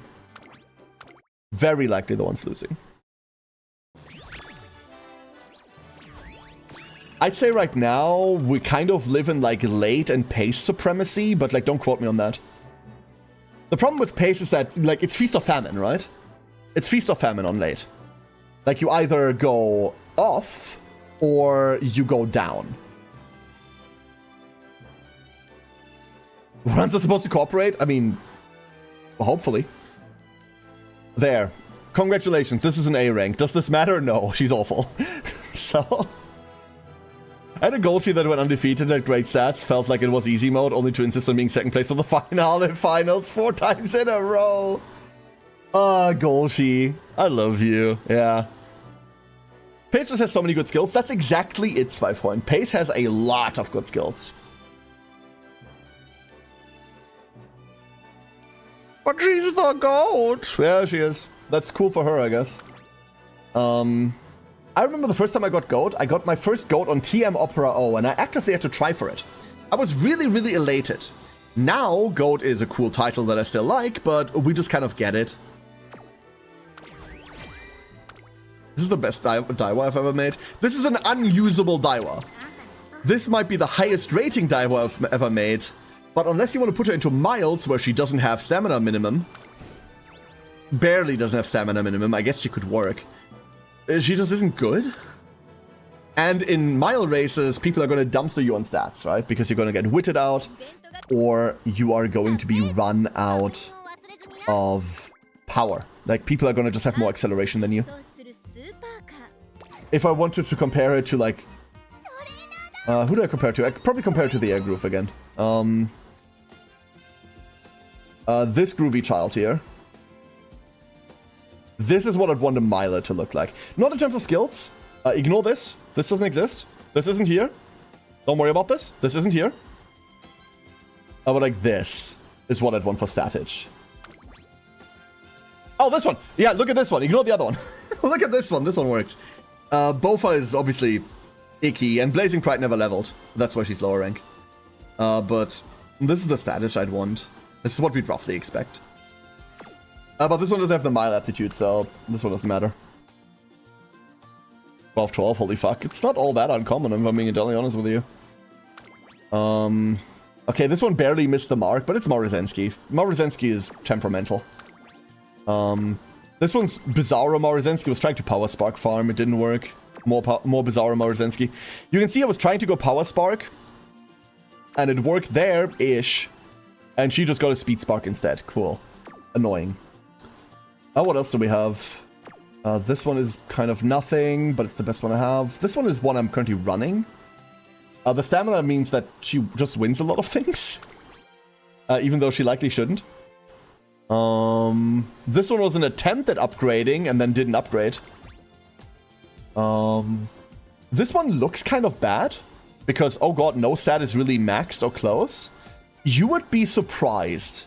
Very likely the ones losing. I'd say right now, we kind of live in like late and pace supremacy, but like don't quote me on that. The problem with pace is that like it's feast or famine, right? It's feast or famine on late. Like you either go off or you go down. Runs are supposed to cooperate? I mean, hopefully. There. Congratulations, this is an A rank. Does this matter? No, she's awful. So... I had a Golchi that went undefeated at great stats, felt like it was easy mode, only to insist on being second place for the finals 4 times in a row. Ah, Golchi. I love you. Yeah. Pace just has so many good skills. That's exactly it, Spypoint. Pace has a lot of good skills. But she's the GOAT. Yeah, she is. That's cool for her, I guess. I remember the first time I got GOAT, I got my first GOAT on TM Opera O, and I actively had to try for it. I was really, really elated. Now, GOAT is a cool title that I still like, but we just kind of get it. This is the best Daiwa I've ever made. This is an unusable Daiwa. This might be the highest rating Daiwa I've ever made, but unless you want to put her into Miles, where she doesn't have stamina minimum, barely doesn't have stamina minimum, I guess she could work. She just isn't good. And in mile races, people are going to dumpster you on stats, right? Because you're going to get witted out, or you are going to be run out of power. Like, people are going to just have more acceleration than you. If I wanted to compare it to, like... who do I compare it to? I could probably compare it to the Air Groove again. This groovy child here. This is what I'd want a Miler to look like. Not in terms of skills. Ignore this. This doesn't exist. This isn't here. Don't worry about this. This isn't here. But like this is what I'd want for statage. Oh, this one. Yeah, look at this one. Ignore the other one. Look at this one. This one works. Bofa is obviously icky, and Blazing Pride never leveled. That's why she's lower rank. But this is the statage I'd want. This is what we'd roughly expect. But this one doesn't have the mile aptitude, so this one doesn't matter. 12-12, holy fuck. It's not all that uncommon, if I'm being entirely honest with you. Okay, this one barely missed the mark, but it's Morizensky. Morizensky is temperamental. This one's Bizarro Morizensky. Was trying to Power Spark farm, it didn't work. More Bizarro Morizensky. You can see I was trying to go Power Spark, and it worked there-ish. And she just got a Speed Spark instead. Cool. Annoying. What else do we have? This one is kind of nothing, but it's the best one I have. This one is one I'm currently running. The stamina means that she just wins a lot of things. Even though she likely shouldn't. This one was an attempt at upgrading and then didn't upgrade. This one looks kind of bad. Because, oh god, no stat is really maxed or close. You would be surprised.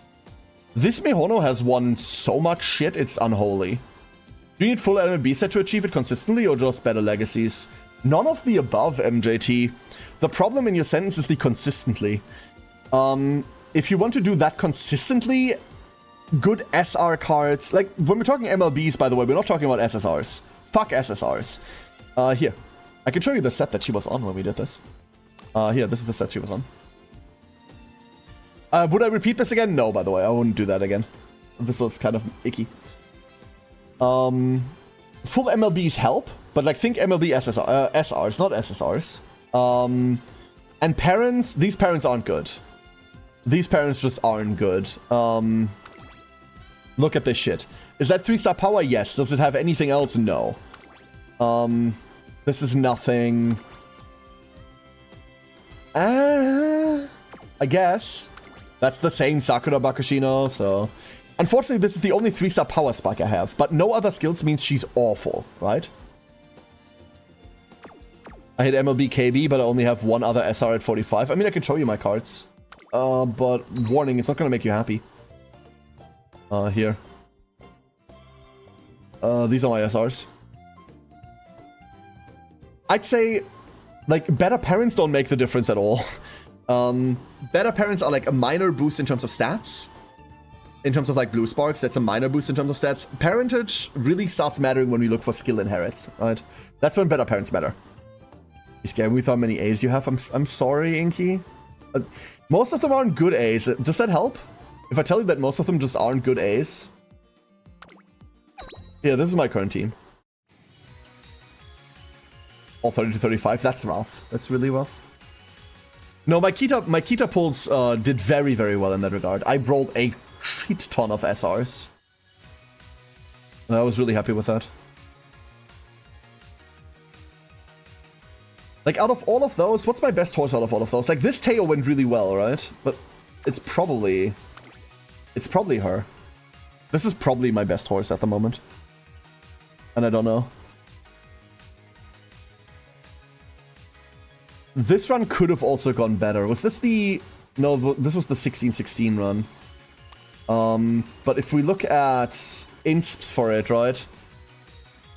This Mihono has won so much shit, it's unholy. Do you need full element B set to achieve it consistently, or just better legacies? None of the above, MJT. The problem in your sentence is the consistently. If you want to do that consistently, good SR cards. Like, when we're talking MLBs, by the way, we're not talking about SSRs. Fuck SSRs. Here. I can show you the set that she was on when we did this. Here, this is the set she was on. Would I repeat this again? No, by the way. I wouldn't do that again. This was kind of icky. Full MLBs help, but like think MLB SRs, not SSRs. And parents, these parents aren't good. These parents just aren't good. Look at this shit. Is that 3-star power? Yes. Does it have anything else? No. This is nothing. I guess. That's the same Sakura Bakushino, so... Unfortunately, this is the only 3-star power spike I have, but no other skills means she's awful, right? I hit MLB KB, but I only have one other SR at 45. I mean, I can show you my cards. But warning, it's not gonna make you happy. Here. These are my SRs. I'd say, like, better parents don't make the difference at all. Better parents are like a minor boost in terms of stats. In terms of like blue sparks, that's a minor boost in terms of stats. Parentage really starts mattering when we look for skill inherits, right? That's when better parents matter. You scared me with how many A's you have? I'm sorry, Inky. Most of them aren't good A's. Does that help? If I tell you that most of them just aren't good A's? Yeah, this is my current team. All 30 to 35. That's rough. That's really rough. No, my Kita pulls did very, very well in that regard. I rolled a shit ton of SRs. I was really happy with that. Like, out of all of those, what's my best horse out of all of those? Like, this Teo went really well, right? But it's probably her. This is probably my best horse at the moment. And I don't know. This run could have also gone better. Was this the... No, this was the 16-16 run. But if we look at insps for it, right?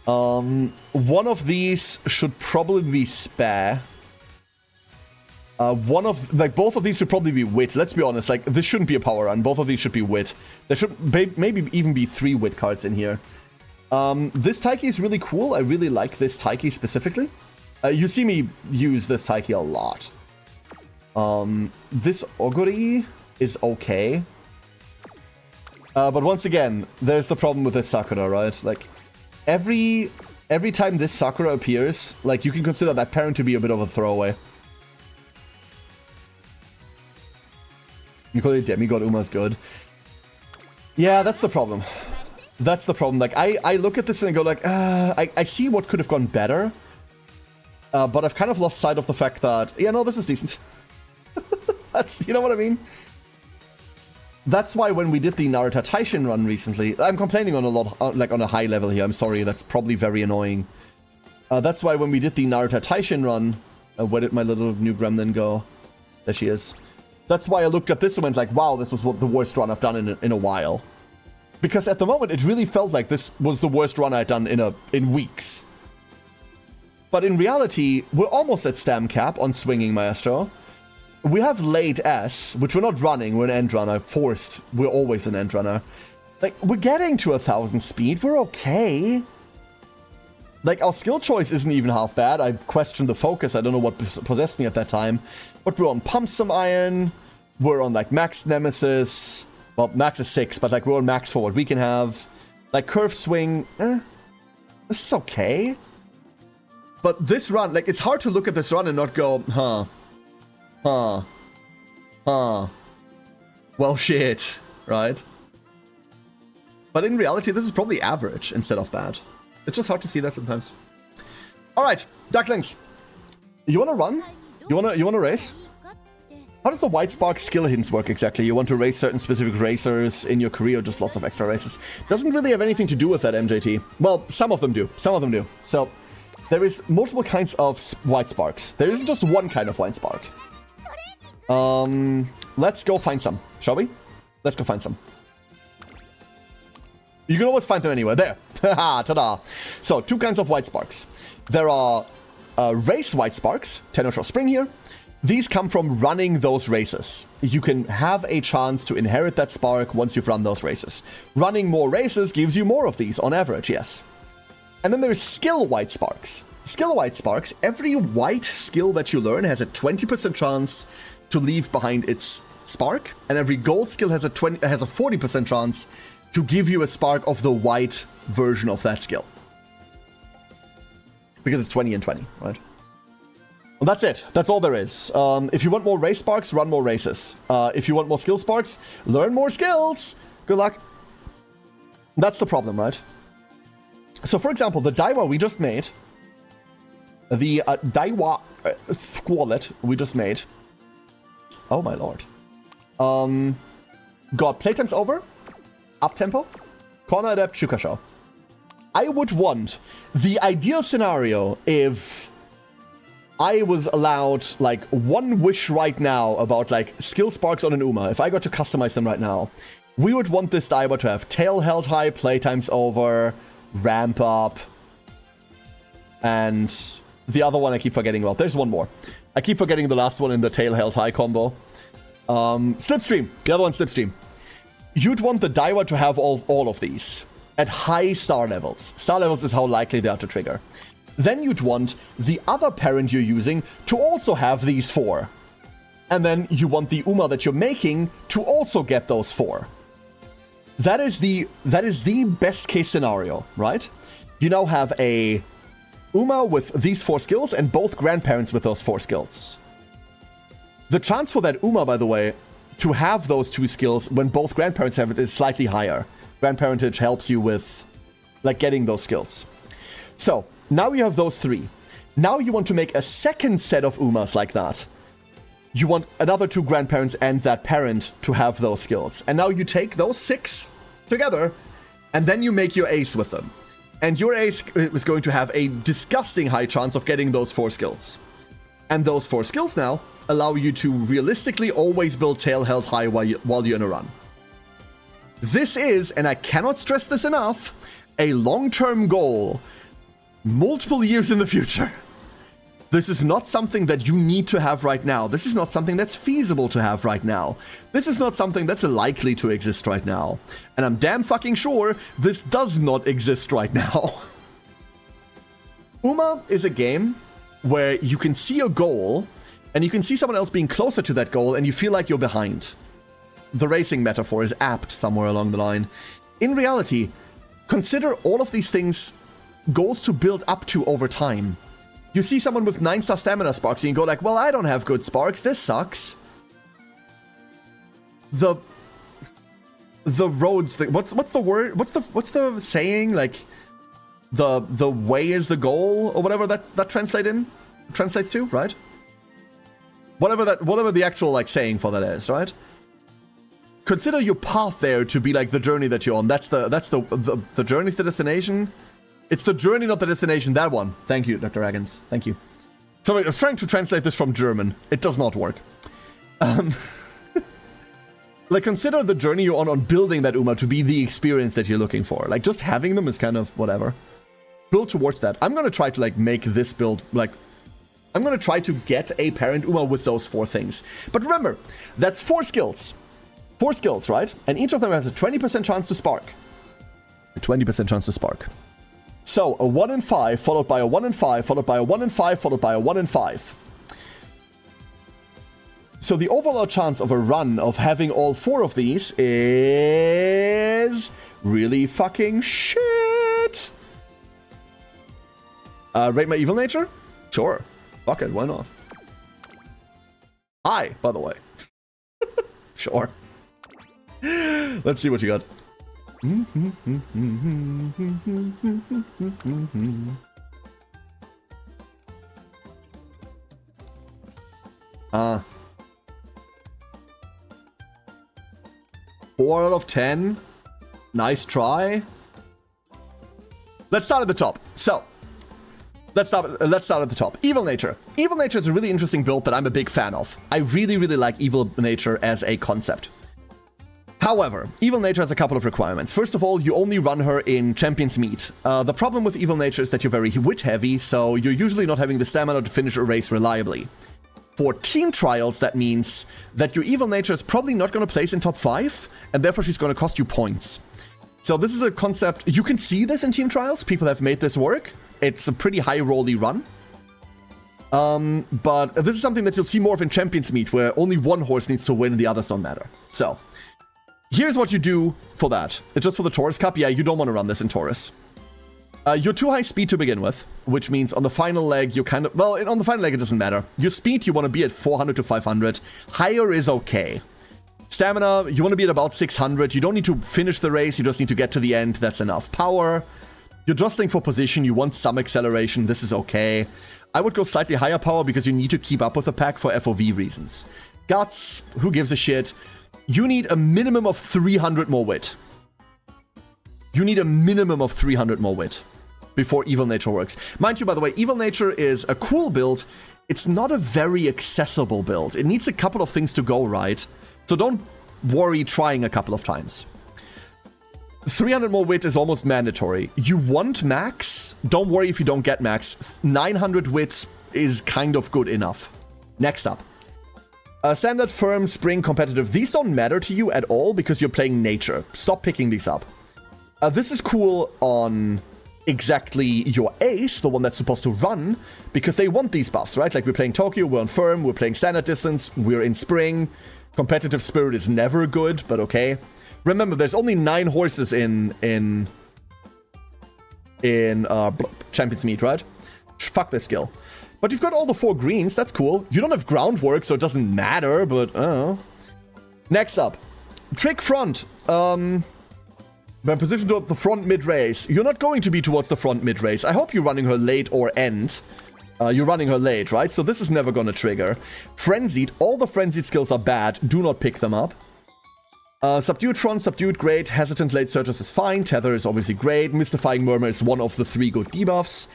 One of these should probably be spare. Both of these should probably be wit. Let's be honest, like, this shouldn't be a power run. Both of these should be wit. There should maybe even be 3 wit cards in here. This Taiki is really cool. I really like this Taiki specifically. You see me use this Taiki a lot. This Oguri is okay. But once again, there's the problem with this Sakura, right? Like, every time this Sakura appears, like, you can consider that parent to be a bit of a throwaway. You call it Demigod Uma's good. Yeah, that's the problem. That's the problem. Like, I look at this and I go like, I see what could have gone better. But I've kind of lost sight of the fact that, yeah, no, this is decent. That's, you know what I mean? That's why when we did the Naruto Taishin run recently, I'm complaining on a lot, like on a high level here, I'm sorry, that's probably very annoying. That's why when we did the Naruto Taishin run, where did my little new gremlin go? There she is. That's why I looked at this and went like, wow, this was the worst run I've done in a while. Because at the moment, it really felt like this was the worst run I'd done in weeks. But in reality, we're almost at stam cap on Swinging Maestro. We have late S, which we're not running, we're an end runner. Forced, we're always an end runner. Like, we're getting to 1000 speed, we're okay. Like, our skill choice isn't even half bad. I questioned the focus, I don't know what possessed me at that time. But we're on Pump Some Iron, we're on, like, Max Nemesis. Well, Max is 6, but, like, we're on Max for what we can have. Like, Curve Swing, this is okay. But this run, like, it's hard to look at this run and not go, well, shit, right? But in reality, this is probably average instead of bad. It's just hard to see that sometimes. All right, Ducklings, you want to run? You want to race? How does the White Spark skill hints work exactly? You want to race certain specific racers in your career, or just lots of extra races? Doesn't really have anything to do with that, MJT. Well, some of them do. Some of them do. So there is multiple kinds of White Sparks. There isn't just one kind of White Spark. Let's go find some, shall we? Let's go find some. You can always find them anywhere. There. Haha, ta-da. So, 2 kinds of White Sparks. There are race White Sparks, Tenno Shore Spring here, These come from running those races. You can have a chance to inherit that spark once you've run those races. Running more races gives you more of these on average, yes. And then there's skill white sparks. Skill white sparks, every white skill that you learn has a 20% chance to leave behind its spark, and every gold skill has a 40% chance to give you a spark of the white version of that skill. Because it's 20 and 20, right? Well, that's it. That's all there is. If you want more race sparks, run more races. If you want more skill sparks, learn more skills. Good luck. That's the problem, right? So, for example, the Daiwa we just made, the Daiwa Squalet we just made, oh my lord, got playtimes over, up tempo, corner adept, Shukasho. I would want the ideal scenario if I was allowed like one wish right now about like skill sparks on an Uma. If I got to customize them right now, we would want this Daiwa to have tail held high, playtimes over, ramp up, and the other one I keep forgetting about. There's one more. I keep forgetting the last one in the tail held high combo. Slipstream. The other one, Slipstream. You'd want the Daiwa to have all of these at high star levels. Star levels is how likely they are to trigger. Then you'd want the other parent you're using to also have these 4. And then you want the Uma that you're making to also get those 4. That is the best case scenario, right? You now have a Uma with these 4 skills and both grandparents with those 4 skills. The chance for that Uma, by the way, to have those 2 skills when both grandparents have it is slightly higher. Grandparentage helps you with like getting those skills. So now you have those 3. Now you want to make a second set of Umas like that. You want another 2 grandparents and that parent to have those skills. And now you take those 6 together, and then you make your ace with them. And your ace is going to have a disgusting high chance of getting those 4 skills. And those 4 skills now allow you to realistically always build tail held high while you're in a run. This is, and I cannot stress this enough, a long-term goal, multiple years in the future. This is not something that you need to have right now. This is not something that's feasible to have right now. This is not something that's likely to exist right now. And I'm damn fucking sure this does not exist right now. Uma is a game where you can see a goal, and you can see someone else being closer to that goal, and you feel like you're behind. The racing metaphor is apt somewhere along the line. In reality, consider all of these things goals to build up to over time. You see someone with 9-star stamina sparks and you go like, well, I don't have good sparks, this sucks. The roads, what's the word, what's the saying, like, the way is the goal, or whatever that translates to, right? Whatever the actual, like, saying for that is, right? Consider your path there to be like the journey that you're on. That's the journey's the destination. It's the journey, not the destination. That one. Thank you, Dr. Agons. Thank you. Sorry, I was trying to translate this from German. It does not work. Like, consider the journey you're on building that Uma to be the experience that you're looking for. Like, just having them is kind of whatever. Build towards that. I'm going to try to, like, make this build, like, I'm going to try to get a parent Uma with those 4 things. But remember, that's 4 skills. 4 skills, right? And each of them has a 20% chance to spark. A 20% chance to spark. So, a 1 in 5, followed by a 1 in 5, followed by a 1 in 5, followed by a 1 in 5. So the overall chance of a run of having all 4 of these is really fucking shit. Rate my evil nature? Sure. Fuck it, why not? Hi, by the way. Sure. Let's see what you got. Ah. 4 out of 10. Nice try. Let's start at the top. So, let's start at the top. Evil Nature. Evil Nature is a really interesting build that I'm a big fan of. I really, really like Evil Nature as a concept. However, Evil Nature has a couple of requirements. First of all, you only run her in Champions Meet. The problem with Evil Nature is that you're very wit heavy, so you're usually not having the stamina to finish a race reliably. For team trials, that means that your evil nature is probably not going to place in top 5, and therefore she's going to cost you points. So this is a concept, you can see this in team trials, people have made this work. It's a pretty high rolly run. But this is something that you'll see more of in Champions Meet, where only one horse needs to win and the others don't matter. So, here's what you do for that. It's just for the Taurus Cup. Yeah, you don't want to run this in Taurus. You're too high speed to begin with, which means on the final leg, you kind of... Well, on the final leg, it doesn't matter. Your speed, you want to be at 400 to 500. Higher is okay. Stamina, you want to be at about 600. You don't need to finish the race. You just need to get to the end. That's enough. Power, you're jostling for position. You want some acceleration. This is okay. I would go slightly higher power because you need to keep up with the pack for FOV reasons. Guts, who gives a shit? You need a minimum of 300 more wit. You need a minimum of 300 more wit before Evil Nature works. Mind you, by the way, Evil Nature is a cool build. It's not a very accessible build. It needs a couple of things to go right. So don't worry trying a couple of times. 300 more wit is almost mandatory. You want max? Don't worry if you don't get max. 900 wit is kind of good enough. Next up. Standard, firm, spring, competitive. These don't matter to you at all because you're playing nature. Stop picking these up. This is cool on exactly your ace, the one that's supposed to run, because they want these buffs, right? Like we're playing Tokyo, we're on firm, we're playing standard distance, we're in spring. Competitive spirit is never good, but okay. Remember, there's only 9 horses in Champions Meet, right? Fuck this skill. But you've got all the 4 greens, that's cool. You don't have groundwork, so it doesn't matter, but I don't know. Next up, Trick Front. When positioned toward the front mid-race, you're not going to be towards the front mid-race. I hope you're running her late or end. You're running her late, right? So this is never going to trigger. Frenzied, all the Frenzied skills are bad. Do not pick them up. Subdued Front, Subdued, great. Hesitant Late Surges is fine. Tether is obviously great. Mystifying Murmur is one of the 3 good debuffs.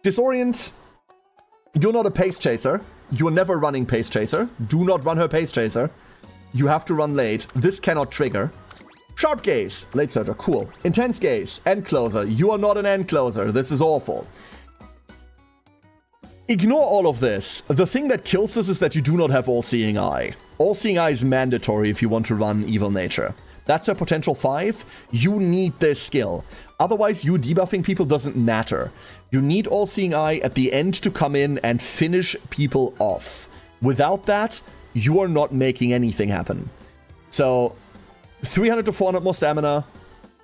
Disorient, you're not a Pace Chaser. You're never running Pace Chaser. Do not run her Pace Chaser. You have to run late. This cannot trigger. Sharp Gaze, Late Surger, cool. Intense Gaze, End Closer. You are not an End Closer. This is awful. Ignore all of this. The thing that kills this is that you do not have All-Seeing Eye. All-Seeing Eye is mandatory if you want to run Evil Nature. That's her potential 5. You need this skill. Otherwise, you debuffing people doesn't matter. You need All-Seeing Eye at the end to come in and finish people off. Without that, you are not making anything happen. So, 300 to 400 more stamina,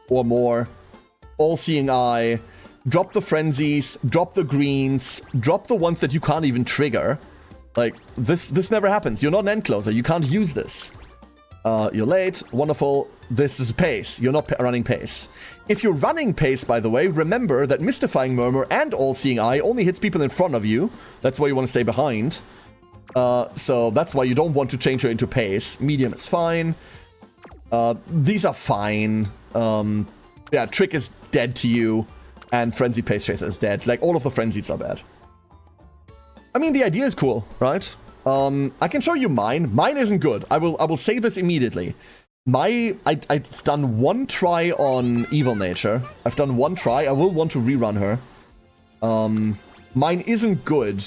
or more. All-Seeing Eye. Drop the frenzies, drop the greens, drop the ones that you can't even trigger. Like, this never happens. You're not an end closer. You can't use this. You're late. Wonderful. This is pace. You're not running pace. If you're running pace, by the way, remember that Mystifying Murmur and All-Seeing Eye only hits people in front of you. That's why you want to stay behind. So that's why you don't want to change her into pace. Medium is fine. These are fine. Yeah, Trick is dead to you. And Frenzied Pace Chaser is dead. Like, all of the Frenzieds are bad. I mean, the idea is cool, right? I can show you mine. Mine isn't good. I will say this immediately. I've done 1 try on Evil Nature. I've done 1 try. I will want to rerun her. Mine isn't good,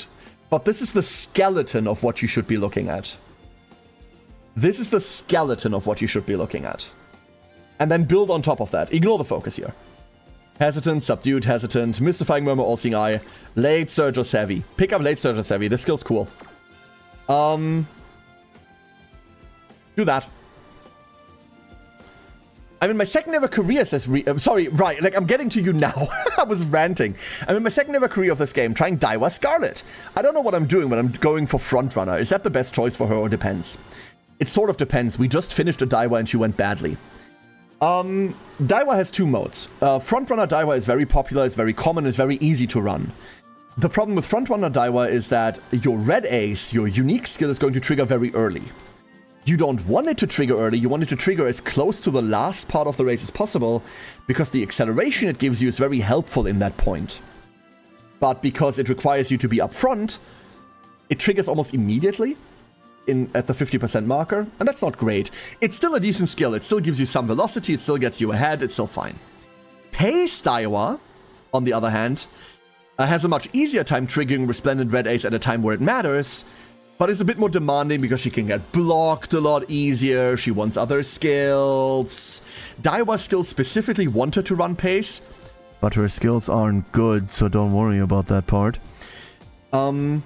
but this is the skeleton of what you should be looking at. This is the skeleton of what you should be looking at. And then build on top of that. Ignore the focus here. Hesitant, Subdued, Hesitant, Mystifying Murmur, All-Seeing Eye, Late Surger Savvy. Pick up Late Surger Savvy. This skill's cool. Do that. I'm in my second ever career, says sorry, right, like, I'm getting to you now. I was ranting. I'm in my second ever career of this game, trying Daiwa Scarlet. I don't know what I'm doing when I'm going for Frontrunner. Is that the best choice for her, or depends? It sort of depends. We just finished a Daiwa and she went badly. Daiwa has 2 modes. Frontrunner Daiwa is very popular, is very common, is very easy to run. The problem with Frontrunner Daiwa is that your red ace, your unique skill, is going to trigger very early. You don't want it to trigger early, you want it to trigger as close to the last part of the race as possible, because the acceleration it gives you is very helpful in that point. But because it requires you to be up front, it triggers almost immediately. At the 50% marker, and that's not great. It's still a decent skill. It still gives you some velocity. It still gets you ahead. It's still fine. Pace Daiwa, on the other hand, has a much easier time triggering Resplendent Red Ace at a time where it matters, but is a bit more demanding because she can get blocked a lot easier. She wants other skills. Daiwa's skills specifically want her to run pace, but her skills aren't good, so don't worry about that part. You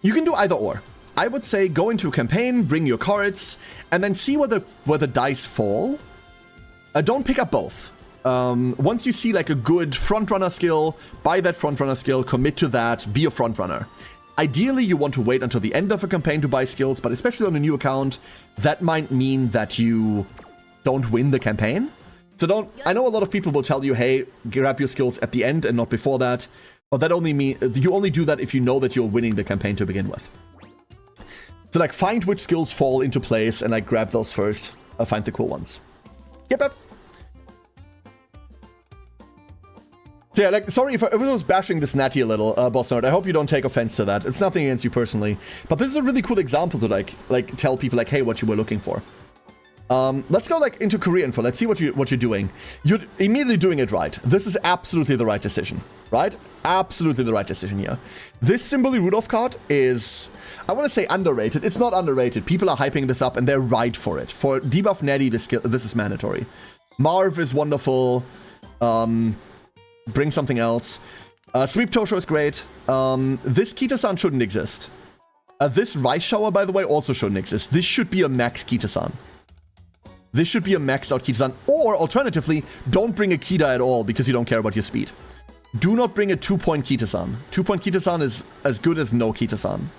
can do either or. I would say go into a campaign, bring your cards, and then see where the dice fall. Don't pick up both. Once you see like a good frontrunner skill, buy that frontrunner skill, commit to that, be a frontrunner. Ideally, you want to wait until the end of a campaign to buy skills, but especially on a new account, that might mean that you don't win the campaign. So I know a lot of people will tell you, hey, grab your skills at the end and not before that, but that only means you only do that if you know that you're winning the campaign to begin with. So like find which skills fall into place and like grab those first. Find the cool ones. Yep. So yeah, like, sorry if I was bashing this Natty a little, Boss Nerd. I hope you don't take offense to that. It's nothing against you personally. But this is a really cool example to like tell people like, hey, what you were looking for. Let's go like into career info. Let's see what you're doing. You're immediately doing it right. This is absolutely the right decision, right? Absolutely the right decision here. This Simboli Rudolph card is, I want to say underrated. It's not underrated. People are hyping this up and they're right for it. For debuff Natty, this is mandatory. Marv is wonderful. Bring something else. Sweep Tosho is great. This Kita-san shouldn't exist. This Rice Shower, by the way, also shouldn't exist. This should be a max Kita-san. This should be a maxed out Kita-san. Or, alternatively, don't bring a Kita at all because you don't care about your speed. Do not bring a 2-point Kita-san. 2-point Kita-san is as good as no Kita-san.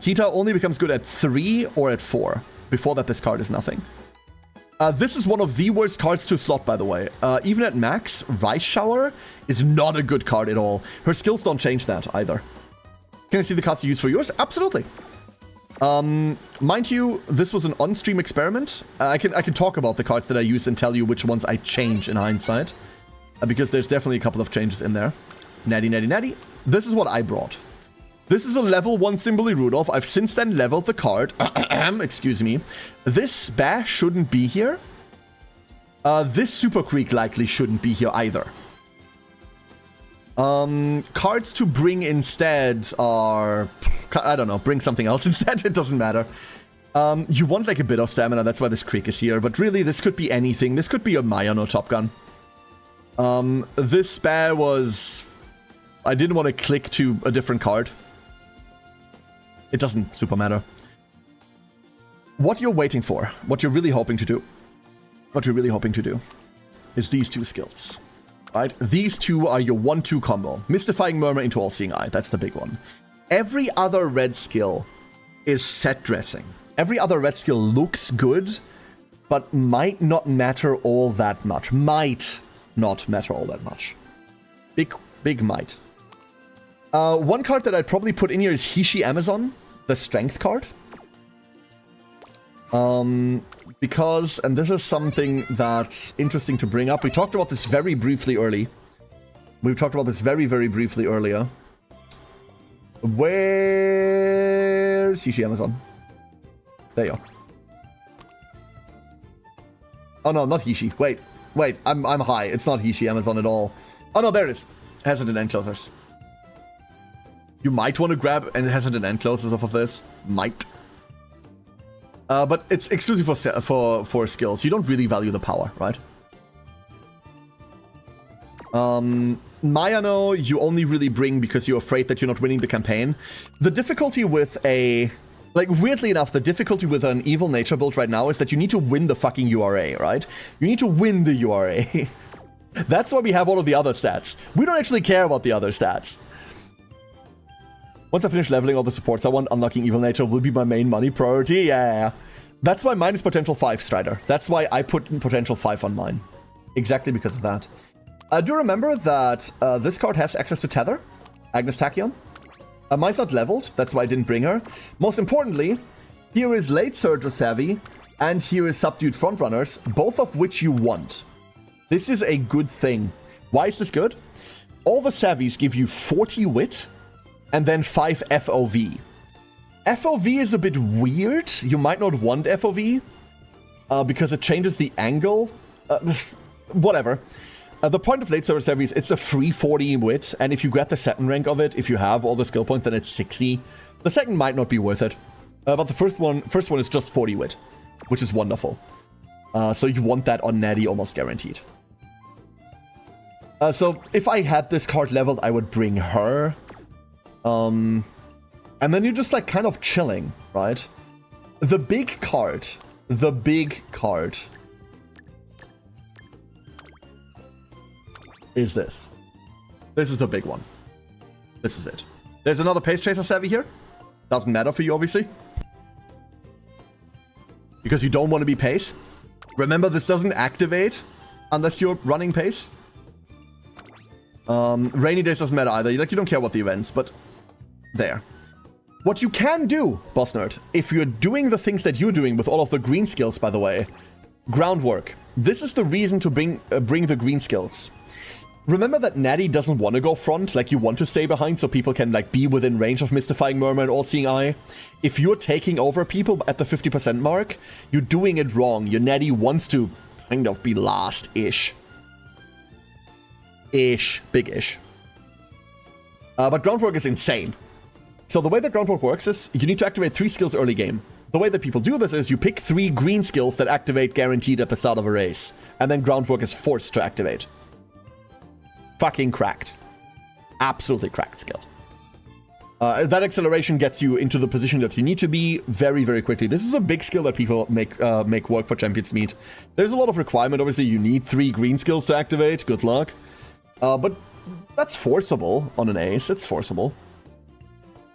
Kita only becomes good at 3 or at 4. Before that, this card is nothing. This is one of the worst cards to slot, by the way. Even at max, Rice Shower is not a good card at all. Her skills don't change that either. Can I see the cards you use for yours? Absolutely. Mind you, this was an on-stream experiment. I can talk about the cards that I use and tell you which ones I change in hindsight. Because there's definitely a couple of changes in there. Natty, natty, natty. This is what I brought. This is a level 1 Simboli Rudolph. I've since then leveled the card. Excuse me. This Spa shouldn't be here. This Super Creek likely shouldn't be here either. Cards to bring instead are... I don't know, bring something else instead. It doesn't matter. You want like a bit of stamina, that's why this Creek is here. But really, this could be anything. This could be a Mayano Top Gun. This Spa was... I didn't want to click to a different card. It doesn't super matter. What you're waiting for, what you're really hoping to do, is these two skills. Right? These two are your 1-2 combo. Mystifying Murmur into All-Seeing Eye. That's the big one. Every other red skill is set dressing. Every other red skill looks good, but might not matter all that much. Might not matter all that much. Big might. One card that I'd probably put in here is Hishi Amazon, the strength card. Because, and this is something that's interesting to bring up. We talked about this very briefly earlier. Where's Hishi Amazon? There you are. Oh no, not Hishi. Wait, I'm high. It's not Hishi Amazon at all. Oh no, there it is. Hesitant End Closers. You might want to grab and Hesitant End Closers off of this. Might. But it's exclusive for skills. You don't really value the power, right? Mayano, you only really bring because you're afraid that you're not winning the campaign. The difficulty with a... Like, weirdly enough, the difficulty with an Evil Nature build right now is that you need to win the fucking URA, right? You need to win the URA. That's why we have all of the other stats. We don't actually care about the other stats. Once I finish leveling all the supports I want, unlocking Evil Nature will be my main money priority. Yeah. That's why mine is Potential 5, Strider. That's why I put Potential 5 on mine. Exactly because of that. Do remember that this card has access to Tether. Agnes Tachyon. Mine's not leveled. That's why I didn't bring her. Most importantly, here is Late Surger Savvy, and here is Subdued Frontrunners, both of which you want. This is a good thing. Why is this good? All the Savvies give you 40 Wit, and then 5 FOV. FOV is a bit weird. You might not want FOV, because it changes the angle. Whatever. The point of late server Sevi is it's a free 40 wit, and if you get the second rank of it, if you have all the skill points, then it's 60. The second might not be worth it, but the first one is just 40 wit, which is wonderful. So you want that on Natty almost guaranteed. So if I had this card leveled, I would bring her. And then you're just like kind of chilling, right? The big card is this. This is the big one. This is it. There's another Pace Chaser Savvy here. Doesn't matter for you, obviously. Because you don't want to be Pace. Remember, this doesn't activate unless you're running Pace. Rainy Days doesn't matter either. Like, you don't care about the events, but there. What you can do, Boss Nerd, if you're doing the things that you're doing with all of the green skills, by the way, groundwork. This is the reason to bring the green skills. Remember that Natty doesn't want to go front, like you want to stay behind so people can like be within range of Mystifying Murmur and All-Seeing Eye. If you're taking over people at the 50% mark, you're doing it wrong. Your Natty wants to kind of be last-ish. Big-ish. But groundwork is insane. So the way that groundwork works is you need to activate 3 skills early game. The way that people do this is you pick 3 green skills that activate guaranteed at the start of a race, and then groundwork is forced to activate. Fucking cracked. Absolutely cracked skill. That acceleration gets you into the position that you need to be very, very quickly. This is a big skill that people make work for Champions Meet. There's a lot of requirement. Obviously, you need 3 green skills to activate. Good luck. But that's forcible on an ace. It's forcible.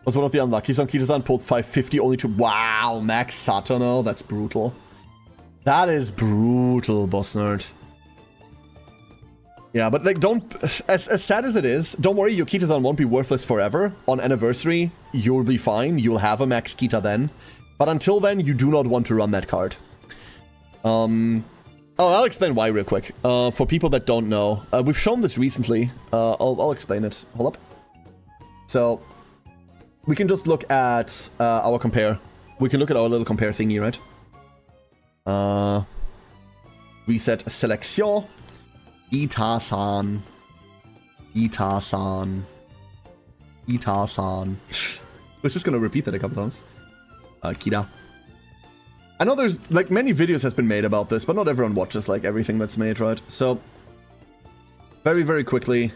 Was one of the unluckies on Kita-san, pulled 550 only to... Wow, Max Satono. That's brutal. That is brutal, Boss Nerd. Yeah, but like, don't... As sad as it is, don't worry, your Kita-san won't be worthless forever. On Anniversary, you'll be fine. You'll have a Max Kita then. But until then, you do not want to run that card. Oh, I'll explain why real quick. For people that don't know, we've shown this recently. I'll explain it. Hold up. So... we can just look at our compare. We can look at our little compare thingy, right? Reset selection. Ita-san. Ita-san. Ita-san. We're just gonna repeat that a couple times. Kita. I know there's, like, many videos has been made about this, but not everyone watches, like, everything that's made, right? So, very, very quickly.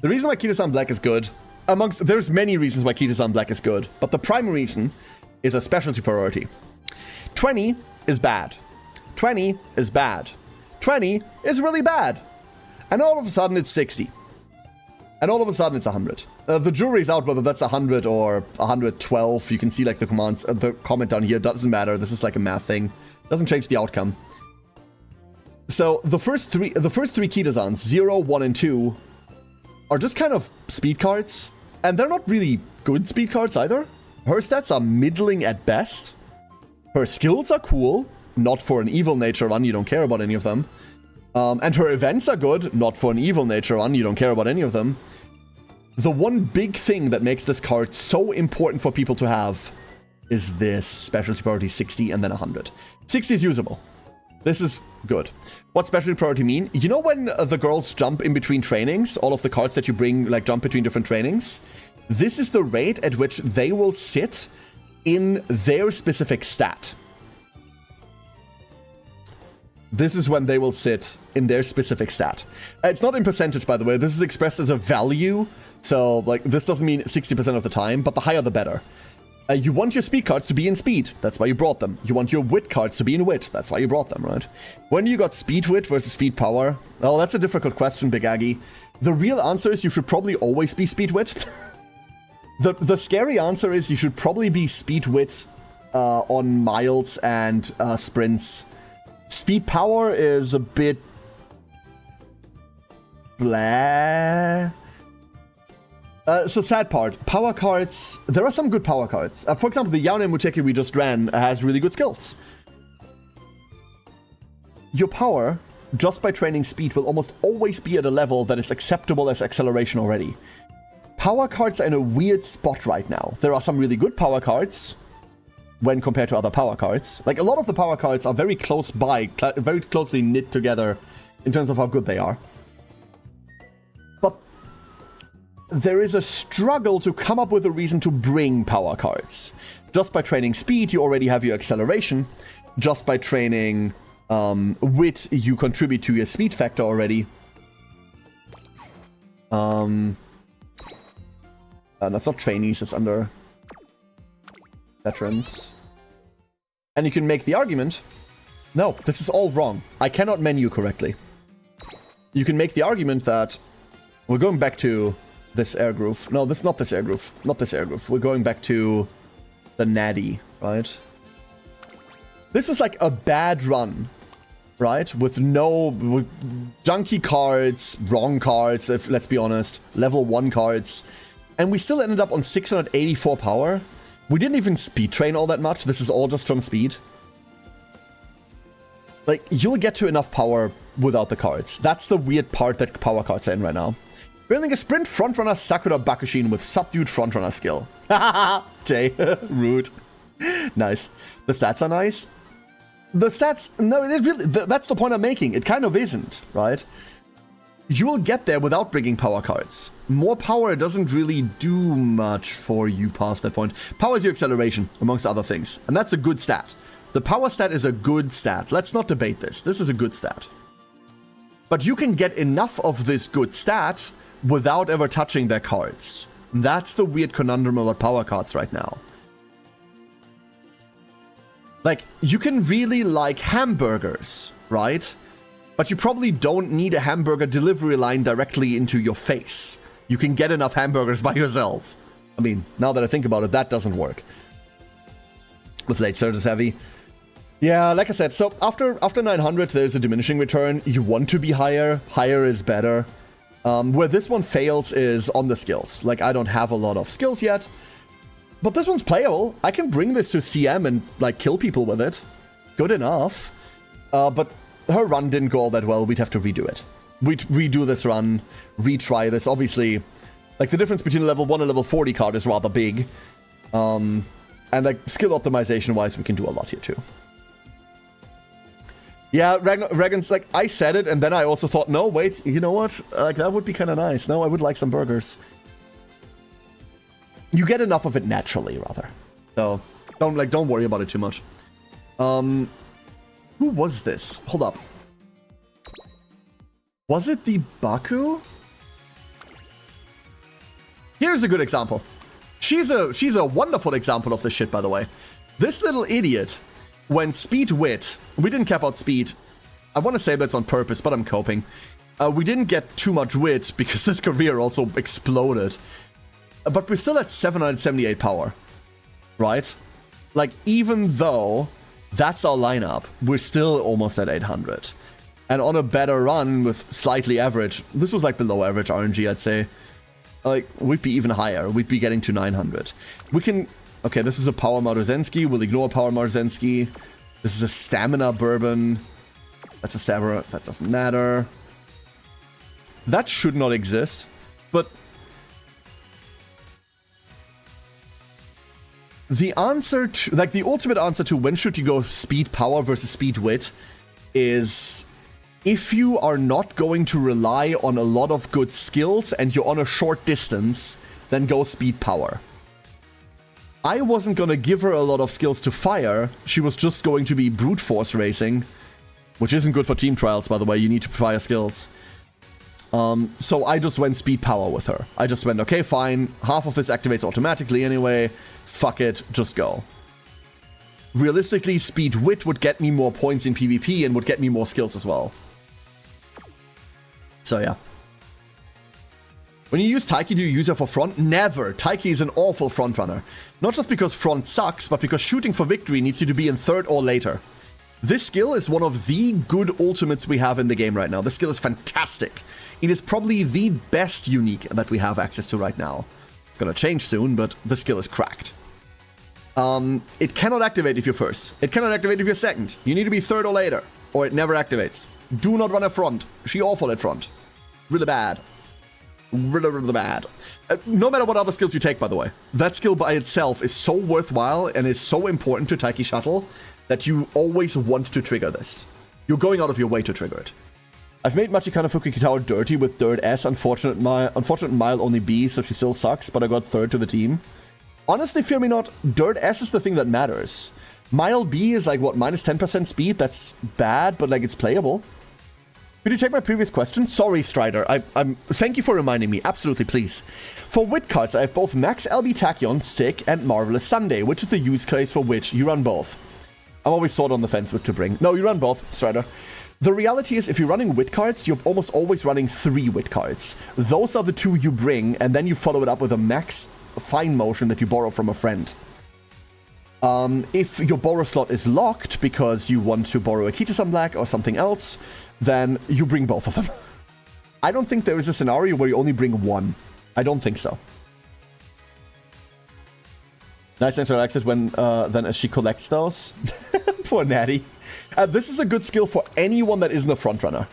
The reason why Kita-san Black is good... there's many reasons why Kita-san Black is good, but the prime reason is a specialty priority. 20 is bad. 20 is bad. 20 is really bad. And all of a sudden it's 60. And all of a sudden it's 100. The jury's out whether that's 100 or 112. You can see like the commands, the comment down here. Doesn't matter. This is like a math thing. Doesn't change the outcome. So the first three Kita-sans, 0, 1, and 2, are just kind of speed cards. And they're not really good speed cards either. Her stats are middling at best. Her skills are cool. Not for an evil nature run, you don't care about any of them. And her events are good. Not for an evil nature run, you don't care about any of them. The one big thing that makes this card so important for people to have is this specialty priority 60 and then 100. 60 is usable. This is good. What specialty priority mean? You know when the girls jump in between trainings? All of the cards that you bring, like, jump between different trainings? This is the rate at which they will sit in their specific stat. This is when they will sit in their specific stat. It's not in percentage, by the way. This is expressed as a value. So, like, this doesn't mean 60% of the time, but the higher the better. You want your speed cards to be in speed. That's why you brought them. You want your wit cards to be in wit. That's why you brought them, right? When you got speed wit versus speed power? Oh, that's a difficult question, Big Aggie. The real answer is you should probably always be speed wit. The scary answer is you should probably be speed wit on miles and sprints. Speed power is a bit... blah. So sad part, power cards, there are some good power cards. For example, the Yaone Muteki we just ran has really good skills. Your power, just by training speed, will almost always be at a level that is acceptable as acceleration already. Power cards are in a weird spot right now. There are some really good power cards when compared to other power cards. Like, a lot of the power cards are very close by, very closely knit together in terms of how good they are. But there is a struggle to come up with a reason to bring power cards. Just by training speed, you already have your acceleration. Just by training wit, you contribute to your speed factor already. That's not trainees, it's under veterans. And you can make the argument, no, this is all wrong. I cannot menu correctly. You can make the argument that we're going back to this air groove. No, this not this air groove. Not this air groove. We're going back to the natty, right? This was like a bad run, right? With junky cards, wrong cards, if let's be honest, level 1 cards. And we still ended up on 684 power. We didn't even speed train all that much. This is all just from speed. Like, you'll get to enough power without the cards. That's the weird part that power cards are in right now. Building a sprint frontrunner Sakura Bakushin with subdued frontrunner skill. Hahaha, Jay. Rude. Nice. The stats are nice. The stats, no, it really, that's the point I'm making. It kind of isn't, right? You'll get there without bringing power cards. More power doesn't really do much for you past that point. Power is your acceleration, amongst other things. And that's a good stat. The power stat is a good stat. Let's not debate this. This is a good stat. But you can get enough of this good stat without ever touching their cards. That's the weird conundrum about power cards right now. Like, you can really like hamburgers, right? But you probably don't need a hamburger delivery line directly into your face. You can get enough hamburgers by yourself. I mean, now that I think about it, that doesn't work. With late Certus heavy. Yeah, like I said, so after 900, there's a diminishing return. You want to be higher. Higher is better. Where this one fails is on the skills. Like, I don't have a lot of skills yet. But this one's playable. I can bring this to CM and, like, kill people with it. Good enough. But her run didn't go all that well. We'd have to redo it. We'd redo this run, retry this. Obviously, like, the difference between a level 1 and level 40 card is rather big. And, like, skill optimization-wise, we can do a lot here, too. Yeah, Regan's like, I said it, and then I also thought, no, wait, you know what? Like, that would be kind of nice. No, I would like some burgers. You get enough of it naturally, rather. So, don't worry about it too much. Who was this? Hold up. Was it the Baku? Here's a good example. She's a wonderful example of this shit, by the way. This little idiot, when speed wit, we didn't cap out speed. I want to say that's on purpose, but I'm coping. We didn't get too much wit because this career also exploded. But we're still at 778 power, right? Like, even though that's our lineup, we're still almost at 800. And on a better run with slightly average, this was like below average RNG, I'd say. Like, we'd be even higher. We'd be getting to 900. We can... Okay, this is a Power Maruzensky. We'll ignore Power Maruzensky. This is a Stamina Bourbon. That's a Stabber. That doesn't matter. That should not exist. But... the answer to... like, the ultimate answer to when should you go speed power versus speed wit is... if you are not going to rely on a lot of good skills and you're on a short distance, then go speed power. I wasn't going to give her a lot of skills to fire. She was just going to be brute force racing, which isn't good for team trials, by the way. You need to fire skills. So I just went speed power with her. I just went, okay, fine. Half of this activates automatically anyway. Fuck it, just go. Realistically, speed wit would get me more points in PvP and would get me more skills as well. So yeah. When you use Taiki, do you use her for front? Never! Taiki is an awful front runner. Not just because front sucks, but because shooting for victory needs you to be in third or later. This skill is one of the good ultimates we have in the game right now. This skill is fantastic. It is probably the best unique that we have access to right now. It's gonna change soon, but the skill is cracked. It cannot activate if you're first. It cannot activate if you're second. You need to be third or later, or it never activates. Do not run a front. She awful at front. Really bad. Really bad. No matter what other skills you take, by the way. That skill by itself is so worthwhile and is so important to Taiki Shuttle that you always want to trigger this. You're going out of your way to trigger it. I've made Machikana Fukikitao dirty with third S, unfortunate Mile only B, so she still sucks, but I got third to the team. Honestly, fear me not, dirt S is the thing that matters. Mile B is like, what, minus 10% speed? That's bad, but like, it's playable. Could you check my previous question? Sorry, Strider. Thank you for reminding me. Absolutely, please. For wit cards, I have both Max LB Tachyon, Sick, and Marvelous Sunday, which is the use case for which you run both. I'm always sort of on the fence what to bring. No, you run both, Strider. The reality is, if you're running wit cards, you're almost always running 3 wit cards. Those are the 2 you bring, and then you follow it up with a Max Fine Motion that you borrow from a friend. If your borrow slot is locked because you want to borrow a Kitasan Black or something else, then you bring both of them. I don't think there is a scenario where you only bring 1. I don't think so. Nice interaction when then as she collects those. Poor Natty. This is a good skill for anyone that isn't a frontrunner.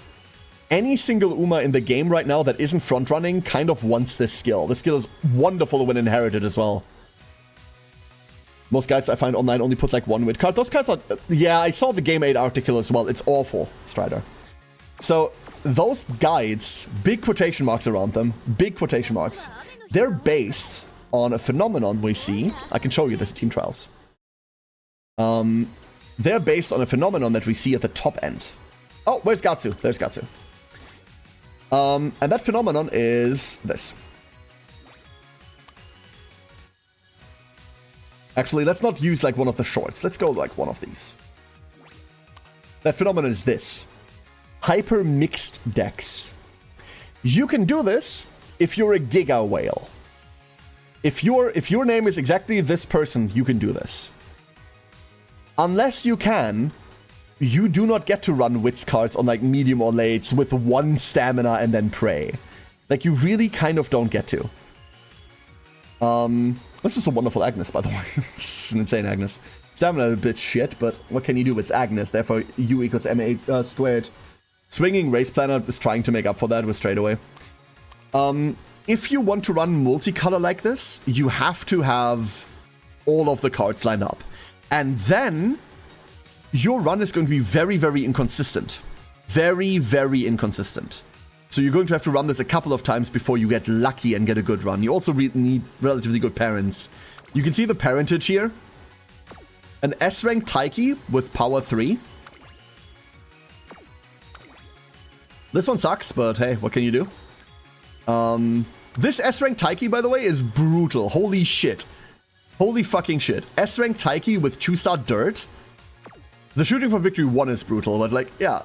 Any single Uma in the game right now that isn't frontrunning kind of wants this skill. This skill is wonderful when inherited as well. Most guides I find online only put like 1 wit card. Those cards are... yeah, I saw the Game 8 article as well. It's awful, Strider. So, those guides, big quotation marks around them, big quotation marks, they're based on a phenomenon we see. I can show you this in Team Trials. They're based on a phenomenon that we see at the top end. Oh, where's Gatsu? There's Gatsu. And that phenomenon is this. Actually, let's not use like one of the shorts. Let's go like one of these. That phenomenon is this. Hyper mixed decks. You can do this if you're a Giga Whale. If your name is exactly this person, you can do this. Unless you can, you do not get to run Wits cards on like medium or lates with 1 stamina and then pray. Like, you really kind of don't get to. This is a wonderful Agnes, by the way. This is an insane Agnes. Stamina a bit shit, but what can you do? It's Agnes, therefore U equals MA squared. Swinging Race Planner is trying to make up for that with straightaway. If you want to run multicolor like this, you have to have all of the cards lined up. And then your run is going to be very, very inconsistent. Very, very inconsistent. So you're going to have to run this a couple of times before you get lucky and get a good run. You also need relatively good parents. You can see the parentage here. An S-rank Taiki with power 3. This one sucks, but hey, what can you do? This S-rank Taiki, by the way, is brutal. Holy shit. Holy fucking shit. S-rank Taiki with 2-star dirt. The shooting for victory 1 is brutal, but like, yeah.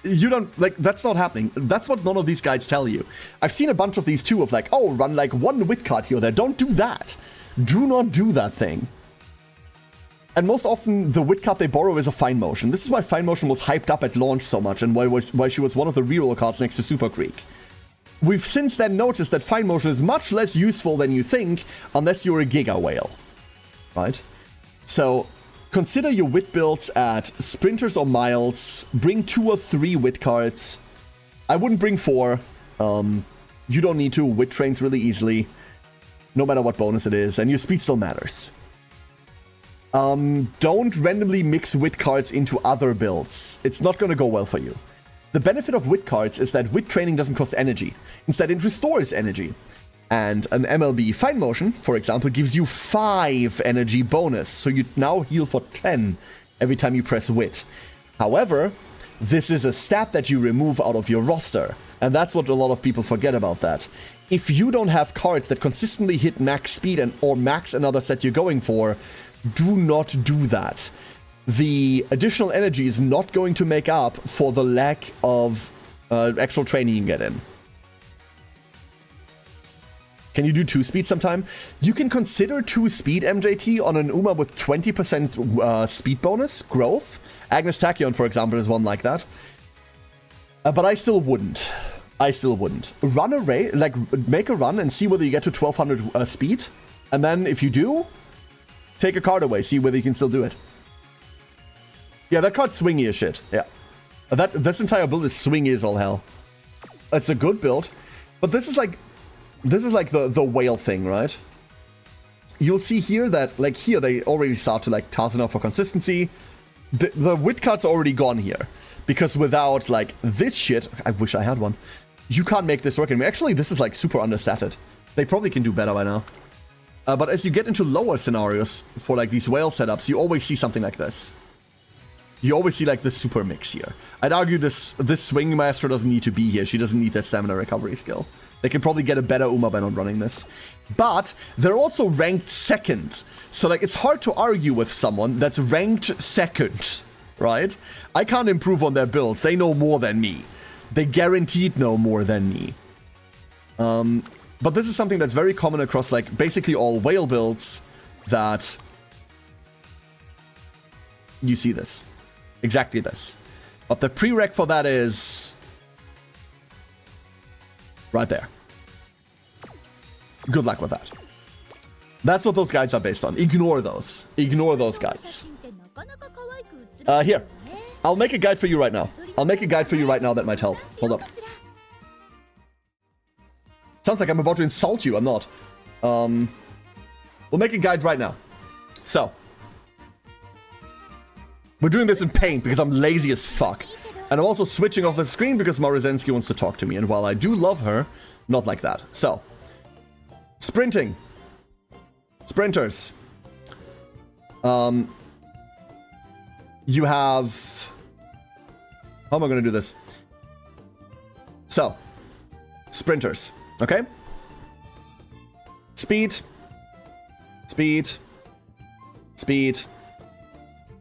You don't, like, that's not happening. That's what none of these guides tell you. I've seen a bunch of these too of like, oh, run like 1 wit card here or there. Don't do that. Do not do that thing. And most often, the wit card they borrow is a Fine Motion. This is why Fine Motion was hyped up at launch so much and why she was one of the reroll cards next to Super Creek. We've since then noticed that Fine Motion is much less useful than you think unless you're a Giga Whale. Right? So, consider your wit builds at sprinters or miles. Bring 2 or 3 wit cards. I wouldn't bring 4. You don't need to. Wit trains really easily. No matter what bonus it is. And your speed still matters. Don't randomly mix wit cards into other builds. It's not going to go well for you. The benefit of wit cards is that wit training doesn't cost energy. Instead, it restores energy. And an MLB Fine Motion, for example, gives you 5 energy bonus. So you now heal for 10 every time you press wit. However, this is a stat that you remove out of your roster. And that's what a lot of people forget about that. If you don't have cards that consistently hit max speed or max another set you're going for, do not do that. The additional energy is not going to make up for the lack of actual training you get in. Can you do 2 speed sometime? You can consider 2 speed MJT on an Uma with 20% speed bonus growth. Agnes Tachyon, for example, is one like that. But I still wouldn't. Run a race, like make a run and see whether you get to 1200 speed. And then if you do, take a card away, see whether you can still do it. Yeah, that card's swingy as shit. Yeah. This entire build is swingy as all hell. It's a good build. But this is like the whale thing, right? You'll see here that, like here, they already start to like Tarzana for consistency. The wit cards are already gone here. Because without, like, this shit, I wish I had one, you can't make this work. And actually, this is, like, super understated. They probably can do better by now. But as you get into lower scenarios for, like, these whale setups, you always see something like this. You always see, like, the super mix here. I'd argue this Swing Maestro doesn't need to be here. She doesn't need that stamina recovery skill. They can probably get a better Uma by not running this. But they're also ranked second. So, like, it's hard to argue with someone that's ranked second, right? I can't improve on their builds. They know more than me. They guaranteed know more than me. But this is something that's very common across, like, basically all whale builds that you see this. Exactly this. But the prereq for that is right there. Good luck with that. That's what those guides are based on. Ignore those. Ignore those guides. Here. I'll make a guide for you right now. I'll make a guide for you right now that might help. Hold up. Sounds like I'm about to insult you. I'm not. We'll make a guide right now. So. We're doing this in Paint because I'm lazy as fuck. And I'm also switching off the screen because Maruzensky wants to talk to me. And while I do love her, not like that. So. Sprinting. Sprinters. You have... How am I going to do this? So. Sprinters. Okay? Speed. Speed. Speed.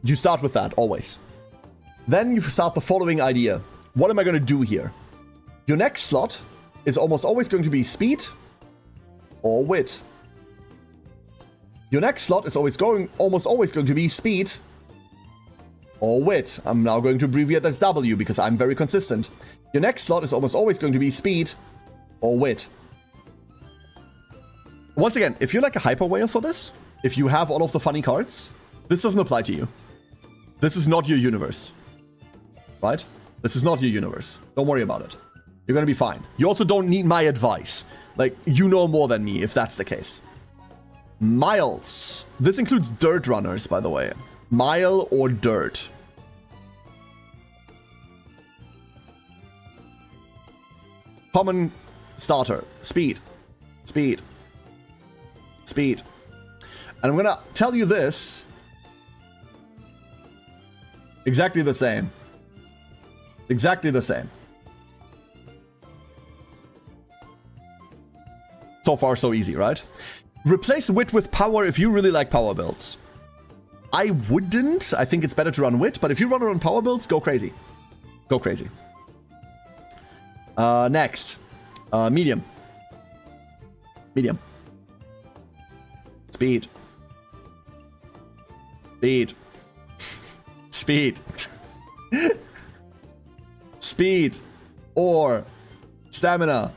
You start with that, always. Then you start the following idea. What am I going to do here? Your next slot is almost always going to be speed or wit. Your next slot is almost always going to be speed or wit. I'm now going to abbreviate as W because I'm very consistent. Your next slot is almost always going to be speed or wit. Once again, if you're like a hyper whale for this, if you have all of the funny cards, this doesn't apply to you. This is not your universe. Right? This is not your universe. Don't worry about it. You're gonna be fine. You also don't need my advice. Like, you know more than me if that's the case. Miles. This includes dirt runners, by the way. Mile or dirt. Common starter. Speed. Speed. Speed. And I'm gonna tell you this. Exactly the same. Exactly the same. So far, so easy, right? Replace wit with power if you really like power builds. I wouldn't. I think it's better to run wit, but if you want to run power builds, go crazy. Go crazy. Next. Medium. Medium. Speed. Speed. Speed. Speed. Or stamina.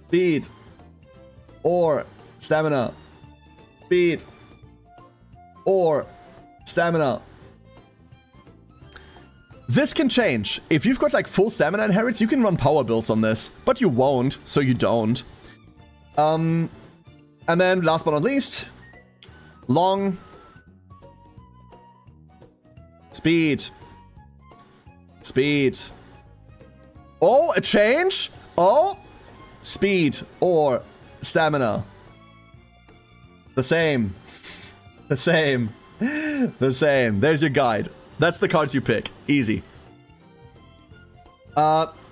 Speed. Or stamina. Speed. Or stamina. This can change. If you've got like full stamina inherits, you can run power builds on this, but you won't, so you don't. And then last but not least, long. Speed. Speed. Oh, a change? Oh, speed or stamina. The same. The same. The same. There's your guide. That's the cards you pick. Easy.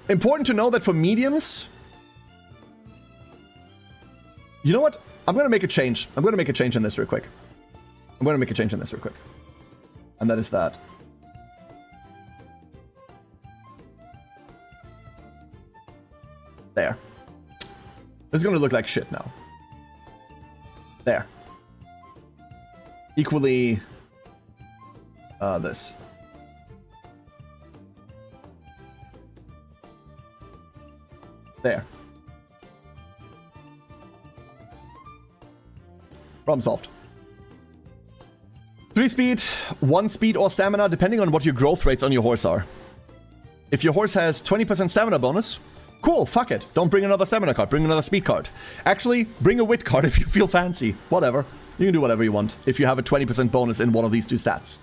Important to know that for mediums... You know what? I'm going to make a change. I'm going to make a change in this real quick. I'm going to make a change in this real quick. And that is that. There. This is going to look like shit now. There. Equally... this. There. Problem solved. 3 speed, 1 speed or stamina, depending on what your growth rates on your horse are. If your horse has 20% stamina bonus, cool, fuck it. Don't bring another stamina card, bring another speed card. Actually, bring a wit card if you feel fancy. Whatever. You can do whatever you want if you have a 20% bonus in one of these two stats.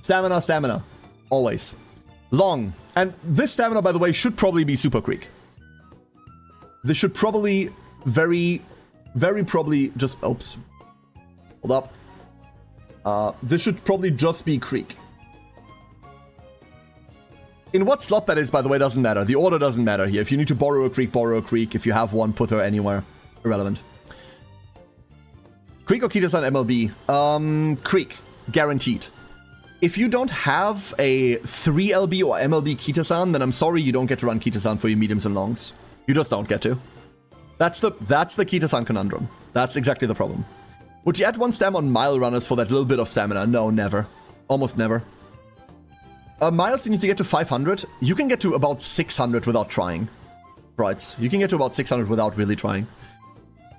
Stamina, stamina. Always. Long. And this stamina, by the way, should probably be Super Creek. This should probably very probably just... Oops. Hold up. This should probably just be Creek. In what slot that is, by the way, doesn't matter. The order doesn't matter here. If you need to borrow a Creek, borrow a Creek. If you have one, put her anywhere. Irrelevant. Creek or Kita-san MLB? Creek. Guaranteed. If you don't have a 3LB or MLB Kita-san, then I'm sorry you don't get to run Kita-san for your mediums and longs. You just don't get to. That's the Kita-san conundrum. That's exactly the problem. Would you add 1 stam on mile runners for that little bit of stamina? No, never. Almost never. Miles, you need to get to 500. You can get to about 600 without trying. Right. You can get to about 600 without really trying.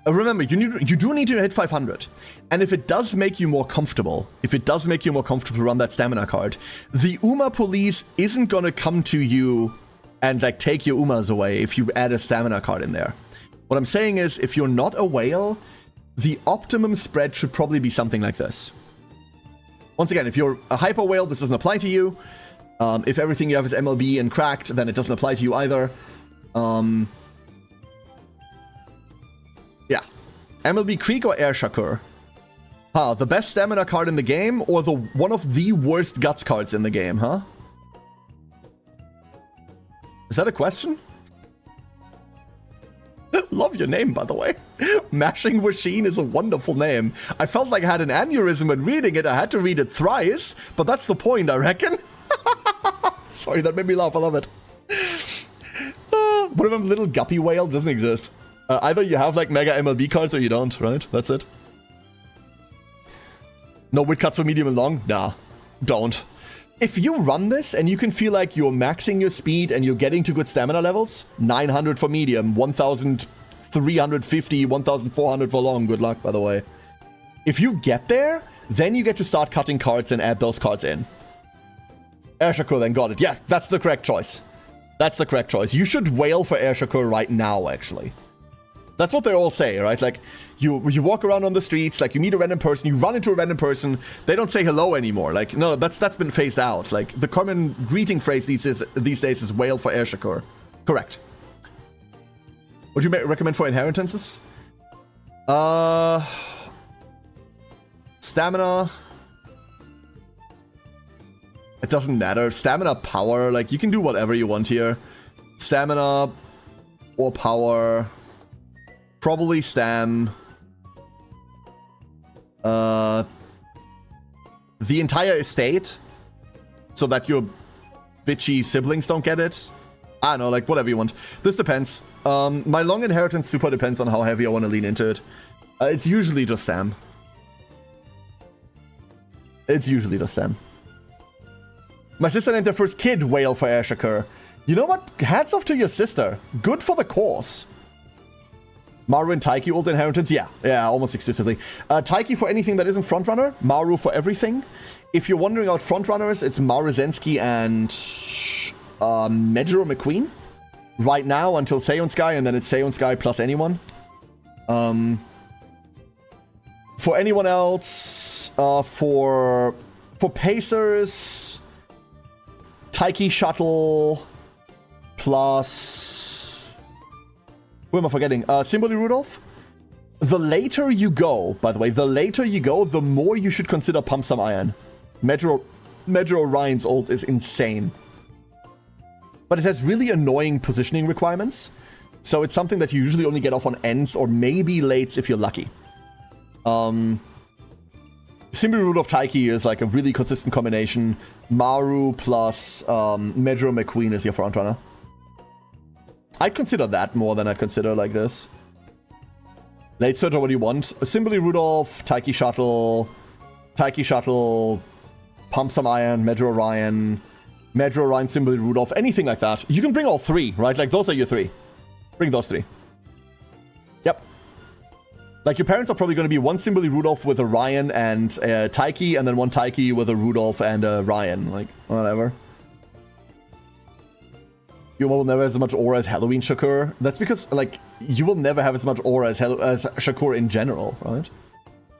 Remember, you do need to hit 500. And if it does make you more comfortable, to run that stamina card, the Uma police isn't gonna come to you and like take your Umas away if you add a stamina card in there. What I'm saying is, if you're not a whale, the optimum spread should probably be something like this. Once again, if you're a hyper whale, this doesn't apply to you. If everything you have is MLB and cracked, then it doesn't apply to you either. Yeah. MLB Creek or Air Shakur? Huh, the best stamina card in the game or one of the worst guts cards in the game, huh? Is that a question? Love your name, by the way. Mashing Machine is a wonderful name. I felt like I had an aneurysm when reading it. I had to read it thrice, but that's the point, I reckon. Sorry, that made me laugh. I love it. What if I'm a little guppy whale? Doesn't exist. Either you have like mega MLB cards or you don't, right? That's it. No wit cuts for medium and long? Nah, don't. If you run this and you can feel like you're maxing your speed and you're getting to good stamina levels, 900 for medium, 1,350, 1,400 for long, good luck, by the way. If you get there, then you get to start cutting cards and add those cards in. Air Shakur then got it. Yes, that's the correct choice. That's the correct choice. You should wail for Air Shakur right now, actually. That's what they all say, right? Like, you walk around on the streets, like, you meet a random person, you run into a random person, they don't say hello anymore. Like, no, that's been phased out. Like, the common greeting phrase these days is wail for Air Shakur. Correct. Would you recommend for inheritances? Stamina. It doesn't matter. Stamina, power, like, you can do whatever you want here. Stamina or power. Probably stam. The entire estate. So that your bitchy siblings don't get it. I don't know, like, whatever you want. This depends. My long inheritance super depends on how heavy I want to lean into it. It's usually just stam. It's usually just stam. My sister named her first kid Whale for Air Shakur. You know what? Hats off to your sister. Good for the cause. Maru and Taiki, old inheritance? Yeah, almost exclusively. Taiki for anything that isn't frontrunner. Maru for everything. If you're wondering about frontrunners, it's Maruzensky and Medjuro McQueen. Right now until Seion Sky, and then it's Seion Sky plus anyone. For anyone else, for Pacers, Taiki Shuttle plus... Who am I forgetting? Simboli Rudolph? The later you go, by the way, the more you should consider Pump Some Iron. Medjuro Ryan's ult is insane. But it has really annoying positioning requirements. So it's something that you usually only get off on ends or maybe lates if you're lucky. Simboli Rudolph Taiki is like a really consistent combination. Maru plus Medjuro McQueen is your frontrunner. I'd consider that more than I'd consider like this. Late third or what do you want? Simboli Rudolph, Taiki Shuttle, Pump Some Iron, Medjuro Ryan, Simboli Rudolph, anything like that. You can bring all three, right? Like, those are your three. Bring those three. Yep. Like, your parents are probably going to be one Simboli Rudolph with a Ryan and a Taiki, and then one Taiki with a Rudolph and a Ryan. Like, whatever. You will never have as much aura as Halloween Shakur. That's because, like, you will never have as much aura as Shakur in general, right?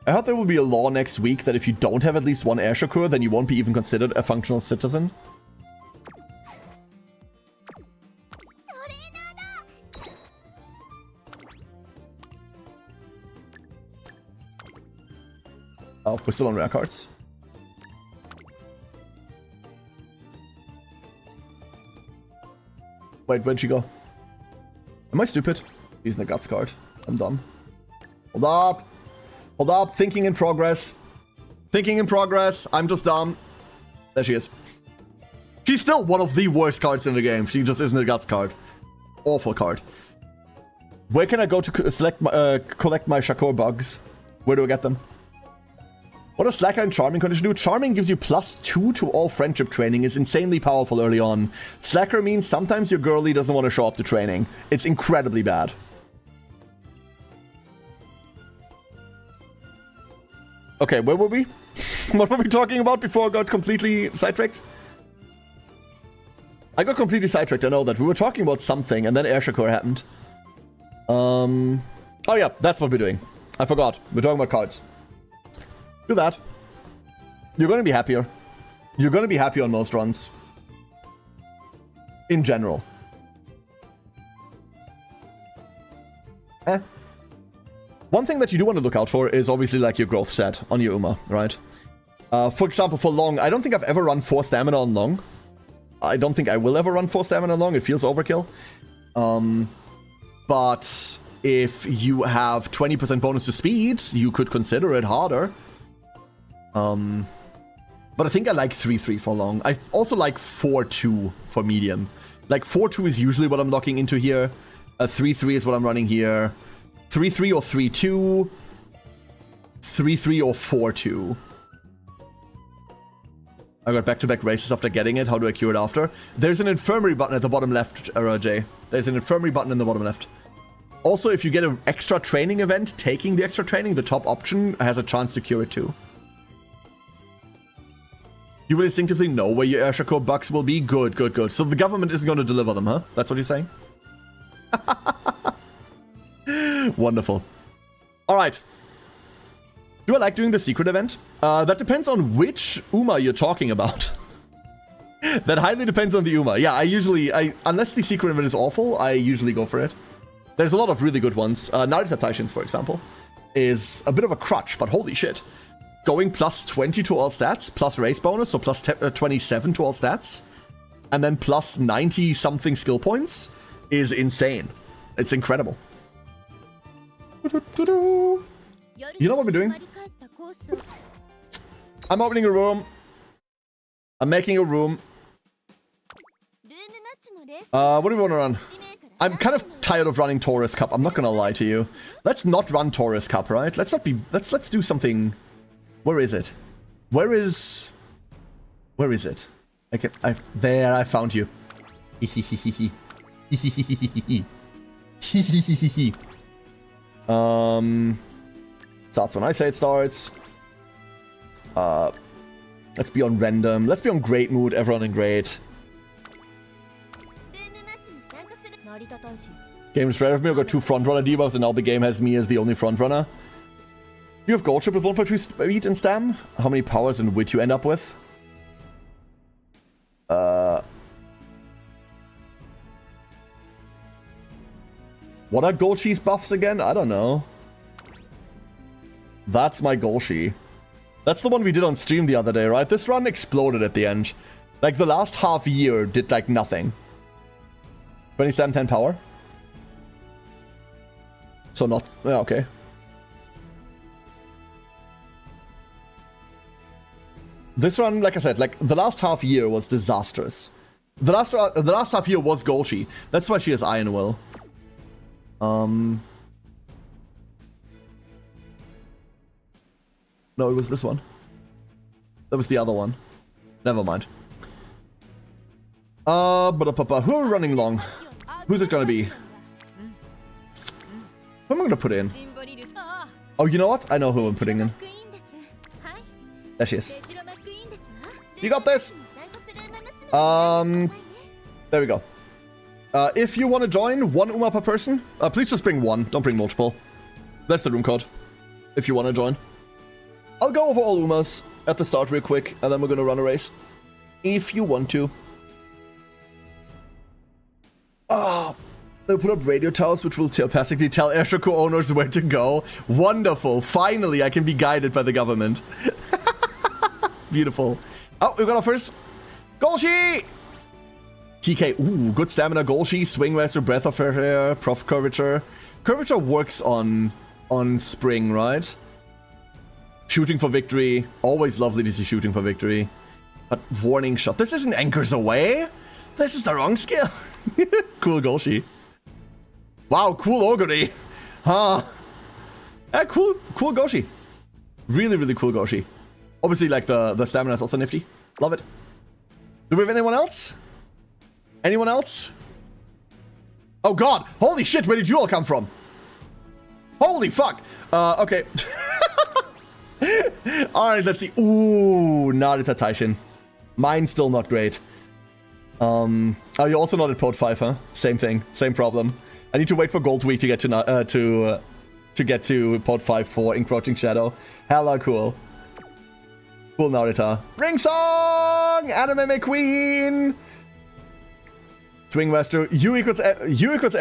I hope there will be a law next week that if you don't have at least one Air Shakur, then you won't be even considered a functional citizen. Oh, we're still on rare cards. Wait, where'd she go? Am I stupid? He's in the guts card. I'm dumb. Hold up. Hold up. Thinking in progress. Thinking in progress. I'm just dumb. There she is. She's still one of the worst cards in the game. She just isn't a guts card. Awful card. Where can I go to collect my Shakur bugs? Where do I get them? What does Slacker and Charming condition do? Charming gives you +2 to all friendship training. It's insanely powerful early on. Slacker means sometimes your girlie doesn't want to show up to training. It's incredibly bad. Okay, where were we? What were we talking about before I got completely sidetracked? I got completely sidetracked, I know that. We were talking about something, and then Air Shakur happened. Oh yeah, that's what we're doing. I forgot. We're talking about cards. Do that. You're gonna be happier. You're gonna be happy on most runs. In general. One thing that you do want to look out for is obviously like your growth set on your Uma, right? For example, for Long, I don't think I've ever run 4 stamina on Long. I don't think I will ever run 4 stamina on Long. It feels overkill. But if you have 20% bonus to speed, you could consider it harder. But I think I like 3-3 for Long. I also like 4-2 for medium. Like 4-2 is usually what I'm locking into here. 3-3 is what I'm running here. 3-3 or 3-2. 3-3 or 4-2. I got back-to-back races after getting it. How do I cure it after? There's an infirmary button at the bottom left, Jay. There's an infirmary button in the bottom left. Also, if you get an extra training event, taking the extra training, the top option has a chance to cure it too. You will instinctively know where your Air Shakur bucks will be? Good, good, good. So the government isn't going to deliver them, huh? That's what you're saying? Wonderful. Alright. Do I like doing the secret event? That depends on which Uma you're talking about. That highly depends on the Uma. Yeah, unless the secret event is awful, I usually go for it. There's a lot of really good ones. Narita Taishins, for example, is a bit of a crutch, but holy shit. Going +20 to all stats, plus race bonus, so +27 to all stats, and then +90 something skill points is insane. It's incredible. You know what we're doing? I'm opening a room. I'm making a room. What do we want to run? I'm kind of tired of running Taurus Cup. I'm not gonna lie to you. Let's not run Taurus Cup, right? Let's do something. Where is it? Where is it? There, I found you. Starts when I say it starts. Let's be on random. Let's be on great mood. Everyone in great. Game is red of me. I've got 2 frontrunner debuffs, and now the game has me as the only frontrunner. You have gold chip with 1.2 speed and stam? How many powers and wit you end up with? What are Golshi's buffs again? I don't know. That's my Golshi. That's the one we did on stream the other day, right? This run exploded at the end. Like, the last half year did, like, nothing. 27, 10 power. So not... Yeah, okay. This run, like I said, like, the last half year was disastrous. The last half year was Golshi. That's why she has Iron Will. No, it was this one. That was the other one. Never mind. Who are we running long? Who's it gonna be? Who am I gonna put in? Oh, you know what? I know who I'm putting in. There she is. You got this! There we go. If you want to join, 1 Uma per person. Please just bring 1, don't bring multiple. That's the room code. If you want to join. I'll go over all Umas at the start real quick, and then we're gonna run a race. If you want to. Oh, They'll put up radio towers which will telepathically tell Airshoko owners where to go. Wonderful. Finally, I can be guided by the government. Beautiful. Oh, we got our first Golshi! TK, ooh, good stamina, Golshi, Swing Master, Breath of Air, Prof Curvature. Curvature works on Spring, right? Shooting for Victory. Always lovely to see Shooting for Victory. But Warning Shot. This isn't Anchors Away. This is the wrong skill. Cool Golshi. Wow, cool Ogre. Huh. Yeah, cool Golshi. Really, really cool Golshi. Obviously, like, the stamina is also nifty. Love it. Do we have anyone else? Anyone else? Oh god! Holy shit, where did you all come from? Holy fuck! Okay. Alright, let's see. Ooh, Narita Taishin. Mine's still not great. Oh, you're also not at Pod 5, huh? Same thing. Same problem. I need to wait for Gold Week to get to get to Pod 5 for Encroaching Shadow. Hella cool. Cool Narita. Ring Song! Anime McQueen! Swing Master. U equals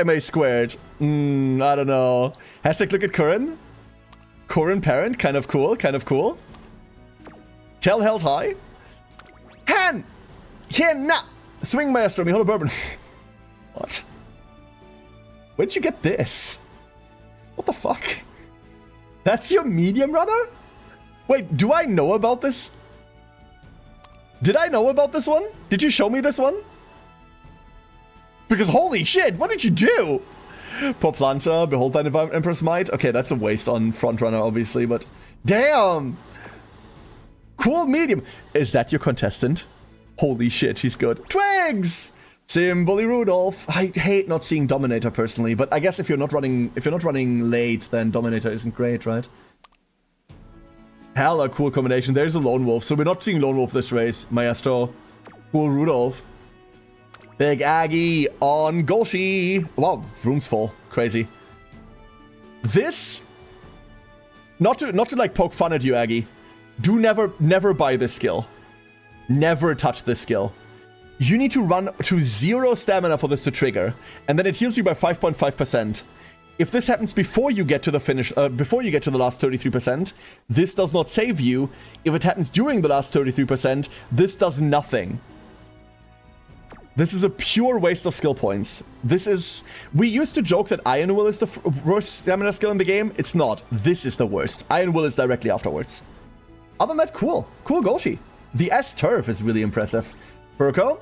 MA squared. I don't know. Hashtag look at Curran. Curran parent. Kind of cool. Kind of cool. Tell held high. Han! Hina! Swing Master. Mihono Bourbon. What? Where'd you get this? What the fuck? That's your medium runner? Wait, do I know about this? Did I know about this one? Did you show me this one? Because holy shit, what did you do? Poor Plancha, behold thine Emperor's might. Okay, that's a waste on Frontrunner, obviously, but damn! Cool medium. Is that your contestant? Holy shit, she's good. Twigs! Simboli Rudolph. I hate not seeing Dominator personally, but I guess if you're not running late, then Dominator isn't great, right? Hella cool combination. There's a Lone Wolf, so we're not seeing Lone Wolf this race. Maestro. Cool Rudolph. Big Aggie on Golshi. Wow, room's full. Crazy. This, not to like poke fun at you, Aggie. Do never buy this skill. Never touch this skill. You need to run to 0 stamina for this to trigger, and then it heals you by 5.5%. If this happens before you get to the finish, before you get to the last 33%, this does not save you. If it happens during the last 33%, this does nothing. This is a pure waste of skill points. This is... We used to joke that Iron Will is the worst stamina skill in the game. It's not. This is the worst. Iron Will is directly afterwards. Other than that, cool. Cool Golshi. The S-Turf is really impressive. Furko.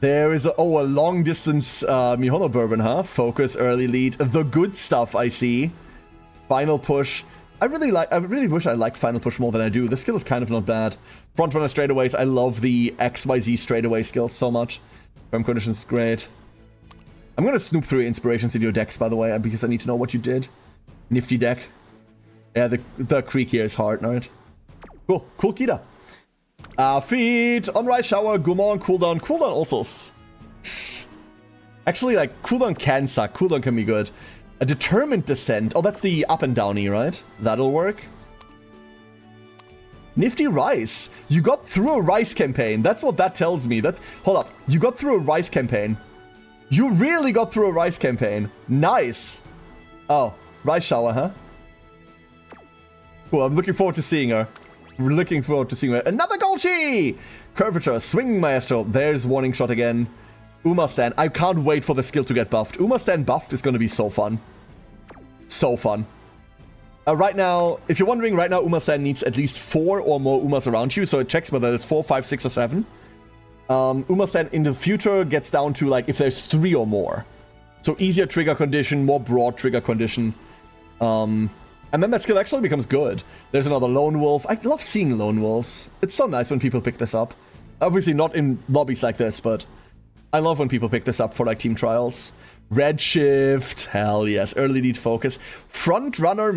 There is a long distance Mihono Bourbon, huh? Focus, early lead. The good stuff, I see. Final push. I really wish I liked Final Push more than I do. This skill is kind of not bad. Frontrunner straightaways. I love the XYZ straightaway skill so much. Firm conditions, great. I'm gonna snoop through inspirations in your decks, by the way, because I need to know what you did. Nifty deck. Yeah, the creek here is hard, right? Cool. Cool Kita. Feet, on-rise shower, Gumon, cooldown. Cooldown also... Actually, like, cooldown can suck. Cooldown can be good. A determined descent. Oh, that's the up and downy, right? That'll work. Nifty Rice. You got through a Rice campaign. That's what that tells me. Hold up. You got through a Rice campaign. You really got through a Rice campaign. Nice. Oh, Rice shower, huh? Cool, I'm looking forward to seeing her. We're looking forward to seeing her. Another Golshi! Curvature, Swing Maestro. There's Warning Shot again. Uma Stand. I can't wait for the skill to get buffed. Uma Stand buffed is going to be so fun. So fun. Right now, if you're wondering, right now Uma Stand needs at least 4 or more Umas around you, so it checks whether it's 4, 5, 6, or 7. Uma Stand in the future gets down to, like, if there's 3 or more. So easier trigger condition, more broad trigger condition. And then that skill actually becomes good. There's another Lone Wolf. I love seeing Lone Wolves. It's so nice when people pick this up. Obviously not in lobbies like this, but I love when people pick this up for, like, team trials. Redshift, hell yes, early lead focus. Frontrunner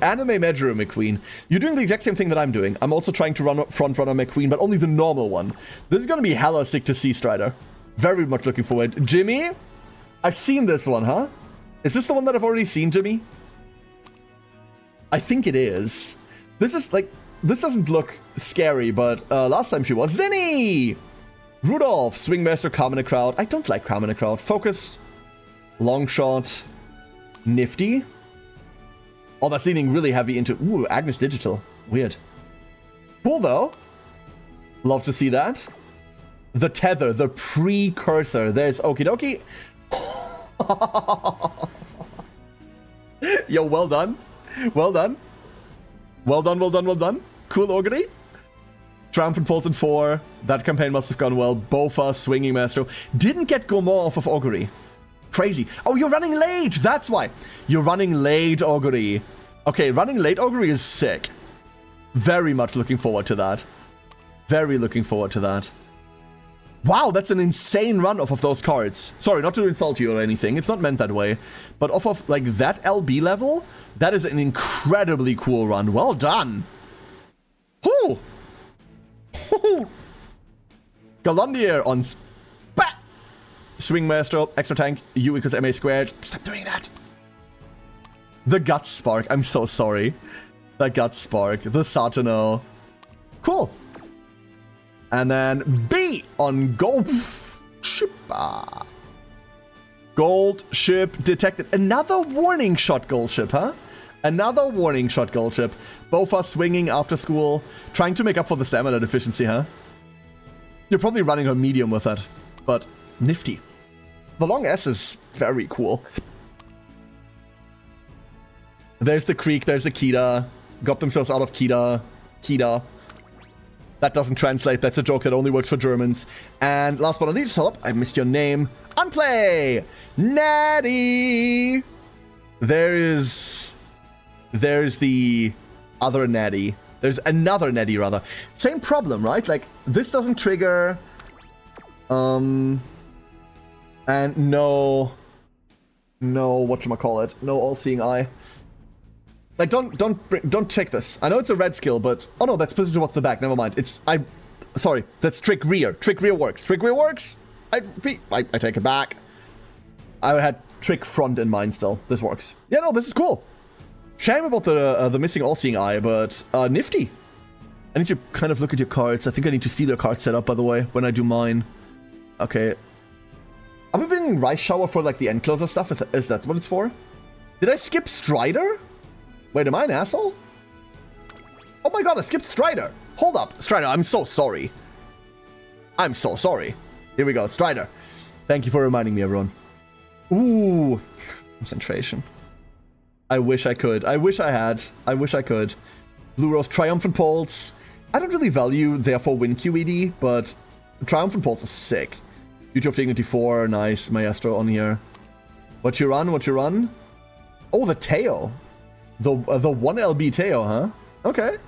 Anime Medjuro McQueen. You're doing the exact same thing that I'm doing. I'm also trying to run Frontrunner McQueen, but only the normal one. This is gonna be hella sick to see, Strider. Very much looking forward. Jimmy? I've seen this one, huh? Is this the one that I've already seen, Jimmy? I think it is. This is, like, this doesn't look scary, but last time she was. Zinni! Rudolph, Swing Master, Calm in a Crowd. I don't like Calm in a Crowd. Focus. Long shot. Nifty. Oh, that's leaning really heavy into... Ooh, Agnes Digital. Weird. Cool, though. Love to see that. The tether, the precursor. There's Okie dokie. Yo, well done. Well done. Well done, well done, well done. Cool, Augury. Triumphant Pulse in 4. That campaign must have gone well. Bofa, Swinging Maestro. Didn't get Gourmand off of Augury. Crazy. Oh, you're running late. That's why. You're running late, Augury. Okay, running late, Augury is sick. Very much looking forward to that. Very looking forward to that. Wow, that's an insane run off of those cards. Sorry, not to insult you or anything. It's not meant that way. But off of, like, that LB level, that is an incredibly cool run. Well done. Whoo! Whoo! Galondier on Spat! Swing Maestro, extra tank, U equals MA squared. Stop doing that. The Guts Spark. I'm so sorry. The Guts Spark. The Satano. Cool. And then B on Gold Ship. Gold Ship detected. Another warning shot Gold Ship, huh? Another warning shot Gold Ship. Bofa swinging after school. Trying to make up for the stamina deficiency, huh? You're probably running her medium with that. But nifty. The long S is very cool. There's the Creek, there's the Kita. Got themselves out of Kita. That doesn't translate, that's a joke that only works for Germans. And last but not least, hold up, I missed your name. Unplay! Natty! There's the other Natty. There's another Natty, rather. Same problem, right? Like, this doesn't trigger... And no, whatchamacallit, no all-seeing eye. Like, don't check this. I know it's a red skill, but... Oh no, that's position towards the back, never mind. Sorry, that's trick rear. Trick rear works. Trick rear works! I take it back. I had trick front in mind still. This works. Yeah, no, this is cool. Shame about the missing all-seeing eye, but nifty. I need to kind of look at your cards. I think I need to see their card setup, by the way, when I do mine. Okay. Are we bringing Rice Shower for, like, the end closer stuff? Is that what it's for? Did I skip Strider? Wait, am I an asshole? Oh my god, I skipped Strider. Hold up. Strider, I'm so sorry. I'm so sorry. Here we go, Strider. Thank you for reminding me, everyone. Ooh. Concentration. I wish I could. I wish I had. I wish I could. Blue Rose, Triumphant Pulse. I don't really value, therefore, win QED, but Triumphant Pulse is sick. Beauty of Dignity 4, nice. Maestro on here. What you run? What you run? Oh, the Teo. The 1LB Teo, huh? Okay.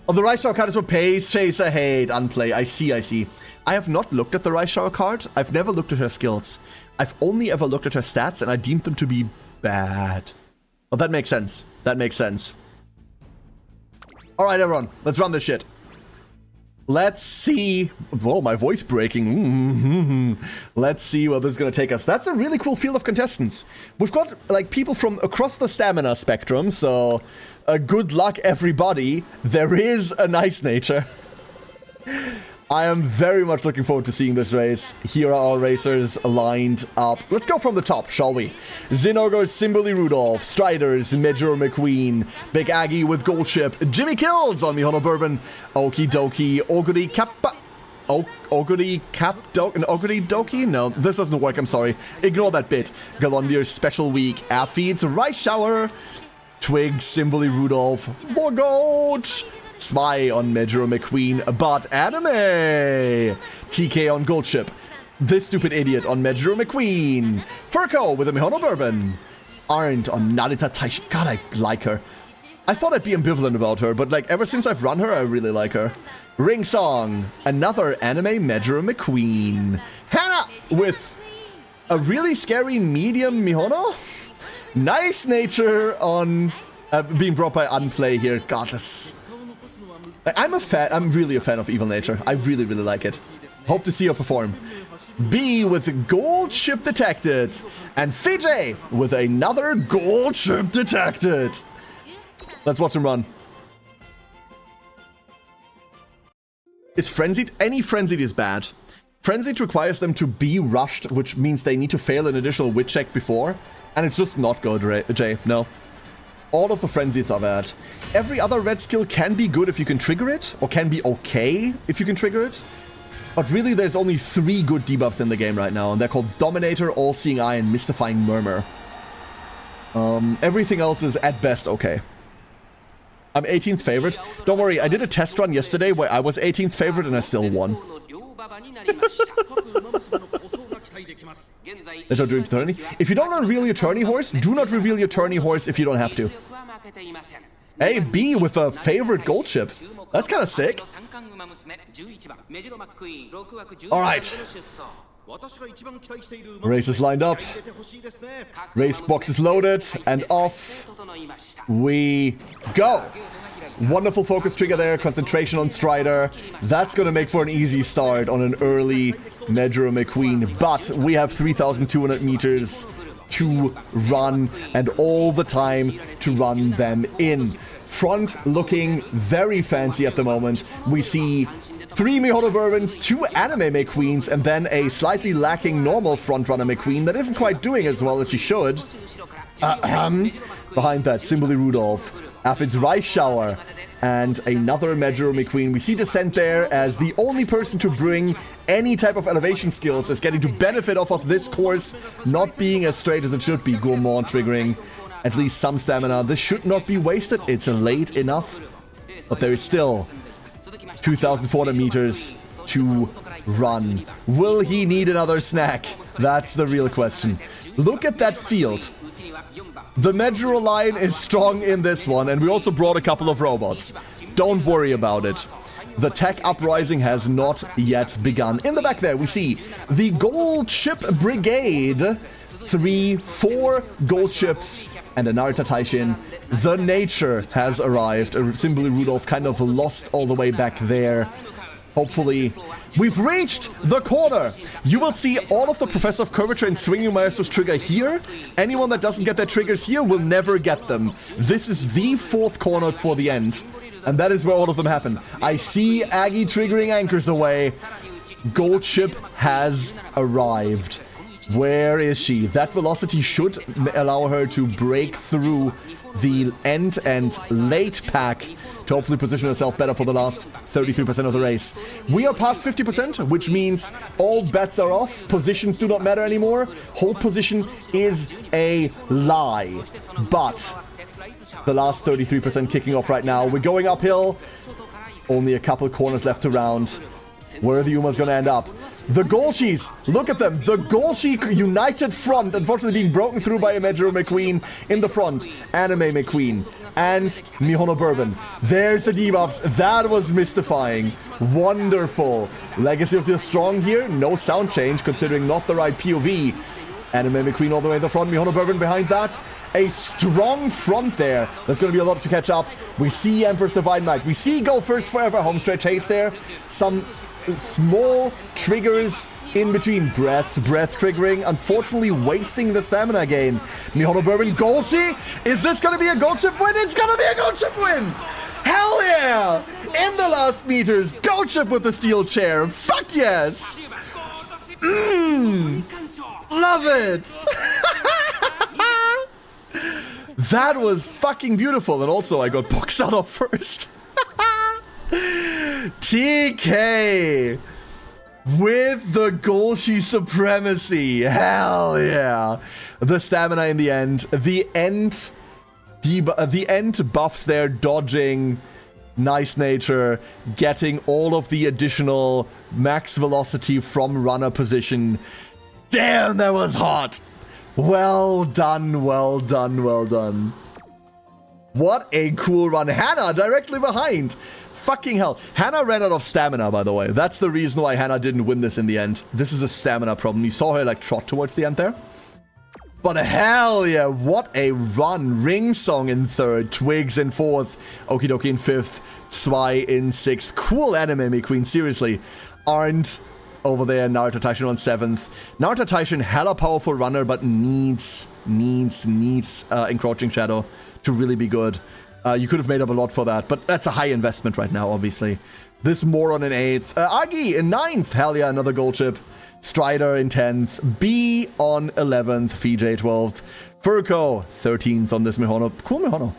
Oh, the Rice Shower card is for Pace Chaser Hate. Unplay. I see. I have not looked at the Rice Shower card. I've never looked at her skills. I've only ever looked at her stats, and I deemed them to be bad. Oh, that makes sense. That makes sense. Alright, everyone. Let's run this shit. Let's see. Whoa, my voice breaking. Let's see where this is going to take us. That's a really cool field of contestants. We've got, like, people from across the stamina spectrum, so good luck, everybody. There is a nice nature. I am very much looking forward to seeing this race. Here are our racers lined up. Let's go from the top, shall we? Zinogos, Simboli Rudolph, Striders, Major McQueen, Big Aggie with Gold Chip, Jimmy Kills on Mihono Bourbon, Okie Dokie, Oguri Kappa. Oguri Doki? No, this doesn't work, I'm sorry. Ignore that bit. Galondier's Special Week, Air Feeds, Rice Shower, Twigs, Simboli Rudolph, Vorgoch, Smai on Major McQueen, but Anime! TK on Gold Chip. This stupid idiot on Major McQueen. Furco with a Mihono Bourbon. Arndt on Narita Taishi. God, I like her. I thought I'd be ambivalent about her, but like ever since I've run her, I really like her. Ring Song. Another Anime Major McQueen. Hannah with a really scary medium Mihono. Nice Nature on being brought by Unplay here. God, this... I'm really a fan of Evil Nature. I really like it. Hope to see her perform. B with Gold Ship detected. And Fiji with another Gold Ship detected. Let's watch him run. Is Frenzied? Any Frenzied is bad. Frenzied requires them to be rushed, which means they need to fail an additional wit check before. And it's just not good, Jay. No. All of the Frenzieds are bad. Every other red skill can be good if you can trigger it, or can be okay if you can trigger it. But really, there's only 3 good debuffs in the game right now, and they're called Dominator, All-Seeing Eye, and Mystifying Murmur. Everything else is at best okay. I'm 18th favorite. Don't worry, I did a test run yesterday where I was 18th favorite and I still won. Let her do attorney. If you don't reveal your tourney horse, do not reveal your tourney horse if you don't have to. Hey, B with a favorite gold chip. That's kind of sick. Alright. Race is lined up. Race box is loaded. And off we go. Wonderful focus trigger there. Concentration on Strider. That's going to make for an easy start on an early Majora McQueen. But we have 3,200 meters to run and all the time to run them in. Front looking very fancy at the moment. We see 3 Mihono Bourbons, 2 Anime McQueens, and then a slightly lacking normal frontrunner McQueen that isn't quite doing as well as she should. Behind that, Simboli Rudolph, Aphid's Rice Shower, and another Majora McQueen. We see Descent there as the only person to bring any type of elevation skills is getting to benefit off of this course not being as straight as it should be. Gourmand triggering at least some stamina. This should not be wasted. It's late enough, but there is still 2,400 meters to run. Will he need another snack? That's the real question. Look at that field. The Majora line is strong in this one, and we also brought a couple of robots. Don't worry about it. The tech uprising has not yet begun. In the back there, we see the Gold Chip Brigade. 3, 4 gold chips and a Narita Taishin. The Nature has arrived. Simboli Rudolph kind of lost all the way back there. Hopefully, we've reached the corner. You will see all of the Professor of Curvature and Swinging Maestro's trigger here. Anyone that doesn't get their triggers here will never get them. This is the 4th corner for the end. And that is where all of them happen. I see Aggie triggering anchors away. Gold Chip has arrived. Where is she? That velocity should allow her to break through the end and late pack to hopefully position herself better for the last 33% of the race. We are past 50%, which means all bets are off. Positions do not matter anymore. Hold position is a lie. But the last 33% kicking off right now. We're going uphill. Only a couple corners left to round. Where are the Umas going to end up? The Golshis, look at them. The Golshi United Front, unfortunately being broken through by a Majora McQueen in the front. Anime McQueen and Mihono Bourbon. There's the debuffs. That was mystifying. Wonderful. Legacy of the Strong here. No sound change considering not the right POV. Anime McQueen all the way in the front. Mihono Bourbon behind that. A strong front there. There's going to be a lot to catch up. We see Emperor's Divine Might. We see Go First Forever. Home stretch haste there. Some small triggers in between. Breath triggering, unfortunately wasting the stamina gain. Mihono Bourbon, Golshi, is this gonna be a gold chip win? It's gonna be a gold chip win! Hell yeah! In the last meters, gold chip with the steel chair. Fuck yes! Love it! That was fucking beautiful, and also I got boxed out of first. TK with the Golshi supremacy. Hell yeah. The stamina in the end. The end buffs there, dodging, nice nature, getting all of the additional max velocity from runner position. Damn, that was hot. Well done, well done, well done. What a cool run. Hannah directly behind. Fucking hell. Hannah ran out of stamina, by the way. That's the reason why Hannah didn't win this in the end. This is a stamina problem. You saw her like trot towards the end there. But hell yeah, what a run. Ring Song in 3rd, Twigs in 4th, Okidoki in 5th, Zwei in 6th. Cool Anime McQueen, seriously. Aren't over there, Naruto Taishin on 7th. Naruto Taishin, hella powerful runner, but needs Encroaching Shadow to really be good. You could have made up a lot for that, but that's a high investment right now, obviously. This moron in 8th. Agi in 9th. Hell yeah, another gold chip. Strider in 10th. B on 11th. Fij 12th. Furco 13th on this Mihono. Cool Mihono.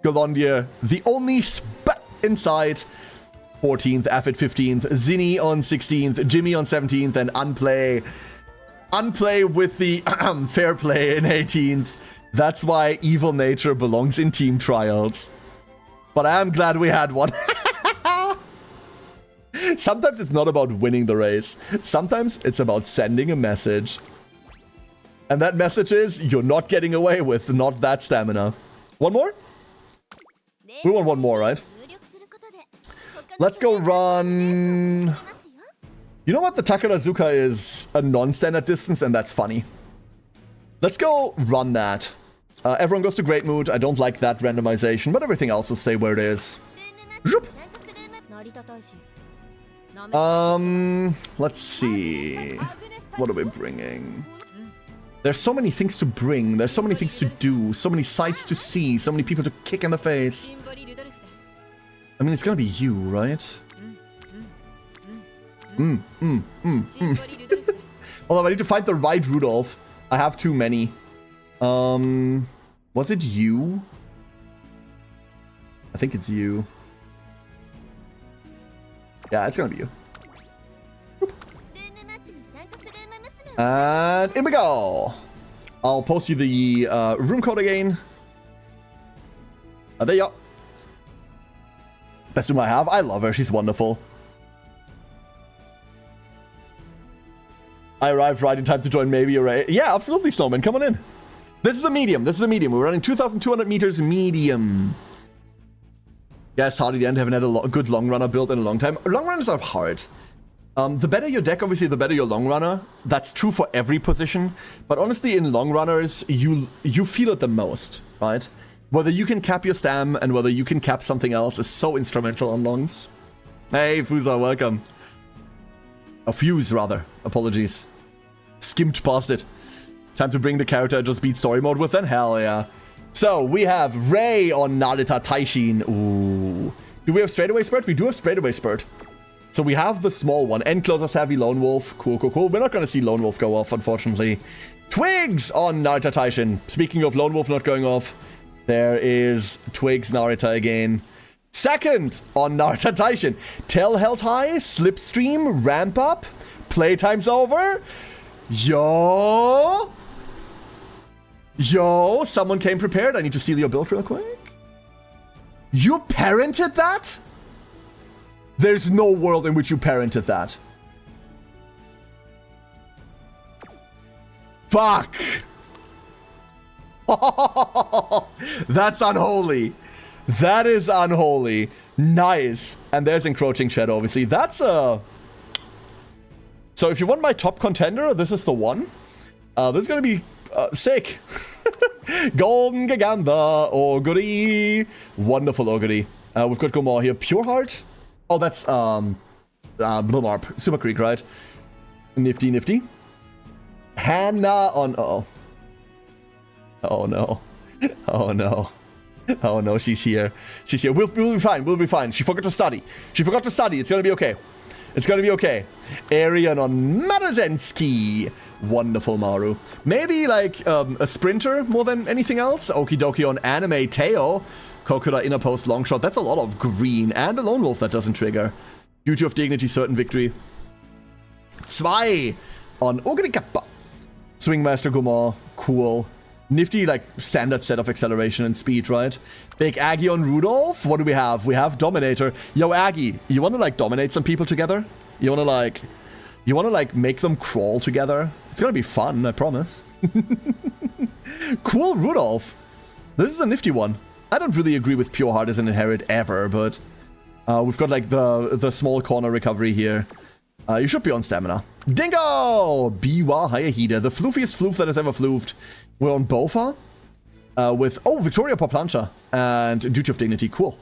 Golondia, the only spat inside. 14th. Affit 15th. Zinni on 16th. Jimmy on 17th. And Unplay with the fair play in 18th. That's why Evil Nature belongs in team trials. But I am glad we had one. Sometimes it's not about winning the race. Sometimes it's about sending a message. And that message is, you're not getting away with not that stamina. One more? We want one more, right? Let's go run... You know what? The Takarazuka is a non-standard distance, and that's funny. Let's go run that. Everyone goes to Great Mood. I don't like that randomization, but everything else will stay where it is. Zoop. Let's see. What are we bringing? There's so many things to bring. There's so many things to do. So many sights to see. So many people to kick in the face. I mean, it's gonna be you, right? Although I need to find the right Rudolph. I have too many. Was it you? I think it's you. Yeah, it's gonna be you. And here we go. I'll post you the room code again. There you go. Best room I have. I love her. She's wonderful. I arrived right in time to join maybe array. Yeah, absolutely, Snowman. Come on in. This is a medium. This is a medium. We're running 2,200 meters medium. Yeah, it's hard at the end. Haven't had a good long runner build in a long time. Long runners are hard. The better your deck, obviously, the better your long runner. That's true for every position. But honestly, in long runners, you feel it the most, right? Whether you can cap your stam and whether you can cap something else is so instrumental on longs. Hey, Fusa, welcome. A Fuse, rather. Apologies. Skimmed past it. Time to bring the character I just beat story mode with then? Hell yeah. So, we have Ray on Narita Taishin. Ooh. Do we have straightaway spurt? We do have straightaway spurt. So we have the small one. Enclosers heavy Lone Wolf. Cool, cool, cool. We're not going to see Lone Wolf go off, unfortunately. Twigs on Narita Taishin. Speaking of Lone Wolf not going off, there is Twigs Narita again. Second on Narita Taishin. Tell held high, slipstream, ramp up, playtime's over. Yo, someone came prepared. I need to steal your build real quick. You parented that? There's no world in which you parented that. Fuck. That's unholy. That is unholy. Nice. And there's Encroaching Shadow, obviously. That's a... So if you want my top contender, this is the one. This is going to be sick. Golden Gagamba, Ogre. Wonderful Ogre. We've got Gomor here. Pure Heart. Oh, that's Bloomarp. Super Creek, right? Nifty, nifty. Hannah on... Uh-oh. Oh, no. Oh, no. Oh, no, she's here. She's here. We'll be fine. We'll be fine. She forgot to study. She forgot to study. It's going to be okay. It's going to be okay. Arian on Marazensky. Wonderful, Maru. Maybe, like, a sprinter more than anything else. Okie dokie on Anime Teo. Kokura inner post long shot. That's a lot of green. And a Lone Wolf that doesn't trigger. Duty of Dignity, certain victory. 2 on Ogre-Kappa. Swingmaster Gomor. Cool. Nifty, like, standard set of acceleration and speed, right? Big Aggie on Rudolph. What do we have? We have Dominator. Yo, Aggie, you want to, like, dominate some people together? You want to, like, make them crawl together? It's going to be fun, I promise. Cool Rudolph. This is a nifty one. I don't really agree with Pure Heart as an inherit ever, but we've got, like, the small corner recovery here. You should be on stamina. Dingo! Biwa Hayahida, the floofiest floof that has ever floofed. We're on Bofa with, oh, Victoria Poplancha and Duty of Dignity. Cool.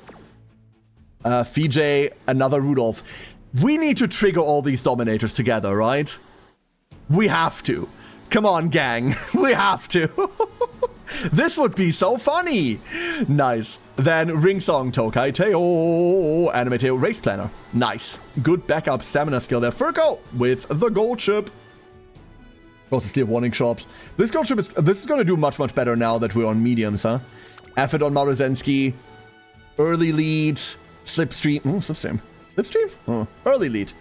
Fij, another Rudolph. We need to trigger all these Dominators together, right? We have to. Come on, gang. We have to. This would be so funny. Nice. Then Ring Song, Tokai Teo, Anime Teo, Race Planner. Nice. Good backup stamina skill there. Furko with the gold chip. Also steal warning shops. This gold chip is going to do much, much better now that we're on mediums, huh? Effort on Maruzensky. Early lead. Slipstream. Oh, Slipstream. Slipstream? Oh, early lead.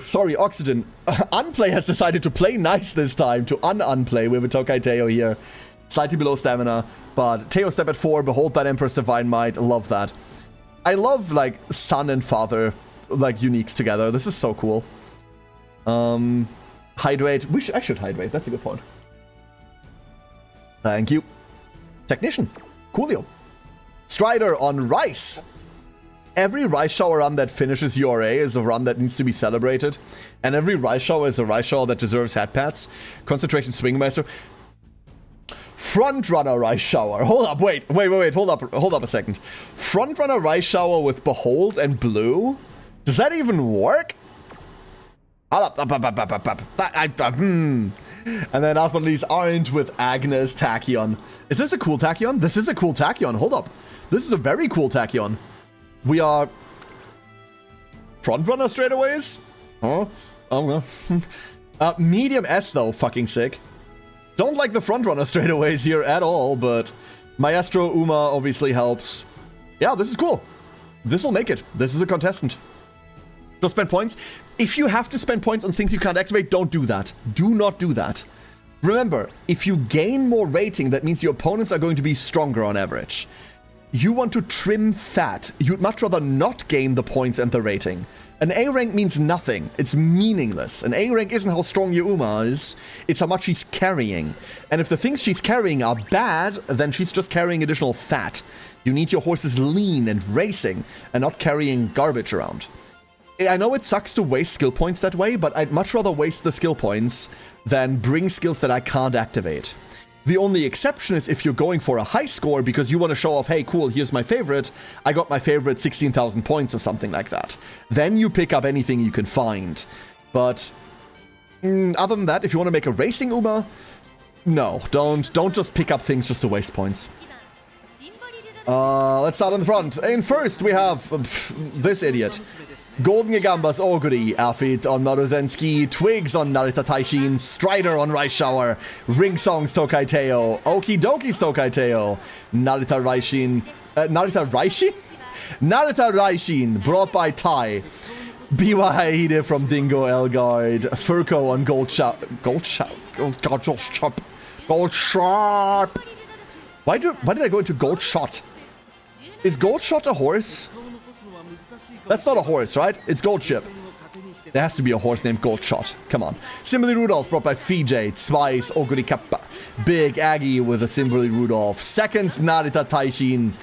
Sorry, Oxygen. Unplay has decided to play nice this time, to unplay with a Tokai Teo here. Slightly below stamina, but Teo step at 4, behold that Emperor's Divine Might. Love that. I love, like, son and father, like, uniques together. This is so cool. Hydrate. I should hydrate. That's a good point. Thank you. Technician. Coolio. Strider on Rice. Every Rice Shower run that finishes URA is a run that needs to be celebrated. And every Rice Shower is a Rice Shower that deserves hat pats. Concentration Swingmaster. Frontrunner Rice Shower. Hold up, wait. Hold up a second. Frontrunner Rice Shower with Behold and Blue? Does that even work? And then last but not least, Aren't with Agnes Tachyon. Is this a cool Tachyon? This is a cool Tachyon. Hold up. This is a very cool Tachyon. We are Frontrunner straightaways? Huh? Oh, no. Medium S, though. Fucking sick. Don't like the Frontrunner straightaways here at all, but Maestro Uma obviously helps. Yeah, this is cool. This will make it. This is a contestant. Just spend points. If you have to spend points on things you can't activate, don't do that. Do not do that. Remember, if you gain more rating, that means your opponents are going to be stronger on average. You want to trim fat. You'd much rather not gain the points and the rating. An A rank means nothing. It's meaningless. An A rank isn't how strong your Uma is. It's how much she's carrying. And if the things she's carrying are bad, then she's just carrying additional fat. You need your horses lean and racing and not carrying garbage around. I know it sucks to waste skill points that way, but I'd much rather waste the skill points than bring skills that I can't activate. The only exception is if you're going for a high score because you want to show off, hey, cool, here's my favorite. I got my favorite 16,000 points or something like that. Then you pick up anything you can find. But other than that, if you want to make a racing Uma, no, don't just pick up things just to waste points. Let's start on the front. In first, we have this idiot. Golden Gigambas Oguri, Alfit on Maruzensky, Twigs on Narita Taishin, Strider on Rice Shower, Ring Songs Tokai Teo, Okie Doki's Tokai Teo, Narita Raishin, Narita Raishin, brought by Tai, Biwa Haide from Dingo Elgard, Furko on Gold Sharp. Why did I go into Gold Shot? Is Gold Shot a horse? That's not a horse, right? It's Gold Chip. There has to be a horse named Gold Shot. Come on. Simberly Rudolph brought by Fijay, Zweiss, Oguri Kappa. Big Aggie with a Simberly Rudolph. Seconds, Narita Taishin.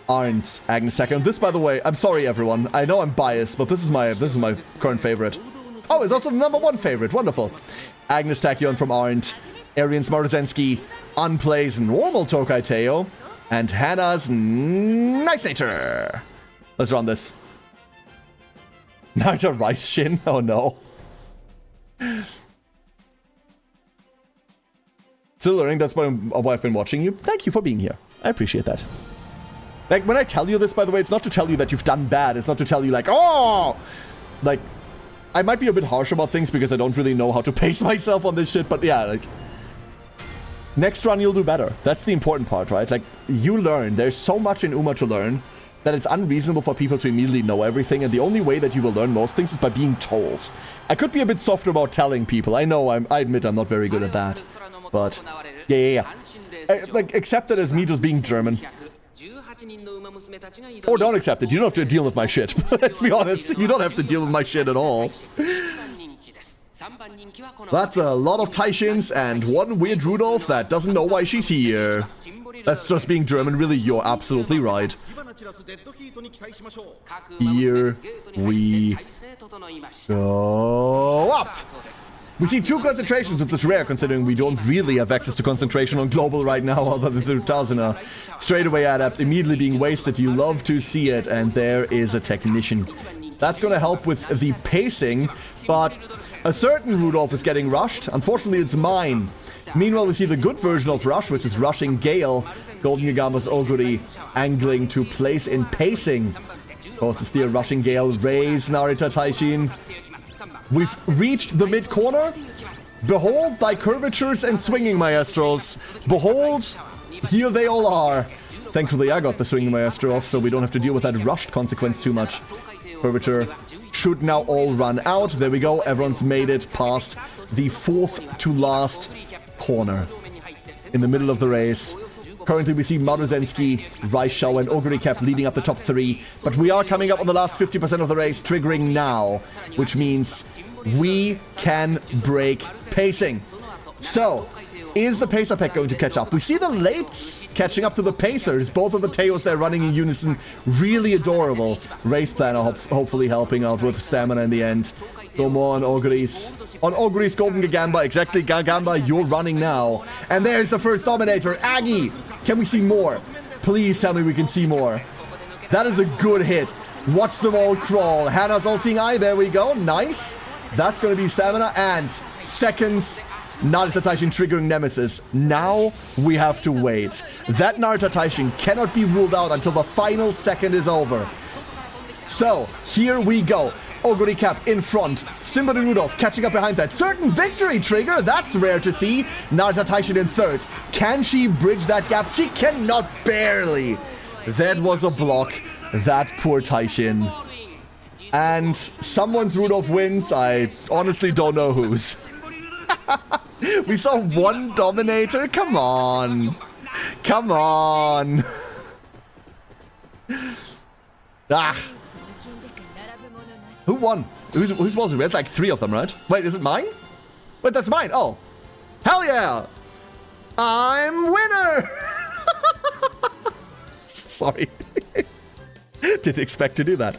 Arns, Agnes second. This, by the way, I'm sorry everyone. I know I'm biased, but this is my current favorite. Oh, it's also the #1 favorite. Wonderful. Agnes Tachyon from Arndt. Arian Maruzensky. Unplays normal Tokai Teo. And Hannah's Nice Nature. Let's run this. Narita Rice Shin? Oh no. Still learning, that's why I've been watching you. Thank you for being here. I appreciate that. Like, when I tell you this, by the way, it's not to tell you that you've done bad. It's not to tell you, like, oh! Like, I might be a bit harsh about things because I don't really know how to pace myself on this shit, but yeah, like... Next run, you'll do better. That's the important part, right? Like, you learn. There's so much in Uma to learn that it's unreasonable for people to immediately know everything, and the only way that you will learn most things is by being told. I could be a bit softer about telling people. I know, I admit I'm not very good at that. But, yeah. Like, accept it as me just being German. Or don't accept it. You don't have to deal with my shit. Let's be honest. You don't have to deal with my shit at all. That's a lot of Taishins and one weird Rudolph that doesn't know why she's here. That's just being German, really. You're absolutely right. Here we go off. We see 2 concentrations, which is rare considering we don't really have access to concentration on global right now other than through Tazuna. Straight away adept, immediately being wasted. You love to see it, and there is a technician. That's going to help with the pacing, but A certain Rudolph is getting rushed. Unfortunately, it's mine. Meanwhile, we see the good version of Rush, which is rushing Gale. Golden Gagamba's Oguri angling to place in pacing. Of course, it's the rushing Gale. Raise Narita Taishin. We've reached the mid-corner. Behold thy curvatures and swinging maestros. Behold, here they all are. Thankfully, I got the swinging maestro off, so we don't have to deal with that rushed consequence too much. Curvature should now all run out. There we go. Everyone's made it past the fourth to last corner in the middle of the race. Currently, we see Maruzensky, Reischau, and Oguri Cap leading up the top 3. But we are coming up on the last 50% of the race, triggering now, which means we can break pacing. So, is the Pacer Pack going to catch up? We see the Lates catching up to the Pacers. Both of the Teos there running in unison. Really adorable. Race Planner hopefully helping out with stamina in the end. Go more on Oguri's. On Oguri's Golden Gagamba. Exactly, Gagamba, you're running now. And there's the first Dominator. Aggie! Can we see more? Please tell me we can see more. That is a good hit. Watch them all crawl. Hannah's All-Seeing Eye. There we go. Nice. That's going to be stamina. And seconds. Narita Taishin triggering Nemesis. Now we have to wait. That Narita Taishin cannot be ruled out until the final second is over. So, here we go. Oguri Cap in front. Simbari Rudolph catching up behind that. Certain victory trigger. That's rare to see. Narita Taishin in third. Can she bridge that gap? She cannot, barely. That was a block. That poor Taishin. And someone's Rudolph wins. I honestly don't know whose. We saw one Dominator? Come on. Come on. Ah. Who won? Who's was it? We had like 3 of them, right? Wait, is it mine? Wait, that's mine. Oh. Hell yeah. I'm winner. Sorry. Didn't expect to do that.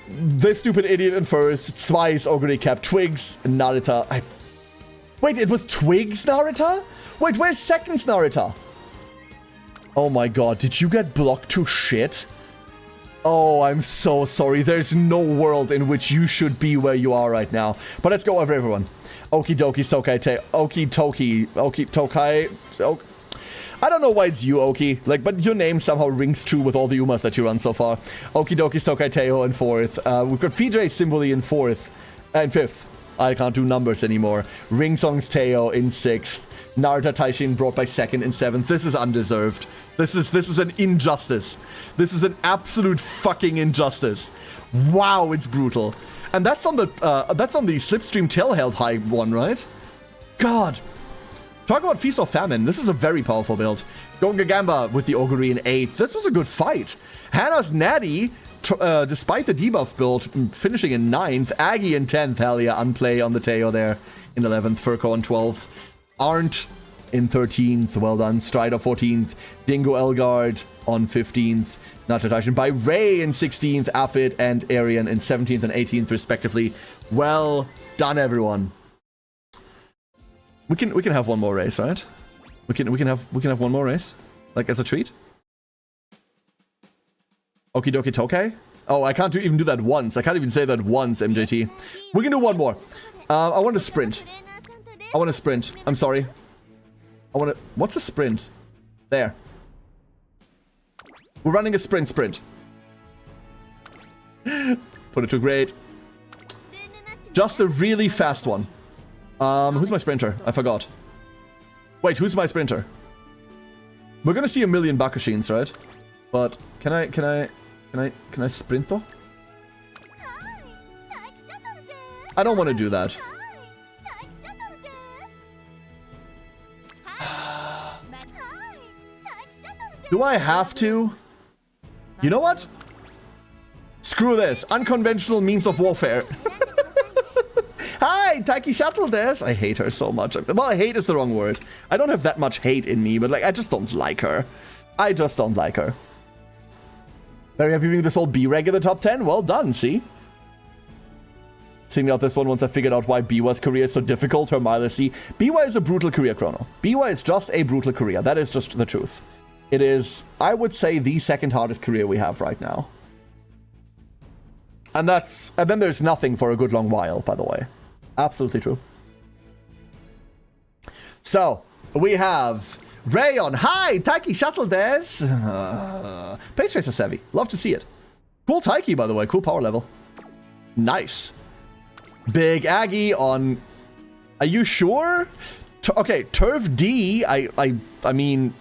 This stupid idiot in first. Twice Oguri Cap. Twigs. Narita. Wait, it was Twigs Narita? Wait, where's seconds Narita? Oh my god, did you get blocked to shit? Oh, I'm so sorry. There's no world in which you should be where you are right now. But let's go over everyone. Okie dokie Tokai Te. Okie Toki. Okie Tokai. I don't know why it's you, Oki. Like, but your name somehow rings true with all the Umas that you run so far. Okie dokie Tokai Teo in fourth. We've got Fidre Symboli in fourth. And fifth. I can't do numbers anymore. Ring Song's Teo in 6th. Narita Taishin brought by 2nd and 7th. This is undeserved. This is an injustice. This is an absolute fucking injustice. Wow, it's brutal. And that's on the Slipstream Tailheld high one, right? God. Talk about Feast or Famine. This is a very powerful build. Golden Gagamba with the Oguri in 8th. This was a good fight. Hannah's Natty, despite the debuff build, finishing in 9th. Aggie in 10th. Hell yeah, Unplay on the Teo there in 11th. Furco on 12th. Arndt in 13th. Well done. Strider 14th. Dingo Elgard on 15th. Narita Taishin by Ray in 16th. Affid and Arian in 17th and 18th respectively. Well done, everyone. We can have one more race, right? We can have one more race, like as a treat. Okie dokie Tokay. Oh, I can't even do that once. I can't even say that once, MJT. We can do one more. I want to sprint. I want to sprint. I'm sorry. I want to. What's a sprint? There. We're running a sprint. Put it to great. Just a really fast one. Who's my sprinter? I forgot. Wait, who's my sprinter? We're gonna see a million Bakushins, right? But can I sprint though? I don't want to do that. Do I have to? You know what? Screw this. Unconventional means of warfare. Hi, Taiki Shuttle des. I hate her so much. Well, hate is the wrong word. I don't have that much hate in me, but like, I just don't like her. I just don't like her. Very happy being this whole B-Reg in the top 10. Well done, see? Seeing out this one once I figured out why BY's career is so difficult. Her Mila C. BY is a brutal career, Chrono. BY is just a brutal career. That is just the truth. It is, I would say, the second hardest career we have right now. And then there's nothing for a good long while, by the way. Absolutely true. So, we have Rayon. Hi, Taiki Shuttle Des. Pace Tracer Savvy. Love to see it. Cool Taiki, by the way. Cool power level. Nice. Big Aggie on... Are you sure? Okay, Turf D. I mean...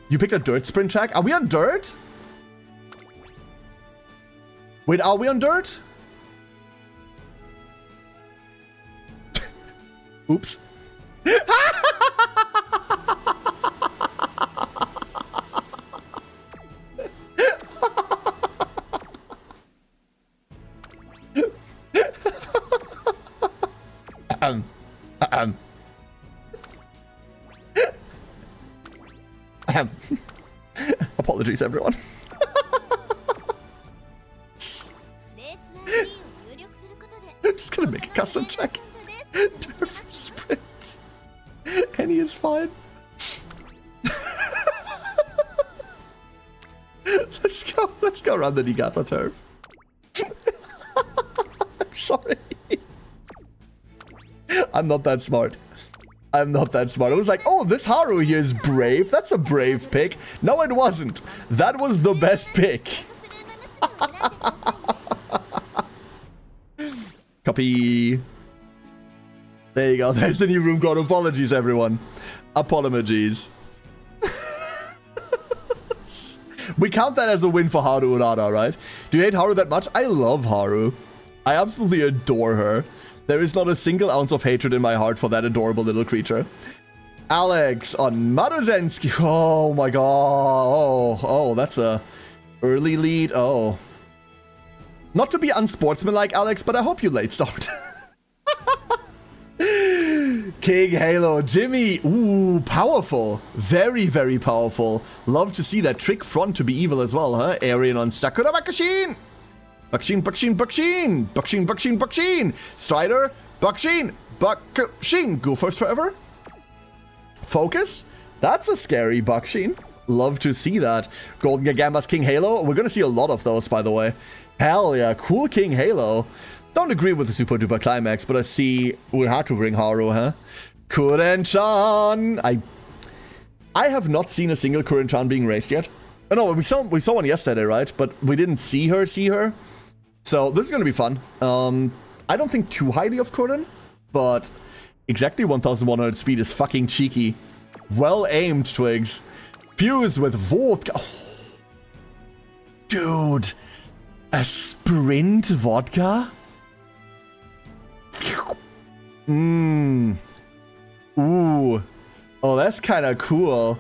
You picked a dirt sprint track? Are we on dirt? Wait, are we on dirt? Oops. Apologies, everyone. I'm just gonna make a custom track. Turf sprint. Henny is fine. Let's go around the Niigata turf. I'm sorry. I'm not that smart. I'm not that smart. I was like, oh, this Haru here is brave. That's a brave pick. No, it wasn't. That was the best pick. Copy. There you go. There's the new room code. Apologies, everyone. Apologies. We count that as a win for Haru Urara, right? Do you hate Haru that much? I love Haru. I absolutely adore her. There is not a single ounce of hatred in my heart for that adorable little creature. Alex on Maruzensky. Oh my god. Oh, that's a early lead. Oh. Not to be unsportsmanlike, Alex, but I hope you late start. King Halo. Jimmy. Ooh, powerful. Very, very powerful. Love to see that trick front to be evil as well, huh? Arian on Sakura Bakushin. Bakushin. Strider. Bakushin. Go first forever. Focus. That's a scary Bakushin. Love to see that. Golden Gagambas King Halo. We're gonna see a lot of those, by the way. Hell yeah. Cool King Halo. Don't agree with the super duper climax, but I see we had to bring Haru, huh? Kuren-chan. I have not seen a single Kuren-chan being raised yet. Oh no, we saw one yesterday, right? But we didn't see her. So this is gonna be fun. I don't think too highly of Kuren, but exactly 1100 speed is fucking cheeky. Well aimed, Twigs. Fuse with vodka. Oh. Dude, a sprint vodka? Ooh. Oh, that's kind of cool.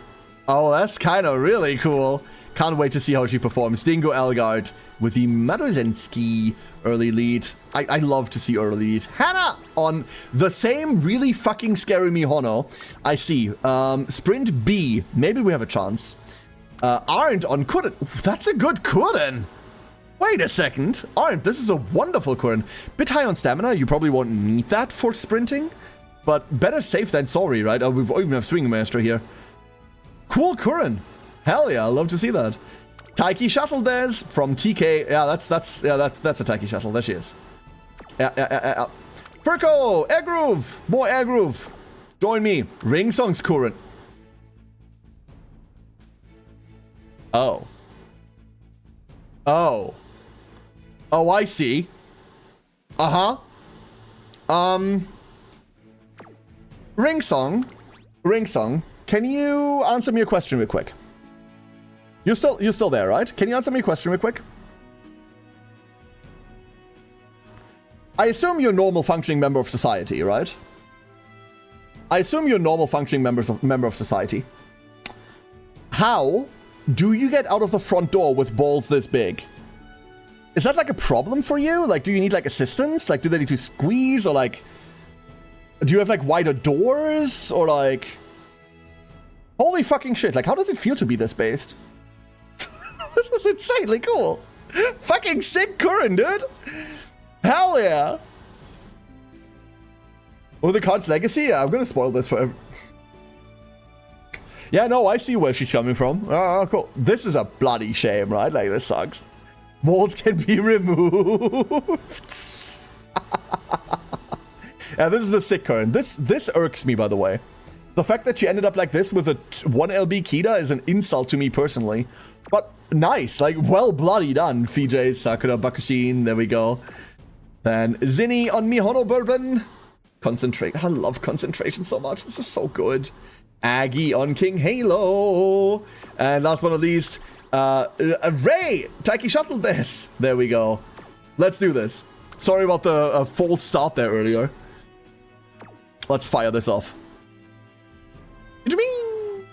Oh, that's kind of really cool. Can't wait to see how she performs. Dingo Elgard with the Maruzensky early lead. I love to see early lead. Hannah on the same really fucking scary Mihono. I see. Sprint B. Maybe we have a chance. Arndt on Kuren. That's a good Kuren. Wait a second. Arndt, this is a wonderful Kuren. Bit high on stamina. You probably won't need that for sprinting. But better safe than sorry, right? We even have Swing Master here. Cool Kuren. Hell yeah, I love to see that. Taiki Shuttle Des from TK. Yeah, that's a Taiki Shuttle. There she is. Yeah. Furko, Air Groove. More Air Groove. Join me. Ring Songs Kuren. Oh, I see. Ring Song. Can you answer me a question real quick? You're still there, right? Can you answer me a question real quick? I assume you're a normal functioning member of society, right? I assume you're a normal functioning member of society. How do you get out of the front door with balls this big? Is that like a problem for you? Like, do you need like assistance? Like, do they need to squeeze or like... Do you have like wider doors or like... Holy fucking shit, like how does it feel to be this based? This is insanely cool. Fucking sick Kuren, dude. Hell yeah. Oh, the card's legacy? Yeah, I'm gonna spoil this for everyone. Yeah, no, I see where she's coming from. Oh, cool. This is a bloody shame, right? Like, this sucks. Molds can be removed. Yeah, this is a sick Current. This irks me, by the way. The fact that she ended up like this with a 1 LB Kida is an insult to me personally. But nice, like, well bloody done, FJ, Sakura Bakushin, there we go. Then Zinni on Mihono Bourbon. Concentrate. I love concentration so much. This is so good. Aggie on King Halo. And last but not least, Ray! Taiki shuttled this. There we go. Let's do this. Sorry about the false start there earlier. Let's fire this off. What do you mean?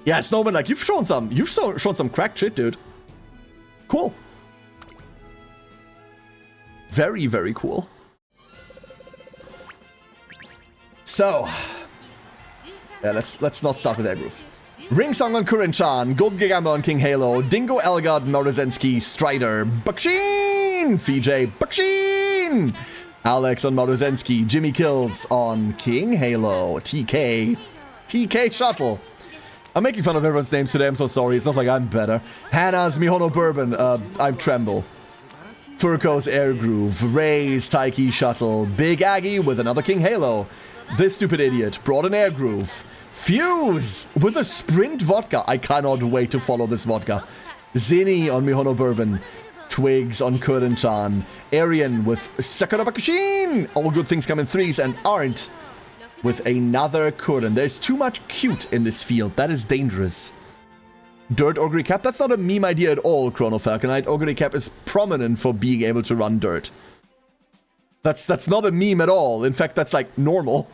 Yeah, Snowman, like, you've shown some cracked shit, dude. Cool. Very, very cool. So, yeah, let's not start with Air Groove. Ring Song on Kurin-chan, Golden Gigamba on King Halo, Dingo Elgard, Morozensky, Strider, Bakshin, FJ, Bakshin, Alex on Morozensky, Jimmy Kills on King Halo, TK Shuttle. I'm making fun of everyone's names today, I'm so sorry, it's not like I'm better. Hannah's Mihono Bourbon, I'm Tremble. Furco's Air Groove, Ray's Taiki Shuttle, Big Aggie with another King Halo. This stupid idiot brought an Air Groove. Fuse with a Sprint Vodka. I cannot wait to follow this vodka. Zinni on Mihono Bourbon. Twigs on Kurin-chan. Arian with Sakura Bakushin. All good things come in threes and aren't. With another Kurin. There's too much cute in this field. That is dangerous. Dirt Ogre Cap. That's not a meme idea at all, Chrono Falconite. Ogre Cap is prominent for being able to run dirt. That's not a meme at all. In fact, that's like normal.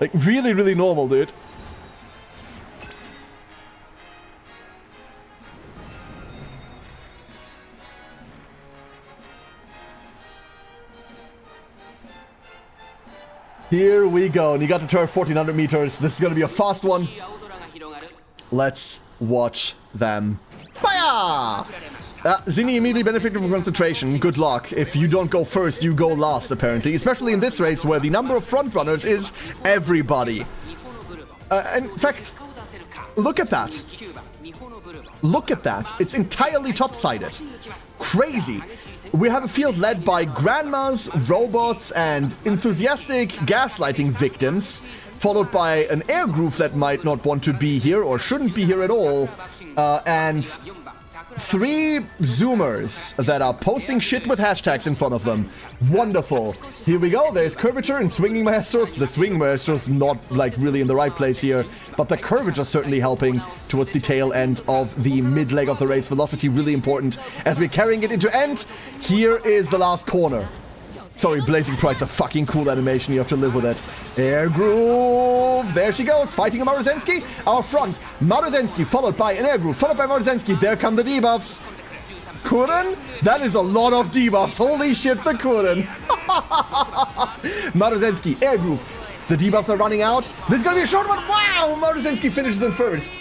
Like really, really normal, dude. Here we go. And you got to turn 1400 meters. This is going to be a fast one. Let's watch them. Fire! Zinni immediately benefited from concentration. Good luck. If you don't go first, you go last, apparently. Especially in this race where the number of frontrunners is everybody. In fact, look at that. Look at that. It's entirely top-sided. Crazy. We have a field led by grandmas, robots, and enthusiastic gaslighting victims, followed by an Air Groove that might not want to be here or shouldn't be here at all, and 3 Zoomers that are posting shit with hashtags in front of them. Wonderful. Here we go. There's Curvature and Swinging Maestros. The Swinging Maestros not like really in the right place here, but the Curvature certainly helping towards the tail end of the mid leg of the race. Velocity really important as we're carrying it into end. Here is the last corner. Sorry, Blazing Pride's a fucking cool animation. You have to live with it. Air Groove. There she goes, fighting a Morozensky. Our front, Morozensky, followed by an Air Groove, followed by Morozensky. There come the debuffs. Kurin? That is a lot of debuffs. Holy shit, the Kurin. Morozensky, Air Groove. The debuffs are running out. This is going to be a short one. Wow, Morozensky finishes in first.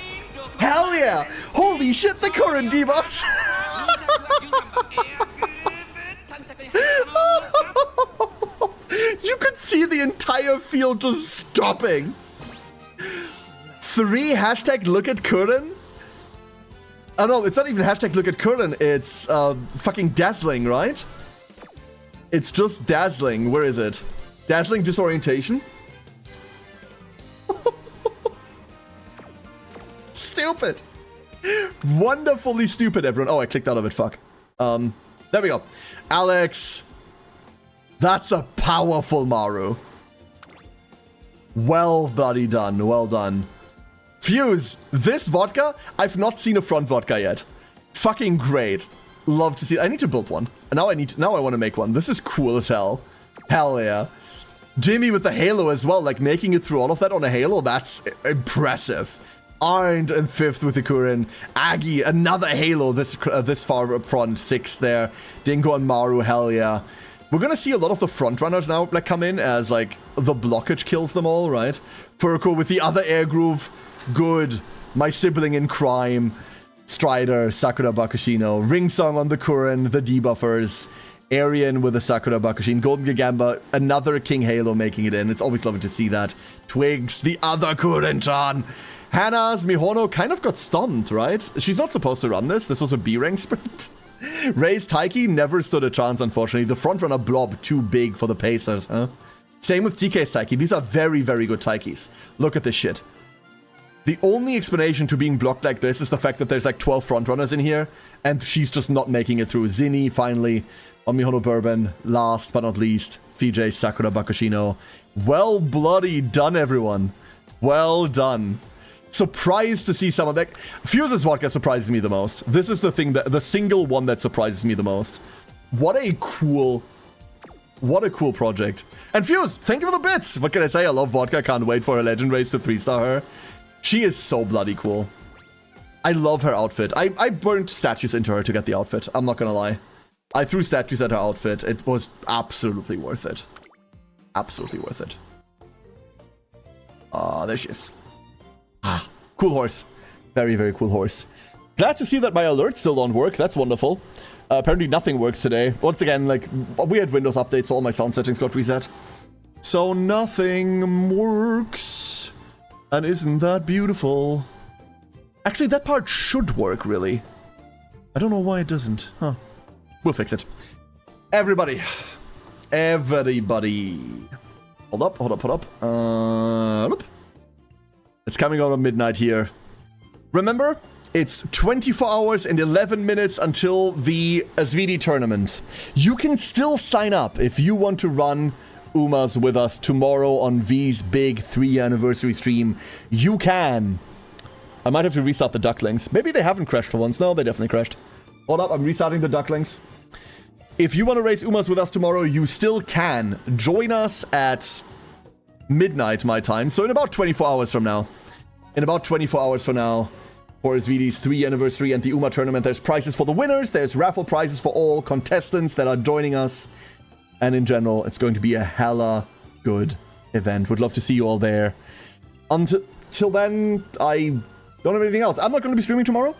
Hell yeah. Holy shit, the Kurin debuffs. You could see the entire field just stopping. 3 hashtag look at Kurin? Oh no, it's not even hashtag look at Kurin, it's fucking dazzling, right? It's just dazzling. Where is it? Dazzling disorientation? Stupid. Wonderfully stupid, everyone. Oh, I clicked out of it, fuck. There we go. Alex. That's a powerful Maru. Well bloody done. Well done. Fuse. This vodka, I've not seen a front vodka yet. Fucking great. Love to see it. I need to build one. And now I want to make one. This is cool as hell. Hell yeah. Jimmy with the Halo as well. Like making it through all of that on a Halo. That's impressive. Arndt in 5th with the Kurin. Aggie, another Halo this far up front. 6th there. Dingo and Maru, hell yeah. We're gonna see a lot of the front runners now like come in as like the blockage kills them all, right? Furco with the other Air Groove. Good. My sibling in crime. Strider, Sakura Bakushino. Ring Song on the Kurin, the debuffers. Arian with the Sakura Bakushin. Golden Gigamba, another King Halo making it in. It's always lovely to see that. Twigs, the other Kurin-chan. Hannah's Mihono kind of got stunned, right? She's not supposed to run this. This was a B rank sprint. Ray's Taiki never stood a chance, unfortunately. The frontrunner blob too big for the Pacers, huh? Same with TK's Taiki. These are very, very good Taikis. Look at this shit. The only explanation to being blocked like this is the fact that there's like 12 frontrunners in here, and she's just not making it through. Zinni, finally. Omihono Bourbon, last but not least. Fijay Sakura Bakushino. Well bloody done, everyone. Well done. Surprised to see some of that. Fuse's vodka surprises me the most. This is the thing, that the single one that surprises me the most. What a cool project. And Fuse, thank you for the bits. What can I say? I love vodka. Can't wait for her legend race to 3-star her. She is so bloody cool. I love her outfit. I burnt statues into her to get the outfit. I'm not gonna lie. I threw statues at her outfit. It was absolutely worth it. Absolutely worth it. There she is. Ah, cool horse. Very, very cool horse. Glad to see that my alerts still don't work. That's wonderful. Apparently nothing works today. Once again, like, we had Windows updates, so all my sound settings got reset. So nothing works. And isn't that beautiful? Actually, that part should work, really. I don't know why it doesn't. Huh. We'll fix it. Everybody. Everybody. Hold up, hold up, hold up. Look. It's coming out on midnight here. Remember, it's 24 hours and 11 minutes until the Asvidi tournament. You can still sign up if you want to run Umas with us tomorrow on V's big 3-year anniversary stream. You can. I might have to restart the ducklings. Maybe they haven't crashed for once. No, they definitely crashed. Hold up, I'm restarting the ducklings. If you want to race Umas with us tomorrow, you still can. Join us at midnight my time, so in about 24 hours from now. In about 24 hours from now, for SVD's 3-year anniversary and the Uma tournament, there's prizes for the winners, there's raffle prizes for all contestants that are joining us, and in general, it's going to be a hella good event. Would love to see you all there. Until then, I don't have anything else. I'm not going to be streaming tomorrow.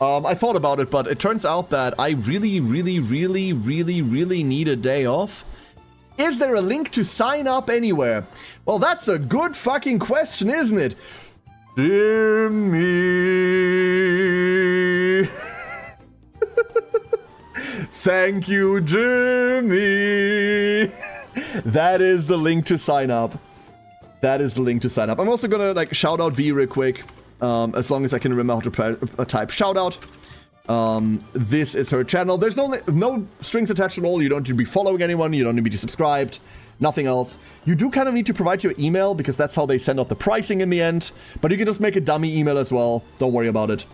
I thought about it, but it turns out that I really need a day off. Is there a link to sign up anywhere? Well, that's a good fucking question, isn't it? Jimmy. Thank you, Jimmy. That is the link to sign up. That is the link to sign up. I'm also gonna like shout out V real quick. As long as I can remember how to type shout out. This is her channel. There's no strings attached at all. You don't need to be following anyone. You don't need to be subscribed. Nothing else. You do kind of need to provide your email because that's how they send out the pricing in the end. But you can just make a dummy email as well. Don't worry about it.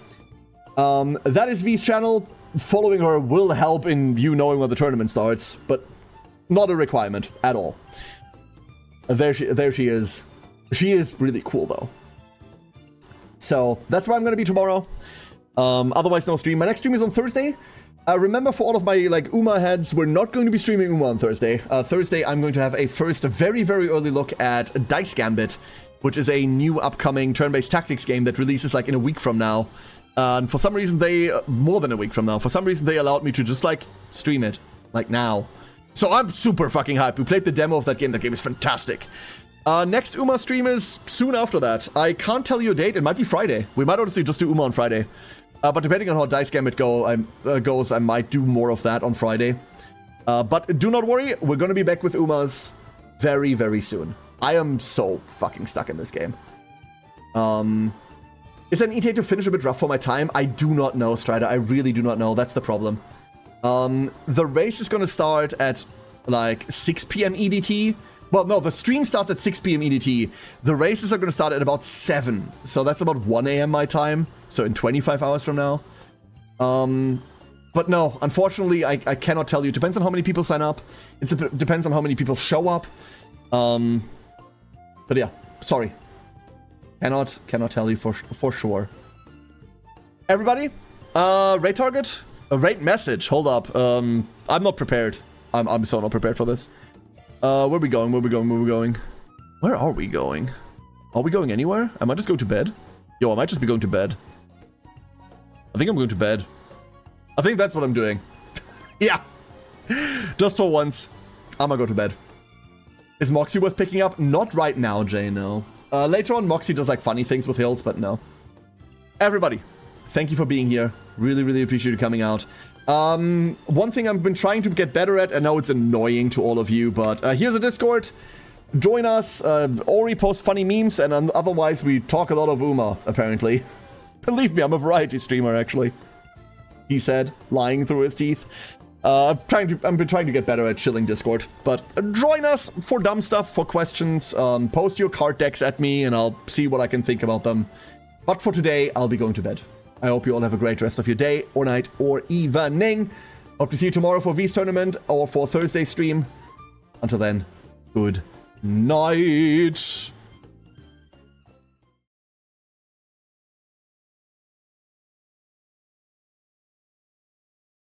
That is V's channel. Following her will help in you knowing when the tournament starts, but not a requirement at all. There she is. She is really cool though. So that's where I'm going to be tomorrow. Otherwise, no stream. My next stream is on Thursday. Remember, for all of my like Uma heads, we're not going to be streaming Uma on Thursday. Thursday, I'm going to have a very, very early look at Dice Gambit, which is a new upcoming turn-based tactics game that releases like in a week from now. And for some reason, more than a week from now, for some reason, they allowed me to just like stream it like now. So I'm super fucking hyped. We played the demo of that game. That game is fantastic. Next Uma stream is soon after that. I can't tell you a date. It might be Friday. We might honestly just do Uma on Friday. But depending on how Dice Gambit goes, I might do more of that on Friday. But do not worry. We're going to be back with Umas very, very soon. I am so fucking stuck in this game. Is an ETA to finish a bit rough for my time? I do not know, Strider. I really do not know. That's the problem. The race is going to start at like 6 p.m. EDT. Well, no, the stream starts at 6 p.m. EDT. The races are going to start at about 7. So that's about 1 a.m. my time. So in 25 hours from now. But no, unfortunately, I cannot tell you. It depends on how many people sign up. It depends on how many people show up. But yeah, sorry. Cannot tell you for sure. Everybody, rate target, a rate message. Hold up. I'm not prepared. I'm so not prepared for this. Where are we going? Where are we going? Where are we going? Where are we going? Are we going anywhere? I might just go to bed. Yo, I might just be going to bed. I think I'm going to bed. I think that's what I'm doing. Yeah. Just for once. I'm gonna go to bed. Is Moxie worth picking up? Not right now, Jay, no. Later on, Moxie does like funny things with hills, but no. Everybody, thank you for being here. Really, really appreciate you coming out. One thing I've been trying to get better at, and now it's annoying to all of you, but here's a Discord. Join us. Ori posts funny memes, and otherwise we talk a lot of Uma, apparently. Believe me, I'm a variety streamer, actually. He said, lying through his teeth. I've been trying to get better at chilling Discord, but join us for dumb stuff, for questions. Post your card decks at me, and I'll see what I can think about them. But for today, I'll be going to bed. I hope you all have a great rest of your day, or night, or evening. Hope to see you tomorrow for V's tournament, or for Thursday's stream. Until then, good night.